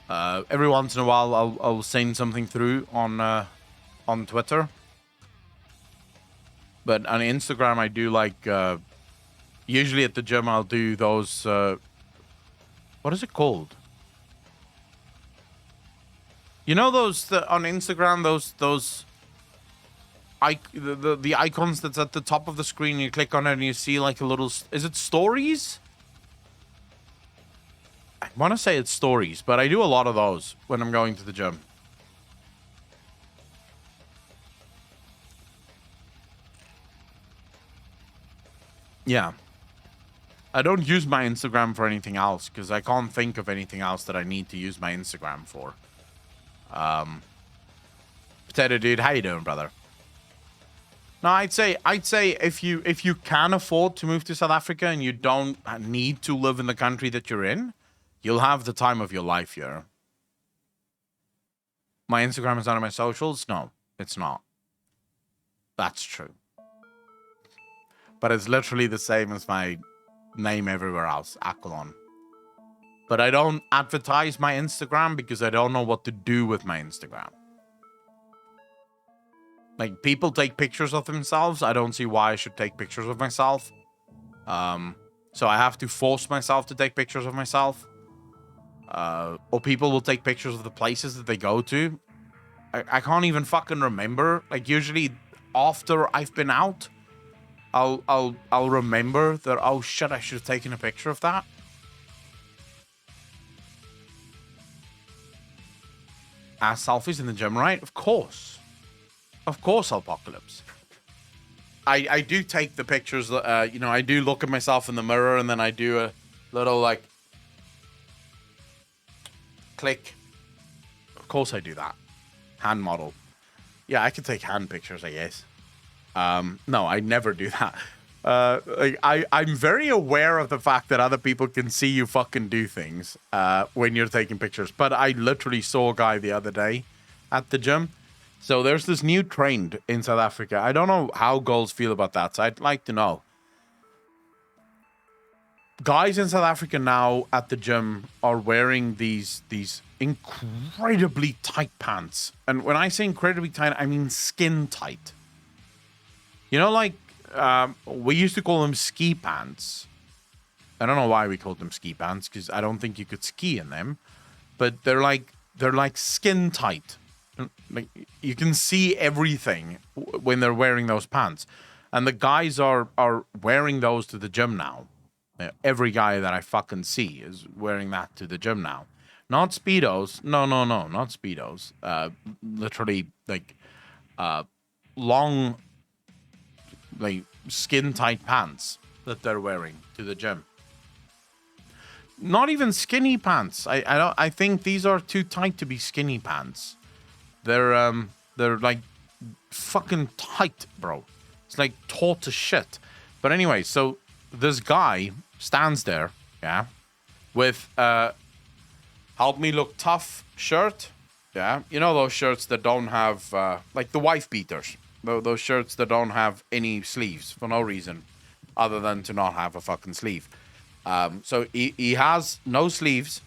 Every once in a while, I'll send something through on Twitter. But on Instagram, I do like, usually at the gym, I'll do those, what is it called? You know those, on Instagram, the icons that's at the top of the screen, you click on it and you see like a little, is it stories? I want to say it's stories, but I do a lot of those when I'm going to the gym. Yeah. I don't use my Instagram for anything else because I can't think of anything else that I need to use my Instagram for. Potato Dude, how you doing, brother? No, I'd say if you can afford to move to South Africa and you don't need to live in the country that you're in, you'll have the time of your life here. My Instagram is not on my socials? No, it's not. That's true. But it's literally the same as my name everywhere else, Aquilon. But I don't advertise my Instagram because I don't know what to do with my Instagram. Like, people take pictures of themselves. I don't see why I should take pictures of myself. So I have to force myself to take pictures of myself. Or people will take pictures of the places that they go to. I can't even fucking remember. Like, usually after I've been out, I'll remember that, oh shit, I should have taken a picture of that. Ass selfies in the gym, right? Of course. Of course, Apocalypse. I do take the pictures, you know, I do look at myself in the mirror and then I do a little, like, click. Of course I do that. Hand model. Yeah, I can take hand pictures, I guess. No, I never do that. Like, I'm very aware of the fact that other people can see you fucking do things when you're taking pictures. But I literally saw a guy the other day at the gym. So there's this new trend in South Africa. I don't know how girls feel about that, so I'd like to know. Guys in South Africa now at the gym are wearing these incredibly tight pants. And when I say incredibly tight, I mean skin tight. You know, like, we used to call them ski pants. I don't know why we called them ski pants, because I don't think you could ski in them. But they're like skin tight. Like, you can see everything when they're wearing those pants. And the guys are wearing those to the gym now. Every guy that I fucking see is wearing that to the gym now. Not Speedos. No, not Speedos. Literally, like, long, like, skin-tight pants that they're wearing to the gym. Not even skinny pants. I think these are too tight to be skinny pants. They're like fucking tight, bro. It's like taut to shit. But anyway, so this guy stands there, yeah, with help me look tough shirt. Yeah, you know those shirts that don't have like the wife beaters. Those shirts that don't have any sleeves for no reason other than to not have a fucking sleeve. So he has no sleeves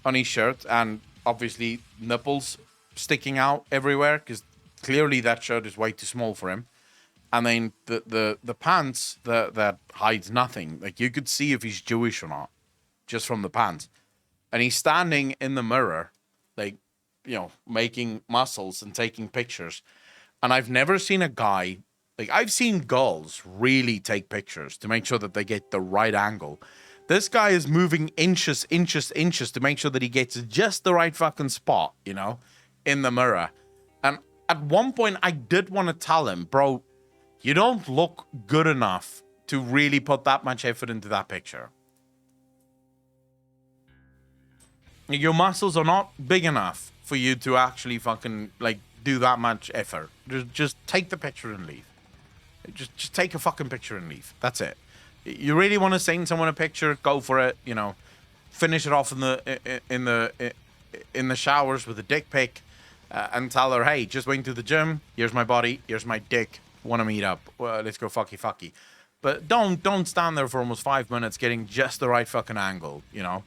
on his shirt and obviously nipples sticking out everywhere because clearly that shirt is way too small for him. And then the pants that hides nothing. Like you could see if he's Jewish or not just from the pants. And he's standing in the mirror, like, you know, making muscles and taking pictures. And I've never seen a guy, like, I've seen girls really take pictures to make sure that they get the right angle. This guy is moving inches to make sure that he gets just the right fucking spot, you know, in the mirror. And at one point, I did want to tell him, bro, you don't look good enough to really put that much effort into that picture. Your muscles are not big enough for you to actually fucking, like, do that much effort. Just take the picture and leave. Just take a fucking picture and leave. That's it. You really want to send someone a picture, go for it, you know. Finish it off in the showers with a dick pic and tell her, hey, just went to the gym. Here's my body. Here's my dick. Want to meet up. Well, let's go fucky. But don't stand there for almost 5 minutes getting just the right fucking angle, you know.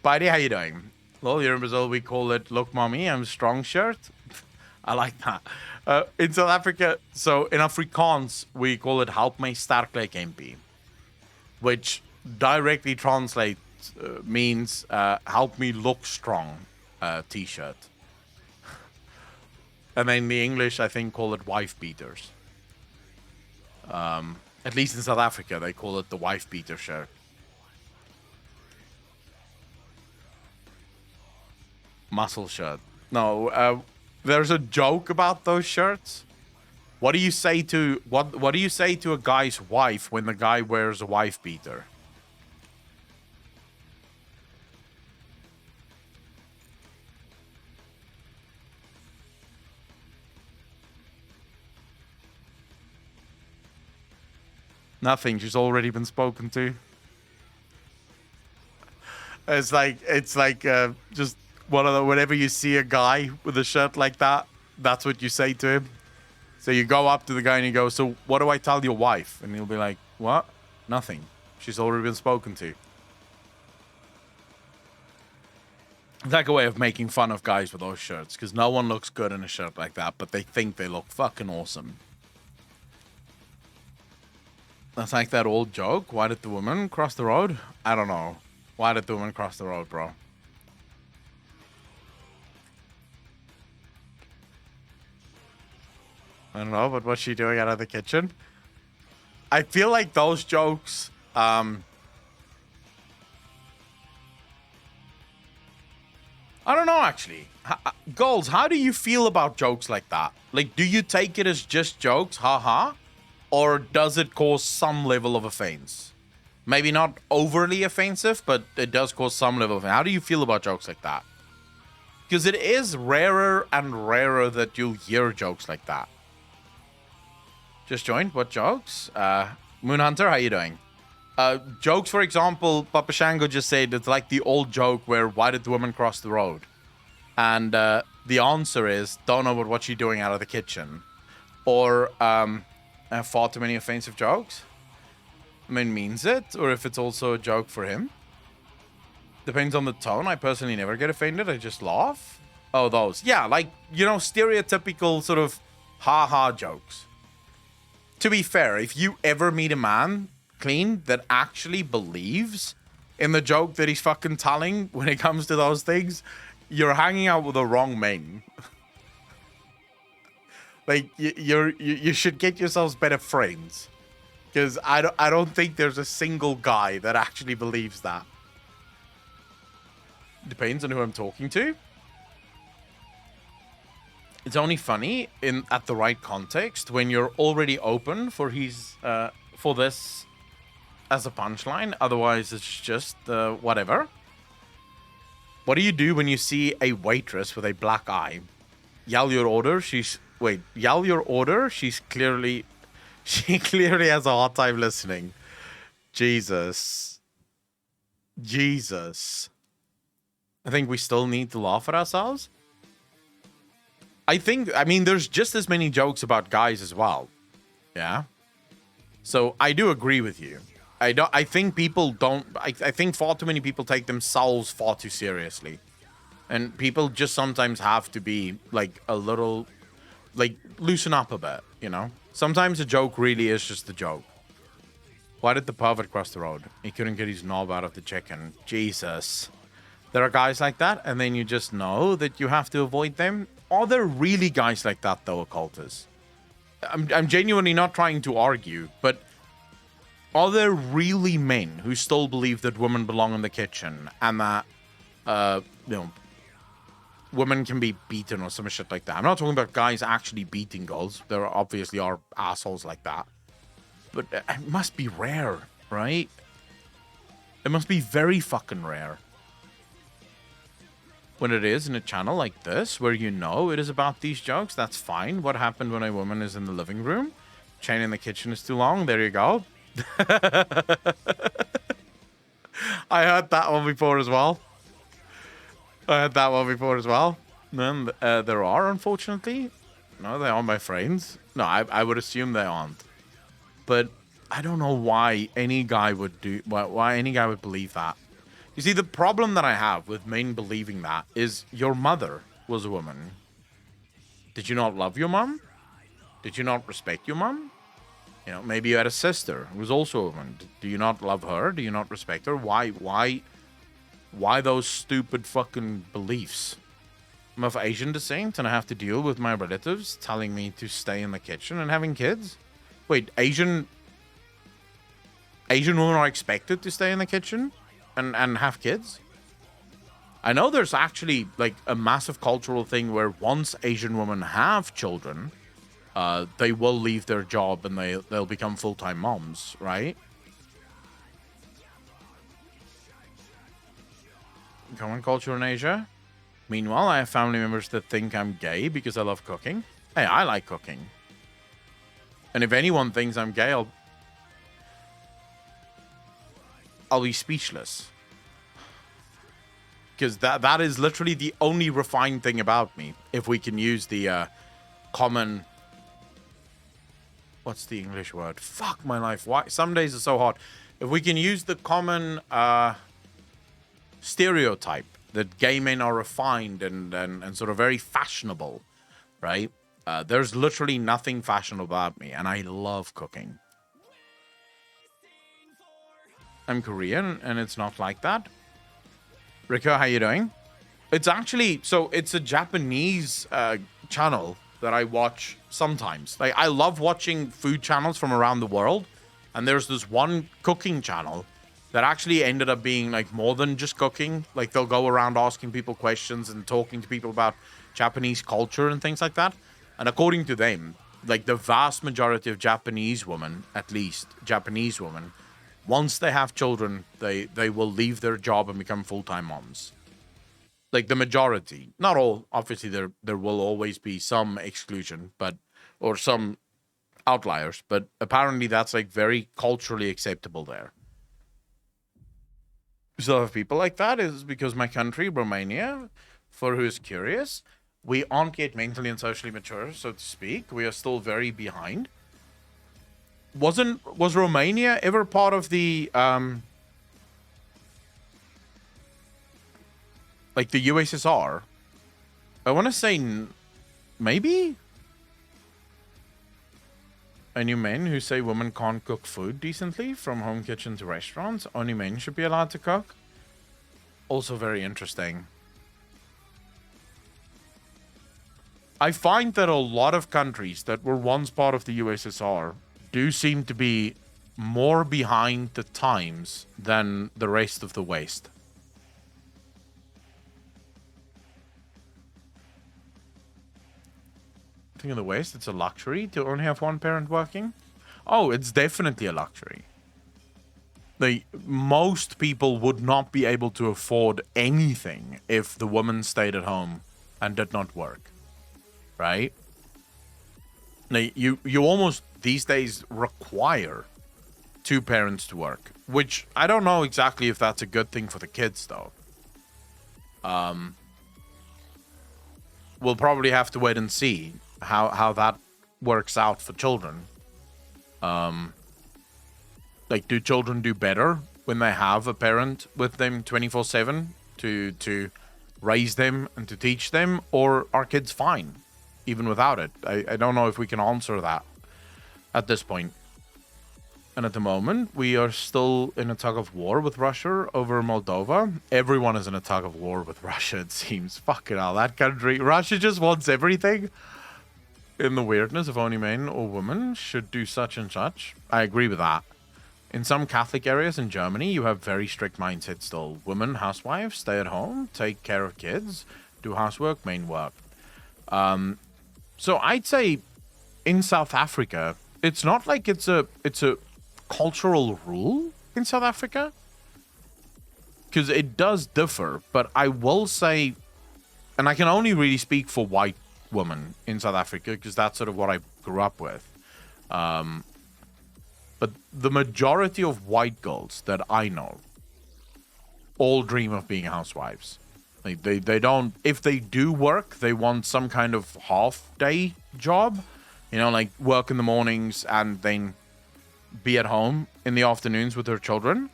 Buddy, how you doing? Well, here in Brazil, we call it Look Mommy, I'm Strong shirt. I like that. In South Africa, so in Afrikaans, we call it Help my sterk lyk MP, which directly translates means Help me look strong t-shirt. And then the English, I think, call it wife beaters. At least in South Africa, they call it the wife beater shirt. Muscle shirt. No, there's a joke about those shirts. What do you say to what do you say to a guy's wife when the guy wears a wife beater? Nothing. She's already been spoken to. It's like just one of the, whenever you see a guy with a shirt like that, that's what you say to him. So you go up to the guy and you go, so what do I tell your wife? And he'll be like, what? Nothing. She's already been spoken to. It's like a way of making fun of guys with those shirts, because no one looks good in a shirt like that, but they think they look fucking awesome. That's like that old joke. Why did the woman cross the road? I don't know. Why did the woman cross the road, bro? I don't know, but what's she doing out of the kitchen? I feel like those jokes, I don't know, actually. Girls, how do you feel about jokes like that? Like, do you take it as just jokes, haha? Or does it cause some level of offense? Maybe not overly offensive, but it does cause some level of offense. How do you feel about jokes like that? Because it is rarer and rarer that you'll hear jokes like that. Just joined. What jokes? Moonhunter, how you doing? Jokes, for example, Papa Shango just said it's like the old joke where why did the woman cross the road? And the answer is don't know what she's doing out of the kitchen. Or far too many offensive jokes. I mean, means it, or if it's also a joke for him. Depends on the tone. I personally never get offended. I just laugh. Oh, those. Yeah, like, you know, stereotypical sort of ha-ha jokes. To be fair, if you ever meet a man, clean, that actually believes in the joke that he's fucking telling when it comes to those things, you're hanging out with the wrong men. Like, you should get yourselves better friends. Because I don't think there's a single guy that actually believes that. Depends on who I'm talking to. It's only funny at the right context when you're already open for his for this as a punchline. Otherwise, it's just whatever. What do you do when you see a waitress with a black eye? Yell your order. Yell your order. She clearly has a hard time listening. Jesus. I think we still need to laugh at ourselves. I mean, there's just as many jokes about guys as well. Yeah. So I do agree with you. I think people don't. I think far too many people take themselves far too seriously, and people just sometimes have to be like a little, like, loosen up a bit. You know, sometimes a joke really is just a joke. Why did the pervert cross the road? He couldn't get his knob out of the chicken. Jesus. There are guys like that, and then you just know that you have to avoid them. Are there really guys like that, though, occultists? I'm genuinely not trying to argue, but are there really men who still believe that women belong in the kitchen and that, women can be beaten or some shit like that? I'm not talking about guys actually beating girls. There obviously are assholes like that. But it must be rare, right? It must be very fucking rare. When it is in a channel like this, where you know it is about these jokes, that's fine. What happened when a woman is in the living room? Chain in the kitchen is too long. There you go. I heard that one before as well. Then there are, unfortunately. No, they are my friends. No, I would assume they aren't. But I don't know why any guy would believe that. You see, the problem that I have with men believing that is your mother was a woman. Did you not love your mom? Did you not respect your mom? You know, maybe you had a sister who was also a woman. Do you not love her? Do you not respect her? Why those stupid fucking beliefs? I'm of Asian descent and I have to deal with my relatives telling me to stay in the kitchen and having kids? Wait, Asian women are expected to stay in the kitchen and have kids? I know there's actually like a massive cultural thing where once Asian women have children, they will leave their job and they'll become full-time moms, right? Common culture in Asia. Meanwhile, I have family members that think I'm gay because I love cooking. Hey, I like cooking. And if anyone thinks I'm gay, I'll be speechless. Because that is literally the only refined thing about me. If we can use the common... What's the English word? Fuck my life. Why? Some days are so hard. If we can use the common stereotype that gay men are refined and sort of very fashionable, right? There's literally nothing fashionable about me, and I love cooking. I'm Korean, and it's not like that. Rico, how you doing? It's actually, so it's a Japanese channel that I watch sometimes. Like, I love watching food channels from around the world, and there's this one cooking channel that actually ended up being like more than just cooking. Like, they'll go around asking people questions and talking to people about Japanese culture and things like that. And according to them, like the vast majority of Japanese women, at least Japanese women, once they have children, they will leave their job and become full-time moms. Like the majority, not all. Obviously, there will always be some exclusion, or some outliers. But apparently, that's like very culturally acceptable there. So if people like that is because my country, Romania, for who is curious, we aren't yet mentally and socially mature, so to speak. We are still very behind. Was Romania ever part of the like the USSR? I want to say maybe. I knew men who say women can't cook food decently, from home kitchen to restaurants. Only men should be allowed to cook. Also very interesting. I find that a lot of countries that were once part of the USSR do seem to be more behind the times than the rest of the West. I think in the West, it's a luxury to only have one parent working. Oh, it's definitely a luxury. Most people would not be able to afford anything if the woman stayed at home and did not work, right? You almost these days require two parents to work, which I don't know exactly if that's a good thing for the kids, though. We'll probably have to wait and see how that works out for children. Do children do better when they have a parent with them 24/7 to raise them and to teach them, or are kids fine even without it? I don't know if we can answer that at this point. And at the moment, we are still in a tug of war with Russia over Moldova. Everyone is in a tug of war with Russia, it seems. Fucking hell, that country. Russia just wants everything. In the weirdness of only men or women should do such and such. I agree with that. In some Catholic areas in Germany, you have very strict mindsets still. Women, housewives, stay at home, take care of kids, do housework, main work. So I'd say in South Africa, it's not like it's a cultural rule in South Africa, because it does differ. But I will say, and I can only really speak for white women in South Africa because that's sort of what I grew up with. But the majority of white girls that I know all dream of being housewives. They don't, if they do work, they want some kind of half-day job, like work in the mornings and then be at home in the afternoons with their children.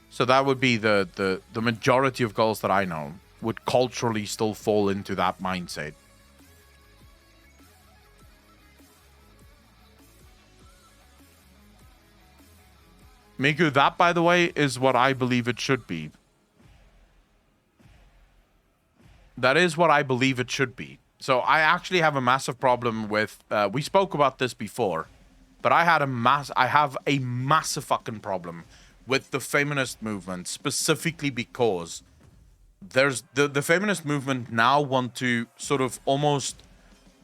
So that would be the majority of girls that I know would culturally still fall into that mindset. Miku, that, by the way, is what I believe it should be. That is what I believe it should be. So I actually have a massive problem with, we spoke about this before, but I have a massive fucking problem with the feminist movement, specifically because there's the feminist movement now want to sort of almost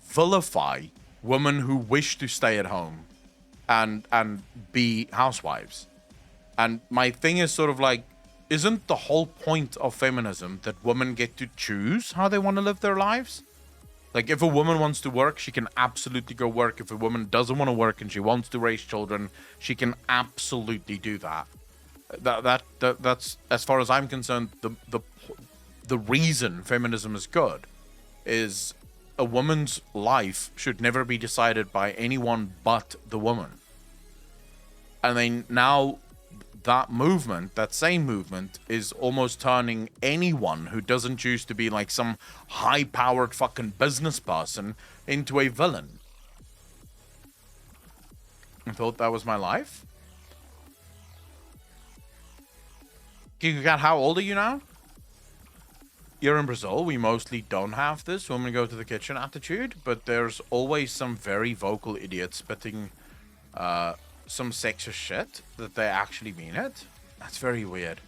vilify women who wish to stay at home and be housewives. And my thing is sort of like, isn't the whole point of feminism that women get to choose how they want to live their lives? Like, if a woman wants to work, she can absolutely go work. If a woman doesn't want to work and she wants to raise children, she can absolutely do that. That's, as far as I'm concerned, the reason feminism is good is a woman's life should never be decided by anyone but the woman. And then now that same movement is almost turning anyone who doesn't choose to be like some high-powered fucking business person into a villain. I thought that was my life. Gigacat, how old are you now? You're in Brazil. We mostly don't have this women go to the kitchen attitude, but there's always some very vocal idiots spitting some sexist shit that they actually mean it. That's very weird.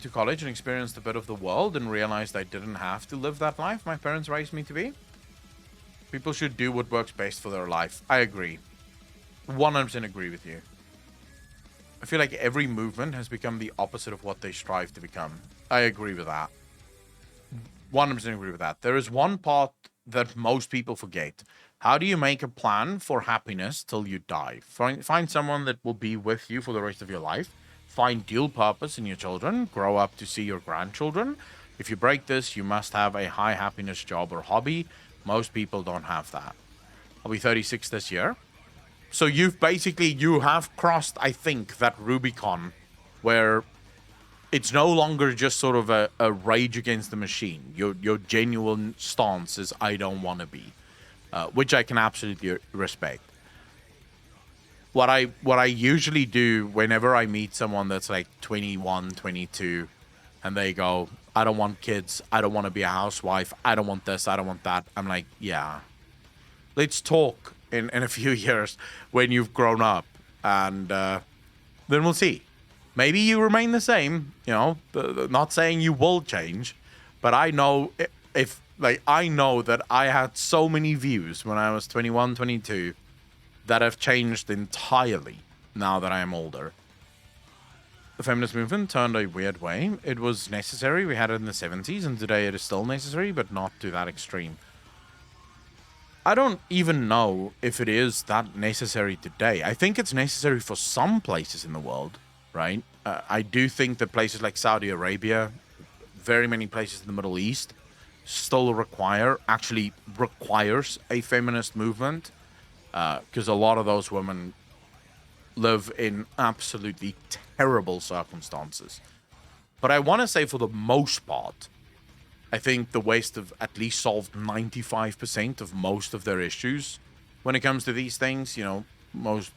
To college and experienced a bit of the world and realized I didn't have to live that life my parents raised me to be. People should do what works best for their life. I agree. 100% agree with you. I feel like every movement has become the opposite of what they strive to become. I agree with that. 100% agree with that. There is one part that most people forget. How do you make a plan for happiness till you die? Find someone that will be with you for the rest of your life. Find dual purpose in your children. Grow up to see your grandchildren. If you break this, you must have a high happiness job or hobby. Most people don't have that. I'll be 36 this year. So you have crossed, I think, that Rubicon where it's no longer just sort of a rage against the machine. Your genuine stance is, I don't want to be. Which I can absolutely respect. What I usually do whenever I meet someone that's like 21, 22, and they go, I don't want kids, I don't want to be a housewife, I don't want this, I don't want that. I'm like, yeah. Let's talk in a few years when you've grown up, and then we'll see. Maybe you remain the same, not saying you will change, but I know I know that I had so many views when I was 21, 22 that have changed entirely now that I am older. the feminist movement turned a weird way. It was necessary. We had it in the 70s, and today it is still necessary, but not to that extreme. I don't even know if it is that necessary today. I think it's necessary for some places in the world, right? I do think that places like Saudi Arabia, very many places in the Middle East, still requires a feminist movement, because a lot of those women live in absolutely terrible circumstances. But I want to say, for the most part, I think the West have at least solved 95% of most of their issues when it comes to these things. You know,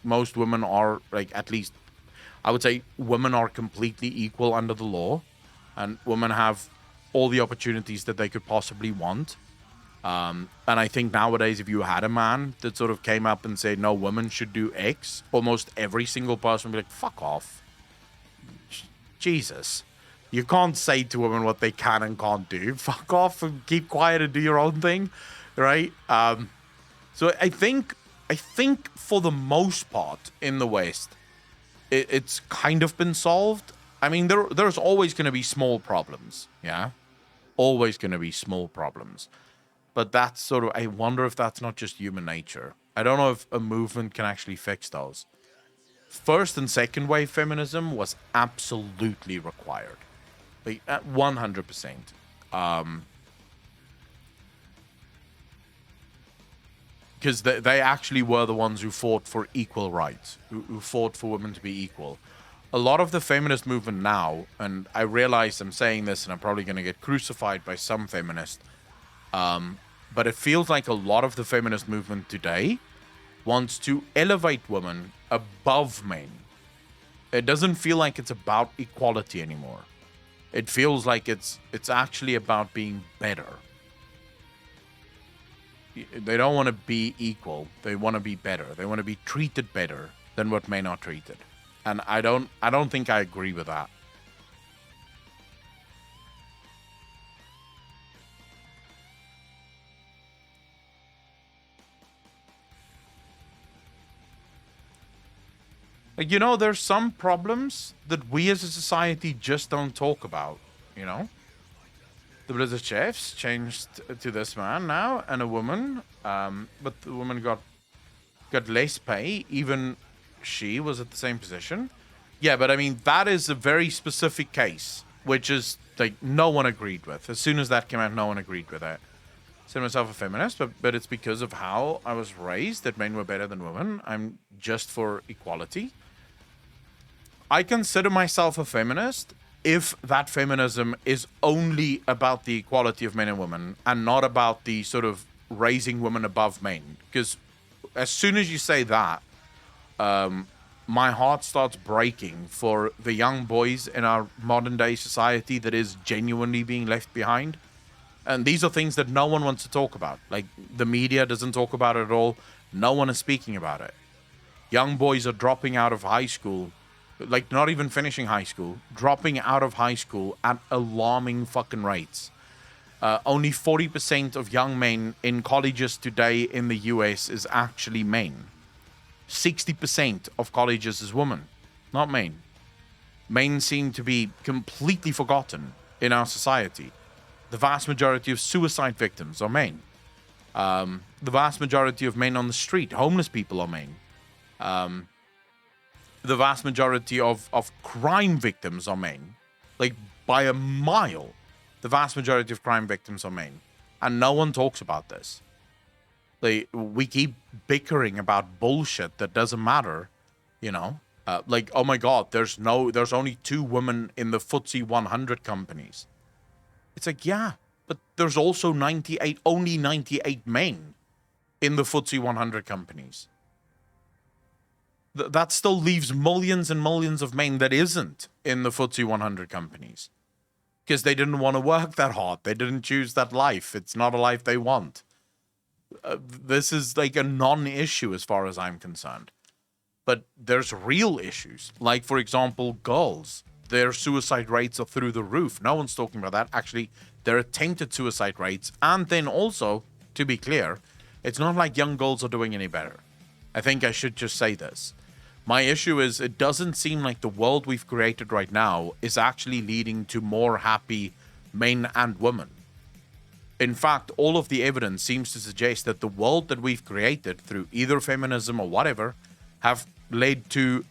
most women are, like, at least, I would say women are completely equal under the law, and women have all the opportunities that they could possibly want. And I think nowadays, if you had a man that sort of came up and said, no, women should do X, almost every single person would be like, fuck off. Jesus. You can't say to women what they can and can't do. Fuck off and keep quiet and do your own thing, right? So I think for the most part in the West, it's kind of been solved. I mean, there's always going to be small problems, yeah? Always going to be small problems. But that's sort of, I wonder if that's not just human nature. I don't know if a movement can actually fix those. First and second wave feminism was absolutely required. Like, at 100%. Because they actually were the ones who fought for equal rights, who fought for women to be equal. A lot of the feminist movement now, and I realize I'm saying this and I'm probably going to get crucified by some feminists, but it feels like a lot of the feminist movement today wants to elevate women above men. It doesn't feel like it's about equality anymore. It feels like it's actually about being better. They don't want to be equal. They want to be better. They want to be treated better than what men are treated. And I don't think I agree with that. Like, you know, there's some problems that we as a society just don't talk about, you know? The British chefs changed to this man now and a woman, but the woman got less pay, even she was at the same position. Yeah, but I mean, that is a very specific case, which is, like, no one agreed with. As soon as that came out, no one agreed with it. I consider myself a feminist, but it's because of how I was raised that men were better than women. I'm just for equality. I consider myself a feminist if that feminism is only about the equality of men and women and not about the sort of raising women above men. Because as soon as you say that, my heart starts breaking for the young boys in our modern day society that is genuinely being left behind. And these are things that no one wants to talk about. Like, the media doesn't talk about it at all. No one is speaking about it. Young boys are dropping out of high school, like, not even finishing high school, dropping out of high school at alarming fucking rates. Only 40% of young men in colleges today in the US is actually men. 60% of colleges is women, not men. Men seem to be completely forgotten in our society. The vast majority of suicide victims are men. The vast majority of men on the street, homeless people, are men. The vast majority of crime victims are men. Like, by a mile, the vast majority of crime victims are men. And no one talks about this. Like, we keep bickering about bullshit that doesn't matter, you know? Like, oh my God, there's only 2 women in the FTSE 100 companies. It's like, yeah, but there's also only 98 men in the FTSE 100 companies. That still leaves millions and millions of men that isn't in the FTSE 100 companies. Because they didn't want to work that hard. They didn't choose that life. It's not a life they want. This is like a non-issue as far as I'm concerned. But there's real issues. Like, for example, girls. Their suicide rates are through the roof. No one's talking about that. Actually, their attempted suicide rates. And then also, to be clear, it's not like young girls are doing any better. I think I should just say this. My issue is it doesn't seem like the world we've created right now is actually leading to more happy men and women. In fact, all of the evidence seems to suggest that the world that we've created through either feminism or whatever have led to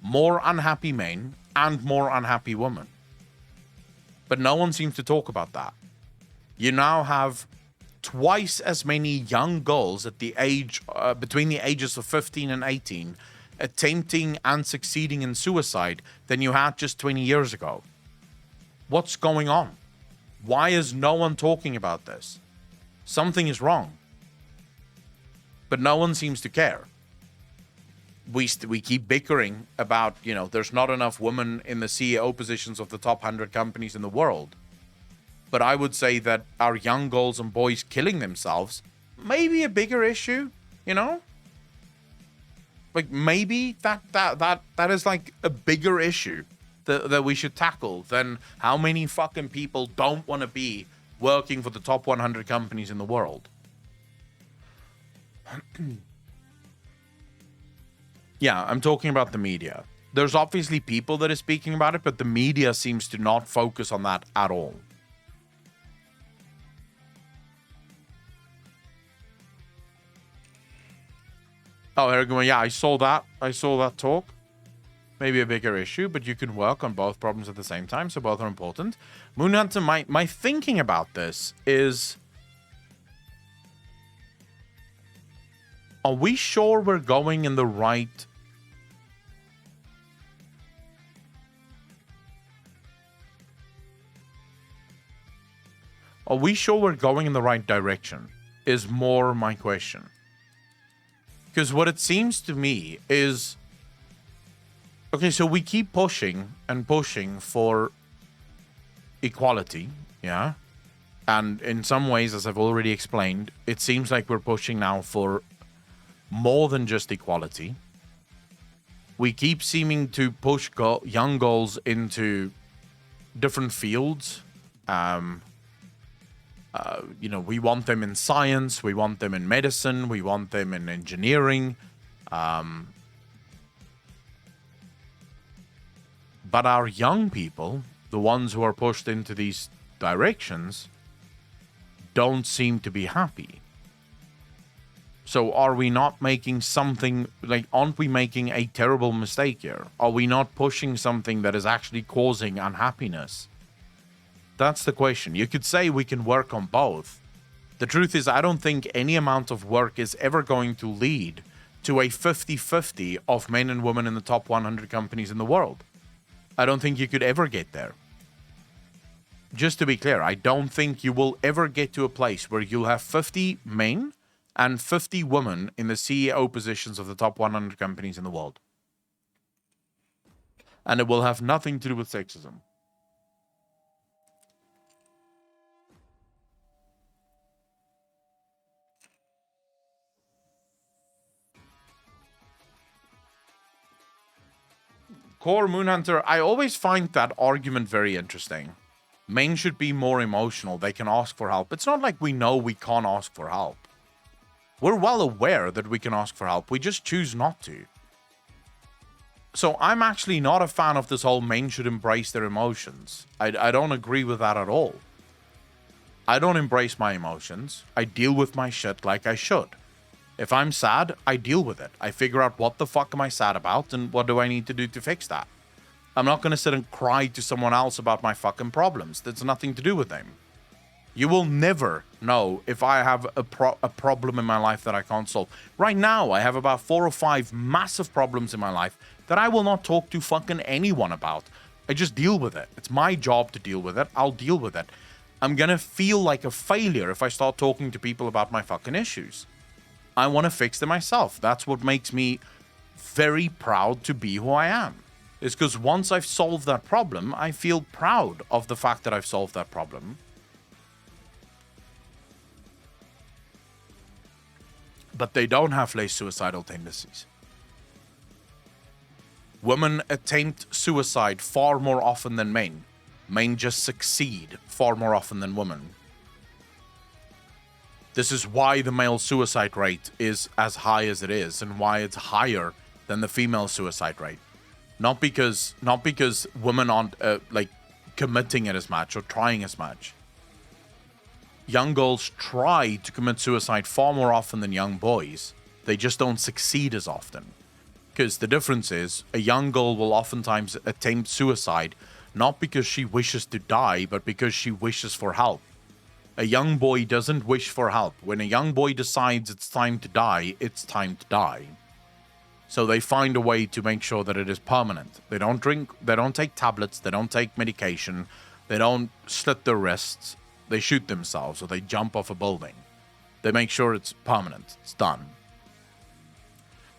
more unhappy men and more unhappy women. But no one seems to talk about that. You now have twice as many young girls at the age between the ages of 15 and 18 attempting and succeeding in suicide than you had just 20 years ago. What's going on? Why is no one talking about this? Something is wrong. But no one seems to care. We keep bickering about, there's not enough women in the CEO positions of the top 100 companies in the world. But I would say that our young girls and boys killing themselves may be a bigger issue, Like maybe that is like a bigger issue that we should tackle than how many fucking people don't want to be working for the top 100 companies in the world. Yeah, I'm talking about the media. There's obviously people that are speaking about it, but the media seems to not focus on that at all. Oh, Eric, yeah, I saw that. I saw that talk. Maybe a bigger issue, but you can work on both problems at the same time, so both are important. Moonhunter, my thinking about this is... Are we sure we're going in the right... Are we sure we're going in the right direction? Is more my question. Because what it seems to me is... Okay, so we keep pushing and pushing for equality, yeah? And in some ways, as I've already explained, it seems like we're pushing now for more than just equality. We keep seeming to push young girls into different fields. We want them in science, we want them in medicine, we want them in engineering. But our young people, the ones who are pushed into these directions, don't seem to be happy. So are we not making something, aren't we making a terrible mistake here? Are we not pushing something that is actually causing unhappiness? That's the question. You could say we can work on both. The truth is, I don't think any amount of work is ever going to lead to a 50-50 of men and women in the top 100 companies in the world. I don't think you could ever get there. Just to be clear, I don't think you will ever get to a place where you'll have 50 men and 50 women in the CEO positions of the top 100 companies in the world. And it will have nothing to do with sexism. Core Moonhunter, I always find that argument very interesting. Men should be more emotional. They can ask for help. It's not like we know we can't ask for help. We're well aware that we can ask for help. We just choose not to. So I'm actually not a fan of this whole men should embrace their emotions. I don't agree with that at all. I don't embrace my emotions. I deal with my shit like I should. If I'm sad, I deal with it. I figure out what the fuck am I sad about and what do I need to do to fix that. I'm not going to sit and cry to someone else about my fucking problems. That's nothing to do with them. You will never know if I have a problem in my life that I can't solve. Right now, I have about 4 or 5 massive problems in my life that I will not talk to fucking anyone about. I just deal with it. It's my job to deal with it. I'll deal with it. I'm going to feel like a failure if I start talking to people about my fucking issues. I want to fix them myself. That's what makes me very proud to be who I am. It's because once I've solved that problem, I feel proud of the fact that I've solved that problem. But they don't have less suicidal tendencies. Women attempt suicide far more often than men. Men just succeed far more often than women. This is why the male suicide rate is as high as it is, and why it's higher than the female suicide rate. Not because women aren't like committing it as much or trying as much. Young girls try to commit suicide far more often than young boys. They just don't succeed as often. Because the difference is, a young girl will oftentimes attempt suicide not because she wishes to die, but because she wishes for help. A young boy doesn't wish for help. When a young boy decides it's time to die, it's time to die. So they find a way to make sure that it is permanent. They don't drink, they don't take tablets, they don't take medication, they don't slit their wrists, they shoot themselves or they jump off a building. They make sure it's permanent, it's done.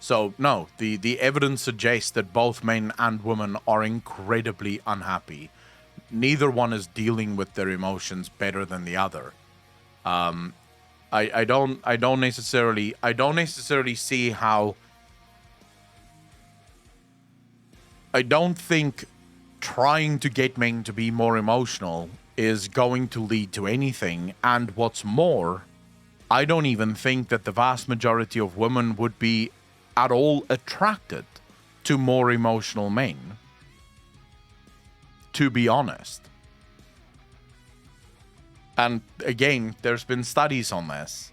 So no, the evidence suggests that both men and women are incredibly unhappy. Neither one is dealing with their emotions better than the other. I don't necessarily see how. I don't think trying to get men to be more emotional is going to lead to anything. And what's more, I don't even think that the vast majority of women would be at all attracted to more emotional men. To be honest. And again, there's been studies on this.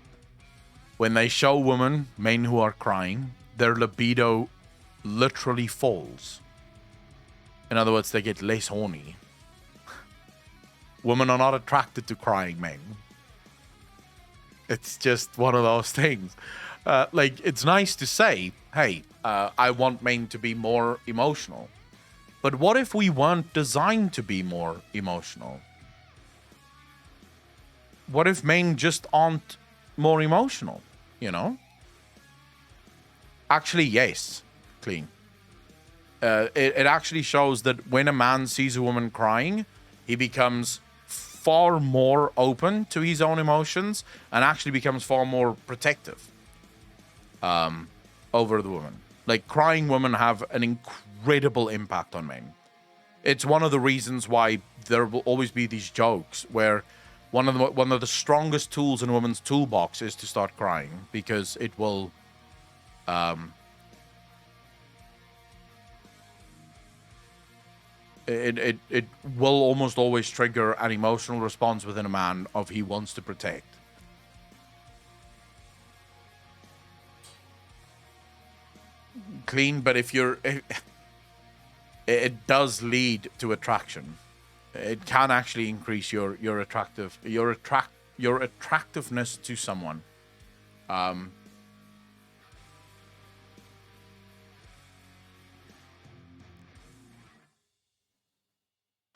When they show women, men who are crying, their libido literally falls. In other words, they get less horny. Women are not attracted to crying men. It's just one of those things. Like, it's nice to say, hey, I want men to be more emotional. But what if we weren't designed to be more emotional? What if men just aren't more emotional, you know? Actually, yes, Clean. It actually shows that when a man sees a woman crying, he becomes far more open to his own emotions and actually becomes far more protective over the woman. Like, crying women have an incredible impact on men. It's one of the reasons why there will always be these jokes where one of the strongest tools in a woman's toolbox is to start crying, because it will it will almost always trigger an emotional response within a man of he wants to protect. Clean, but it does lead to attraction. It can actually increase your attractiveness to someone.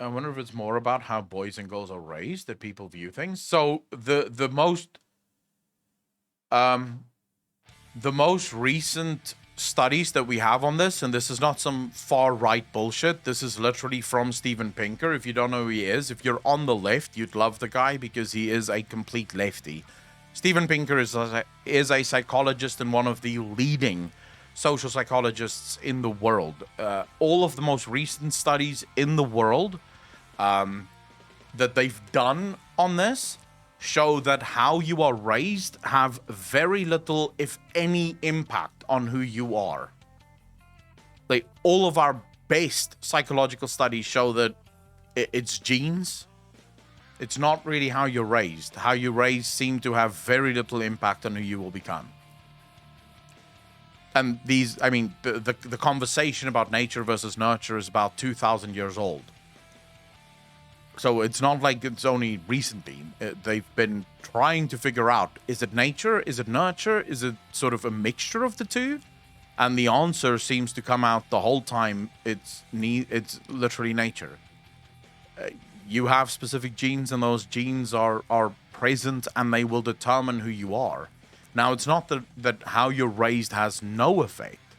I wonder if it's more about how boys and girls are raised that people view things. So the most recent studies that we have on this, and this is not some far right bullshit. This is literally from Steven Pinker. If you don't know who he is, if you're on the left, you'd love the guy because he is a complete lefty. Steven Pinker is a psychologist and one of the leading social psychologists in the world. All of the most recent studies in the world that they've done on this show that how you are raised have very little, if any, impact on who you are. Like, all of our best psychological studies show that it's genes. It's not really how you're raised. How you're raised seem to have very little impact on who you will become. And these, I mean, the conversation about nature versus nurture is about 2,000 years old. So it's not like it's only recently. They've been trying to figure out, is it nature? Is it nurture? Is it sort of a mixture of the two? And the answer seems to come out the whole time. It's literally nature. You have specific genes, and those genes are present, and they will determine who you are. Now, it's not that how you're raised has no effect.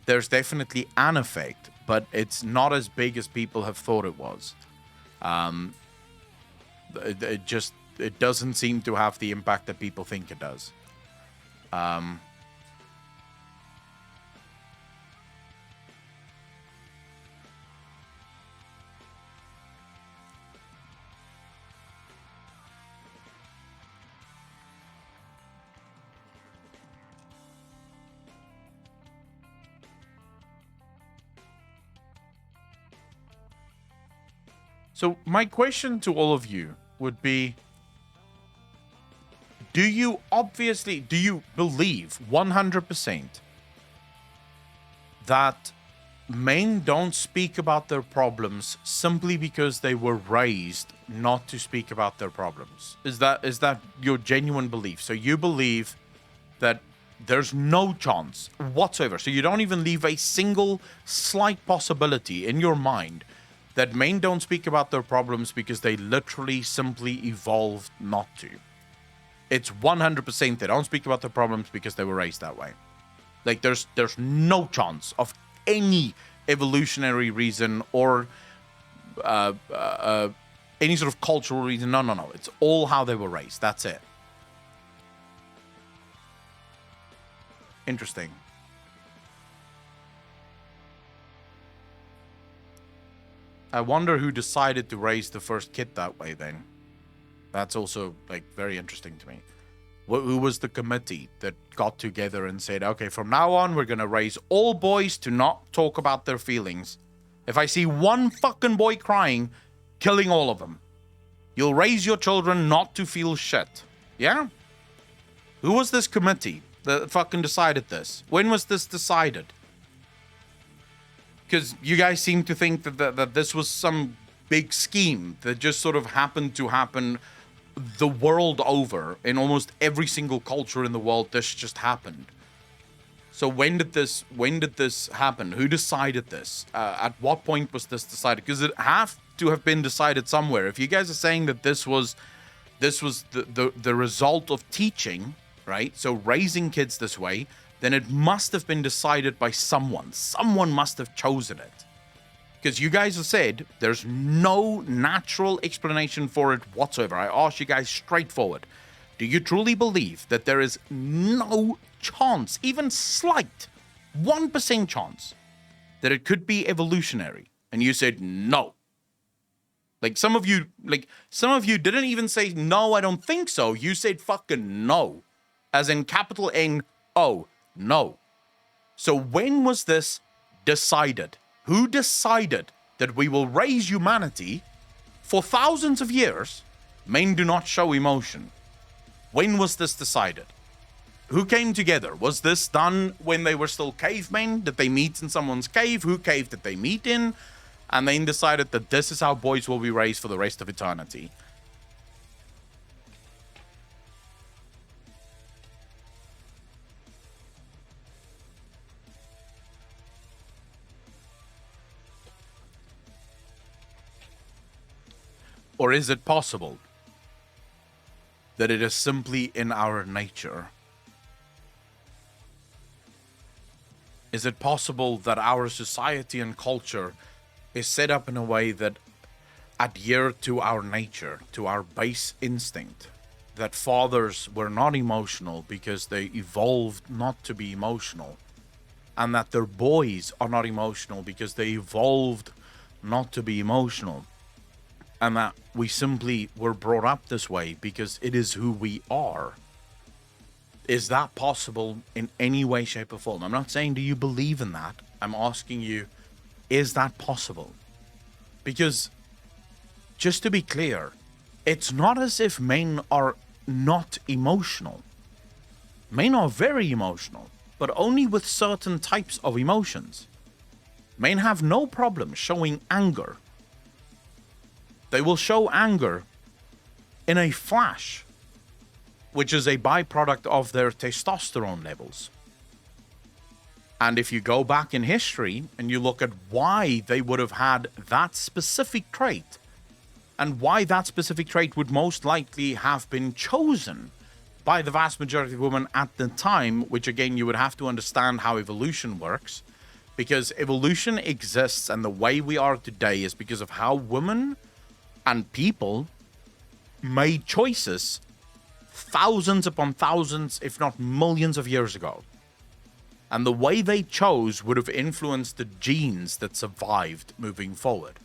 There's definitely an effect, but it's not as big as people have thought it was. It doesn't seem to have the impact that people think it does. So my question to all of you would be, do you believe 100% that men don't speak about their problems simply because they were raised not to speak about their problems? Is that your genuine belief? So you believe that there's no chance whatsoever, so you don't even leave a single slight possibility in your mind that men don't speak about their problems because they literally simply evolved not to. It's 100% they don't speak about their problems because they were raised that way. Like, there's no chance of any evolutionary reason or any sort of cultural reason. No. It's all how they were raised. That's it. Interesting. I wonder who decided to raise the first kid that way then. That's also, like, very interesting to me. Who was the committee that got together and said, okay, from now on, we're going to raise all boys to not talk about their feelings. If I see one fucking boy crying, killing all of them. You'll raise your children not to feel shit. Yeah? Who was this committee that fucking decided this? When was this decided? Because you guys seem to think that this was some big scheme that just sort of happened to happen the world over. In almost every single culture in the world, this just happened. So when did this happen? Who decided this? At what point was this decided? Because it have to have been decided somewhere. If you guys are saying that this was the result of teaching, right? So raising kids this way, then it must have been decided by someone. Someone must have chosen it. Because you guys have said there's no natural explanation for it whatsoever. I ask you guys straightforward. Do you truly believe that there is no chance, even slight, 1% chance, that it could be evolutionary? And you said no. Like some of you didn't even say no, I don't think so. You said fucking no. As in capital N-O, no. So when was this decided? Who decided that we will raise humanity for thousands of years? Men do not show emotion. When was this decided? Who came together? Was this done when they were still cavemen? Did they meet in someone's cave? Who cave did they meet in? And then decided that this is how boys will be raised for the rest of eternity. Or is it possible that it is simply in our nature? Is it possible that our society and culture is set up in a way that adhere to our nature, to our base instinct, that fathers were not emotional because they evolved not to be emotional, and that their boys are not emotional because they evolved not to be emotional? And that we simply were brought up this way because it is who we are. Is that possible in any way, shape, or form? I'm not saying do you believe in that. I'm asking you, is that possible? Because, just to be clear, it's not as if men are not emotional. Men are very emotional, but only with certain types of emotions. Men have no problem showing anger. They will show anger in a flash, which is a byproduct of their testosterone levels. And if you go back in history and you look at why they would have had that specific trait, and why that specific trait would most likely have been chosen by the vast majority of women at the time, which again, you would have to understand how evolution works, because evolution exists and the way we are today is because of how women and people made choices thousands upon thousands, if not millions of years ago. And the way they chose would have influenced the genes that survived moving forward.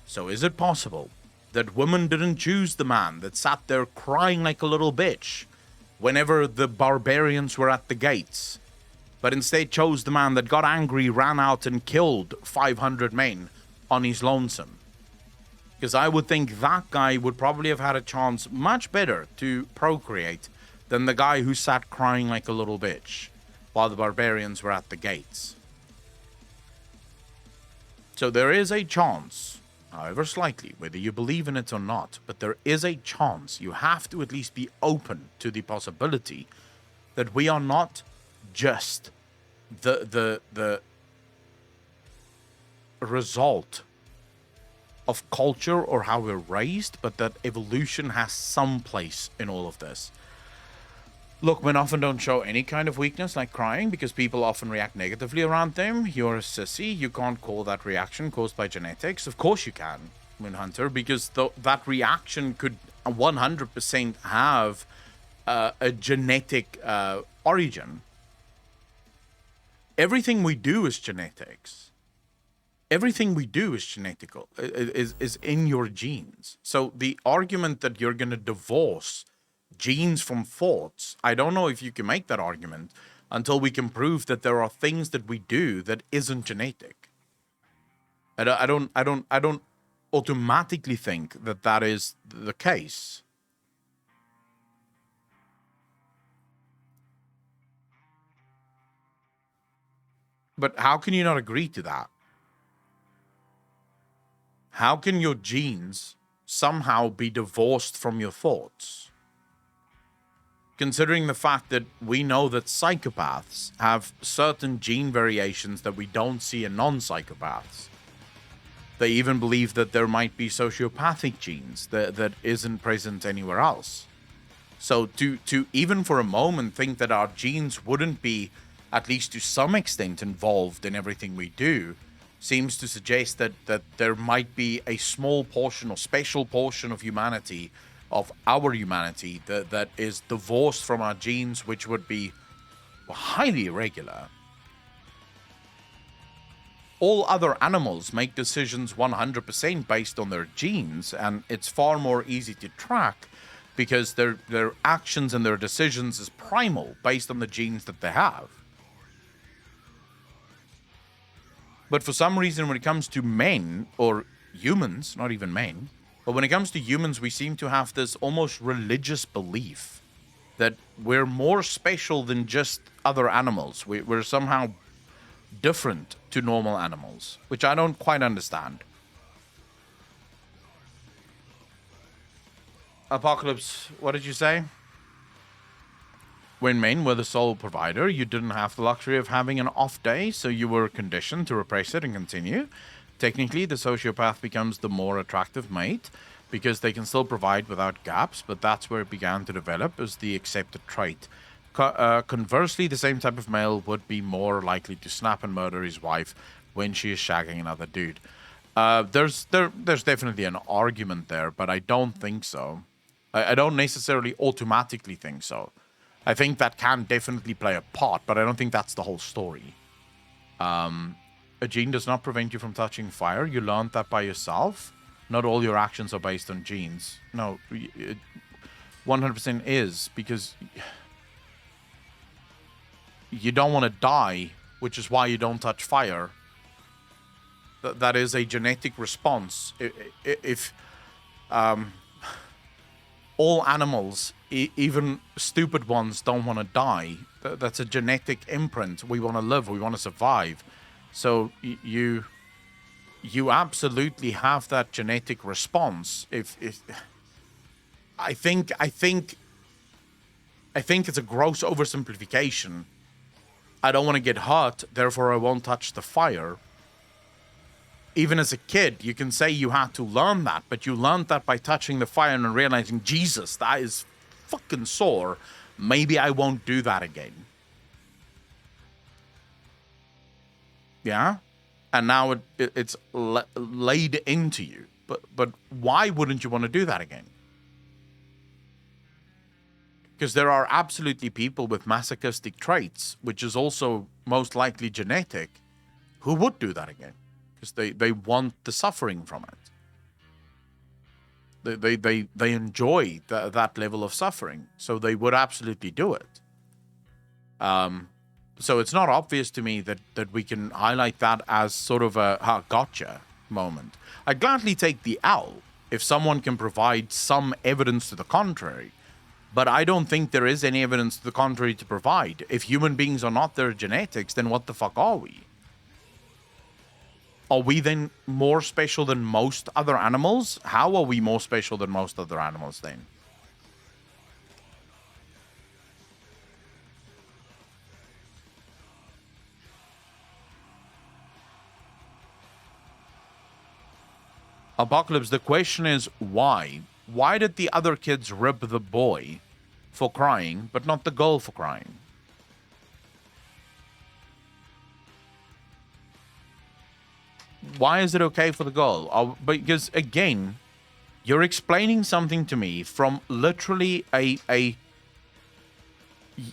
So is it possible that women didn't choose the man that sat there crying like a little bitch whenever the barbarians were at the gates, but instead chose the man that got angry, ran out and killed 500 men on his lonesome? Because I would think that guy would probably have had a chance much better to procreate than the guy who sat crying like a little bitch while the barbarians were at the gates. So there is a chance, however slightly, whether you believe in it or not, but there is a chance. You have to at least be open to the possibility that we are not just the result of culture or how we're raised, but that evolution has some place in all of this. Look, men often don't show any kind of weakness like crying because people often react negatively around them. You're a sissy. You can't call that reaction caused by genetics. Of course you can, Moonhunter, because that reaction could 100% have a genetic origin. Everything we do is genetics. Everything we do is genetical, is in your genes. So the argument that you're going to divorce genes from thoughts, I don't know if you can make that argument until we can prove that there are things that we do that isn't genetic. I don't automatically think that that is the case. But how can you not agree to that? How can your genes somehow be divorced from your thoughts? Considering the fact that we know that psychopaths have certain gene variations that we don't see in non-psychopaths. They even believe that there might be sociopathic genes that isn't present anywhere else. So to even for a moment think that our genes wouldn't be, at least to some extent, involved in everything we do, seems to suggest that there might be a small portion or special portion of humanity, of our humanity, that is divorced from our genes, which would be highly irregular. All other animals make decisions 100% based on their genes, and it's far more easy to track because their actions and their decisions is primal based on the genes that they have. But for some reason, when it comes to men, or humans, not even men, but when it comes to humans, we seem to have this almost religious belief that we're more special than just other animals. We're somehow different to normal animals, which I don't quite understand. Apocalypse, what did you say? When men were the sole provider, you didn't have the luxury of having an off day, so you were conditioned to repress it and continue. Technically, the sociopath becomes the more attractive mate because they can still provide without gaps, but that's where it began to develop as the accepted trait. Conversely, the same type of male would be more likely to snap and murder his wife when she is shagging another dude. There's definitely an argument there, but I don't think so. I don't necessarily automatically think so. I think that can definitely play a part, but I don't think that's the whole story. A gene does not prevent you from touching fire. You learned that by yourself. Not all your actions are based on genes. No, it 100% is, because you don't want to die, which is why you don't touch fire. That is a genetic response. If all animals, even stupid ones, don't want to die, that's a genetic imprint. We want to live, we want to survive. So you absolutely have that genetic response. If I think it's a gross oversimplification. I don't want to get hurt, therefore I won't touch the fire. Even as a kid, you can say you had to learn that, but you learned that by touching the fire and realizing, Jesus, that is fucking sore. Maybe I won't do that again. Yeah? And now it's laid into you. But why wouldn't you want to do that again? Because there are absolutely people with masochistic traits, which is also most likely genetic, who would do that again. Because they want the suffering from it. They enjoy that level of suffering, so they would absolutely do it. So it's not obvious to me that we can highlight that as sort of a gotcha. moment. I'd gladly take the L if someone can provide some evidence to the contrary. But I don't think there is any evidence to the contrary to provide. If human beings are not their genetics, then what the fuck are we? Are we then more special than most other animals? How are we more special than most other animals then? Apocalypse, the question is why? Why did the other kids rib the boy for crying, but not the girl for crying? Why is it okay for the girl? Because, again, you're explaining something to me from literally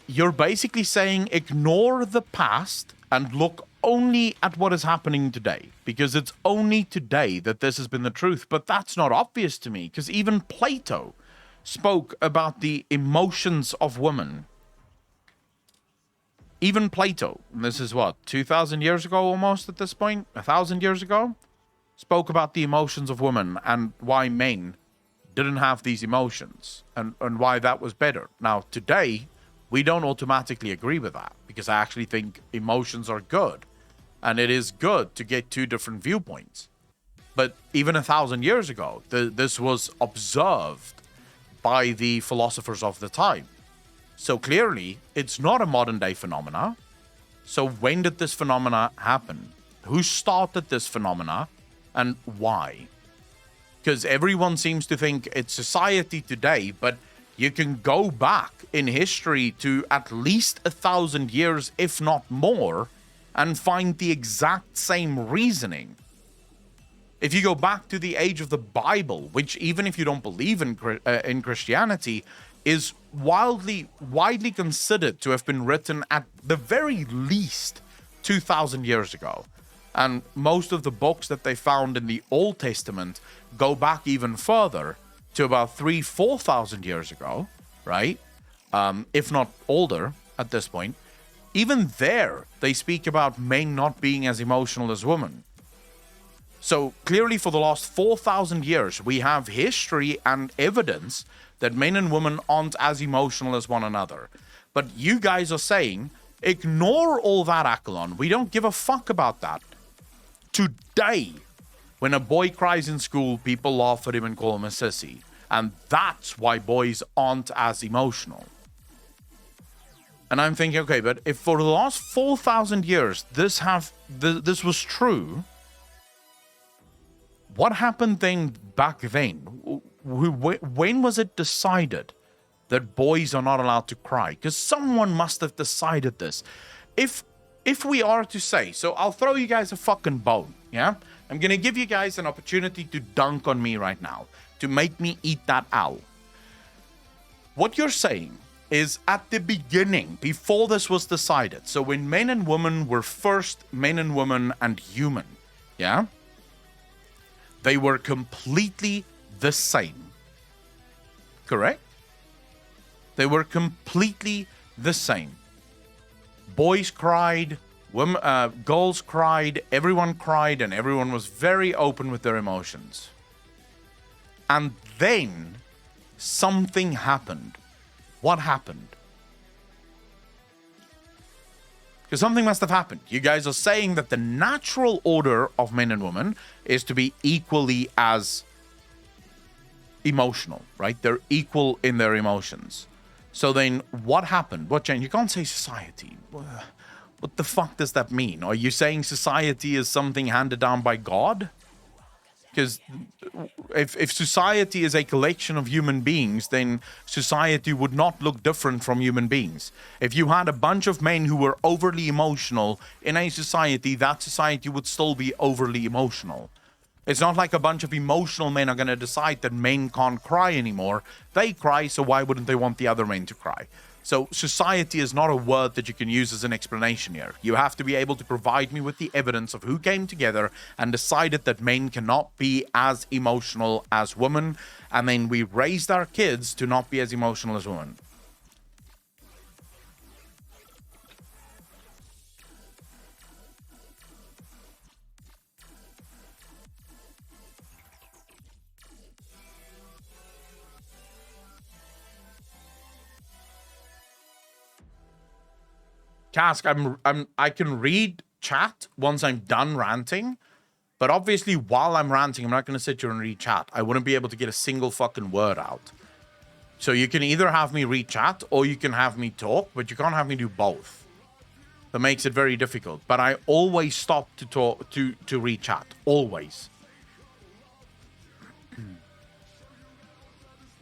you're basically saying ignore the past and look only at what is happening today, because it's only today that this has been the truth. But that's not obvious to me, because even Plato spoke about the emotions of women. Even Plato, and this is what, 2,000 years ago almost at this point, 1,000 years ago, spoke about the emotions of women and why men didn't have these emotions and why that was better. Now, today, we don't automatically agree with that, because I actually think emotions are good. And it is good to get two different viewpoints. But even 1,000 years ago, this was observed by the philosophers of the time. So clearly, it's not a modern day phenomena. So when did this phenomena happen? Who started this phenomena and why? Because everyone seems to think it's society today, but you can go back in history to at least 1,000 years, if not more, and find the exact same reasoning. If you go back to the age of the Bible, which even if you don't believe in Christianity, is widely considered to have been written at the very least 2,000 years ago. And most of the books that they found in the Old Testament go back even further to about 3,000-4,000 years ago, right? If not older at this point. Even there, they speak about men not being as emotional as women. So clearly for the last 4,000 years, we have history and evidence that men and women aren't as emotional as one another. But you guys are saying, ignore all that, Akalon. We don't give a fuck about that. Today, when a boy cries in school, people laugh at him and call him a sissy. And that's why boys aren't as emotional. And I'm thinking, okay, but if for the last 4,000 years this was true, what happened then back then? When was it decided that boys are not allowed to cry? Because someone must have decided this. If we are to say, so I'll throw you guys a fucking bone, yeah? I'm going to give you guys an opportunity to dunk on me right now, to make me eat that owl. What you're saying is at the beginning, before this was decided, so when men and women were first men and women and human, yeah? They were completely the same. Correct? They were completely the same. Boys cried, girls cried, everyone cried, and everyone was very open with their emotions. And then something happened. What happened? Because something must have happened. You guys are saying that the natural order of men and women is to be equally as emotional, right? They're equal in their emotions. So then what happened? What changed? You can't say society. What the fuck does that mean? Are you saying society is something handed down by God? Because if society is a collection of human beings, then society would not look different from human beings. If you had a bunch of men who were overly emotional in a society, that society would still be overly emotional. It's not like a bunch of emotional men are going to decide that men can't cry anymore. They cry, so why wouldn't they want the other men to cry? So society is not a word that you can use as an explanation here. You have to be able to provide me with the evidence of who came together and decided that men cannot be as emotional as women, and then we raised our kids to not be as emotional as women. Cask, I can read chat once I'm done ranting, but obviously while I'm ranting, I'm not going to sit here and read chat. I wouldn't be able to get a single fucking word out. So you can either have me read chat or you can have me talk, but you can't have me do both. That makes it very difficult. But I always stop to talk to read chat. Always.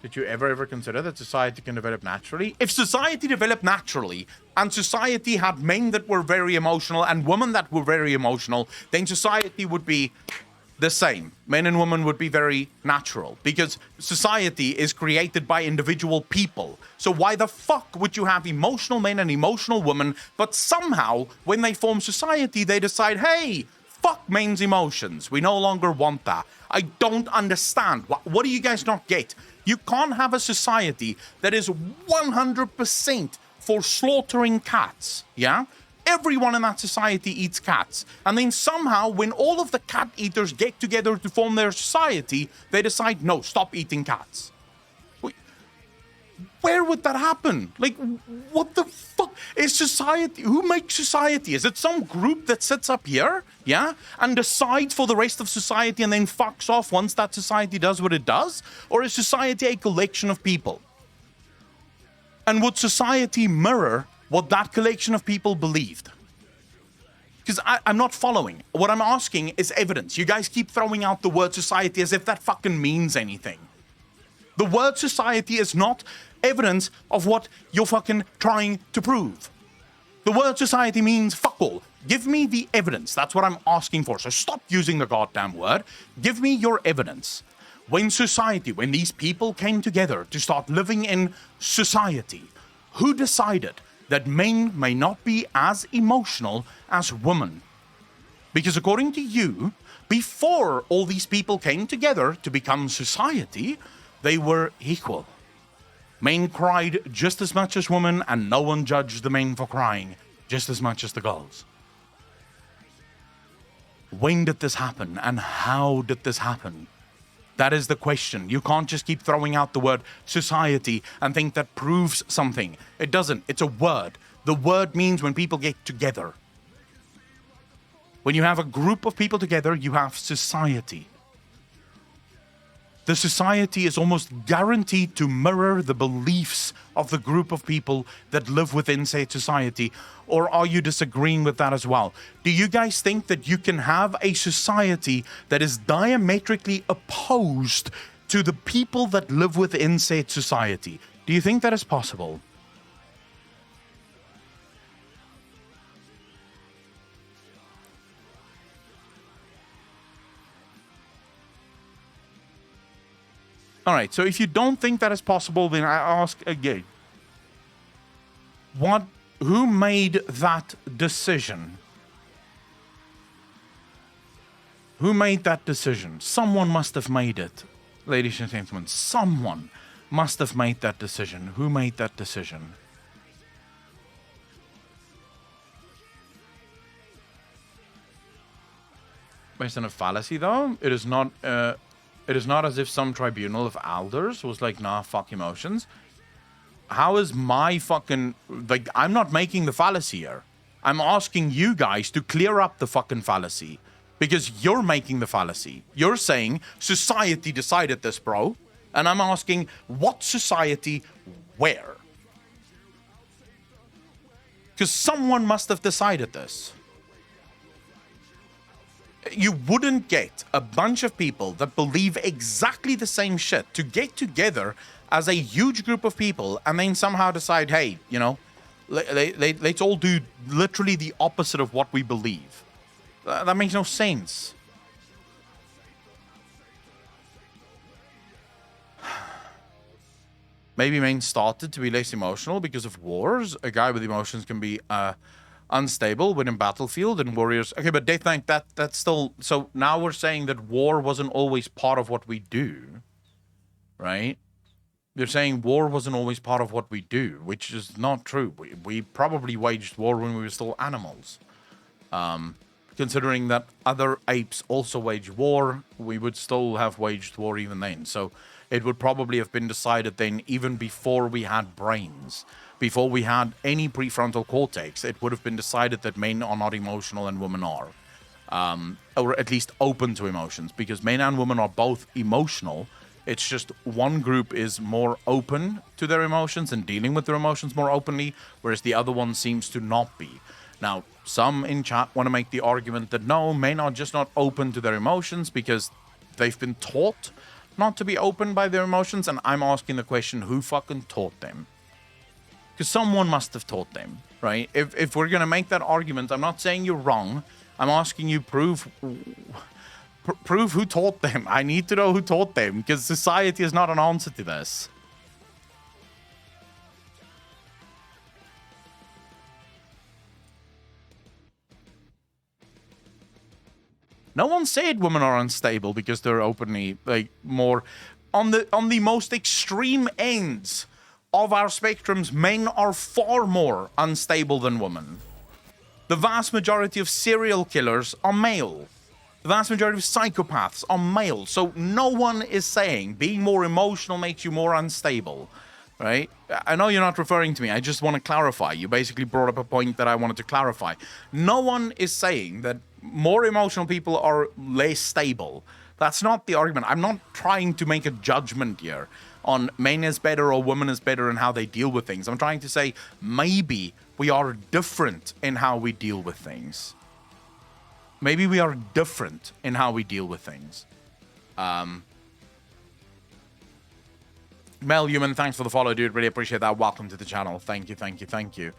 Did you ever consider that society can develop naturally? If society developed naturally, and society had men that were very emotional and women that were very emotional, then society would be the same. Men and women would be very natural, because society is created by individual people. So why the fuck would you have emotional men and emotional women, but somehow, when they form society, they decide, hey, fuck men's emotions. We no longer want that. I don't understand. What do you guys not get? You can't have a society that is 100% for slaughtering cats, yeah? Everyone in that society eats cats. And then somehow, when all of the cat eaters get together to form their society, they decide, no, stop eating cats. Where would that happen? Like, what the fuck is society? Who makes society? Is it some group that sits up here, yeah, and decides for the rest of society and then fucks off once that society does what it does? Or is society a collection of people? And would society mirror what that collection of people believed? Because I'm not following. What I'm asking is evidence. You guys keep throwing out the word society as if that fucking means anything. The word society is not evidence of what you're fucking trying to prove. The word society means fuck all. Give me the evidence. That's what I'm asking for. So stop using the goddamn word. Give me your evidence. When these people came together to start living in society, who decided that men may not be as emotional as women? Because according to you, before all these people came together to become society, they were equal. Men cried just as much as women, and no one judged the men for crying just as much as the girls. When did this happen, and how did this happen? That is the question. You can't just keep throwing out the word society and think that proves something. It doesn't. It's a word. The word means when people get together. When you have a group of people together, you have society. The society is almost guaranteed to mirror the beliefs of the group of people that live within said society. Or are you disagreeing with that as well? Do you guys think that you can have a society that is diametrically opposed to the people that live within said society? Do you think that is possible? All right, so if you don't think that is possible, then I ask again. Who made that decision? Who made that decision? Someone must have made it. Ladies and gentlemen, someone must have made that decision. Who made that decision? Based on a fallacy, though, it is not as if some tribunal of elders was like, nah, fuck emotions. How is my fucking... Like, I'm not making the fallacy here. I'm asking you guys to clear up the fucking fallacy. Because you're making the fallacy. You're saying, society decided this, bro. And I'm asking, what society, where? Because someone must have decided this. You wouldn't get a bunch of people that believe exactly the same shit to get together as a huge group of people and then somehow decide, hey, you know, let's all do literally the opposite of what we believe. That makes no sense. Maybe men started to be less emotional because of wars. A guy with emotions can be unstable when in battlefield and warriors. Okay, but Death Knight, that's still... So now we're saying that war wasn't always part of what we do, right? You're saying war wasn't always part of what we do, which is not true. We probably waged war when we were still animals. Considering that other apes also waged war, we would still have waged war even then. So it would probably have been decided then even before we had brains. before we had any prefrontal cortex, it would have been decided that men are not emotional and women are. Or at least open to emotions, because men and women are both emotional. It's just one group is more open to their emotions and dealing with their emotions more openly, whereas the other one seems to not be. Now, some in chat want to make the argument that no, men are just not open to their emotions because they've been taught not to be open by their emotions, and I'm asking the question, who fucking taught them? Because someone must have taught them, right? If we're going to make that argument, I'm not saying you're wrong. I'm asking you prove who taught them. I need to know who taught them, because society is not an answer to this. No one said women are unstable because they're openly more on the most extreme ends of our spectrums. Men are far more unstable than women. The vast majority of serial killers are male. The vast majority of psychopaths are male. So no one is saying being more emotional makes you more unstable, right? I know you're not referring to me. I just want to clarify. You basically brought up a point that I wanted to clarify. No one is saying that more emotional people are less stable. That's not the argument. I'm not trying to make a judgment here on men is better or women is better and how they deal with things. I'm trying to say maybe we are different in how we deal with things. Maybe we are different in how we deal with things. Mel Human, thanks for the follow, dude. Really appreciate that. Welcome to the channel. Thank you, thank you, thank you.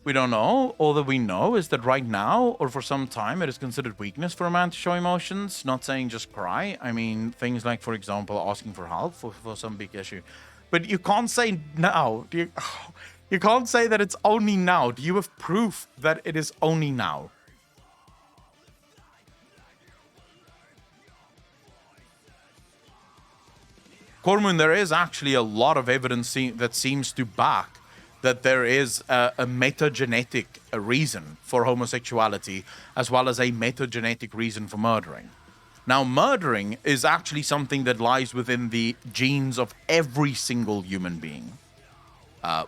We don't know. All that we know is that right now, or for some time, it is considered weakness for a man to show emotions. Not saying just cry. I mean, things like, for example, asking for help for some big issue. But you can't say now. You can't say that it's only now. Do you have proof that it is only now? Cormoon, there is actually a lot of evidence that seems to back that there is a metagenetic reason for homosexuality, as well as a metagenetic reason for murdering. Now, murdering is actually something that lies within the genes of every single human being.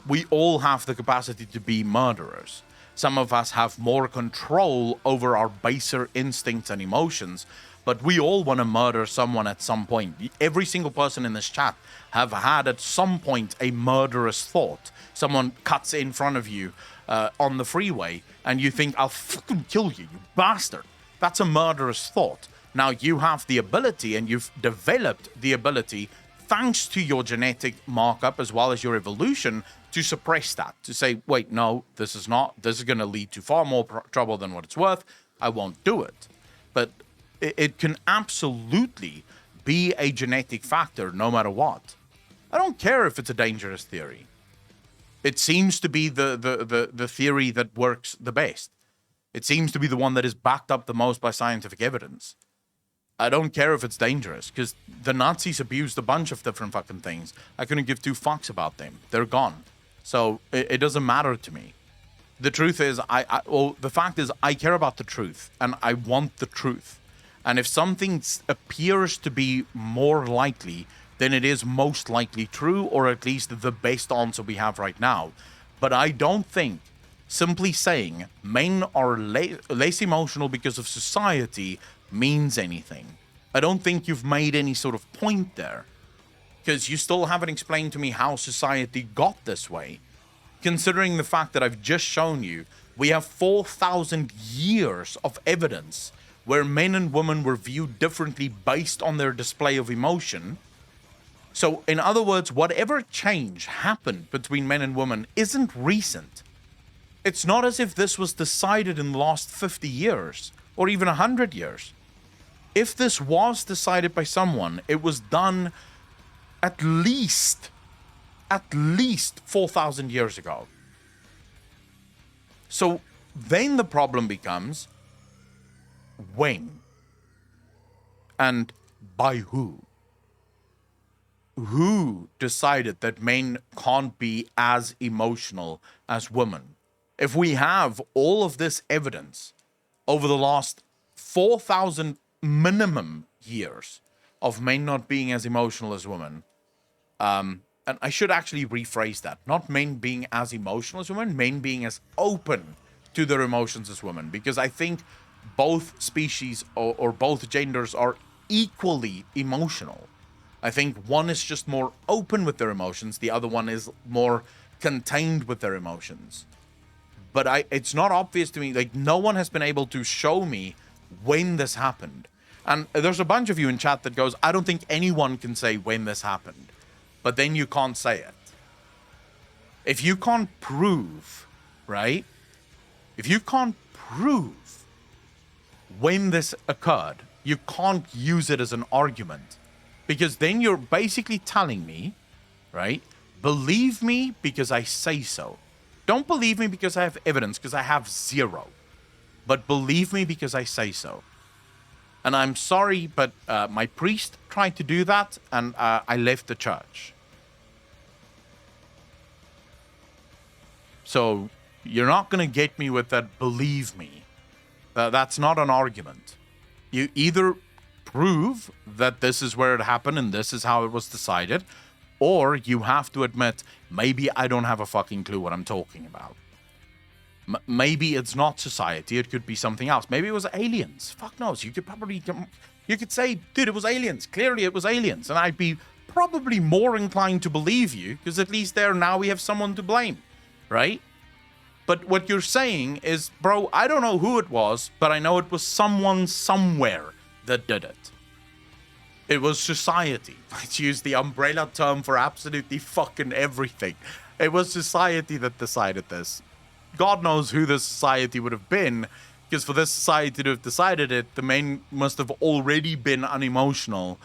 We all have the capacity to be murderers. Some of us have more control over our baser instincts and emotions, but we all want to murder someone at some point. Every single person in this chat have had at some point a murderous thought. Someone cuts in front of you on the freeway and you think, I'll fucking kill you, you bastard. That's a murderous thought. Now you have the ability, and you've developed the ability, thanks to your genetic markup as well as your evolution, to suppress that, to say, wait, no, this is going to lead to far more trouble than what it's worth. I won't do it. But it can absolutely be a genetic factor no matter what. I don't care if it's a dangerous theory. It seems to be the theory that works the best. It seems to be the one that is backed up the most by scientific evidence. I don't care if it's dangerous, because the Nazis abused a bunch of different fucking things. I couldn't give two fucks about them. They're gone. So it doesn't matter to me. The truth is, the fact is, I care about the truth, and I want the truth. And if something appears to be more likely, then it is most likely true, or at least the best answer we have right now. But I don't think simply saying men are less emotional because of society means anything. I don't think you've made any sort of point there, because you still haven't explained to me how society got this way. Considering the fact that I've just shown you, we have 4,000 years of evidence where men and women were viewed differently based on their display of emotion. So, in other words, whatever change happened between men and women isn't recent. It's not as if this was decided in the last 50 years or even 100 years. If this was decided by someone, it was done at least 4,000 years ago. So then the problem becomes, when? And by who? Who decided that men can't be as emotional as women? If we have all of this evidence over the last 4,000 minimum years of men not being as emotional as women, and and I should actually rephrase that, not men being as emotional as women, men being as open to their emotions as women, because I think both species or both genders are equally emotional. I think one is just more open with their emotions, the other one is more contained with their emotions. But it's not obvious to me, like, no one has been able to show me when this happened. And there's a bunch of you in chat that goes, I don't think anyone can say when this happened. But then you can't say it. If you can't prove, right? If you can't prove when this occurred, you can't use it as an argument. Because then you're basically telling me, right? Believe me because I say so. Don't believe me because I have evidence, because I have zero. But believe me because I say so. And I'm sorry, but my priest tried to do that, and I left the church. So you're not going to get me with that, believe me. That's not an argument. You either prove that this is where it happened and this is how it was decided, or you have to admit, maybe I don't have a fucking clue what I'm talking about. Maybe it's not society, it could be something else. Maybe it was aliens. Fuck knows. You could say, dude, it was aliens. Clearly it was aliens. And I'd be probably more inclined to believe you, because at least there now we have someone to blame, right? But what you're saying is, bro, I don't know who it was, but I know it was someone somewhere that did it. It was society. Let's use the umbrella term for absolutely fucking everything. It was society that decided this. God knows who this society would have been, because for this society to have decided it, the men must have already been unemotional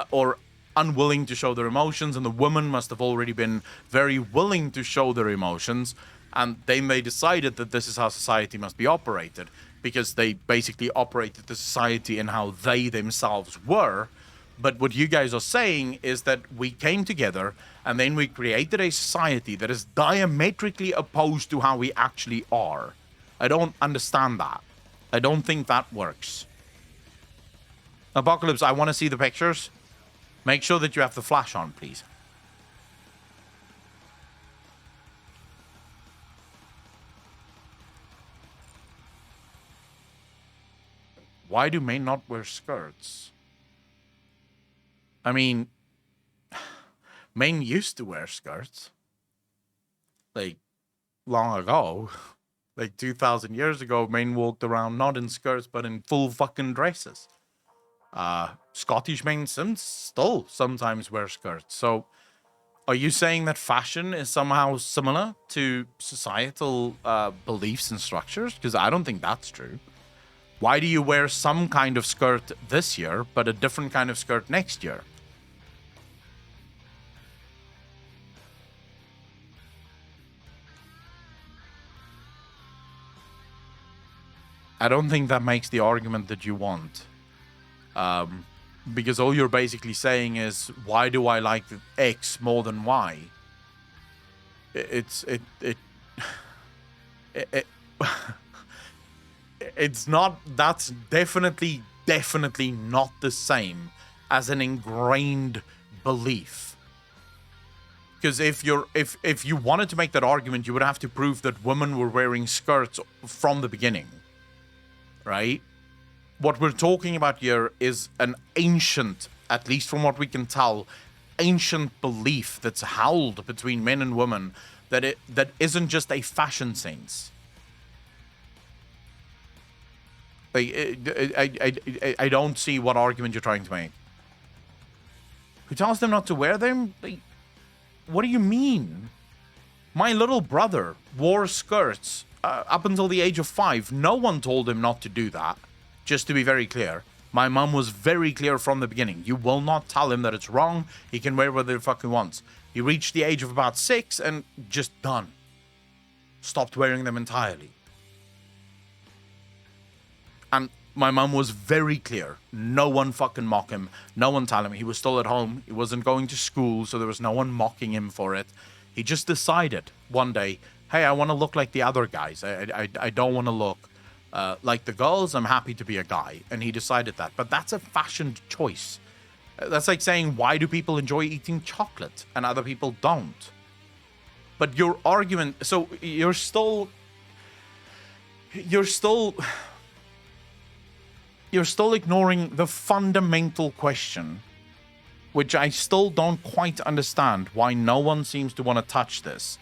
or unwilling to show their emotions, and the women must have already been very willing to show their emotions, and then they decided that this is how society must be operated, because they basically operated the society in how they themselves were. But what you guys are saying is that we came together and then we created a society that is diametrically opposed to how we actually are. I don't understand that. I don't think that works. Apocalypse, I want to see the pictures. Make sure that you have the flash on, please. Why do men not wear skirts? I mean, men used to wear skirts. Like, long ago. Like, 2,000 years ago, men walked around not in skirts, but in full fucking dresses. Scottish men still sometimes wear skirts. So, are you saying that fashion is somehow similar to societal beliefs and structures? Because I don't think that's true. Why do you wear some kind of skirt this year, but a different kind of skirt next year? I don't think that makes the argument that you want. Because all you're basically saying is, why do I like X more than Y? It's not, that's definitely not the same as an ingrained belief. Because if you wanted to make that argument, you would have to prove that women were wearing skirts from the beginning. Right? What we're talking about here is an ancient, at least from what we can tell, ancient belief that's held between men and women that isn't just a fashion sense. I don't see what argument you're trying to make. Who tells them not to wear them? What do you mean? My little brother wore skirts up until the age of 5. No one told him not to do that. Just to be very clear. My mom was very clear from the beginning. You will not tell him that it's wrong. He can wear whatever the fuck he wants. He reached the age of about 6 and just done. Stopped wearing them entirely. And my mom was very clear. No one fucking mock him. No one tell him. He was still at home. He wasn't going to school, so there was no one mocking him for it. He just decided one day, hey, I want to look like the other guys. I don't want to look like the girls. I'm happy to be a guy. And he decided that. But that's a fashioned choice. That's like saying, why do people enjoy eating chocolate and other people don't? But your argument, so you're still ignoring the fundamental question, which I still don't quite understand why no one seems to want to touch this.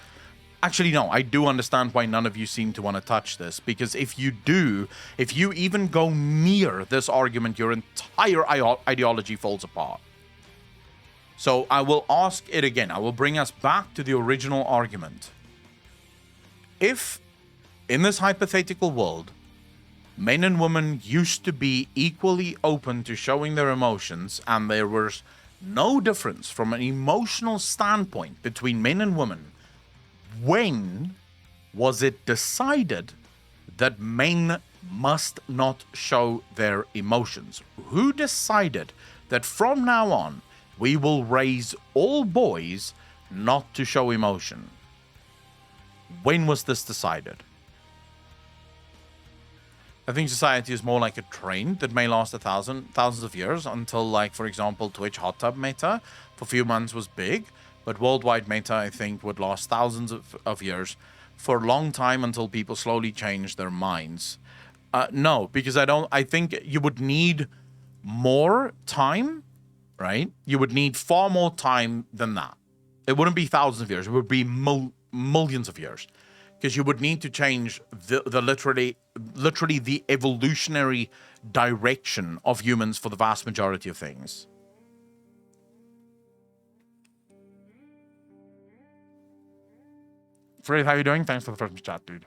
Actually, no, I do understand why none of you seem to want to touch this, because if you do, if you even go near this argument, your entire ideology falls apart. So I will ask it again. I will bring us back to the original argument. If, in this hypothetical world, men and women used to be equally open to showing their emotions, and there was no difference from an emotional standpoint between men and women, when was it decided that men must not show their emotions? Who decided that from now on we will raise all boys not to show emotion? When was this decided? I think society is more like a trend that may last thousands of years until, like, for example, Twitch hot tub meta for a few months was big, but worldwide meta, I think, would last thousands of years for a long time until people slowly change their minds. No, because I think you would need more time, right? You would need far more time than that. It wouldn't be thousands of years. It would be millions of years. Because you would need to change the literally the evolutionary direction of humans for the vast majority of things. Fred, how you doing? Thanks for the first chat, dude.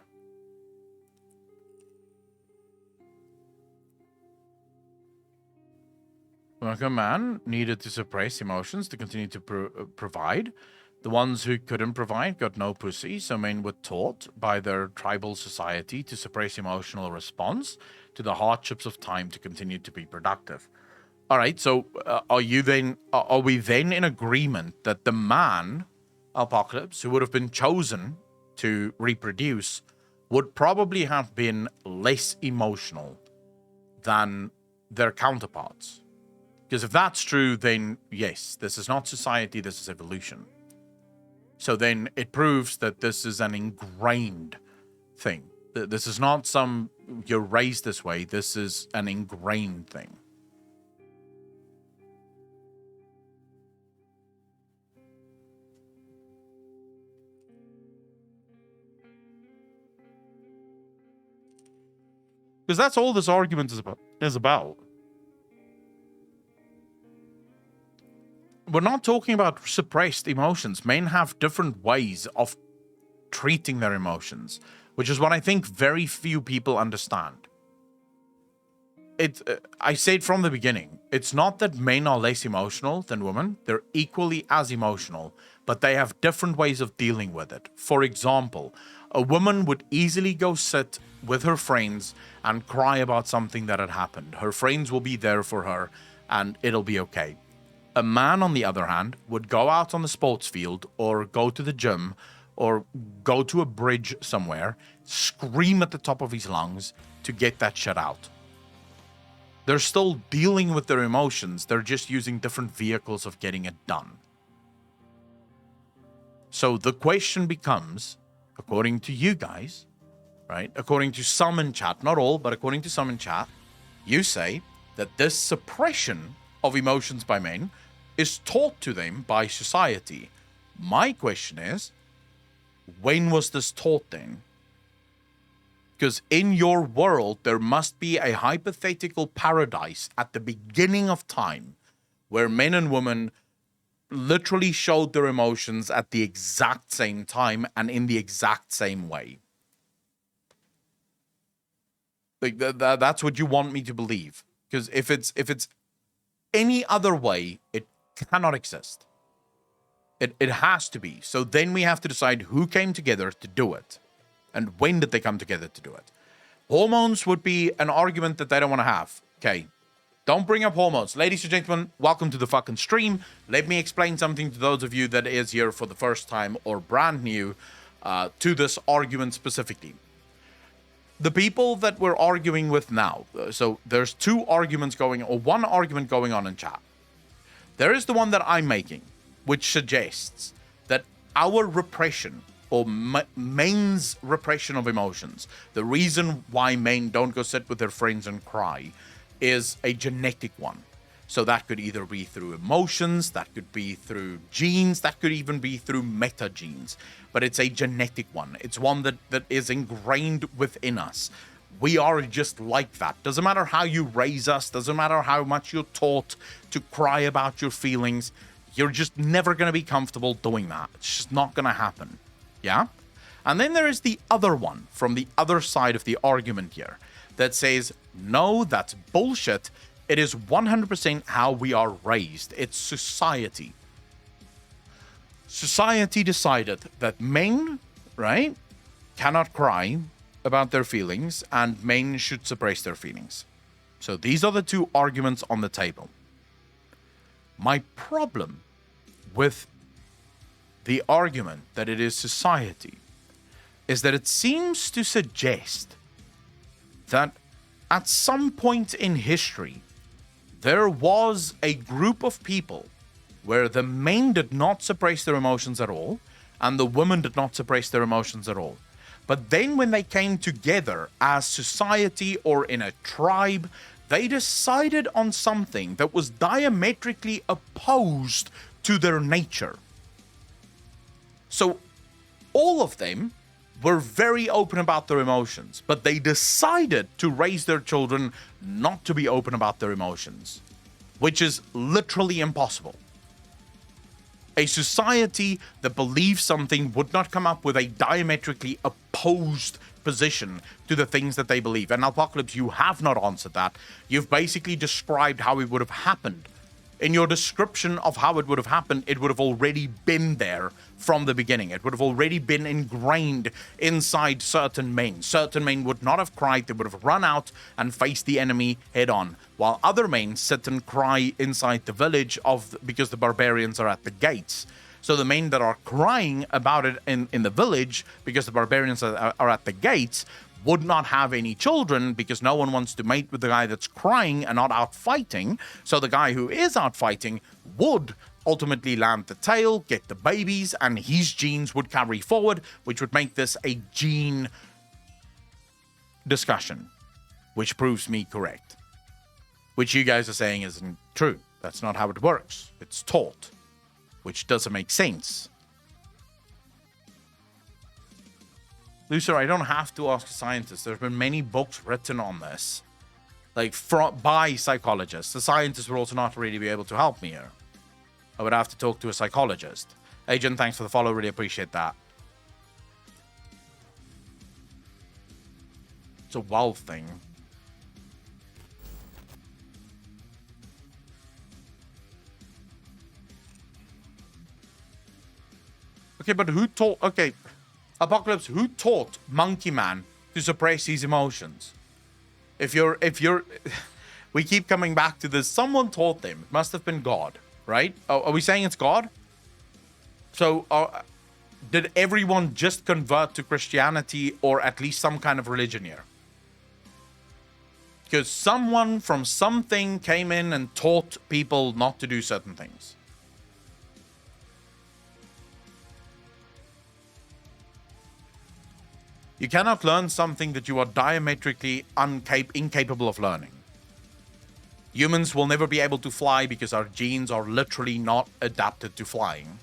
Like a man needed to suppress emotions to continue to provide. The ones who couldn't provide got no pussy, so men were taught by their tribal society to suppress emotional response to the hardships of time to continue to be productive. All right, so are we then in agreement that the man, Apocalypse, who would have been chosen to reproduce, would probably have been less emotional than their counterparts? Because if that's true, then yes, this is not society, this is evolution. So then it proves that this is an ingrained thing. This is not some, you're raised this way, this is an ingrained thing. Because that's all this argument is about. We're not talking about suppressed emotions. Men have different ways of treating their emotions, which is what I think very few people understand. I said from the beginning, it's not that men are less emotional than women. They're equally as emotional, but they have different ways of dealing with it. For example, a woman would easily go sit with her friends and cry about something that had happened. Her friends will be there for her and it'll be okay. A man, on the other hand, would go out on the sports field or go to the gym or go to a bridge somewhere, scream at the top of his lungs to get that shit out. They're still dealing with their emotions. They're just using different vehicles of getting it done. So the question becomes, according to you guys, right? According to some in chat, not all, but according to some in chat, you say that this suppression of emotions by men is taught to them by society. My question is, when was this taught then? Because in your world, there must be a hypothetical paradise at the beginning of time where men and women literally showed their emotions at the exact same time and in the exact same way. Like that's what you want me to believe. Because if it's any other way, it cannot exist. It has to be. So then we have to decide who came together to do it. And when did they come together to do it? Hormones would be an argument that they don't want to have. Okay. Don't bring up hormones. Ladies and gentlemen, welcome to the fucking stream. Let me explain something to those of you that is here for the first time or brand new to this argument specifically. The people that we're arguing with now, so there's two arguments going, or one argument going on in chat. There is the one that I'm making, which suggests that our repression, or men's repression of emotions, the reason why men don't go sit with their friends and cry, is a genetic one. So that could either be through emotions, that could be through genes, that could even be through metagenes. But it's a genetic one. It's one that is ingrained within us. We are just like that. Doesn't matter how you raise us, doesn't matter how much you're taught to cry about your feelings, you're just never going to be comfortable doing that. It's just not going to happen. Yeah? And then there is the other one from the other side of the argument here that says, no, that's bullshit. It is 100% how we are raised. It's society. Society decided that men, right, cannot cry about their feelings and men should suppress their feelings. So these are the two arguments on the table. My problem with the argument that it is society is that it seems to suggest that at some point in history, there was a group of people where the men did not suppress their emotions at all, and the women did not suppress their emotions at all. But then when they came together as society or in a tribe, they decided on something that was diametrically opposed to their nature. So all of them were very open about their emotions, but they decided to raise their children not to be open about their emotions, which is literally impossible. A society that believes something would not come up with a diametrically opposed position to the things that they believe. And Apocalypse, you have not answered that. You've basically described how it would have happened. In your description of how it would have happened, it would have already been there from the beginning. It would have already been ingrained inside certain men. Certain men would not have cried. They would have run out and faced the enemy head on, while other men sit and cry inside the village because the barbarians are at the gates. So the men that are crying about it in the village because the barbarians are at the gates would not have any children because no one wants to mate with the guy that's crying and not out fighting. So the guy who is out fighting would ultimately land the tail, get the babies, and his genes would carry forward, which would make this a gene discussion, which proves me correct. Which you guys are saying isn't true. That's not how it works. It's taught, which doesn't make sense. Lucer, I don't have to ask a scientist. There have been many books written on this, like by psychologists. The scientists would also not really be able to help me here. I would have to talk to a psychologist. Agent, thanks for the follow. Really appreciate that. It's a wild thing. Okay, but who taught... Okay, Apocalypse, who taught Monkey Man to suppress his emotions? If you're... We keep coming back to this. Someone taught them. It must have been God, right? Are we saying it's God? So, did everyone just convert to Christianity or at least some kind of religion here? Because someone from something came in and taught people not to do certain things. You cannot learn something that you are diametrically incapable of learning. Humans will never be able to fly because our genes are literally not adapted to flying.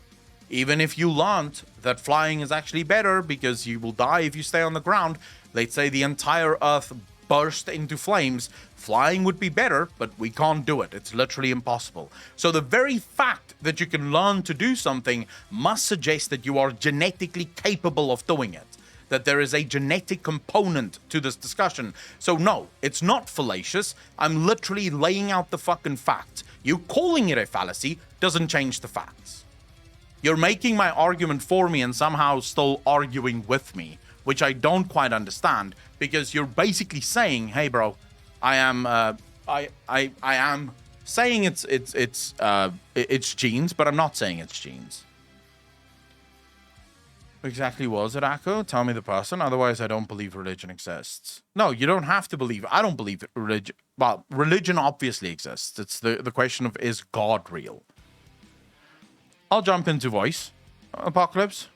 Even if you learned that flying is actually better because you will die if you stay on the ground, let's say the entire Earth burst into flames, flying would be better, but we can't do it. It's literally impossible. So the very fact that you can learn to do something must suggest that you are genetically capable of doing it. That there is a genetic component to this discussion. So no, it's not fallacious. I'm literally laying out the fucking fact. You calling it a fallacy doesn't change the facts. You're making my argument for me and somehow still arguing with me, which I don't quite understand, because you're basically saying, "Hey, bro, I am saying it's genes, but I'm not saying it's genes." Exactly was it, Akko? Tell me the person. Otherwise, I don't believe religion exists. No, you don't have to believe. I don't believe religion. Well, religion obviously exists. It's the question of, is God real? I'll jump into voice. Apocalypse.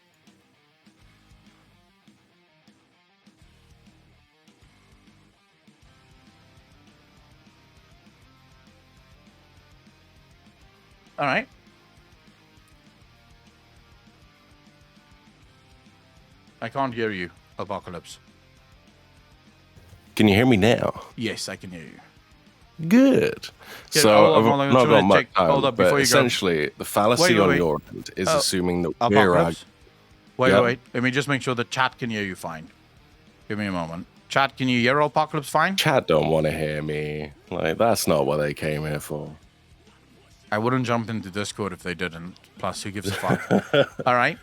All right. I can't hear you, Apocalypse. Can you hear me now? Yes, I can hear you. Good. Yeah, So hold on, I've hold on, not should got I much check- time, hold up, but before you go. essentially the fallacy Wait, on wait. your end is assuming that we're Apocalypse. Wait, Yep. wait. Let me just make sure the chat can hear you fine. Give me a moment. Chat, can you hear Apocalypse fine? Chat don't want to hear me. Like, that's not what they came here for. I wouldn't jump into Discord if they didn't. Plus, who gives a fuck? All right.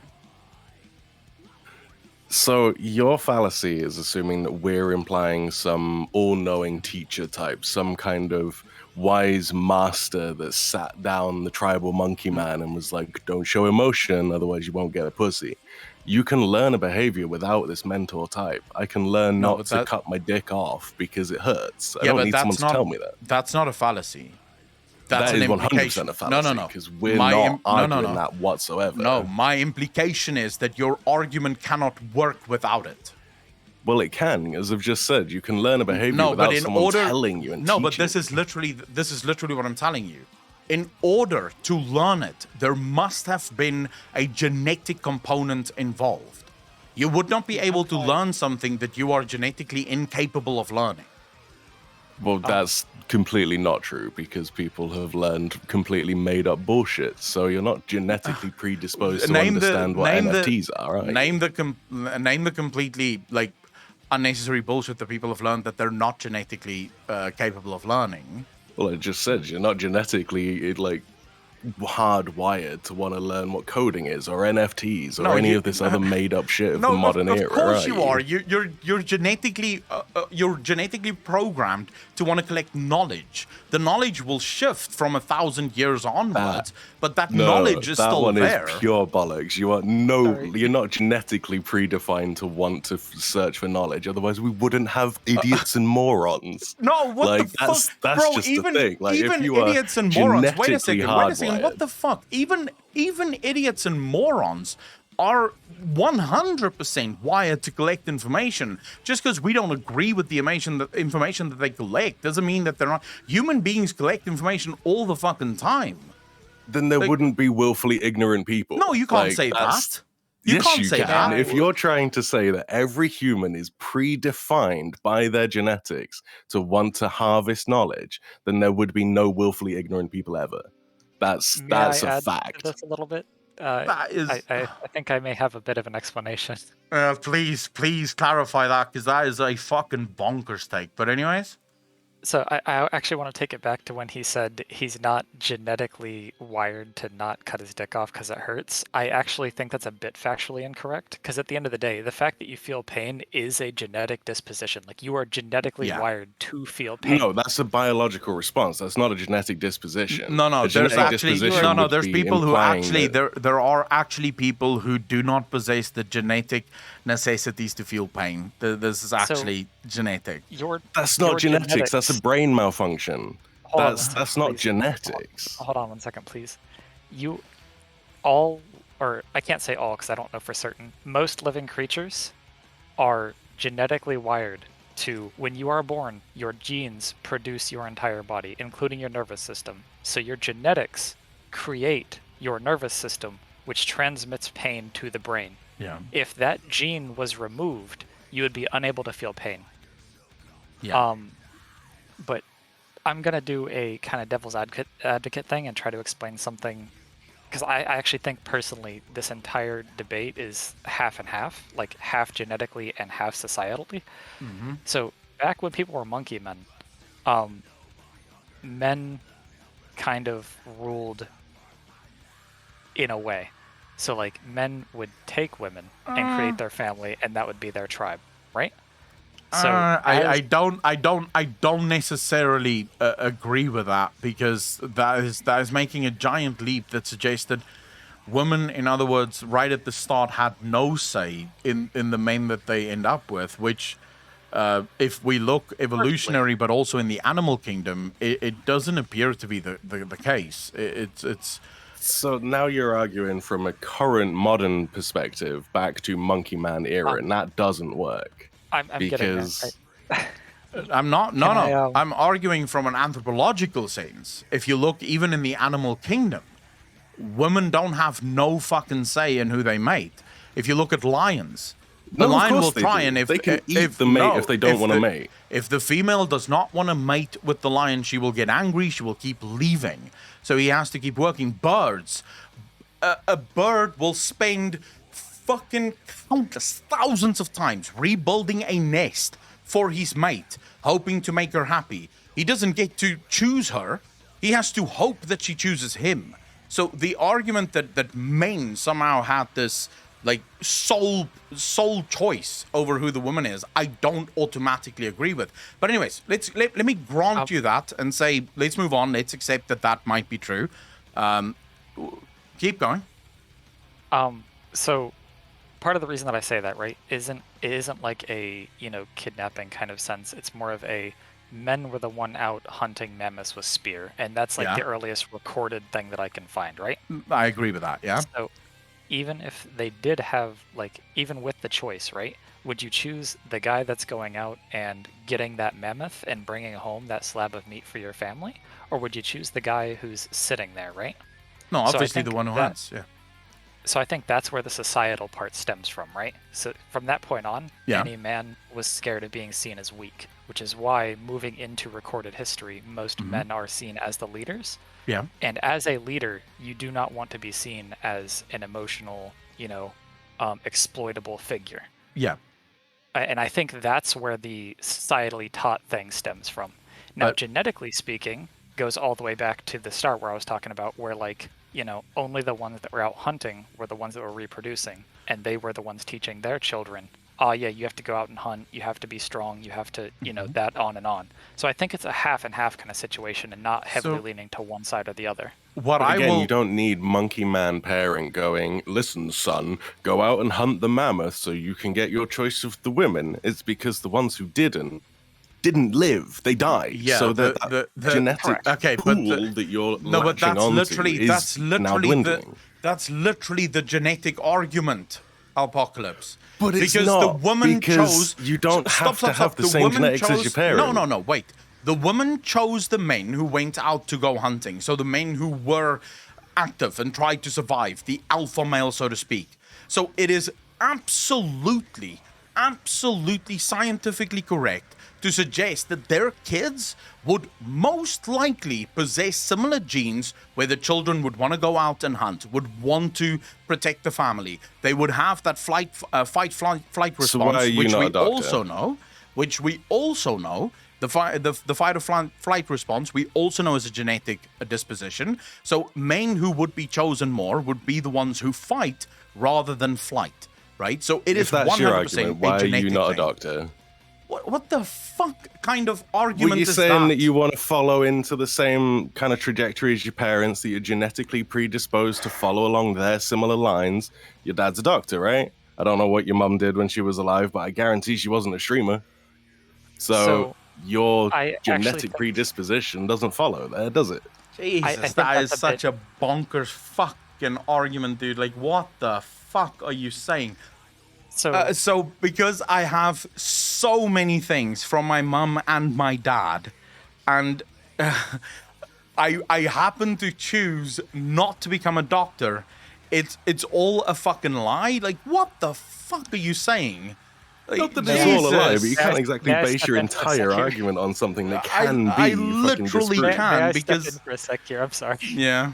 So your fallacy is assuming that we're implying some all-knowing teacher type, some kind of wise master that sat down the tribal monkey man and was like, don't show emotion, otherwise you won't get a pussy. You can learn a behavior without this mentor type. I can learn No, not but to cut my dick off because it hurts. I Yeah, don't but need someone to tell me that. That's not a fallacy. That's That an is 100% implication. a fallacy. No. Because we're not arguing no. that whatsoever. No, my implication is that your argument cannot work without it. Well, it can, as I've just said. You can learn a behavior No, without but in someone order, telling you and no, but teaching this you. is literally what I'm telling you. In order to learn it, there must have been a genetic component involved. You would not be able to learn something that you are genetically incapable of learning. Well, that's completely not true because people have learned completely made up bullshit. So you're not genetically predisposed to understand what NFTs are, right? Name the completely like unnecessary bullshit that people have learned that they're not genetically capable of learning. Well, I just said you're not genetically like hardwired to want to learn what coding is or NFTs or any of this other made up shit of the modern era. Of course right? you are. You're genetically programmed to want to collect knowledge. The knowledge will shift from 1,000 years onwards, but that knowledge is still there. That one is pure bollocks. You're not genetically predefined to want to search for knowledge. Otherwise, we wouldn't have idiots and morons. No, what like, the fuck, that's bro? just even the thing. Like, even if you are idiots and morons. Wait a genetically second. What the fuck? Even idiots and morons are 100% wired to collect information. Just because we don't agree with the information that they collect doesn't mean that they're not. Human beings collect information all the fucking time. Then there wouldn't be willfully ignorant people. No, you can't say that. You can't say that. If you're trying to say that every human is predefined by their genetics to want to harvest knowledge, then there would be no willfully ignorant people ever. That's a fact. Just a little bit. That is. I think I may have a bit of an explanation. Please clarify that, because that is a fucking bonkers take. But anyways. So I actually want to take it back to when he said he's not genetically wired to not cut his dick off because it hurts. I actually think that's a bit factually incorrect, because at the end of the day, the fact that you feel pain is a genetic disposition. Like, you are genetically wired to feel pain. No, that's a biological response. That's not a genetic disposition. No, there's actually there's people who actually there are actually people who do not possess the genetic necessities to feel pain. This is actually genetic. That's not genetics. That's a brain malfunction. That's not genetics. Hold on 1 second, please. You all, or I can't say all because I don't know for certain, most living creatures are genetically wired to, when you are born, your genes produce your entire body, including your nervous system. So your genetics create your nervous system, which transmits pain to the brain. Yeah. If that gene was removed, you would be unable to feel pain. Yeah. But I'm gonna do a kind of devil's advocate thing and try to explain something, because I actually think personally this entire debate is half and half, like half genetically and half societally. Mm-hmm. So back when people were monkey men, men kind of ruled in a way. So like men would take women and create their family, and that would be their tribe, right? So I don't necessarily agree with that, because that is making a giant leap that suggests that women, in other words, right at the start, had no say in the men that they end up with, which if we look evolutionary but also in the animal kingdom, it doesn't appear to be the case. It's So now you're arguing from a current modern perspective back to Monkey Man era, and that doesn't work. I'm getting there. Because I'm not. No, Can I, no. I'm arguing from an anthropological sense. If you look even in the animal kingdom, women don't have no fucking say in who they mate. If you look at lions, the No, of lion course will they try do. and if They can eat the mate if they don't wanna mate. If the female does not want to mate with the lion, she will get angry. She will keep leaving. So he has to keep working. Birds. A bird will spend fucking countless thousands of times rebuilding a nest for his mate, hoping to make her happy. He doesn't get to choose her. He has to hope that she chooses him. So the argument that men somehow had this like sole choice over who the woman is, I don't automatically agree with. But anyways, let me grant you that and say let's move on. Let's accept that might be true. Keep going. So part of the reason that I say that, right, it isn't like a, kidnapping kind of sense. It's more of a men were the one out hunting mammoths with spear, and that's like the earliest recorded thing that I can find, right? I agree with that, yeah. So even if they did have, like, even with the choice, right, would you choose the guy that's going out and getting that mammoth and bringing home that slab of meat for your family? Or would you choose the guy who's sitting there, right? No, obviously the think one who hunts, yeah. So I think that's where the societal part stems from, right? So from that point on, any man was scared of being seen as weak, which is why moving into recorded history, most men are seen as the leaders. Yeah. And as a leader, you do not want to be seen as an emotional, exploitable figure. Yeah. And I think that's where the societally taught thing stems from. Now, genetically speaking, goes all the way back to the start where I was talking about where, like, only the ones that were out hunting were the ones that were reproducing, and they were the ones teaching their children, you have to go out and hunt, you have to be strong, you have to, that on and on. So I think it's a half and half kind of situation and not heavily leaning to one side or the other. You don't need Monkey Man parent going, listen, son, go out and hunt the mammoth so you can get your choice of the women. It's because the ones who didn't live, they died. Yeah, so the genetic pool that you're latching onto is now dwindling. That's literally the genetic argument, Apocalypse. But it's because not, the woman because chose. You don't have to have the same genetics as your parents. No, wait. The woman chose the men who went out to go hunting. So the men who were active and tried to survive, the alpha male, so to speak. So it is absolutely scientifically correct to suggest that their kids would most likely possess similar genes where the children would want to go out and hunt, would want to protect the family. They would have that fight response, so why are you which not we a doctor? also know, the fight or flight response, we also know is a genetic disposition. So men who would be chosen more would be the ones who fight rather than flight, right? So it is 100% If that's your argument, why are you not a thing. doctor? What the fuck kind of argument Well, is you're saying that you that? want to follow into the same kind of trajectory as your parents, that you're genetically predisposed to follow along their similar lines. Your dad's a doctor, right? I don't know what your mum did when she was alive, but I guarantee she wasn't a streamer. So your genetic predisposition doesn't follow there, does it? Jesus, that is such a bonkers fucking argument, dude. Like, what the fuck are you saying? So because I have so many things from my mum and my dad, and I happen to choose not to become a doctor, it's all a fucking lie? Like, what the fuck are you saying? Like, Not that it's all a lie, but you can't exactly base your entire argument on something that can be I literally fucking can, because because... for a sec here, I'm sorry. Yeah.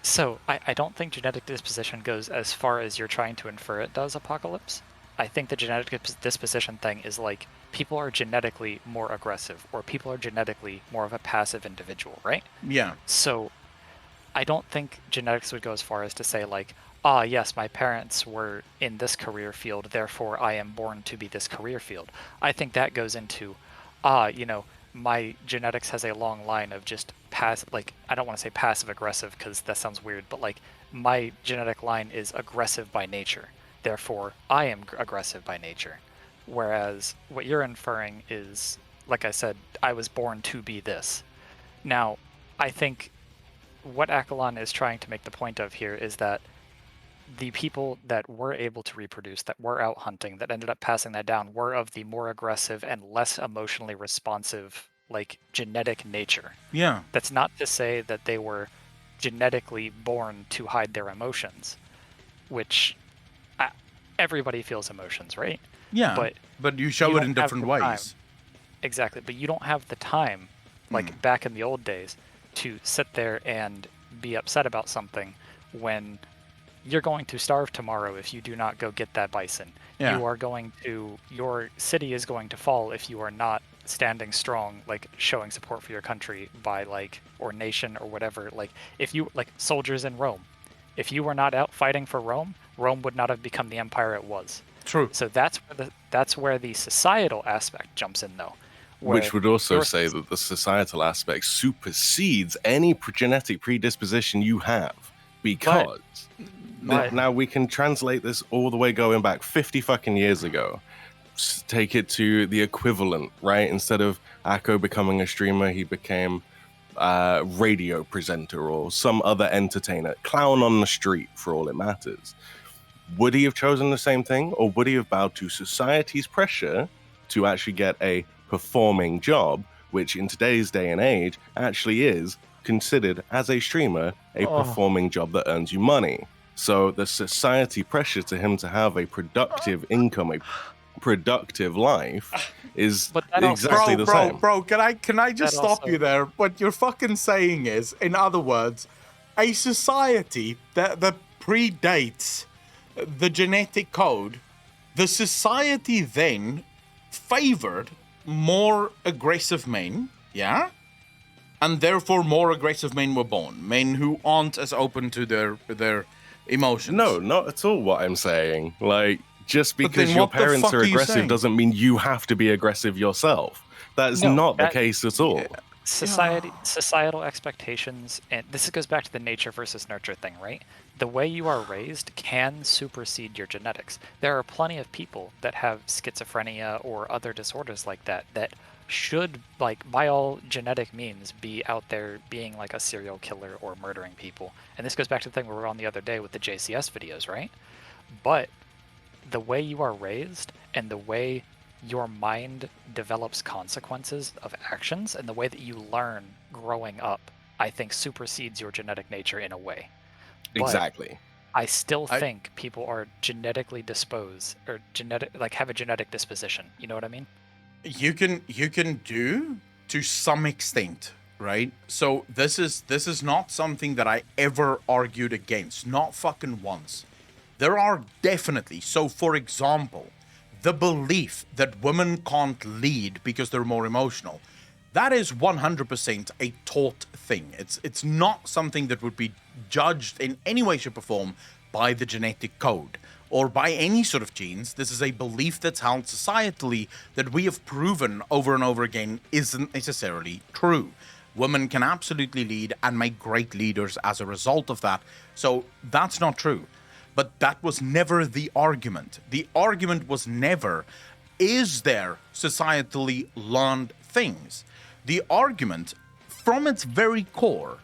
So I don't think genetic disposition goes as far as you're trying to infer it does, Apocalypse. I think the genetic disposition thing is like people are genetically more aggressive, or people are genetically more of a passive individual, right? Yeah. So I don't think genetics would go as far as to say like, yes, my parents were in this career field, therefore I am born to be this career field. I think that goes into, my genetics has a long line of just passive, like, I don't want to say passive aggressive because that sounds weird, but like my genetic line is aggressive by nature. Therefore, I am aggressive by nature. Whereas what you're inferring is, like I said, I was born to be this. Now, I think what Akalon is trying to make the point of here is that the people that were able to reproduce, that were out hunting, that ended up passing that down, were of the more aggressive and less emotionally responsive, like, genetic nature. Yeah. That's not to say that they were genetically born to hide their emotions, which everybody feels emotions, right? Yeah. But you show you it don't in have different the ways. time. Exactly, but you don't have the time, like back in the old days, to sit there and be upset about something when you're going to starve tomorrow if you do not go get that bison. Yeah. Your city is going to fall if you are not standing strong, like showing support for your country by like, or nation or whatever. Like if you, like soldiers in Rome, if you were not out fighting for Rome, Rome would not have become the empire it was. True. So that's where the societal aspect jumps in though. Which would also say that the societal aspect supersedes any genetic predisposition you have, because now we can translate this all the way going back 50 fucking years ago. Take it to the equivalent, right? Instead of Akko becoming a streamer, he became a radio presenter or some other entertainer, clown on the street for all it matters. Would he have chosen the same thing, or would he have bowed to society's pressure to actually get a performing job, which in today's day and age actually is considered as a streamer a performing job that earns you money? So the society pressure to him to have a productive income, a productive life, is exactly the same. Bro, can I just stop you there? What you're fucking saying is, in other words, a society that predates the genetic code, the society then favored more aggressive men, yeah? And therefore more aggressive men were born. Men who aren't as open to their emotions. No, not at all what I'm saying. Like, just because your parents are aggressive doesn't mean you have to be aggressive yourself. That's not the case at all. Societal expectations, and this goes back to the nature versus nurture thing, right? The way you are raised can supersede your genetics. There are plenty of people that have schizophrenia or other disorders like that should, like, by all genetic means, be out there being like a serial killer or murdering people. And this goes back to the thing we were on the other day with the JCS videos, right? But the way you are raised and the way your mind develops consequences of actions and the way that you learn growing up, I think supersedes your genetic nature in a way. Exactly. But I still think people are genetically disposed or have a genetic disposition. You know what I mean? You can do to some extent, right? So this is not something that I ever argued against, not fucking once. There are definitely, so for example, the belief that women can't lead because they're more emotional, that is 100% a taught thing. It's not something that would be judged in any way, shape, or form by the genetic code or by any sort of genes. This is a belief that's held societally that we have proven over and over again isn't necessarily true. Women can absolutely lead and make great leaders as a result of that. So that's not true. But that was never the argument. The argument was never, is there societally learned things? The argument, from its very core,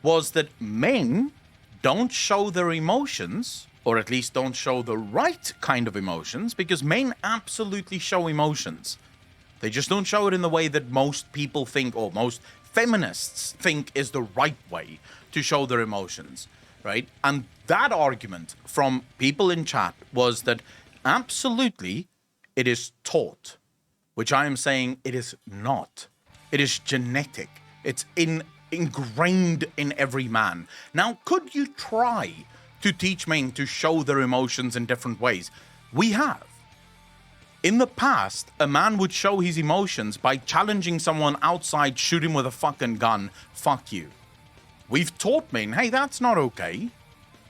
was that men don't show their emotions, or at least don't show the right kind of emotions, because men absolutely show emotions. They just don't show it in the way that most people think, or most feminists think is the right way to show their emotions. Right? And that argument from people in chat was that absolutely it is taught, which I am saying it is not. It is genetic. It's ingrained in every man. Now, could you try to teach men to show their emotions in different ways? We have. In the past, a man would show his emotions by challenging someone outside, shoot him with a fucking gun, fuck you. We've taught men, hey, that's not okay.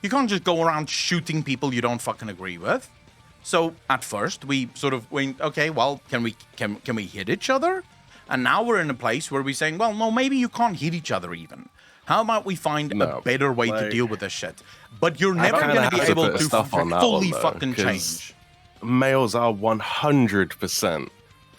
You can't just go around shooting people you don't fucking agree with. So at first we sort of went, okay, well, can we hit each other? And now we're in a place where we're saying, well, no, maybe you can't hit each other even. How about we find a better way to deal with this shit? But you're never going to be able to fully fucking change. Males are 100%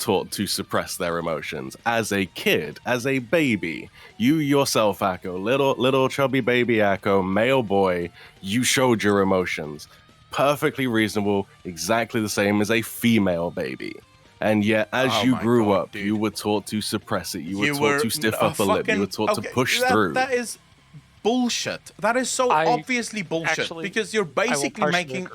taught to suppress their emotions. As a kid, as a baby, you yourself, Akko, little chubby baby Akko, male boy, you showed your emotions. Perfectly reasonable, exactly the same as a female baby. And yet, as you grew up, dude, you were taught to suppress it. You were taught to stiff up a lip. You were taught to push through. That is bullshit. That is so obviously bullshit. Because you're basically making...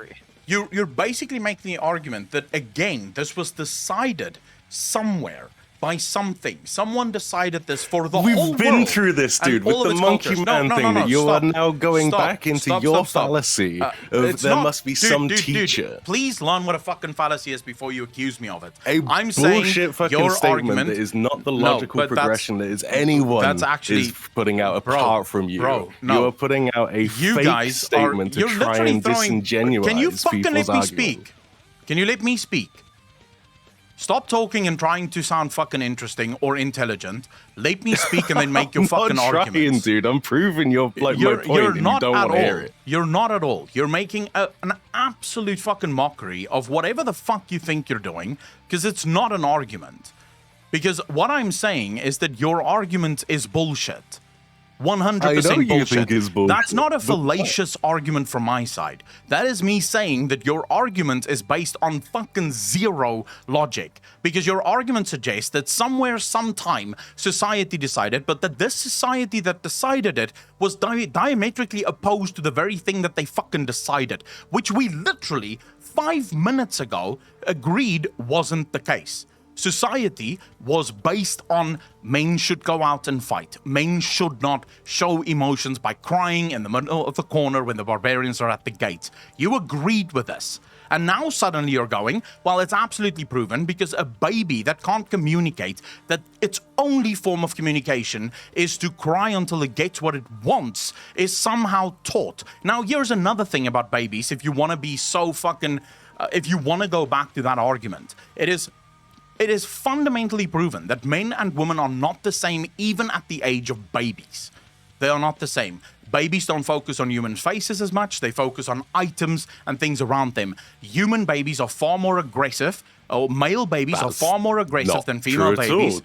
You're basically making the argument that, again, this was decided somewhere by something. Someone decided this for the whole world. We've been through this, dude, with the monkey man thing that you are now going back into your fallacy of there must be some teacher. Dude, please learn what a fucking fallacy is before you accuse me of it. I'm bullshit fucking your statement argument, that is not the logical progression that is anyone is putting out apart from you. Bro, you are putting out a fake statement to try and disingenuise Can you fucking let me argument. speak? Can you let me speak? Stop talking and trying to sound fucking interesting or intelligent. Let me speak and then make your fucking arguments. I'm not trying, dude. I'm proving your my point, you're and not you don't want to hear it. You're not at all. You're making an absolute fucking mockery of whatever the fuck you think you're doing, because it's not an argument. Because what I'm saying is that your argument is bullshit. 100% bullshit. That's not a fallacious argument from my side. That is me saying that your argument is based on fucking zero logic. Because your argument suggests that somewhere, sometime, society decided, but that this society that decided it was diametrically opposed to the very thing that they fucking decided, which we literally 5 minutes ago agreed wasn't the case. Society was based on men should go out and fight. Men should not show emotions by crying in the middle of the corner when the barbarians are at the gate. You agreed with this. And now suddenly you're going, well, it's absolutely proven because a baby that can't communicate, that its only form of communication is to cry until it gets what it wants, is somehow taught. Now, here's another thing about babies, if you want to be so fucking... if you want to go back to that argument, it is fundamentally proven that men and women are not the same even at the age of babies. They are not the same. Babies don't focus on human faces as much. They focus on items and things around them. Human babies are far more aggressive, or male babies are far more aggressive than female babies.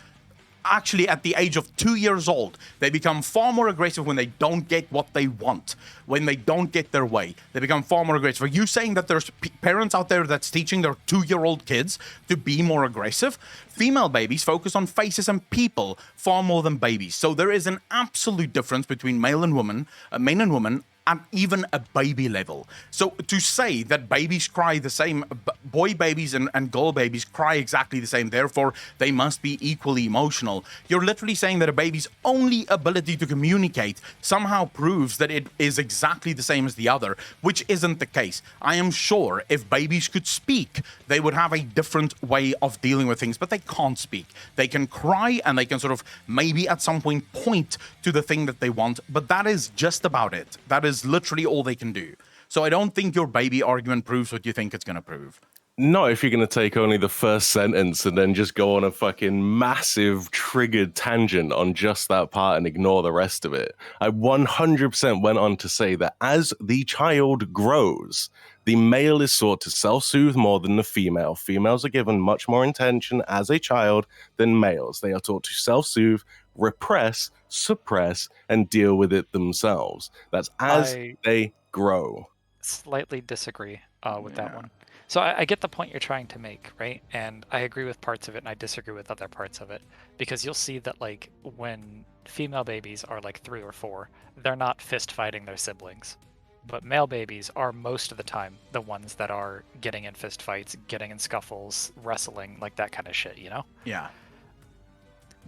Actually, at the age of 2 years old, they become far more aggressive when they don't get what they want, when they don't get their way. They become far more aggressive. Are you saying that there's parents out there that's teaching their 2-year-old kids to be more aggressive? Female babies focus on faces and people far more than babies. So there is an absolute difference between men and women, at even a baby level. So to say that babies cry the same, boy babies and girl babies cry exactly the same, therefore they must be equally emotional. You're literally saying that a baby's only ability to communicate somehow proves that it is exactly the same as the other, which isn't the case. I am sure if babies could speak, they would have a different way of dealing with things, but they can't speak. They can cry and they can sort of maybe at some point point to the thing that they want, but that is just about it. That is literally all they can do. So I don't think your baby argument proves what you think it's going to prove. Not if you're going to take only the first sentence and then just go on a fucking massive triggered tangent on just that part and ignore the rest of it. I 100% went on to say that as the child grows, the male is sought to self-soothe more than the female. Females are given much more attention as a child than males. They are taught to self-soothe, repress, suppress, and deal with it themselves. That's as they grow. Slightly disagree with that one. So I get the point you're trying to make, right? And I agree with parts of it and I disagree with other parts of it. Because you'll see that like when female babies are like 3 or 4, they're not fist fighting their siblings. But male babies are most of the time the ones that are getting in fist fights, getting in scuffles, wrestling, like that kind of shit, you know? Yeah.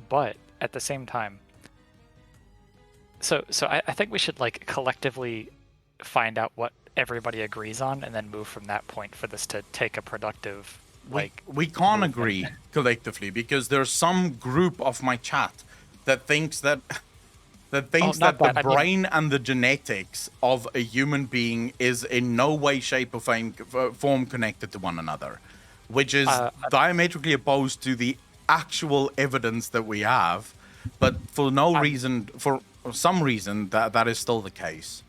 But at the same time, so I think we should like collectively find out what everybody agrees on and then move from that point for this to take a productive we can't agree collectively because there's some group of my chat that thinks that the brain and the genetics of a human being is in no way, shape, or form connected to one another, which is diametrically opposed to the actual evidence that we have. But for some reason, that is still the case.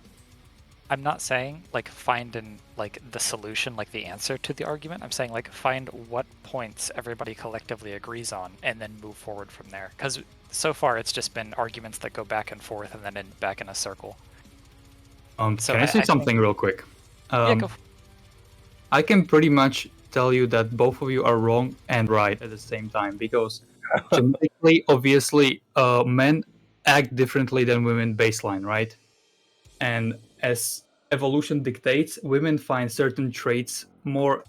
I'm not saying like find the solution, like the answer to the argument. I'm saying like find what points everybody collectively agrees on and then move forward from there. Because so far it's just been arguments that go back and forth and then back in a circle. So Can I say something real quick? Yeah, go. I can pretty much tell you that both of you are wrong and right at the same time, because genetically, obviously, men act differently than women baseline, right? And as evolution dictates, women find certain traits more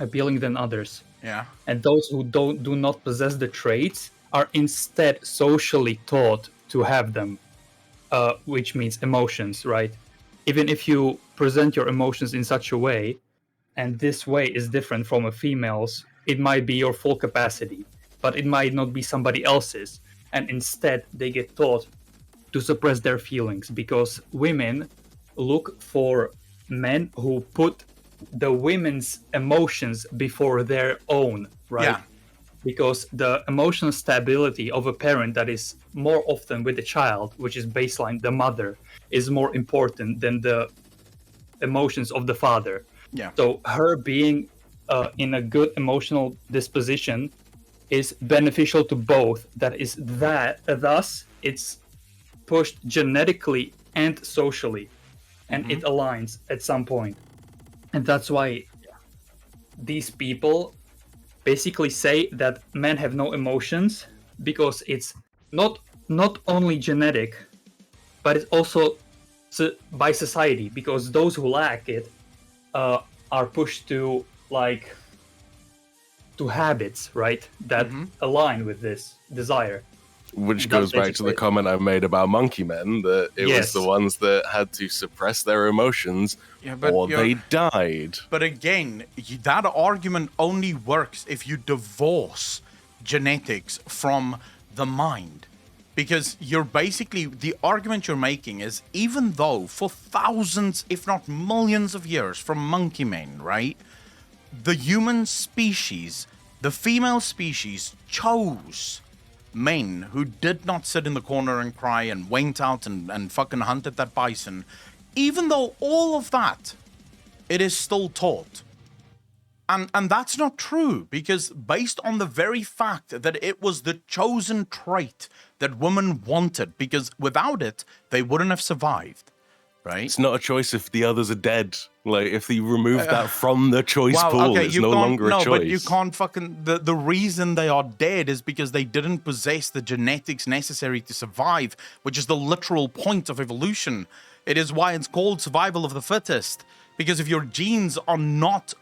appealing than others. Yeah. And those who do not possess the traits are instead socially taught to have them, which means emotions, right? Even if you present your emotions in such a way, and this way is different from a female's, it might be your full capacity, but it might not be somebody else's. And instead, they get taught to suppress their feelings, because women look for men who put the women's emotions before their own, right? Yeah. Because the emotional stability of a parent that is more often with the child, which is baseline, the mother, is more important than the emotions of the father. Yeah. So her being in a good emotional disposition is beneficial to both. Thus it's pushed genetically and socially, and it aligns at some point. And that's why these people basically say that men have no emotions, because it's not only genetic, but it's also by society, because those who lack it are pushed to habits, right, that align with this desire. Which goes back to the comment I made about monkey men, that it was the ones that had to suppress their emotions, or they died. But again, that argument only works if you divorce genetics from the mind. Because you're basically, the argument you're making is, even though for thousands, if not millions of years from monkey men, right, the human species, the female species, chose men who did not sit in the corner and cry and went out and fucking hunted that bison. Even though all of that, it is still taught. And that's not true, because based on the very fact that it was the chosen trait that women wanted, because without it, they wouldn't have survived, right? It's not a choice if the others are dead. Like, if they remove that from the choice pool, it's no longer a choice. No, but you can't fucking... The reason they are dead is because they didn't possess the genetics necessary to survive, which is the literal point of evolution. It is why it's called survival of the fittest. Because if your genes are not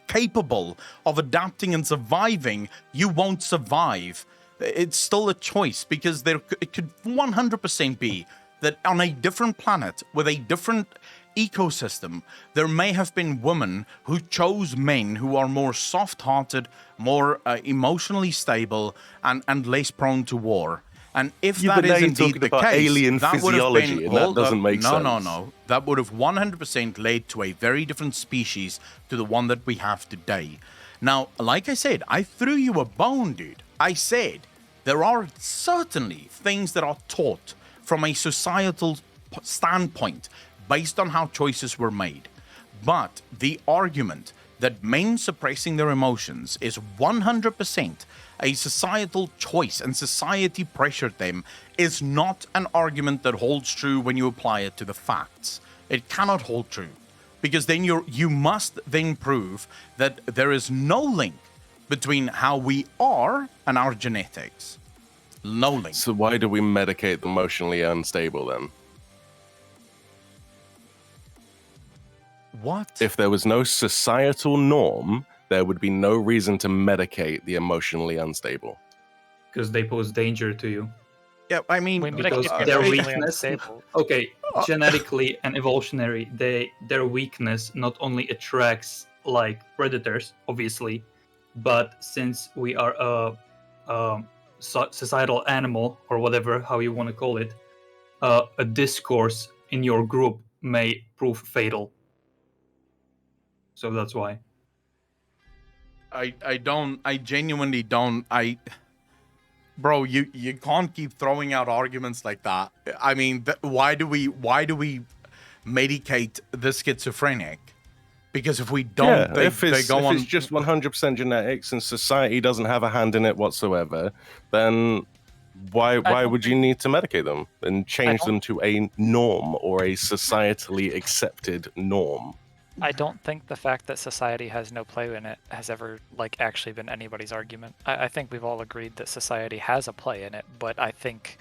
capable of adapting and surviving, you won't survive. It's still a choice, because it could 100% be that on a different planet with a different ecosystem, there may have been women who chose men who are more soft-hearted, more emotionally stable, and less prone to war. And if that is indeed the case, alien that would have physiology, been, and that doesn't make sense. No. That would have 100% led to a very different species to the one that we have today. Now, like I said, I threw you a bone, dude. I said there are certainly things that are taught from a societal standpoint based on how choices were made. But the argument that men suppressing their emotions is 100% a societal choice and society pressured them is not an argument that holds true when you apply it to the facts. It cannot hold true, because then you must then prove that there is no link between how we are and our genetics. No link. So why do we medicate the emotionally unstable then? What? If there was no societal norm, there would be no reason to medicate the emotionally unstable. Because they pose danger to you. Yeah, I mean, because their weakness. Okay, genetically and evolutionary, their weakness not only attracts like predators, obviously, but since we are a societal animal, or whatever how you want to call it, a discourse in your group may prove fatal. So that's why. I genuinely don't. Bro, you can't keep throwing out arguments like that. I mean, why do we medicate the schizophrenic, because if we don't, they go on. If it's just 100% genetics and society doesn't have a hand in it whatsoever, then why would you need to medicate them and change them to a norm or a societally accepted norm? I don't think the fact that society has no play in it has ever actually been anybody's argument. I think we've all agreed that society has a play in it, but I think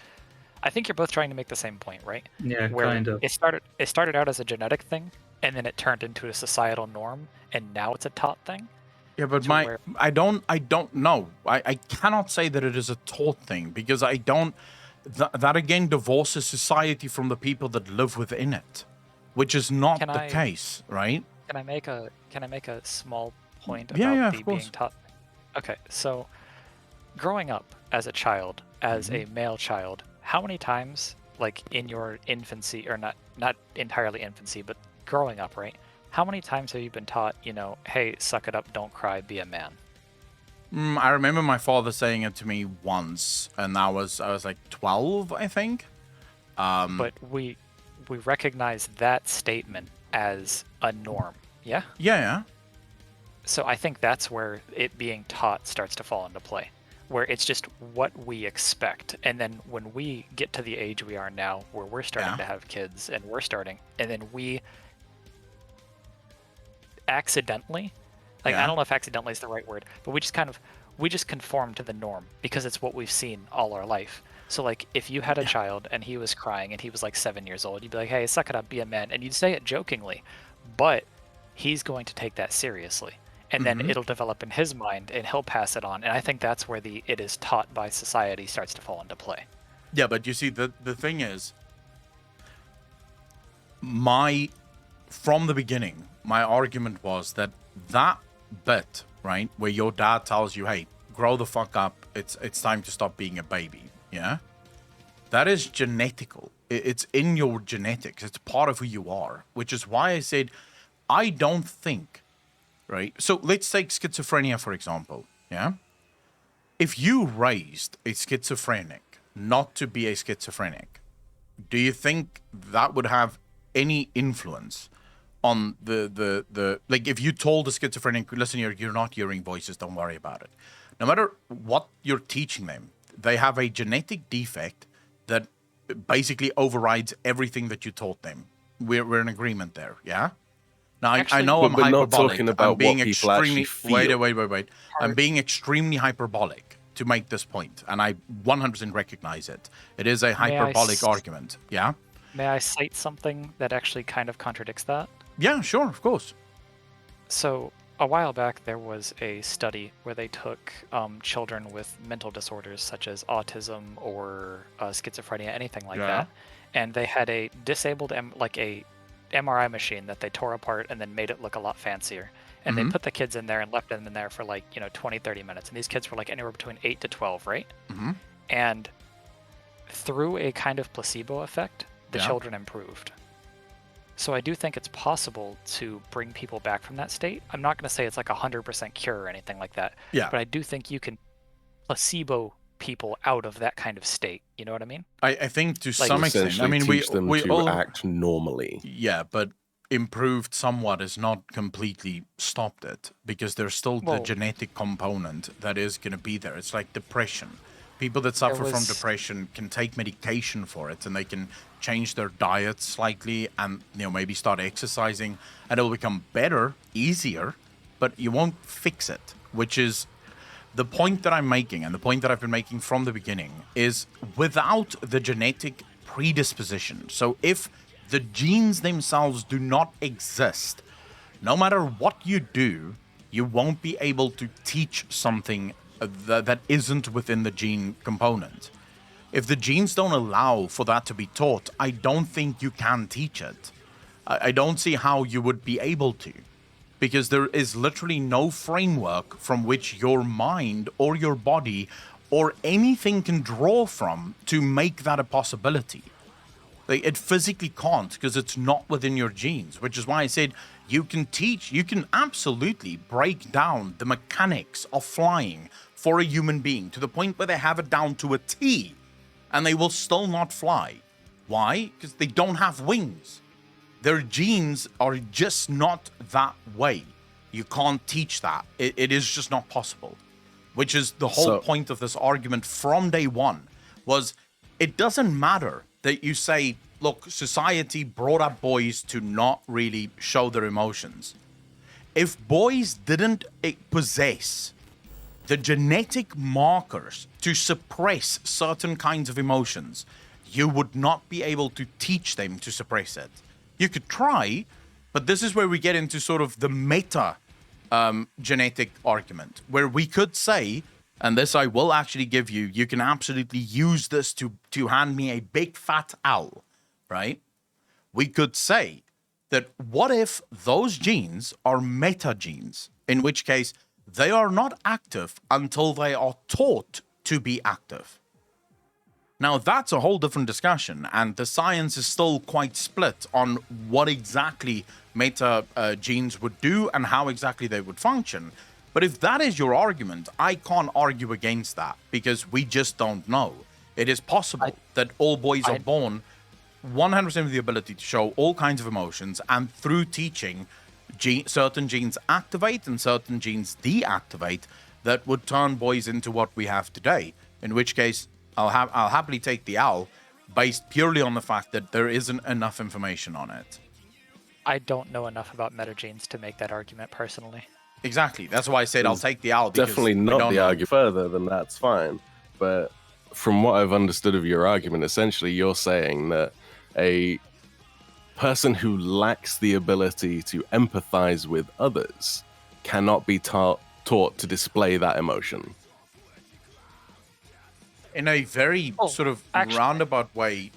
you're both trying to make the same point, right? Yeah, Where kind of. It started out as a genetic thing, and then it turned into a societal norm, and now it's a taught thing. Yeah, but where- I don't know. I cannot say that it is a taught thing, because I don't. That again divorces society from the people that live within it, which is not the case, right? Can I make a small point Yeah, about of being course. taught? Okay, so growing up as a child, as a male child, how many times, in your infancy, or not entirely infancy, but growing up, right? How many times have you been taught, hey, suck it up, don't cry, be a man? I remember my father saying it to me once, and I was like 12, I think. But we recognize that statement as a norm, yeah? Yeah. So I think that's where it being taught starts to fall into play, where it's just what we expect. And then when we get to the age we are now, where we're starting to have kids, and then we accidentally, I don't know if accidentally is the right word, but we just conform to the norm because it's what we've seen all our life. So if you had a child and he was crying and he was 7 years old, you'd be like, hey, suck it up, be a man. And you'd say it jokingly, but he's going to take that seriously. And then it'll develop in his mind and he'll pass it on. And I think that's where it is taught by society starts to fall into play. Yeah, but you see, the thing is, from the beginning, my argument was that bit, right, where your dad tells you, hey, grow the fuck up, it's time to stop being a baby, yeah? That is genetical. It's in your genetics. It's part of who you are, which is why I said I don't think, right? So let's take schizophrenia, for example, yeah? If you raised a schizophrenic not to be a schizophrenic, do you think that would have any influence on the if you told a schizophrenic, listen, you're not hearing voices, don't worry about it. No matter what you're teaching them, they have a genetic defect that basically overrides everything that you taught them. We're in agreement there, yeah? Now, I know I'm we're not hyperbolic. talking about I'm being what people actually feel. Wait. I'm being extremely hyperbolic to make this point, and I 100% recognize it. It is a hyperbolic argument, yeah? May I cite something that actually kind of contradicts that? Yeah, sure, of course. So a while back, there was a study where they took children with mental disorders such as autism or schizophrenia, anything like that, and they had a disabled, a MRI machine that they tore apart and then made it look a lot fancier. And they put the kids in there and left them in there for 20, 30 minutes. And these kids were anywhere between 8 to 12, right? And through a kind of placebo effect, the children improved. So I do think it's possible to bring people back from that state. I'm not going to say it's 100% cure or anything like that. Yeah. But I do think you can placebo people out of that kind of state. You know what I mean? I think to some extent. I mean, teach them we to all act normally. Yeah, but improved somewhat is not completely stopped it, because there's still the genetic component that is going to be there. It's like depression. People that suffer from depression can take medication for it, and they can change their diet slightly and maybe start exercising, and it'll become better, easier, but you won't fix it, which is the point that I'm making, and the point that I've been making from the beginning, is without the genetic predisposition. So if the genes themselves do not exist, no matter what you do, you won't be able to teach something that isn't within the gene component. If the genes don't allow for that to be taught, I don't think you can teach it. I don't see how you would be able to, because there is literally no framework from which your mind or your body or anything can draw from to make that a possibility. It physically can't, because it's not within your genes, which is why I said you can absolutely break down the mechanics of flying for a human being to the point where they have it down to a T, and they will still not fly. Why? Because they don't have wings. Their genes are just not that way. You can't teach that. It is just not possible. Which is the whole point of this argument from day one, was it doesn't matter that you say, look, society brought up boys to not really show their emotions. If boys didn't possess the genetic markers to suppress certain kinds of emotions, you would not be able to teach them to suppress it. You could try, but this is where we get into sort of the meta genetic argument, where we could say, and this I will actually give you, you can absolutely use this to hand me a big fat owl, right? We could say that what if those genes are meta genes, in which case they are not active until they are taught to be active. Now, that's a whole different discussion, and the science is still quite split on what exactly meta genes would do and how exactly they would function. But if that is your argument, I can't argue against that, because we just don't know. It is possible that all boys are born 100% with the ability to show all kinds of emotions, and through teaching, certain genes activate and certain genes deactivate that would turn boys into what we have today, in which case I'll happily take the owl, based purely on the fact that there isn't enough information on it. I don't know enough about metagenes to make that argument personally. Exactly. That's why I said I'll take the owl. Definitely not the argument. Further than that's fine. But from what I've understood of your argument, essentially you're saying that a person who lacks the ability to empathize with others cannot be taught to display that emotion. In a very sort of roundabout way.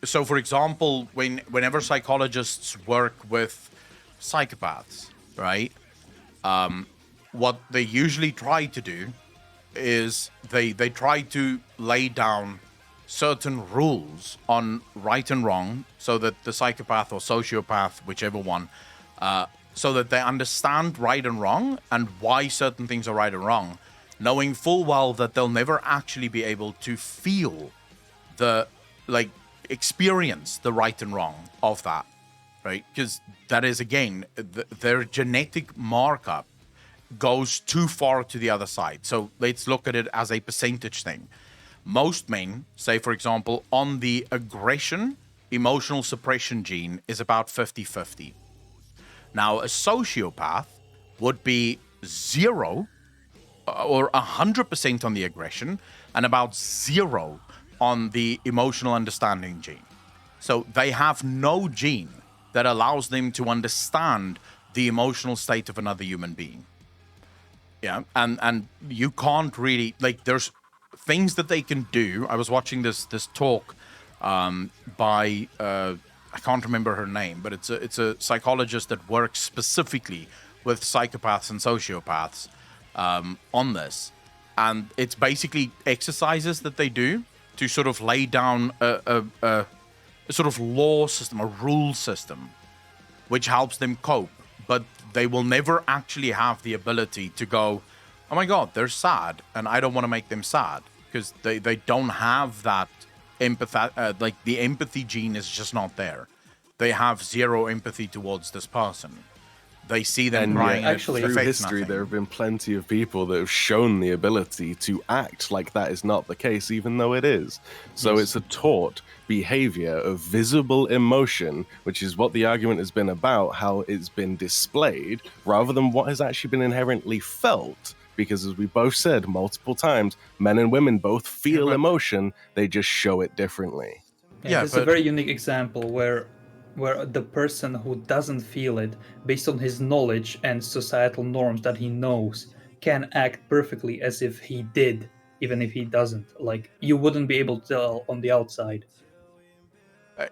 So, for example, whenever psychologists work with psychopaths, right, what they usually try to do is they try to lay down certain rules on right and wrong, so that the psychopath or sociopath, whichever one, so that they understand right and wrong and why certain things are right and wrong, knowing full well that they'll never actually be able to feel experience the right and wrong of that, right? Because that is, again, their genetic markup goes too far to the other side. So let's look at it as a percentage thing. Most men, say, for example, on the aggression, emotional suppression gene is about 50-50. Now, a sociopath would be 0 or 100% on the aggression and about 0 on the emotional understanding gene. So they have no gene that allows them to understand the emotional state of another human being. Yeah, and you can't really, there's things that they can do. I was watching this talk by I can't remember her name, but it's a psychologist that works specifically with psychopaths and sociopaths on this, and it's basically exercises that they do to sort of lay down a sort of law system, a rule system, which helps them cope. But they will never actually have the ability to go, oh my god, they're sad and I don't want to make them sad, because they don't have that empathy. The empathy gene is just not there. They have 0 empathy towards this person. They see them crying. Actually, through history, there have been plenty of people that have shown the ability to act like that is not the case, even though it is. So it's a taught behavior of visible emotion, which is what the argument has been about, how it's been displayed, rather than what has actually been inherently felt. Because as we both said multiple times, men and women both feel emotion, they just show it differently. It's a very unique example where the person who doesn't feel it, based on his knowledge and societal norms that he knows, can act perfectly as if he did, even if he doesn't. You wouldn't be able to tell on the outside.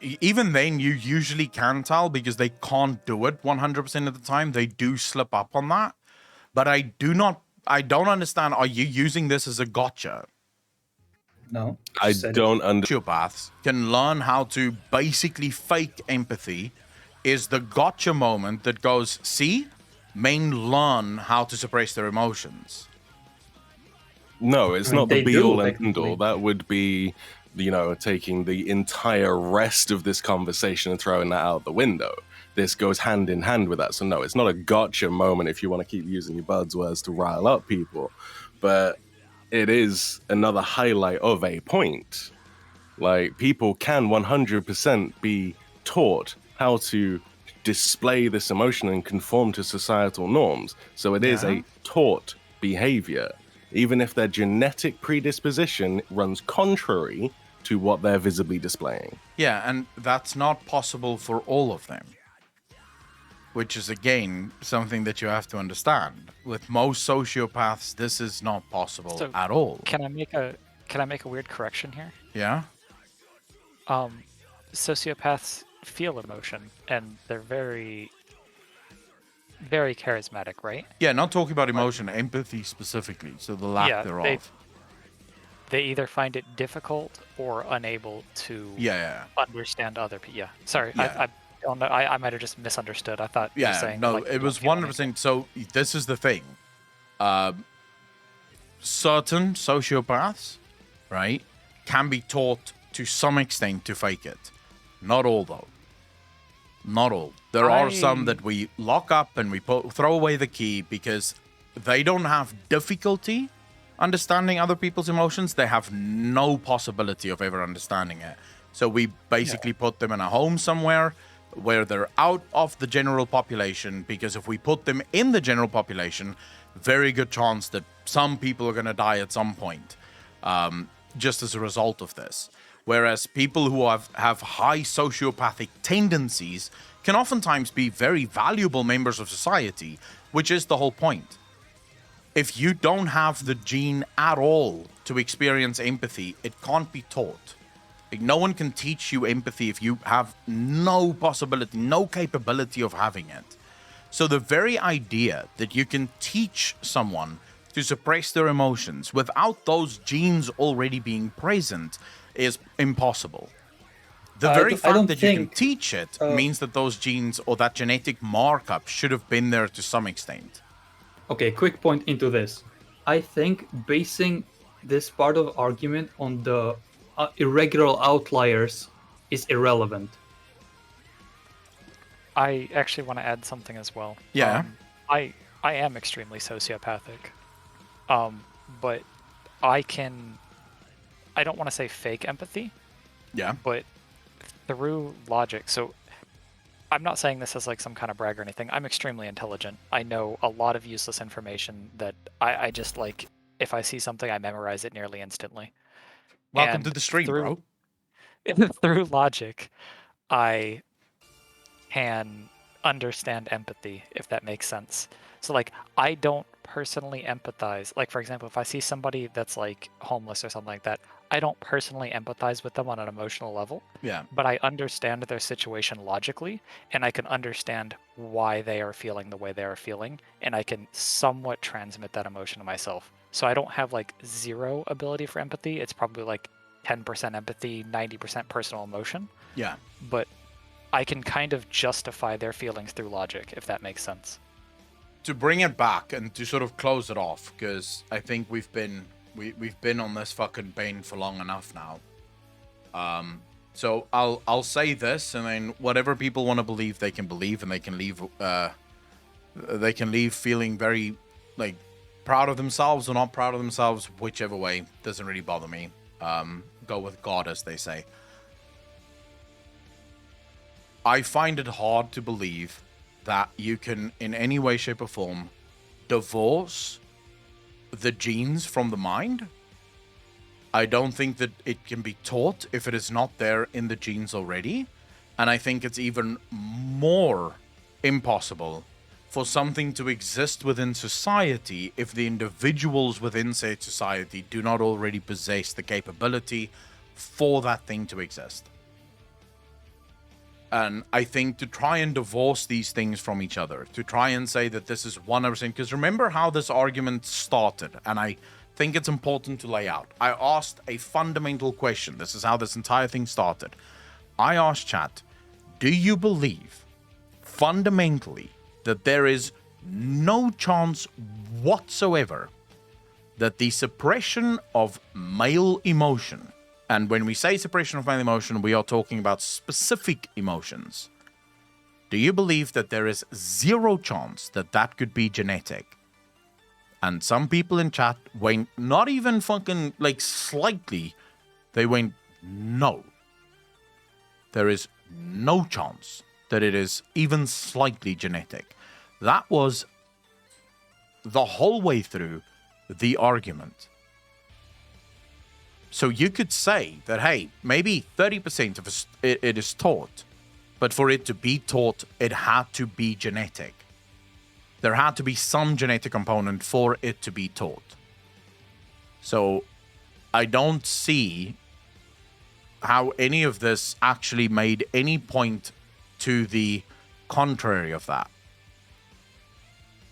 Even then, you usually can tell, because they can't do it 100% of the time. They do slip up on that. But I don't understand, are you using this as a gotcha? No. I don't understand. Sociopaths can learn how to basically fake empathy, is the gotcha moment that goes, see, men learn how to suppress their emotions. No, it's not the be-all and end-all. That would be taking the entire rest of this conversation and throwing that out the window. This goes hand in hand with that. So no, it's not a gotcha moment if you want to keep using your buzzwords to rile up people, but it is another highlight of a point. Like, people can 100% be taught how to display this emotion and conform to societal norms. So it is a taught behavior, even if their genetic predisposition runs contrary to what they're visibly displaying. Yeah, and that's not possible for all of them. Which is, again, something that you have to understand. With most sociopaths, this is not possible at all. Can I make a weird correction here? Yeah? Sociopaths feel emotion, and they're very, very charismatic, right? Yeah, not talking about emotion, empathy specifically, so the lack thereof. They either find it difficult or unable to understand other people. Yeah, sorry, Yeah. I don't know. I might have just misunderstood. I thought you were saying... no, like, it was feel 100%. So this is the thing. Certain sociopaths, right, can be taught to some extent to fake it. Not all, though. Not all. There are some that we lock up and we throw away the key because they don't have difficulty understanding other people's emotions. They have no possibility of ever understanding it. So we basically put them in a home somewhere where they're out of the general population, because if we put them in the general population, very good chance that some people are going to die at some point, just as a result of this. Whereas people who have high sociopathic tendencies can oftentimes be very valuable members of society, which is the whole point. If you don't have the gene at all to experience empathy, it can't be taught. Like, no one can teach you empathy if you have no possibility, no capability of having it. So the very idea that you can teach someone to suppress their emotions without those genes already being present is impossible. The very fact that you can teach it means that those genes or that genetic markup should have been there to some extent. Okay, quick point into this. I think basing this part of argument on the irregular outliers is irrelevant. I actually want to add something as well. Yeah. I am extremely sociopathic. But I don't want to say fake empathy. Yeah. But through logic. So I'm not saying this as like some kind of brag or anything. I'm extremely intelligent. I know a lot of useless information that I just, like, if I see something, I memorize it nearly instantly. Welcome to the stream, bro. Through logic, I can understand empathy, if that makes sense. So, like, I don't personally empathize. Like, for example, if I see somebody that's, like, homeless or something like that, I don't personally empathize with them on an emotional level. Yeah. But I understand their situation logically, and I can understand why they are feeling the way they are feeling, and I can somewhat transmit that emotion to myself. So I don't have, like, zero ability for empathy. It's probably, like, 10% empathy, 90% personal emotion. Yeah. But I can kind of justify their feelings through logic, if that makes sense. To bring it back and to sort of close it off, because I think we've been on this fucking bane for long enough now. So I'll say this, and then whatever people want to believe, they can believe, and they can leave feeling very, like, proud of themselves or not proud of themselves, whichever way. Doesn't really bother me. Go with God, as they say. I find it hard to believe that you can, in any way, shape, or form, divorce the genes from the mind. I don't think that it can be taught if it is not there in the genes already. And I think it's even more impossible for something to exist within society if the individuals within said society do not already possess the capability for that thing to exist. And I think to try and divorce these things from each other, to try and say that this is 100%, because remember how this argument started, and I think it's important to lay out. I asked a fundamental question. This is how this entire thing started. I asked chat, do you believe fundamentally that there is no chance whatsoever that the suppression of male emotion And when we say suppression of male emotion, we are talking about specific emotions. Do you believe that there is zero chance that that could be genetic? And some people in chat went not even fucking like slightly. They went, no. There is no chance that it is even slightly genetic. That was the whole way through the argument. So you could say that, hey, maybe 30% of it is taught, but for it to be taught, it had to be genetic. There had to be some genetic component for it to be taught. So I don't see how any of this actually made any point to the contrary of that.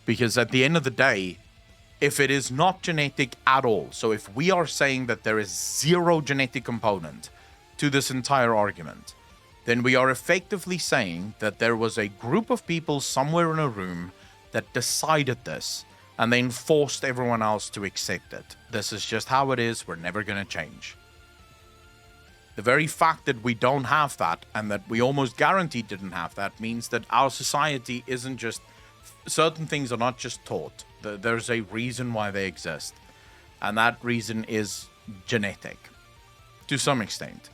Because at the end of the day, if it is not genetic at all, so if we are saying that there is zero genetic component to this entire argument, then we are effectively saying that there was a group of people somewhere in a room that decided this and then forced everyone else to accept it. This is just how it is. We're never going to change. The very fact that we don't have that and that we almost guaranteed didn't have that means that our society isn't just... Certain things are not just taught. There's a reason why they exist. And that reason is genetic. To some extent.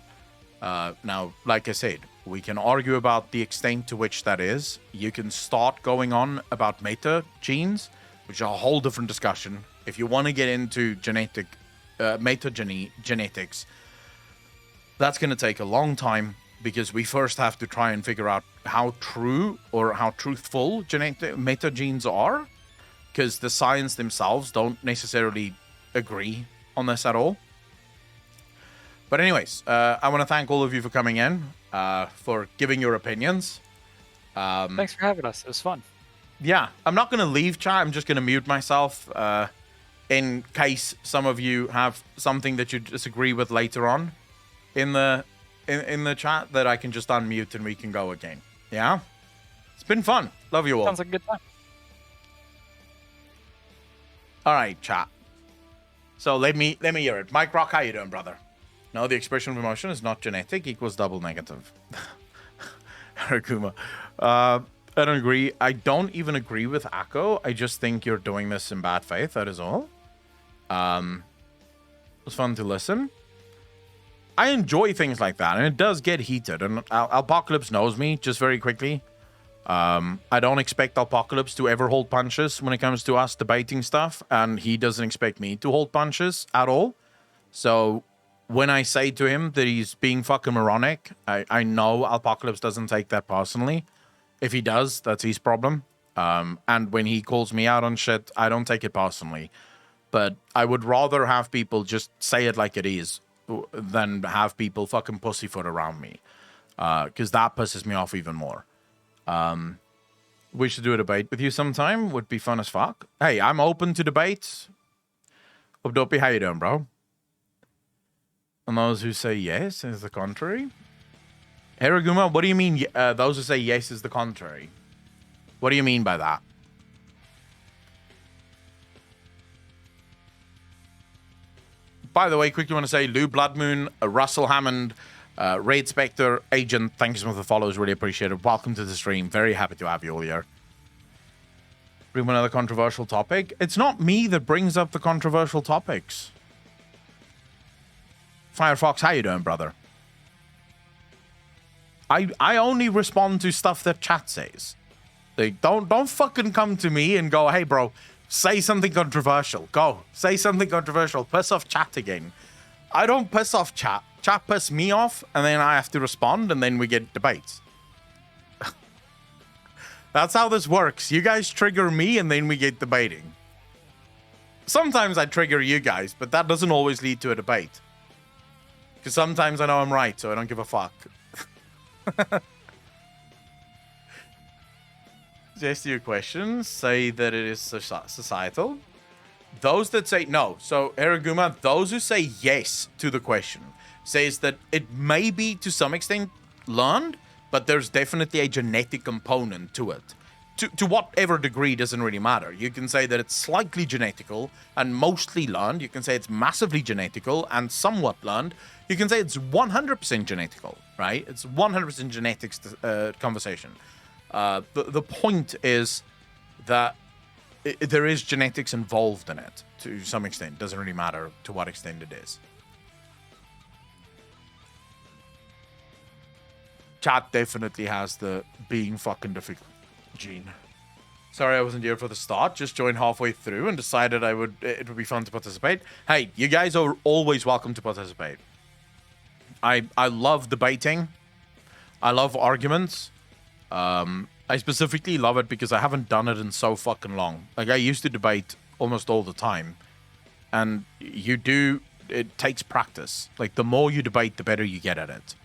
Now, like I said, we can argue about the extent to which that is. You can start going on about meta genes, which is a whole different discussion. If you want to get into genetics, that's going to take a long time because we first have to try and figure out how true or how truthful meta genes are, because the science themselves don't necessarily agree on this at all. But anyways, I want to thank all of you for coming in, for giving your opinions. Thanks for having us. It was fun. Yeah, I'm not going to leave chat. I'm just going to mute myself in case some of you have something that you disagree with later on in the chat, that I can just unmute and we can go again. Yeah? It's been fun. Love you all. Sounds like a good time. All right, chat. So let me hear it. Mike Rock, how you doing, brother? No, the expression of emotion is not genetic equals double negative. Harakuma. I don't agree. I don't even agree with Akko. I just think you're doing this in bad faith. That is all. It was fun to listen. I enjoy things like that, and it does get heated. And Apocalypse knows me, just very quickly. I don't expect Apocalypse to ever hold punches when it comes to us debating stuff, and he doesn't expect me to hold punches at all. So when I say to him that he's being fucking moronic, I know Apocalypse doesn't take that personally. If he does, that's his problem. And when he calls me out on shit, I don't take it personally. But I would rather have people just say it like it is than have people fucking pussyfoot around me. Because that pisses me off even more. We should do a debate with you sometime. Would be fun as fuck. Hey, I'm open to debates. Obdopi, how you doing, bro? And those who say yes is the contrary. Heraguma, what do you mean those who say yes is the contrary? What do you mean by that? By the way, quickly want to say Lou Bloodmoon, Russell Hammond, Raid Spectre, Agent, thank you so much for the follows. Really appreciate it. Welcome to the stream. Very happy to have you all here. Bring another controversial topic. It's not me that brings up the controversial topics. Firefox, how you doing, brother? I only respond to stuff that chat says. Like, don't fucking come to me and go, hey, bro, say something controversial. Go, say something controversial. Piss off chat again. I don't piss off chat. Chat piss me off, and then I have to respond, and then we get debates. That's how this works. You guys trigger me, and then we get debating. Sometimes I trigger you guys, but that doesn't always lead to a debate. Because sometimes I know I'm right, so I don't give a fuck. Just your questions say that it is societal. Those that say no, so Heraguma, those who say yes to the question says that it may be to some extent learned, but there's definitely a genetic component to it. to whatever degree doesn't really matter. You can say that it's slightly genetical and mostly learned. You can say it's massively genetical and somewhat learned. You can say it's 100% genetical, right? It's 100% genetics conversation. The point is that there is genetics involved in it to some extent. Doesn't really matter to what extent it is. Chat definitely has the being fucking difficult gene. Sorry I wasn't here for the start. Just joined halfway through and decided it would be fun to participate. Hey, you guys are always welcome to participate. I love debating. I love arguments. I specifically love it because I haven't done it in so fucking long. Like, I used to debate almost all the time. And it takes practice. Like, the more you debate, the better you get at it.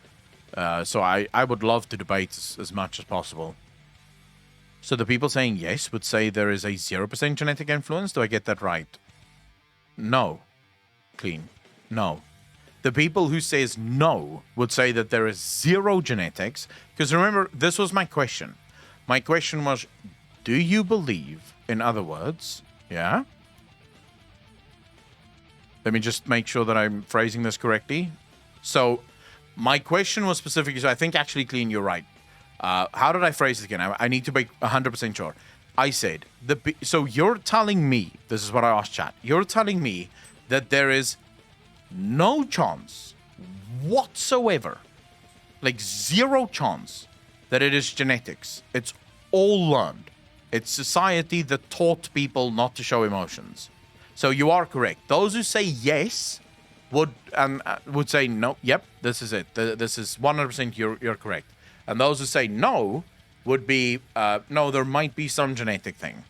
So I would love to debate as much as possible. So the people saying yes would say there is a 0% genetic influence. Do I get that right? No. Clean. No. The people who says no would say that there is 0 genetics. Because remember, this was my question. My question was, do you believe, in other words, yeah? Let me just make sure that I'm phrasing this correctly. So my question was specifically, so I think actually, Clean, you're right. How did I phrase it again? I need to make 100% sure. I said, so you're telling me, this is what I asked chat, you're telling me that there is no chance whatsoever, like 0 chance that it is genetics. It's all learned. It's society that taught people not to show emotions. So you are correct. Those who say yes would say no. Yep, this is it. This is 100%. You're correct. And those who say no would be no. There might be some genetic thing.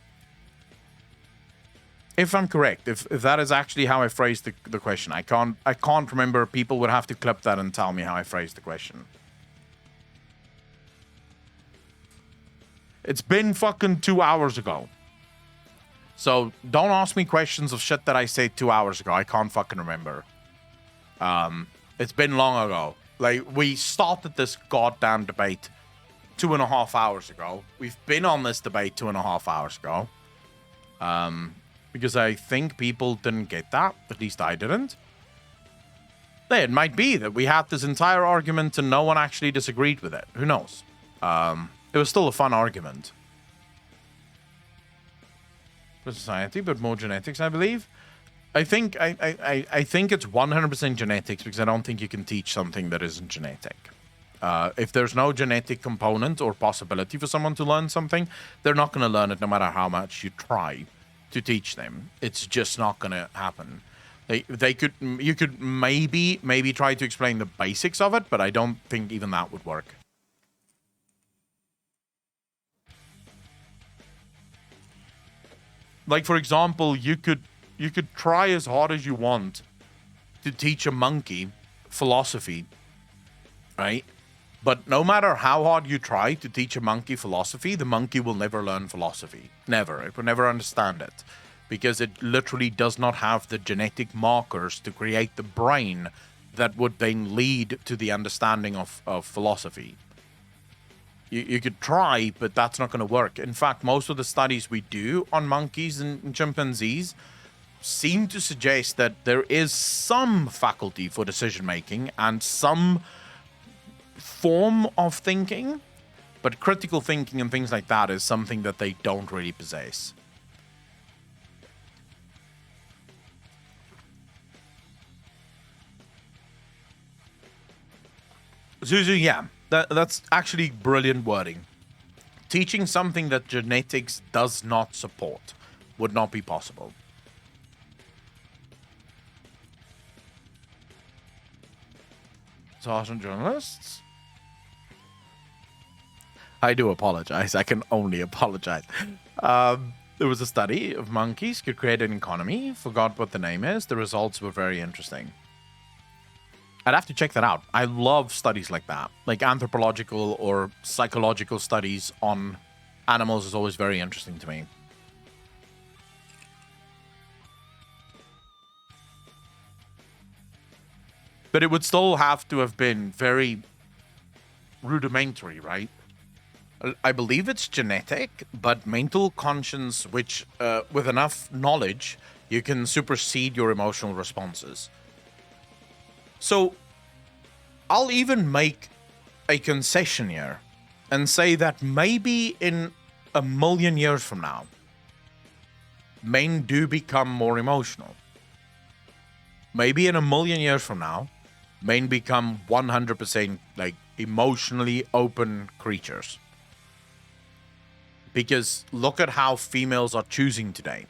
If I'm correct, if that is actually how I phrased the question, I can't remember. People would have to clip that and tell me how I phrased the question. It's been fucking 2 hours ago. So don't ask me questions of shit that I said 2 hours ago. I can't fucking remember. It's been long ago. Like, we started this goddamn debate 2.5 hours ago. We've been on this debate 2.5 hours ago. Because I think people didn't get that. At least I didn't. It might be that we had this entire argument and no one actually disagreed with it. Who knows? It was still a fun argument. For society, but more genetics, I believe. I think it's 100% genetics because I don't think you can teach something that isn't genetic. If there's no genetic component or possibility for someone to learn something, they're not going to learn it no matter how much you try to teach them. It's just not going to happen. You could maybe try to explain the basics of it, but I don't think even that would work. Like, for example, you could try as hard as you want to teach a monkey philosophy, right? But no matter how hard you try to teach a monkey philosophy, the monkey will never learn philosophy. Never. It will never understand it. Because it literally does not have the genetic markers to create the brain that would then lead to the understanding of philosophy. You could try, but that's not going to work. In fact, most of the studies we do on monkeys and chimpanzees seem to suggest that there is some faculty for decision making and some form of thinking, but critical thinking and things like that is something that they don't really possess. Zuzu, yeah, that's actually brilliant wording. Teaching something that genetics does not support would not be possible. Sergeant journalists? I do apologize. I can only apologize. There was a study of monkeys could create an economy. Forgot what the name is. The results were very interesting. I'd have to check that out. I love studies like that. Like anthropological or psychological studies on animals is always very interesting to me. But it would still have to have been very rudimentary, right? I believe it's genetic, but mental conscience, which with enough knowledge, you can supersede your emotional responses. So I'll even make a concession here and say that maybe in a million years from now, men do become more emotional. Maybe in a million years from now, men become 100% like emotionally open creatures. Because look at how females are choosing today,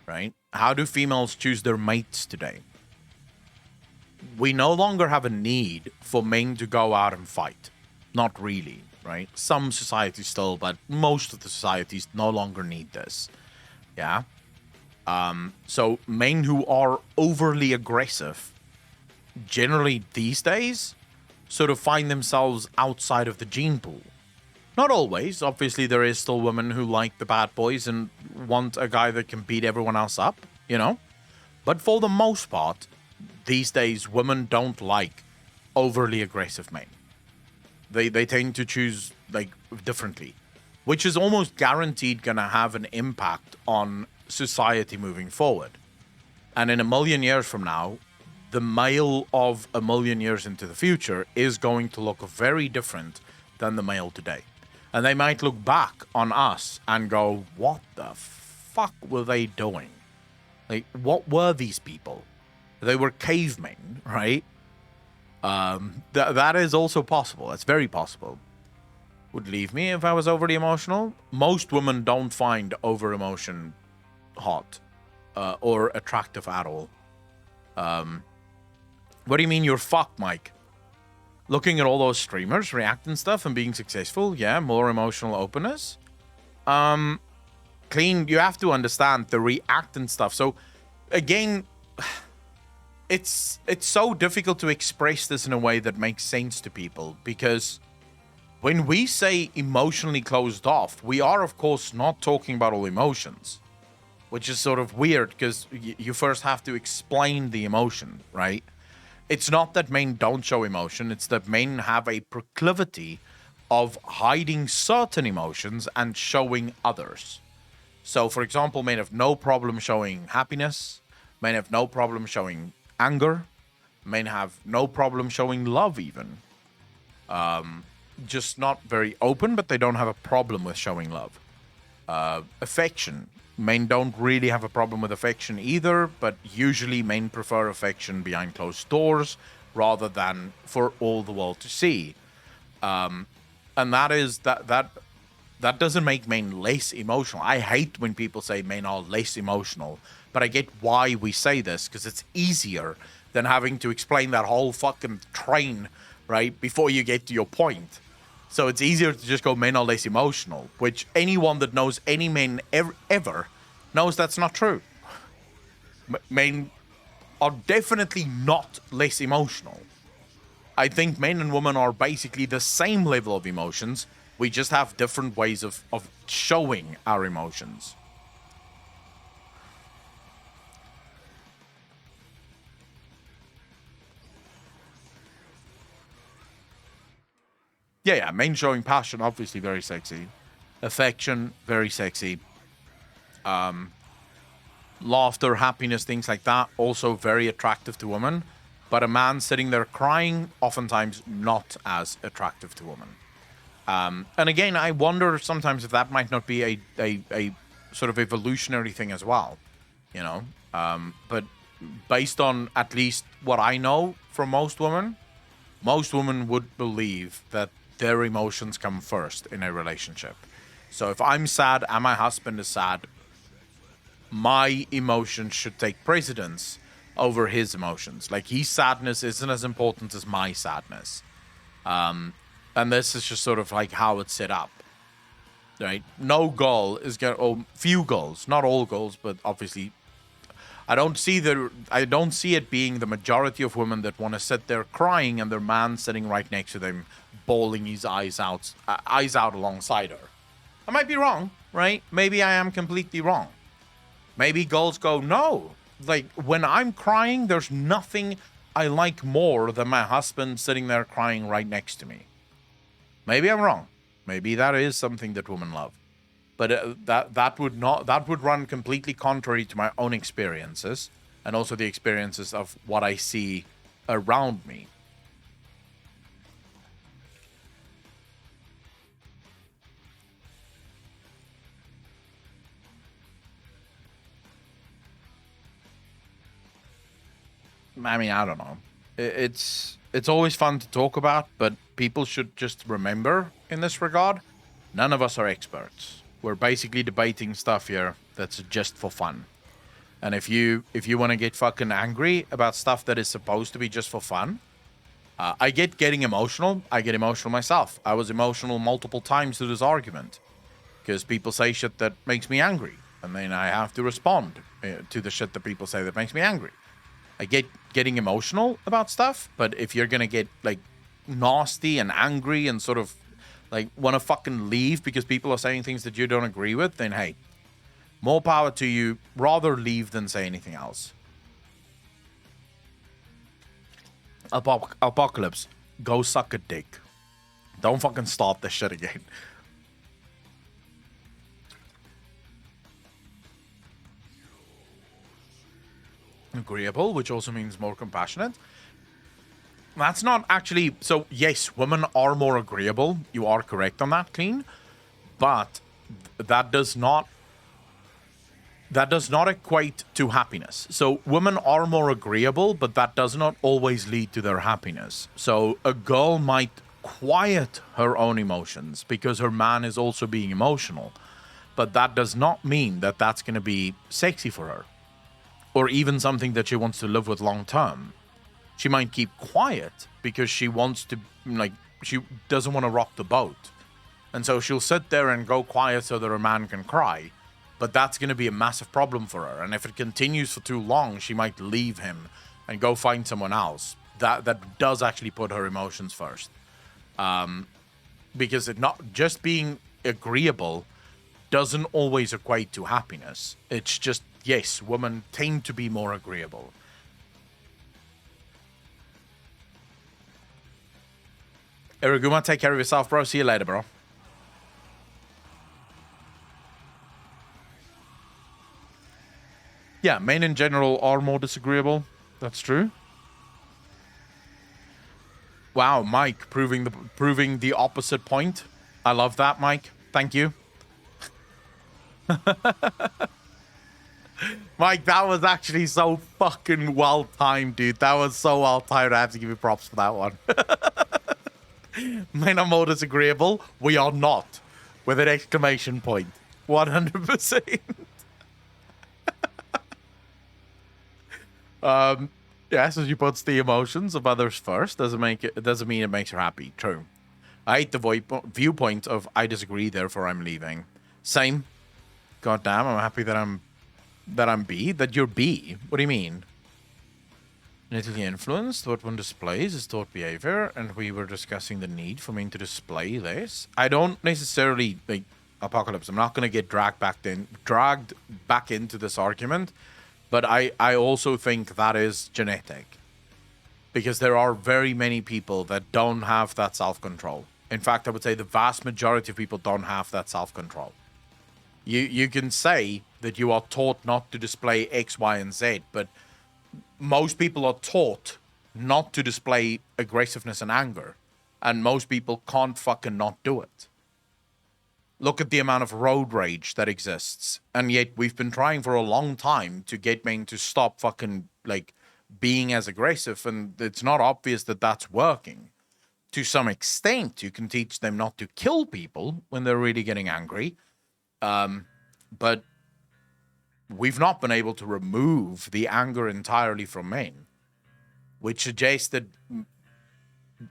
right? How do females choose their mates today? We no longer have a need for men to go out and fight. Not really, right? Some societies still, but most of the societies no longer need this. Yeah. So men who are overly aggressive, generally these days, sort of find themselves outside of the gene pool. Not always. Obviously, there is still women who like the bad boys and want a guy that can beat everyone else up, you know? But for the most part, these days, women don't like overly aggressive men. They tend to choose, like, differently, which is almost guaranteed going to have an impact on society moving forward. And in a million years from now, the male of a million years into the future is going to look very different than the male today. And they might look back on us and go, what the fuck were they doing? Like, what were these people? They were cavemen, right? That is also possible. That's very possible. Would leave me if I was overly emotional. Most women don't find over emotion hot or attractive at all. What do you mean you're fucked, Mike? Looking at all those streamers reacting stuff and being successful, yeah, more emotional openness. Clean, you have to understand the reacting stuff. So again, it's so difficult to express this in a way that makes sense to people, because when we say emotionally closed off, we are of course not talking about all emotions, which is sort of weird because you first have to explain the emotion, right? It's not that men don't show emotion, it's that men have a proclivity of hiding certain emotions and showing others. So, for example, men have no problem showing happiness, men have no problem showing anger, men have no problem showing love even. Just not very open, but they don't have a problem with showing love. Affection. Men don't really have a problem with affection either, but usually men prefer affection behind closed doors rather than for all the world to see. And that doesn't make men less emotional. I hate when people say men are less emotional, but I get why we say this, because it's easier than having to explain that whole fucking train, right, before you get to your point. So it's easier to just go men are less emotional, which anyone that knows any men ever knows that's not true. Men are definitely not less emotional. I think men and women are basically the same level of emotions. We just have different ways of showing our emotions. Yeah, men showing passion, obviously very sexy. Affection, very sexy. Laughter, happiness, things like that, also very attractive to women. But a man sitting there crying, oftentimes not as attractive to women. And again, I wonder sometimes if that might not be a sort of evolutionary thing as well, you know. But based on at least what I know from most women would believe that their emotions come first in a relationship. So if I'm sad and my husband is sad, my emotions should take precedence over his emotions. Like, his sadness isn't as important as my sadness. And this is just sort of like how it's set up, right? No girl is going to, or few girls, not all girls, but obviously I don't see it being the majority of women that want to sit there crying and their man sitting right next to them, bawling his eyes out alongside her. I might be wrong, right? Maybe I am completely wrong. Maybe girls go, no, like when I'm crying, there's nothing I like more than my husband sitting there crying right next to me. Maybe I'm wrong. Maybe that is something that women love. But that would run completely contrary to my own experiences and also the experiences of what I see around me. I mean, I don't know. It's always fun to talk about, but people should just remember in this regard, none of us are experts. We're basically debating stuff here that's just for fun. And if you want to get fucking angry about stuff that is supposed to be just for fun, I get getting emotional. I get emotional myself. I was emotional multiple times to this argument because people say shit that makes me angry, and then I have to respond to the shit that people say that makes me angry. I get getting emotional about stuff, but if you're gonna get like nasty and angry and sort of like want to fucking leave because people are saying things that you don't agree with, then hey, more power to you. Rather leave than say anything else. Apocalypse, go suck a dick. Don't fucking start this shit again. Agreeable, which also means more compassionate. That's not actually... So, yes, women are more agreeable. You are correct on that, Clean. But that does not equate to happiness. So, women are more agreeable, but that does not always lead to their happiness. So, a girl might quiet her own emotions because her man is also being emotional. But that does not mean that that's going to be sexy for her. Or even something that she wants to live with long term. She might keep quiet because she wants to, like, she doesn't want to rock the boat. And so she'll sit there and go quiet so that her man can cry. But that's going to be a massive problem for her. And if it continues for too long, she might leave him and go find someone else. That does actually put her emotions first. Because it not just being agreeable doesn't always equate to happiness. It's just, yes, women tend to be more agreeable. Iriguma, take care of yourself, bro. See you later, bro. Yeah, men in general are more disagreeable. That's true. Wow, Mike, proving the opposite point. I love that, Mike. Thank you. Mike, that was actually so fucking well timed, dude. That was so well timed. I have to give you props for that one. Men are more disagreeable. We are not. With an exclamation point. 100%. Yes, as you puts the emotions of others first, doesn't mean it makes her happy. True. I hate the viewpoint of I disagree, therefore I'm leaving. Same. God damn, I'm happy that I'm B. That you're B. What do you mean? Genetically influenced. What one displays is taught behavior, and we were discussing the need for men to display this. I don't necessarily like Apocalypse. I'm not going to get dragged back into this argument, but I also think that is genetic, because there are very many people that don't have that self-control. In fact, I would say the vast majority of people don't have that self-control. You can say that you are taught not to display X, Y, and Z, but most people are taught not to display aggressiveness and anger, and most people can't fucking not do it. Look at the amount of road rage that exists, and yet we've been trying for a long time to get men to stop fucking, like, being as aggressive, and it's not obvious that that's working. To some extent, you can teach them not to kill people when they're really getting angry, but we've not been able to remove the anger entirely from men, which suggests that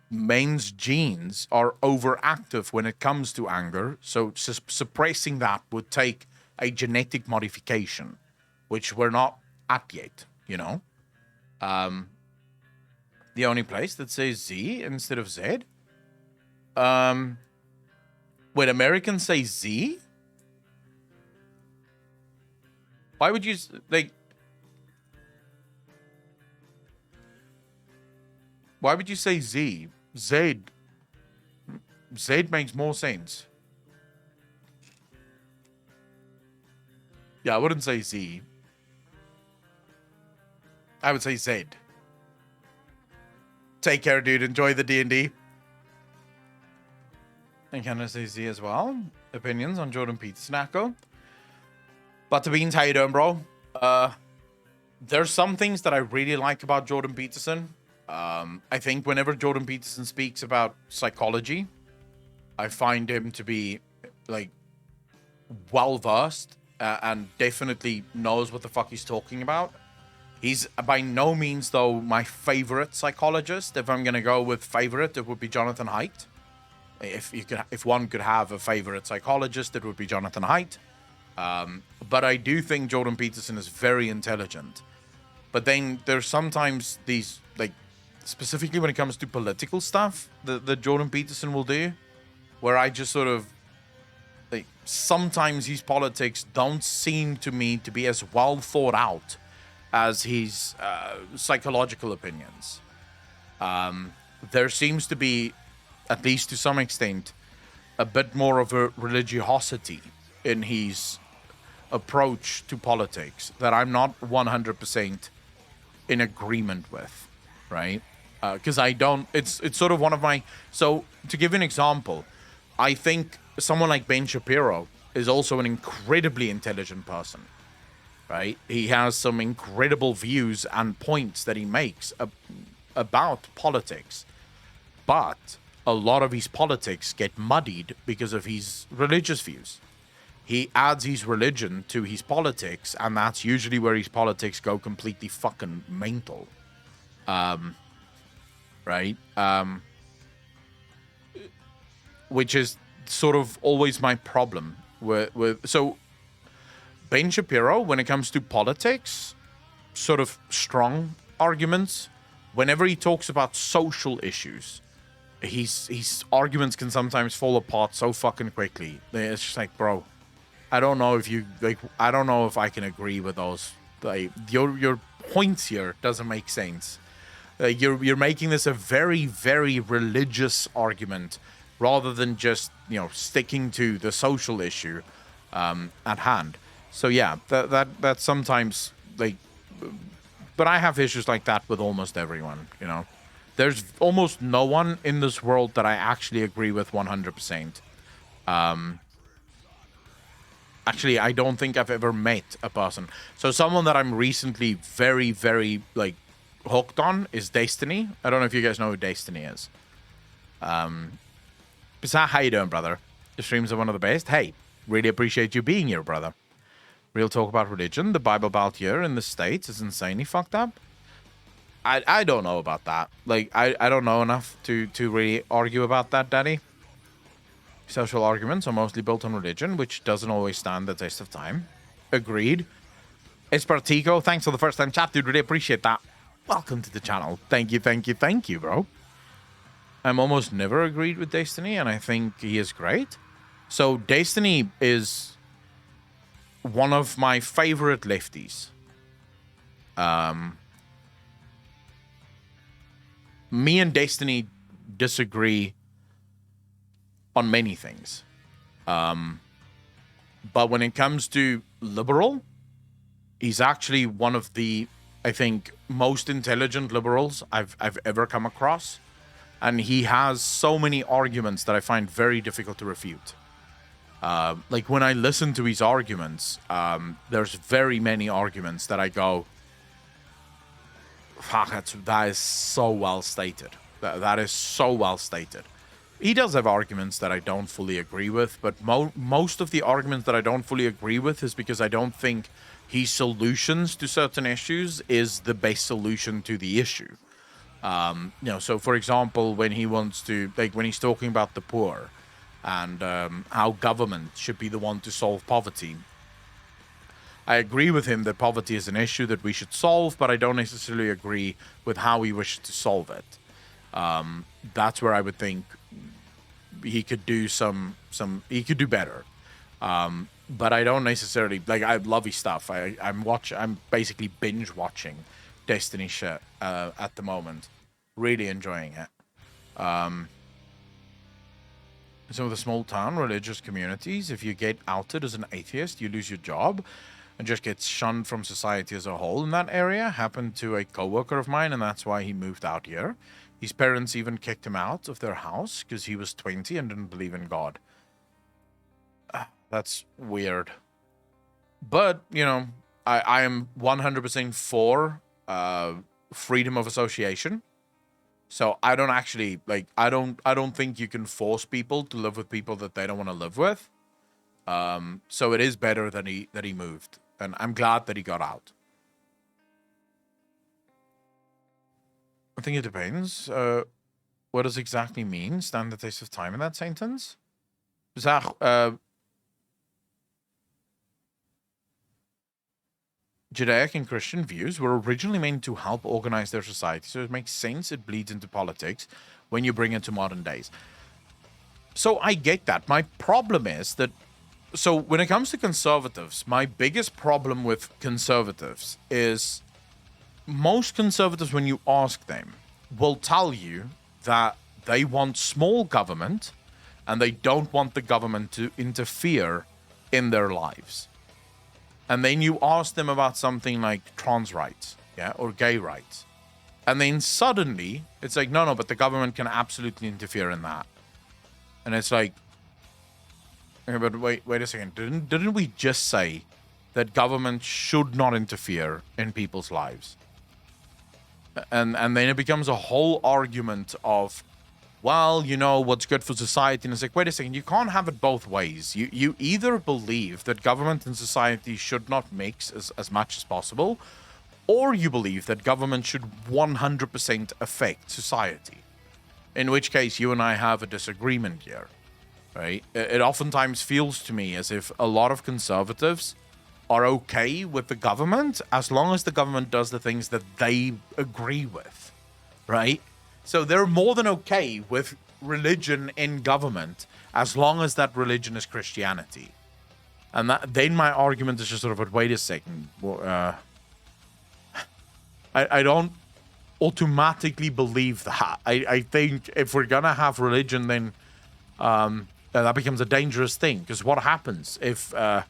men's genes are overactive when it comes to anger. So suppressing that would take a genetic modification, which we're not at yet, you know? The only place that says Z instead of Z? When Americans say Z? Why would you, like... Why would you say Z? Z. Zed makes more sense. Yeah, I wouldn't say Z. I would say Zed. Take care, dude. Enjoy the D&D. And can I say Z as well? Opinions on Jordan Peterson, Echo? Butterbeans, how you doing, bro? There's some things that I really like about Jordan Peterson. I think whenever Jordan Peterson speaks about psychology, I find him to be, like, well-versed and definitely knows what the fuck he's talking about. He's by no means, though, my favorite psychologist. If I'm going to go with favorite, it would be Jonathan Haidt. If one could have a favorite psychologist, it would be Jonathan Haidt. But I do think Jordan Peterson is very intelligent. But then there's sometimes these, like, specifically when it comes to political stuff that Jordan Peterson will do, where I just sort of, like, sometimes his politics don't seem to me to be as well thought out as his psychological opinions. There seems to be, at least to some extent, a bit more of a religiosity in his approach to politics that I'm not 100% in agreement with, right? Because I don't, it's sort of one of my, so to give you an example, I think someone like Ben Shapiro is also an incredibly intelligent person, right? He has some incredible views and points that he makes about politics, but a lot of his politics get muddied because of his religious views. He adds his religion to his politics, and that's usually where his politics go completely fucking mental. Right? Which is sort of always my problem with so Ben Shapiro, when it comes to politics, sort of strong arguments. Whenever he talks about social issues, his arguments can sometimes fall apart so fucking quickly. It's just like, bro, I don't know if you like. I don't know if I can agree with those. Like, your points here doesn't make sense. You're making this a very, very religious argument rather than just, you know, sticking to the social issue at hand. So yeah, that sometimes, like, but I have issues like that with almost everyone. You know, there's almost no one in this world that I actually agree with 100%. Actually, I don't think I've ever met a person. So someone that I'm recently very, very, like, hooked on is Destiny. I don't know if you guys know who Destiny is. Besides, how you doing, brother? The streams are one of the best. Hey, really appreciate you being here, brother. Real talk about religion. The Bible Belt here in the States is insanely fucked up. I don't know about that. Like, I don't know enough to really argue about that, Daddy. Social arguments are mostly built on religion, which doesn't always stand the test of time. Agreed. Espartico, thanks for the first time chat, dude. Really appreciate that. Welcome to the channel. Thank you, bro. I'm almost never agreed with Destiny, and I think he is great. So Destiny is one of my favorite lefties. Me and Destiny disagree on many things. But when it comes to liberal, he's actually one of the, I think, most intelligent liberals I've ever come across. And he has so many arguments that I find very difficult to refute. Like, when I listen to his arguments, there's very many arguments that I go, fuck, that is so well stated. That is so well stated. He does have arguments that I don't fully agree with, but most of the arguments that I don't fully agree with is because I don't think his solutions to certain issues is the best solution to the issue. You know, so for example, when he wants to, like, when he's talking about the poor and how government should be the one to solve poverty, I agree with him that poverty is an issue that we should solve, but I don't necessarily agree with how he wishes to solve it. That's where I would think he could do he could do better. But I don't necessarily, like, I love his stuff. I'm basically binge watching Destiny shit at the moment. Really enjoying it. some of the small town religious communities, if you get outed as an atheist, you lose your job and just get shunned from society as a whole in that area. Happened to a coworker of mine, and that's why he moved out here. His parents even kicked him out of their house because he was 20 and didn't believe in God. That's weird. But, you know, I am 100% for freedom of association. So I don't actually, like, I don't think you can force people to live with people that they don't want to live with. So it is better that he moved. And I'm glad that he got out. I think it depends. What does exactly mean, stand the test of time in that sentence? Zach, Judaic and Christian views were originally meant to help organize their society, so it makes sense it bleeds into politics when you bring it to modern days. So I get that. My problem is that, so when it comes to conservatives, my biggest problem with conservatives is most conservatives, when you ask them, will tell you that they want small government and they don't want the government to interfere in their lives. And then you ask them about something like trans rights, yeah, or gay rights. And then suddenly it's like, no, but the government can absolutely interfere in that. And it's like, okay, but wait a second. Didn't we just say that government should not interfere in people's lives? And then it becomes a whole argument of, well, you know, what's good for society. And it's like, wait a second, you can't have it both ways. You either believe that government and society should not mix as much as possible, or you believe that government should 100% affect society. In which case, you and I have a disagreement here, right? It oftentimes feels to me as if a lot of conservatives are okay with the government as long as the government does the things that they agree with, right? So they're more than okay with religion in government as long as that religion is Christianity. And then my argument is just sort of, but wait a second. I don't automatically believe that. I think if we're going to have religion, then that becomes a dangerous thing. Because what happens if a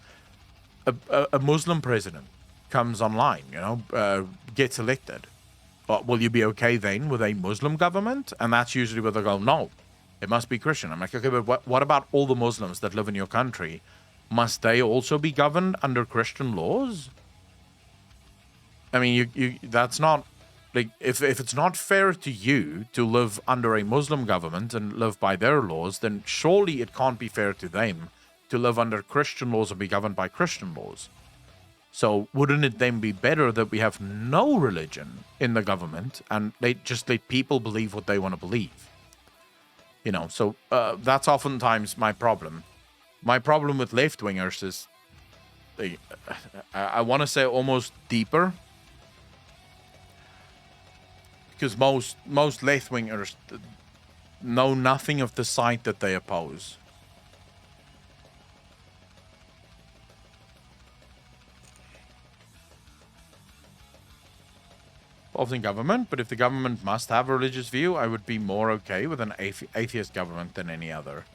Muslim president comes online, you know, gets elected? Will you be okay then with a Muslim government? And that's usually where they go, no, it must be Christian. I'm like, okay, but what about all the Muslims that live in your country? Must they also be governed under Christian laws? I mean, you that's not, like, if it's not fair to you to live under a Muslim government and live by their laws, then surely it can't be fair to them to live under Christian laws and be governed by Christian laws. So wouldn't it then be better that we have no religion in the government and they just let people believe what they want to believe? You know, so that's oftentimes my problem. My problem with left-wingers is, I want to say almost deeper. Because most left-wingers know nothing of the side that they oppose. Often government, but if the government must have a religious view, I would be more okay with an atheist government than any other.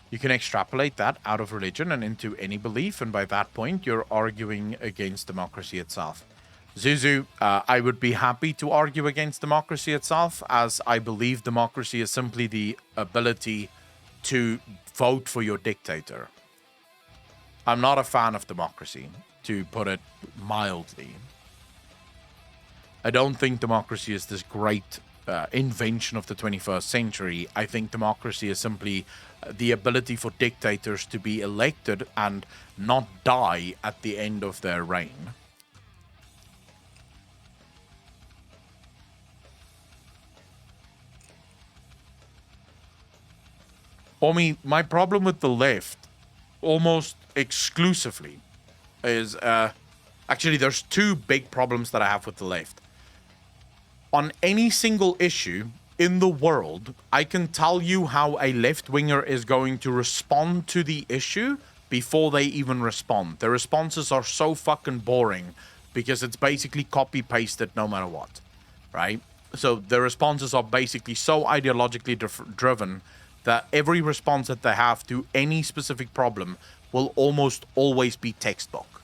You can extrapolate that out of religion and into any belief, and by that point, you're arguing against democracy itself. Zuzu, I would be happy to argue against democracy itself, as I believe democracy is simply the ability to vote for your dictator. I'm not a fan of democracy, to put it mildly. I don't think democracy is this great invention of the 21st century. I think democracy is simply the ability for dictators to be elected and not die at the end of their reign. I mean, my problem with the left, almost exclusively, is actually there's two big problems that I have with the left. On any single issue in the world, I can tell you how a left-winger is going to respond to the issue before they even respond. Their responses are so fucking boring because it's basically copy-pasted no matter what, right? So their responses are basically so ideologically driven that every response that they have to any specific problem will almost always be textbook.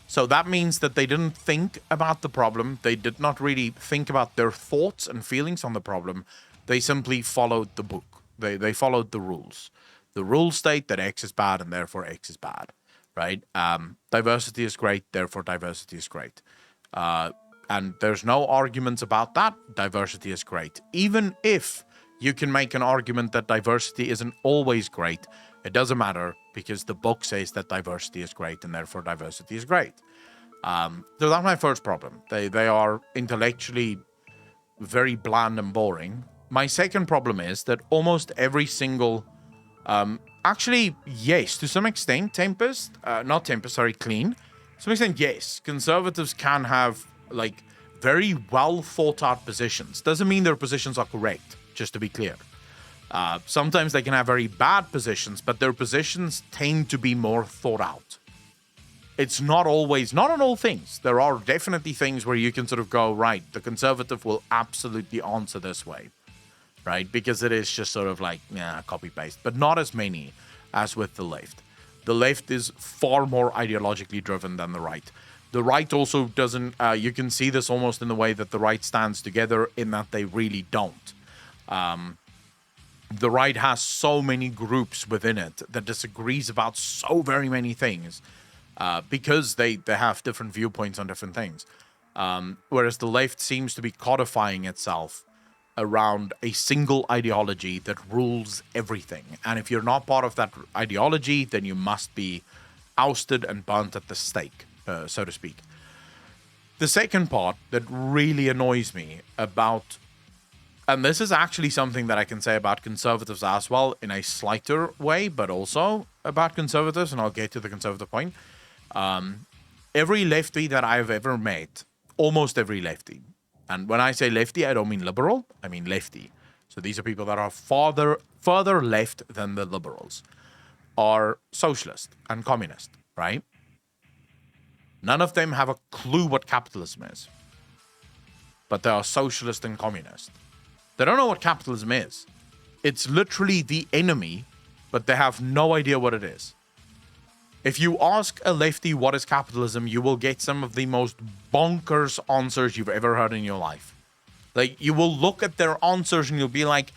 So that means that they didn't think about the problem. They did not really think about their thoughts and feelings on the problem. They simply followed the book. They followed the rules. The rules state that X is bad and therefore X is bad, right? Diversity is great, therefore diversity is great. And there's no arguments about that. Diversity is great. Even if you can make an argument that diversity isn't always great, it doesn't matter because the book says that diversity is great and therefore diversity is great. So that's my first problem. They are intellectually very bland and boring. My second problem is that almost every single... actually, yes, to some extent, Clean. To some extent, yes. Conservatives can have, like, very well thought out positions. Doesn't mean their positions are correct, just to be clear. Sometimes they can have very bad positions, but their positions tend to be more thought out. It's not always, not on all things. There are definitely things where you can sort of go, right, the conservative will absolutely answer this way, right? Because it is just sort of like, copy paste, but not as many as with the left. The left is far more ideologically driven than the right. The right also doesn't, you can see this almost in the way that the right stands together in that they really don't. The right has so many groups within it that disagrees about so very many things because they have different viewpoints on different things. Whereas the left seems to be codifying itself around a single ideology that rules everything. And if you're not part of that ideology, then you must be ousted and burnt at the stake, so to speak. The second part that really annoys me about, and this is actually something that I can say about conservatives as well in a slighter way, but also about conservatives, and I'll get to the conservative point. Every lefty that I've ever met, almost every lefty, and when I say lefty, I don't mean liberal, I mean lefty. So these are people that are further left than the liberals, are socialist and communist, right? None of them have a clue what capitalism is, but they are socialist and communist. They don't know what capitalism is. It's literally the enemy, but they have no idea what it is. If you ask a lefty what is capitalism, you will get some of the most bonkers answers you've ever heard in your life. Like, you will look at their answers and you'll be like,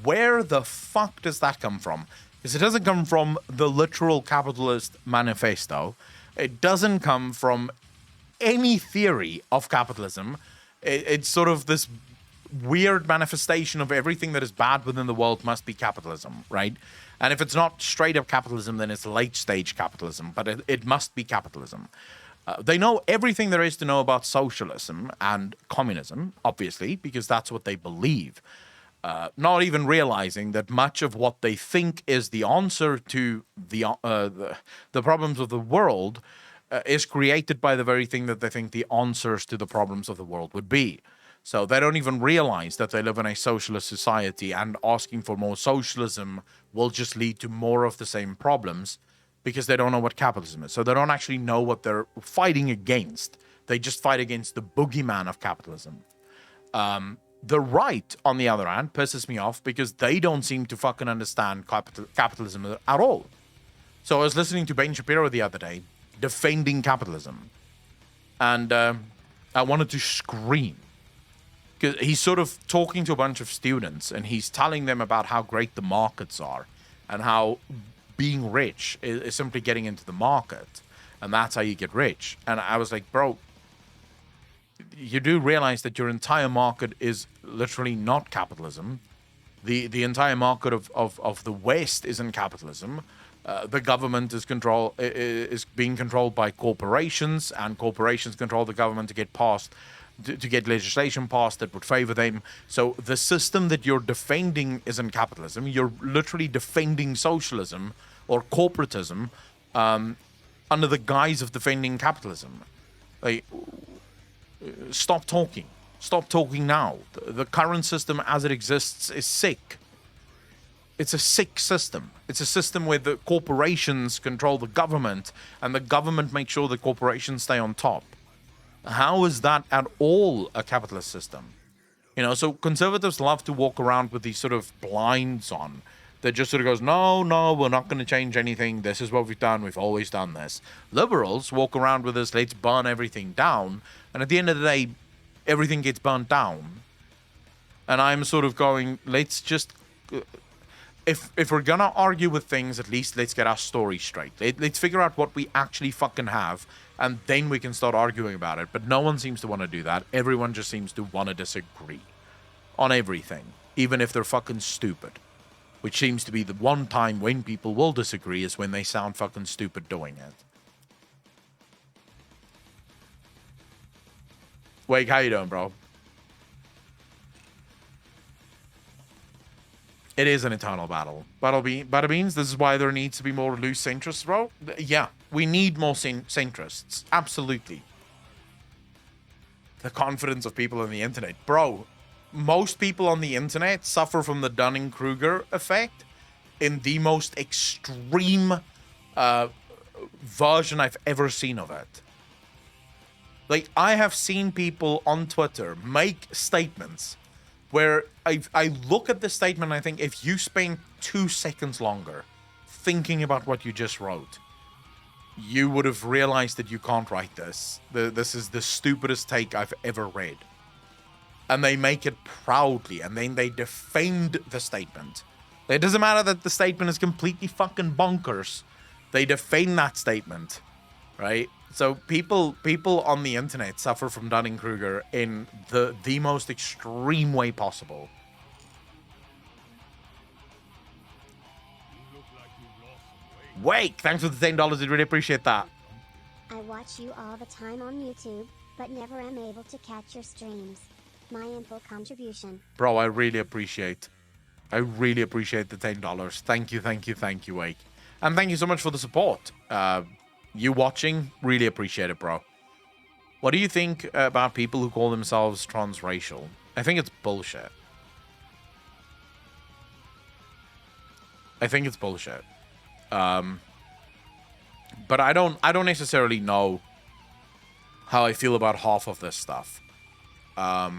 where the fuck does that come from? Because it doesn't come from the literal capitalist manifesto. It doesn't come from any theory of capitalism. It's sort of this weird manifestation of everything that is bad within the world must be capitalism, right? And if it's not straight up capitalism, then it's late stage capitalism, but it must be capitalism. They know everything there is to know about socialism and communism, obviously, because that's what they believe. Not even realizing that much of what they think is the answer to the problems of the world is created by the very thing that they think the answers to the problems of the world would be. So they don't even realize that they live in a socialist society, and asking for more socialism will just lead to more of the same problems because they don't know what capitalism is. So they don't actually know what they're fighting against. They just fight against the boogeyman of capitalism. The right, on the other hand, pisses me off because they don't seem to fucking understand capitalism at all. So I was listening to Ben Shapiro the other day defending capitalism, and I wanted to scream. He's sort of talking to a bunch of students and he's telling them about how great the markets are and how being rich is simply getting into the market and that's how you get rich. And I was like, bro, you do realize that your entire market is literally not capitalism. The entire market of the West isn't capitalism. The government is being controlled by corporations, and corporations control the government to get legislation passed that would favor them. So the system that you're defending isn't capitalism. You're literally defending socialism or corporatism under the guise of defending capitalism. Like, stop talking. Stop talking now. The current system as it exists is sick. It's a sick system. It's a system where the corporations control the government and the government makes sure the corporations stay on top. How is that at all a capitalist system? You know, so conservatives love to walk around with these sort of blinds on that just sort of goes, no, we're not going to change anything. This is what we've done. We've always done this. Liberals walk around with this, let's burn everything down. And at the end of the day, everything gets burnt down. And I'm sort of going, let's just... If we're going to argue with things, at least let's get our story straight. Let's figure out what we actually fucking have, and then we can start arguing about it. But no one seems to want to do that. Everyone just seems to want to disagree on everything, even if they're fucking stupid. Which seems to be the one time when people will disagree is when they sound fucking stupid doing it. Wake, how you doing, bro? It is an eternal battle. Bada beans, this is why there needs to be more loose centrists, bro. Yeah, we need more centrists. Absolutely. The confidence of people on the internet. Bro, most people on the internet suffer from the Dunning-Kruger effect in the most extreme version I've ever seen of it. Like, I have seen people on Twitter make statements where I look at the statement and I think, if you spend 2 seconds longer thinking about what you just wrote, you would have realized that you can't write this. This is the stupidest take I've ever read. And they make it proudly, and then they defend the statement. It doesn't matter that the statement is completely fucking bonkers. They defend that statement, right? So people on the internet suffer from Dunning-Kruger in the most extreme way possible. Wake, thanks for the $10. I really appreciate that. I watch you all the time on YouTube, but never am able to catch your streams. My info contribution. Bro, I really appreciate the $10. Thank you, Wake. And thank you so much for the support. You watching, really appreciate it, bro. What do you think about people who call themselves transracial? I think it's bullshit. But I don't necessarily know how I feel about half of this stuff. I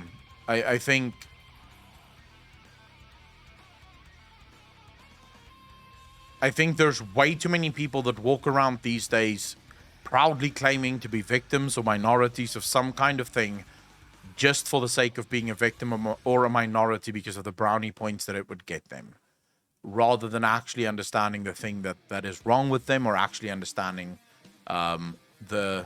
think there's way too many people that walk around these days proudly claiming to be victims or minorities of some kind of thing just for the sake of being a victim or a minority because of the brownie points that it would get them, rather than actually understanding the thing that is wrong with them, or actually understanding the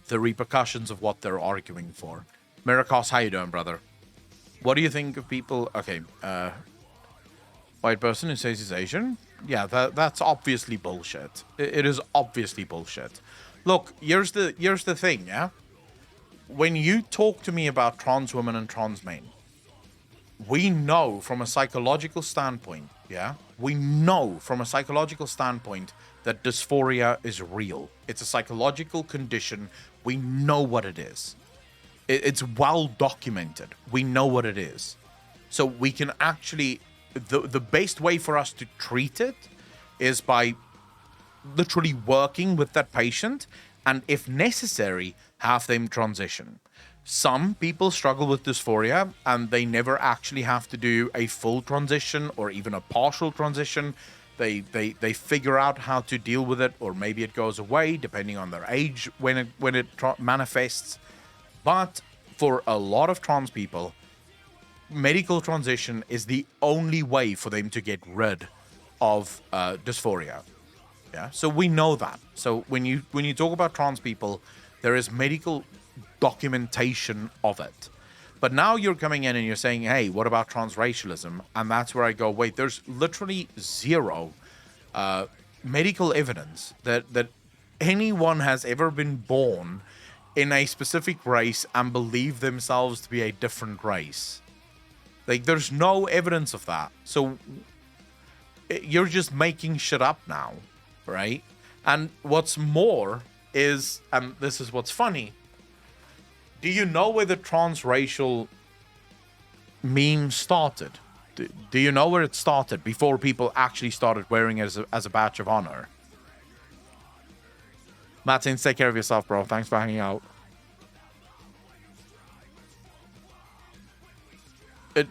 repercussions of what they're arguing for. Miracos, how you doing, brother? What do you think of people... Okay, white person who says he's Asian? Yeah, that's obviously bullshit. It is obviously bullshit. Look, here's the thing, yeah? When you talk to me about trans women and trans men, we know from a psychological standpoint, yeah? We know from a psychological standpoint that dysphoria is real. It's a psychological condition. We know what it is. It's well documented. We know what it is. So we can actually... The best way for us to treat it is by literally working with that patient and, if necessary, have them transition. Some people struggle with dysphoria and they never actually have to do a full transition or even a partial transition. They figure out how to deal with it, or maybe it goes away depending on their age when it manifests. But for a lot of trans people, medical transition is the only way for them to get rid of dysphoria. Yeah, so we know that. So when you talk about trans people, there is medical documentation of it. But now you're coming in and you're saying, hey, what about transracialism? And that's where I go, wait, there's literally zero medical evidence that anyone has ever been born in a specific race and believe themselves to be a different race. Like, there's no evidence of that. So you're just making shit up now, right? And what's more is, and this is what's funny, do you know where the transracial meme started? Do you know where it started before people actually started wearing it as a badge of honor? Martin, take care of yourself, bro. Thanks for hanging out.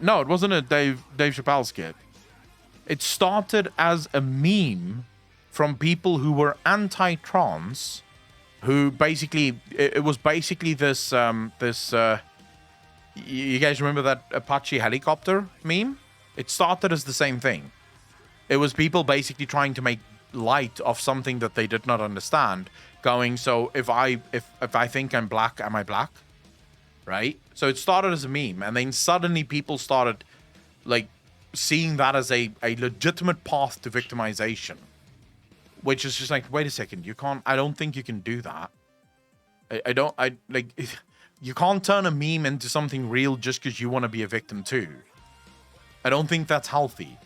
No, it wasn't a Dave Chappelle skit. It started as a meme from people who were anti-trans, who basically, it was basically this, you guys remember that Apache helicopter meme? It started as the same thing. It was people basically trying to make light of something that they did not understand, going, so if I think I'm black, am I black? Right? So it started as a meme, and then suddenly people started like seeing that as a legitimate path to victimization, which is just like, wait a second, I don't think you can do that. You can't turn a meme into something real just because you want to be a victim too. I don't think that's healthy.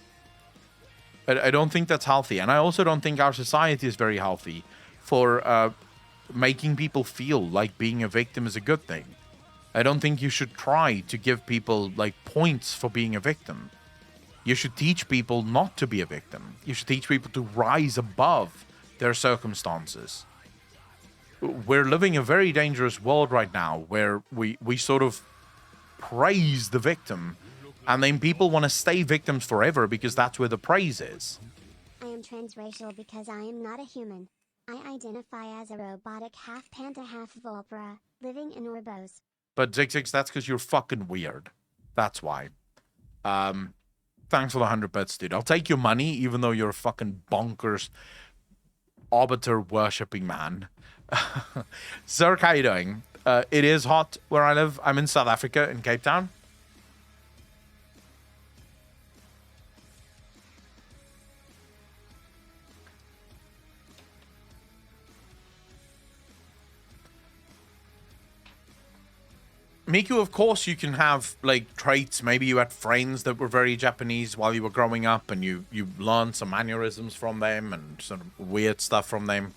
I don't think that's healthy. And I also don't think our society is very healthy for making people feel like being a victim is a good thing. I don't think you should try to give people like points for being a victim. You should teach people not to be a victim. You should teach people to rise above their circumstances. We're living a very dangerous world right now where we sort of praise the victim, and then people want to stay victims forever because that's where the praise is. I am transracial because I am not a human. I identify as a robotic half panda half vulpera, living in Orbos. But Zigzags, that's because you're fucking weird. That's why. Thanks for the 100 bits, dude. I'll take your money, even though you're a fucking bonkers arbiter worshipping man. Zerk, how you doing? It is hot where I live. I'm in South Africa, in Cape Town. Miku, of course you can have like traits. Maybe you had friends that were very Japanese while you were growing up, and you learned some mannerisms from them and sort of weird stuff from them.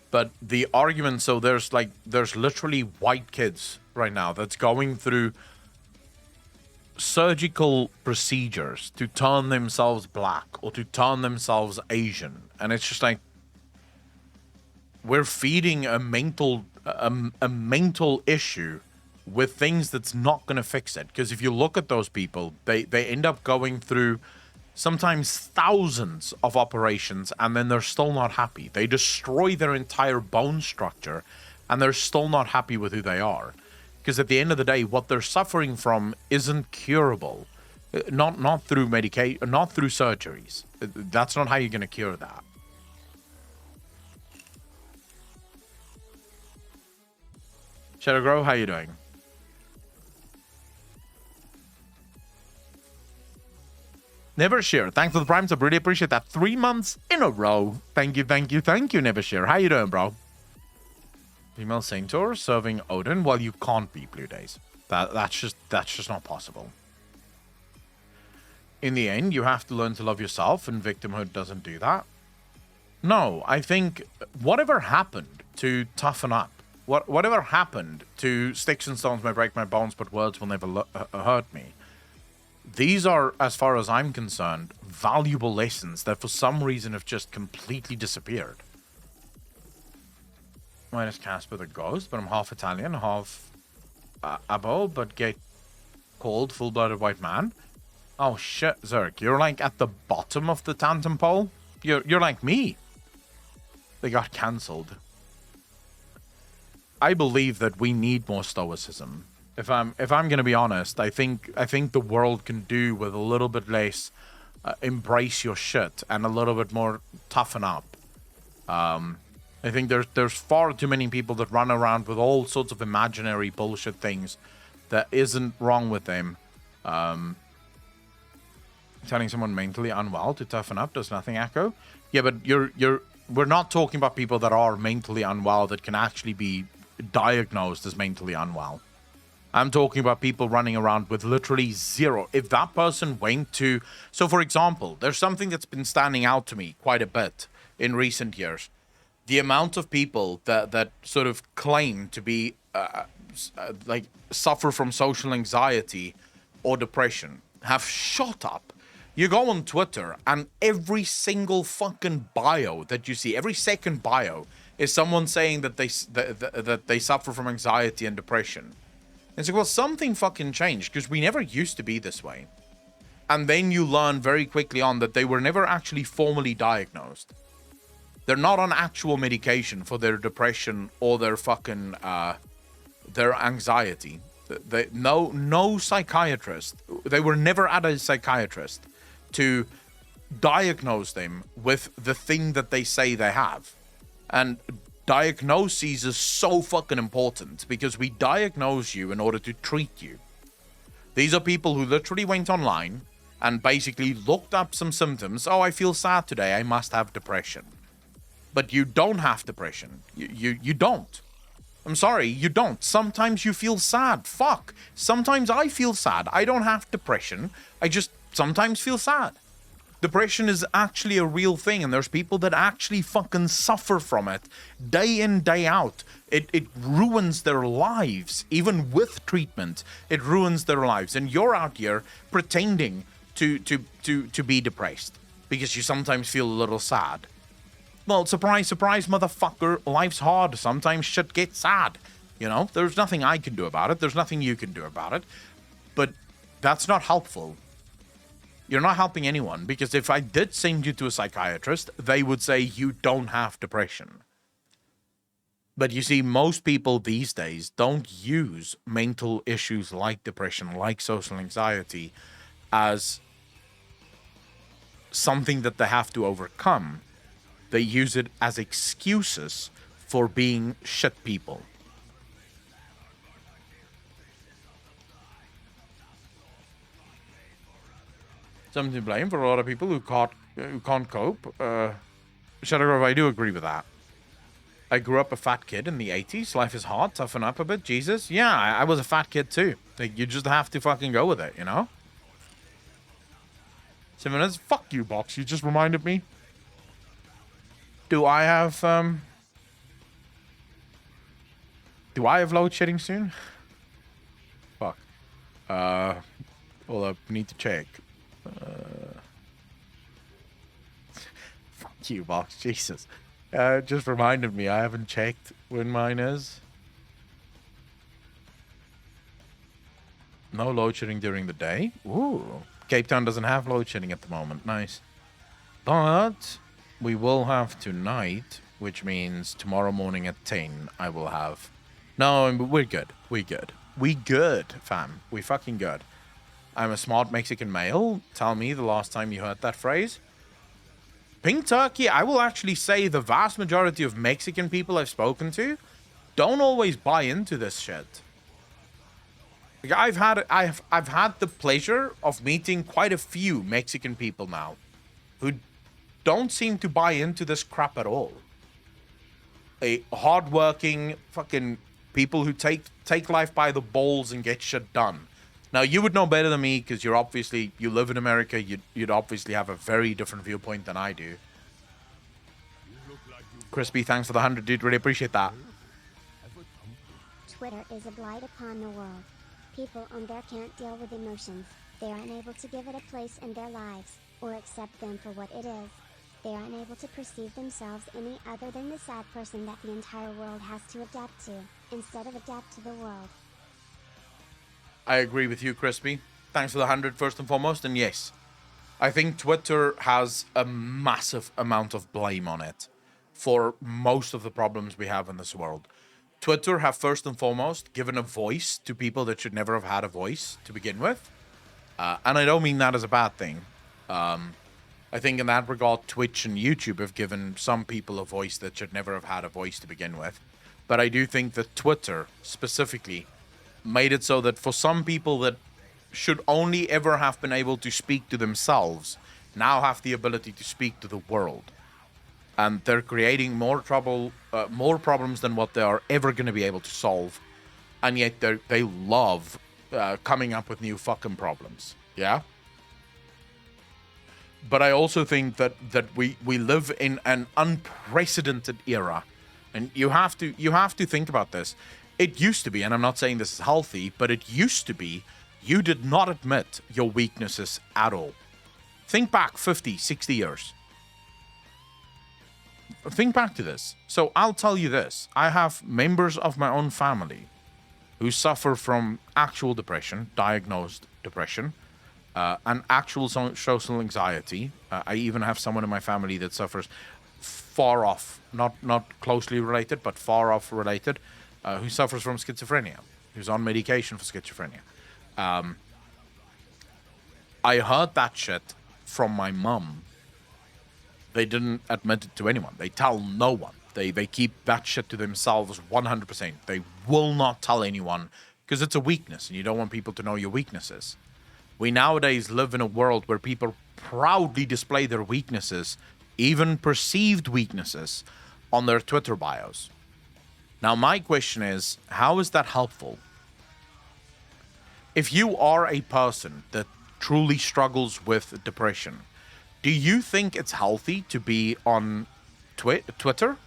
But the argument, so there's literally white kids right now that's going through surgical procedures to turn themselves black or to turn themselves Asian, and it's just like we're feeding a mental issue with things that's not going to fix it. Because if you look at those people, they end up going through sometimes thousands of operations, and then they're still not happy. They destroy their entire bone structure, and they're still not happy with who they are. Because at the end of the day, what they're suffering from isn't curable. Not through medication, not through surgeries. That's not how you're going to cure that. Shadow Grow, how you doing? Nevershare, thanks for the primes. I really appreciate that. 3 months in a row. Thank you, Nevershare. How you doing, bro? Female Centaur serving Odin? Well, you can't be Blue Days. That's just not possible. In the end, you have to learn to love yourself, and victimhood doesn't do that. No, I think whatever happened to toughen up, whatever happened to sticks and stones may break my bones, but words will never hurt me. These are, as far as I'm concerned, valuable lessons that for some reason have just completely disappeared. Mine is Casper the Ghost, but I'm half Italian, half Abo, but get called full-blooded white man. Oh shit, Zerk, you're like at the bottom of the tandem pole? You're like me. They got cancelled. I believe that we need more stoicism. If I'm going to be honest, I think the world can do with a little bit less embrace your shit and a little bit more toughen up. I think there's far too many people that run around with all sorts of imaginary bullshit things that isn't wrong with them. Telling someone mentally unwell to toughen up does nothing, Echo. Yeah, but we're not talking about people that are mentally unwell that can actually be diagnosed as mentally unwell. I'm talking about people running around with literally zero. If that person went to... So, for example, there's something that's been standing out to me quite a bit in recent years. The amount of people that sort of claim to be, like, suffer from social anxiety or depression have shot up. You go on Twitter, and every single fucking bio that you see, every second bio, is someone saying that they suffer from anxiety and depression. It's like, well, something fucking changed, because we never used to be this way. And then you learn very quickly on that they were never actually formally diagnosed. They're not on actual medication for their depression or their fucking their anxiety. No psychiatrist. They were never at a psychiatrist to diagnose them with the thing that they say they have. And diagnoses is so fucking important because we diagnose you in order to treat you. These are people who literally went online and basically looked up some symptoms. Oh, I feel sad today. I must have depression. But you don't have depression. You don't. I'm sorry, you don't. Sometimes you feel sad. Fuck. Sometimes I feel sad. I don't have depression. I just sometimes feel sad. Depression is actually a real thing, and there's people that actually fucking suffer from it day in, day out. It ruins their lives. Even with treatment, it ruins their lives. And you're out here pretending to be depressed because you sometimes feel a little sad. Well, surprise, surprise, motherfucker. Life's hard. Sometimes shit gets sad. You know, there's nothing I can do about it. There's nothing you can do about it. But that's not helpful. You're not helping anyone, because if I did send you to a psychiatrist, they would say you don't have depression. But you see, most people these days don't use mental issues like depression, like social anxiety, as something that they have to overcome. They use it as excuses for being shit people. Something to blame for a lot of people who can't cope. Shadowgrove, I do agree with that. I grew up a fat kid in the 80s. Life is hard. Toughen up a bit. Jesus. Yeah, I was a fat kid too. Like, you just have to fucking go with it, you know? 7 minutes. Fuck you, Box. You just reminded me. Do I have load shedding soon? Fuck. Well, I need to check. Fuck you, Box. Jesus. Just reminded me. I haven't checked when mine is. No load shedding during the day. Ooh. Cape Town doesn't have load shedding at the moment. Nice. But we will have tonight, which means tomorrow morning at 10, I will have... No, we're good. We good, fam. We fucking good. I'm a smart Mexican male. Tell me the last time you heard that phrase. Pink Turkey, I will actually say the vast majority of Mexican people I've spoken to don't always buy into this shit. Like, I've had the pleasure of meeting quite a few Mexican people now who don't seem to buy into this crap at all. Hardworking fucking people who take life by the balls and get shit done. Now, you would know better than me because you live in America. You'd obviously have a very different viewpoint than I do. Crispy, thanks for the 100, dude. Really appreciate that. Twitter is a blight upon the world. People on there can't deal with emotions. They are unable to give it a place in their lives, or accept them for what it is. They are unable to perceive themselves any other than the sad person that the entire world has to adapt to, instead of adapt to the world. I agree with you, Crispy. Thanks for the 100 first and foremost. And yes, I think Twitter has a massive amount of blame on it for most of the problems we have in this world. Twitter have first and foremost given a voice to people that should never have had a voice to begin with. And I don't mean that as a bad thing. I think in that regard, Twitch and YouTube have given some people a voice that should never have had a voice to begin with. But I do think that Twitter specifically made it so that for some people that should only ever have been able to speak to themselves now have the ability to speak to the world. And they're creating more trouble, more problems than what they are ever going to be able to solve. And yet they love coming up with new fucking problems. Yeah? But I also think that we live in an unprecedented era. And you have to think about this. It used to be, and I'm not saying this is healthy, but it used to be, you did not admit your weaknesses at all. Think back 50, 60 years. Think back to this. So I'll tell you this. I have members of my own family who suffer from actual depression, diagnosed depression, and actual social anxiety. I even have someone in my family that suffers far off, not closely related, but far off related, who suffers from schizophrenia, who's on medication for schizophrenia. I heard that shit from my mum. They didn't admit it to anyone. They tell no one. They keep that shit to themselves 100%. They will not tell anyone because it's a weakness and you don't want people to know your weaknesses. We nowadays live in a world where people proudly display their weaknesses, even perceived weaknesses, on their Twitter bios. Now, my question is, how is that helpful? If you are a person that truly struggles with depression, do you think it's healthy to be on Twitter?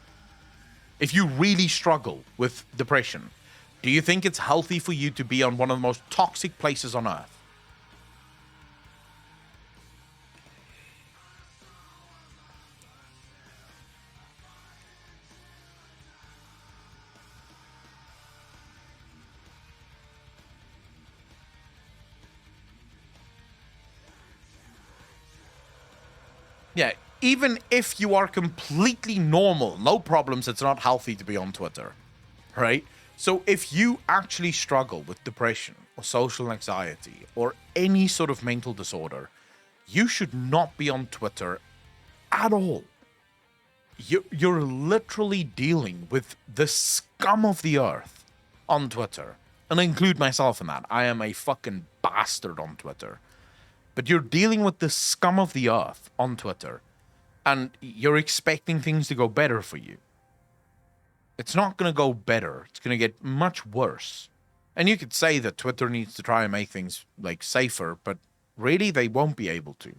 If you really struggle with depression, do you think it's healthy for you to be on one of the most toxic places on earth? Yeah, even if you are completely normal, no problems, it's not healthy to be on Twitter, right? So if you actually struggle with depression or social anxiety or any sort of mental disorder, you should not be on Twitter at all. You're literally dealing with the scum of the earth on Twitter. And I include myself in that. I am a fucking bastard on Twitter. But you're dealing with the scum of the earth on Twitter, and you're expecting things to go better for you. It's not going to go better. It's going to get much worse. And you could say that Twitter needs to try and make things like safer, but really they won't be able to.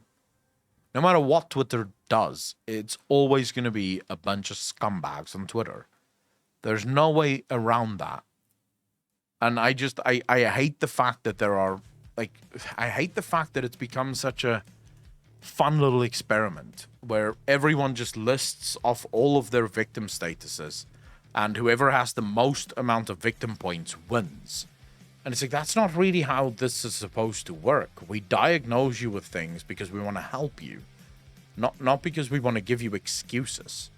No matter what Twitter does, it's always going to be a bunch of scumbags on Twitter. There's no way around that. And I hate the fact that there are, I hate the fact that it's become such a fun little experiment where everyone just lists off all of their victim statuses and whoever has the most amount of victim points wins. And it's like, that's not really how this is supposed to work. We diagnose you with things because we want to help you, not because we want to give you excuses.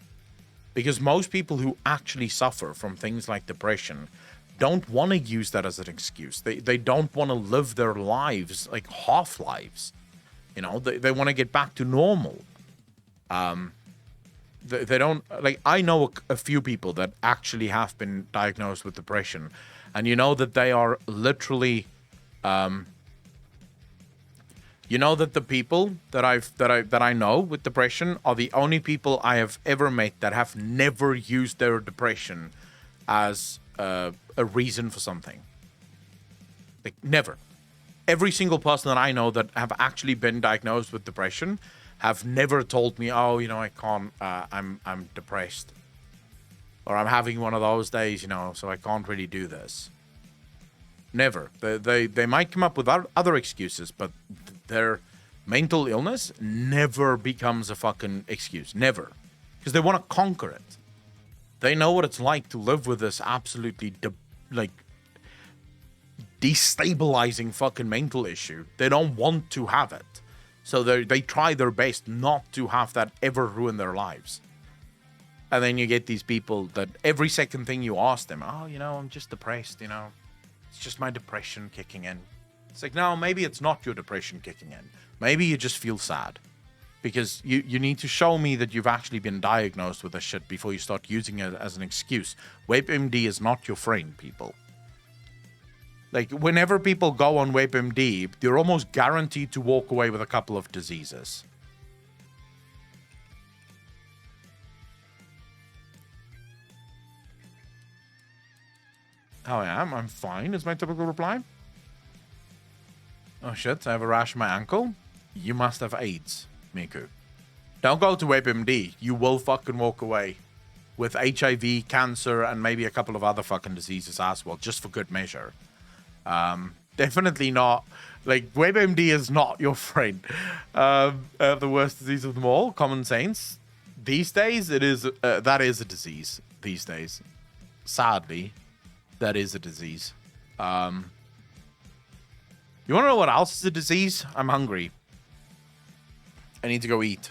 Because most people who actually suffer from things like depression don't want to use that as an excuse. They don't want to live their lives like half lives. You know, they want to get back to normal. They don't, like, I know a few people that actually have been diagnosed with depression, and you know that they are literally, you know that the people that I know with depression are the only people I have ever met that have never used their depression as a reason for something. Like, never. Every single person that I know that have actually been diagnosed with depression have never told me, oh, you know, I can't, I'm depressed. Or I'm having one of those days, you know, so I can't really do this. Never. They might come up with other excuses, but their mental illness never becomes a fucking excuse. Never. Because they want to conquer it. They know what it's like to live with this absolutely, destabilizing fucking mental issue. They don't want to have it. So they try their best not to have that ever ruin their lives. And then you get these people that every second thing you ask them, oh, you know, I'm just depressed, you know. It's just my depression kicking in. It's like, no, maybe it's not your depression kicking in. Maybe you just feel sad. Because you need to show me that you've actually been diagnosed with this shit before you start using it as an excuse. WebMD is not your friend, people. Like, whenever people go on WebMD, they're almost guaranteed to walk away with a couple of diseases. How I am? I'm fine, is my typical reply. Oh shit, I have a rash on my ankle? You must have AIDS, Miku. Don't go to WebMD. You will fucking walk away with HIV, cancer, and maybe a couple of other fucking diseases as well, just for good measure. Definitely not. Like, WebMD is not your friend. The worst disease of them all, common sense. These days, it is that is a disease. These days, sadly, that is a disease. You want to know what else is a disease? I'm hungry. I need to go eat.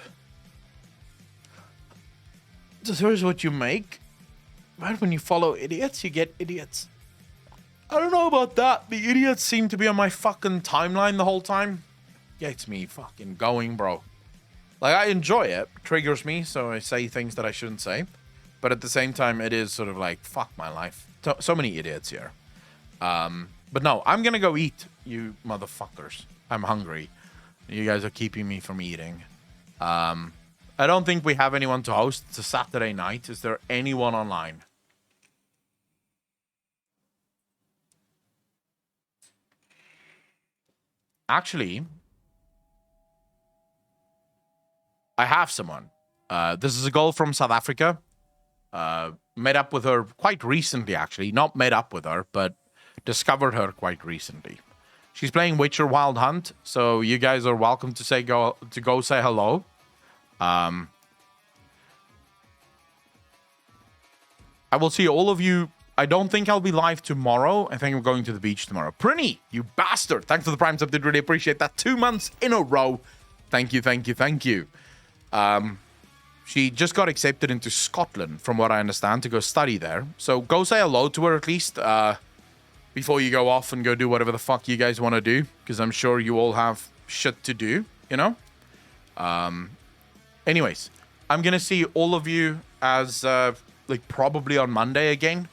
So here's what you make. Right when you follow idiots, you get idiots. I don't know about that. The idiots seem to be on my fucking timeline the whole time. Gets me fucking going, bro. Like, I enjoy it. Triggers me, so I say things that I shouldn't say. But at the same time, it is sort of like, fuck my life. So many idiots here. But no, I'm gonna go eat, you motherfuckers. I'm hungry. You guys are keeping me from eating. I don't think we have anyone to host. It's a Saturday night. Is there anyone online? Actually, I have someone. This is a girl from South Africa. Met up with her quite recently, actually. Not met up with her, but discovered her quite recently. She's playing Witcher Wild Hunt, so you guys are welcome to go say hello. I will see all of you. I don't think I'll be live tomorrow. I think I'm going to the beach tomorrow. Prinny, you bastard. Thanks for the Prime sub. Did really appreciate that. 2 months in a row. Thank you, thank you, thank you. She just got accepted into Scotland, from what I understand, to go study there. So go say hello to her at least before you go off and go do whatever the fuck you guys want to do. Because I'm sure you all have shit to do, you know? Anyways, I'm going to see all of you as... like probably on Monday again.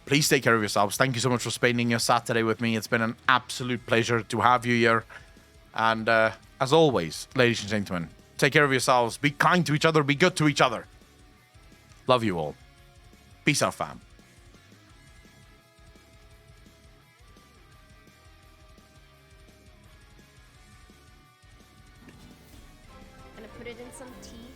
Please take care of yourselves. Thank you so much for spending your Saturday with me. It's been an absolute pleasure to have you here. And as always, ladies and gentlemen, take care of yourselves. Be kind to each other. Be good to each other. Love you all. Peace out, fam. Gonna put it in some tea.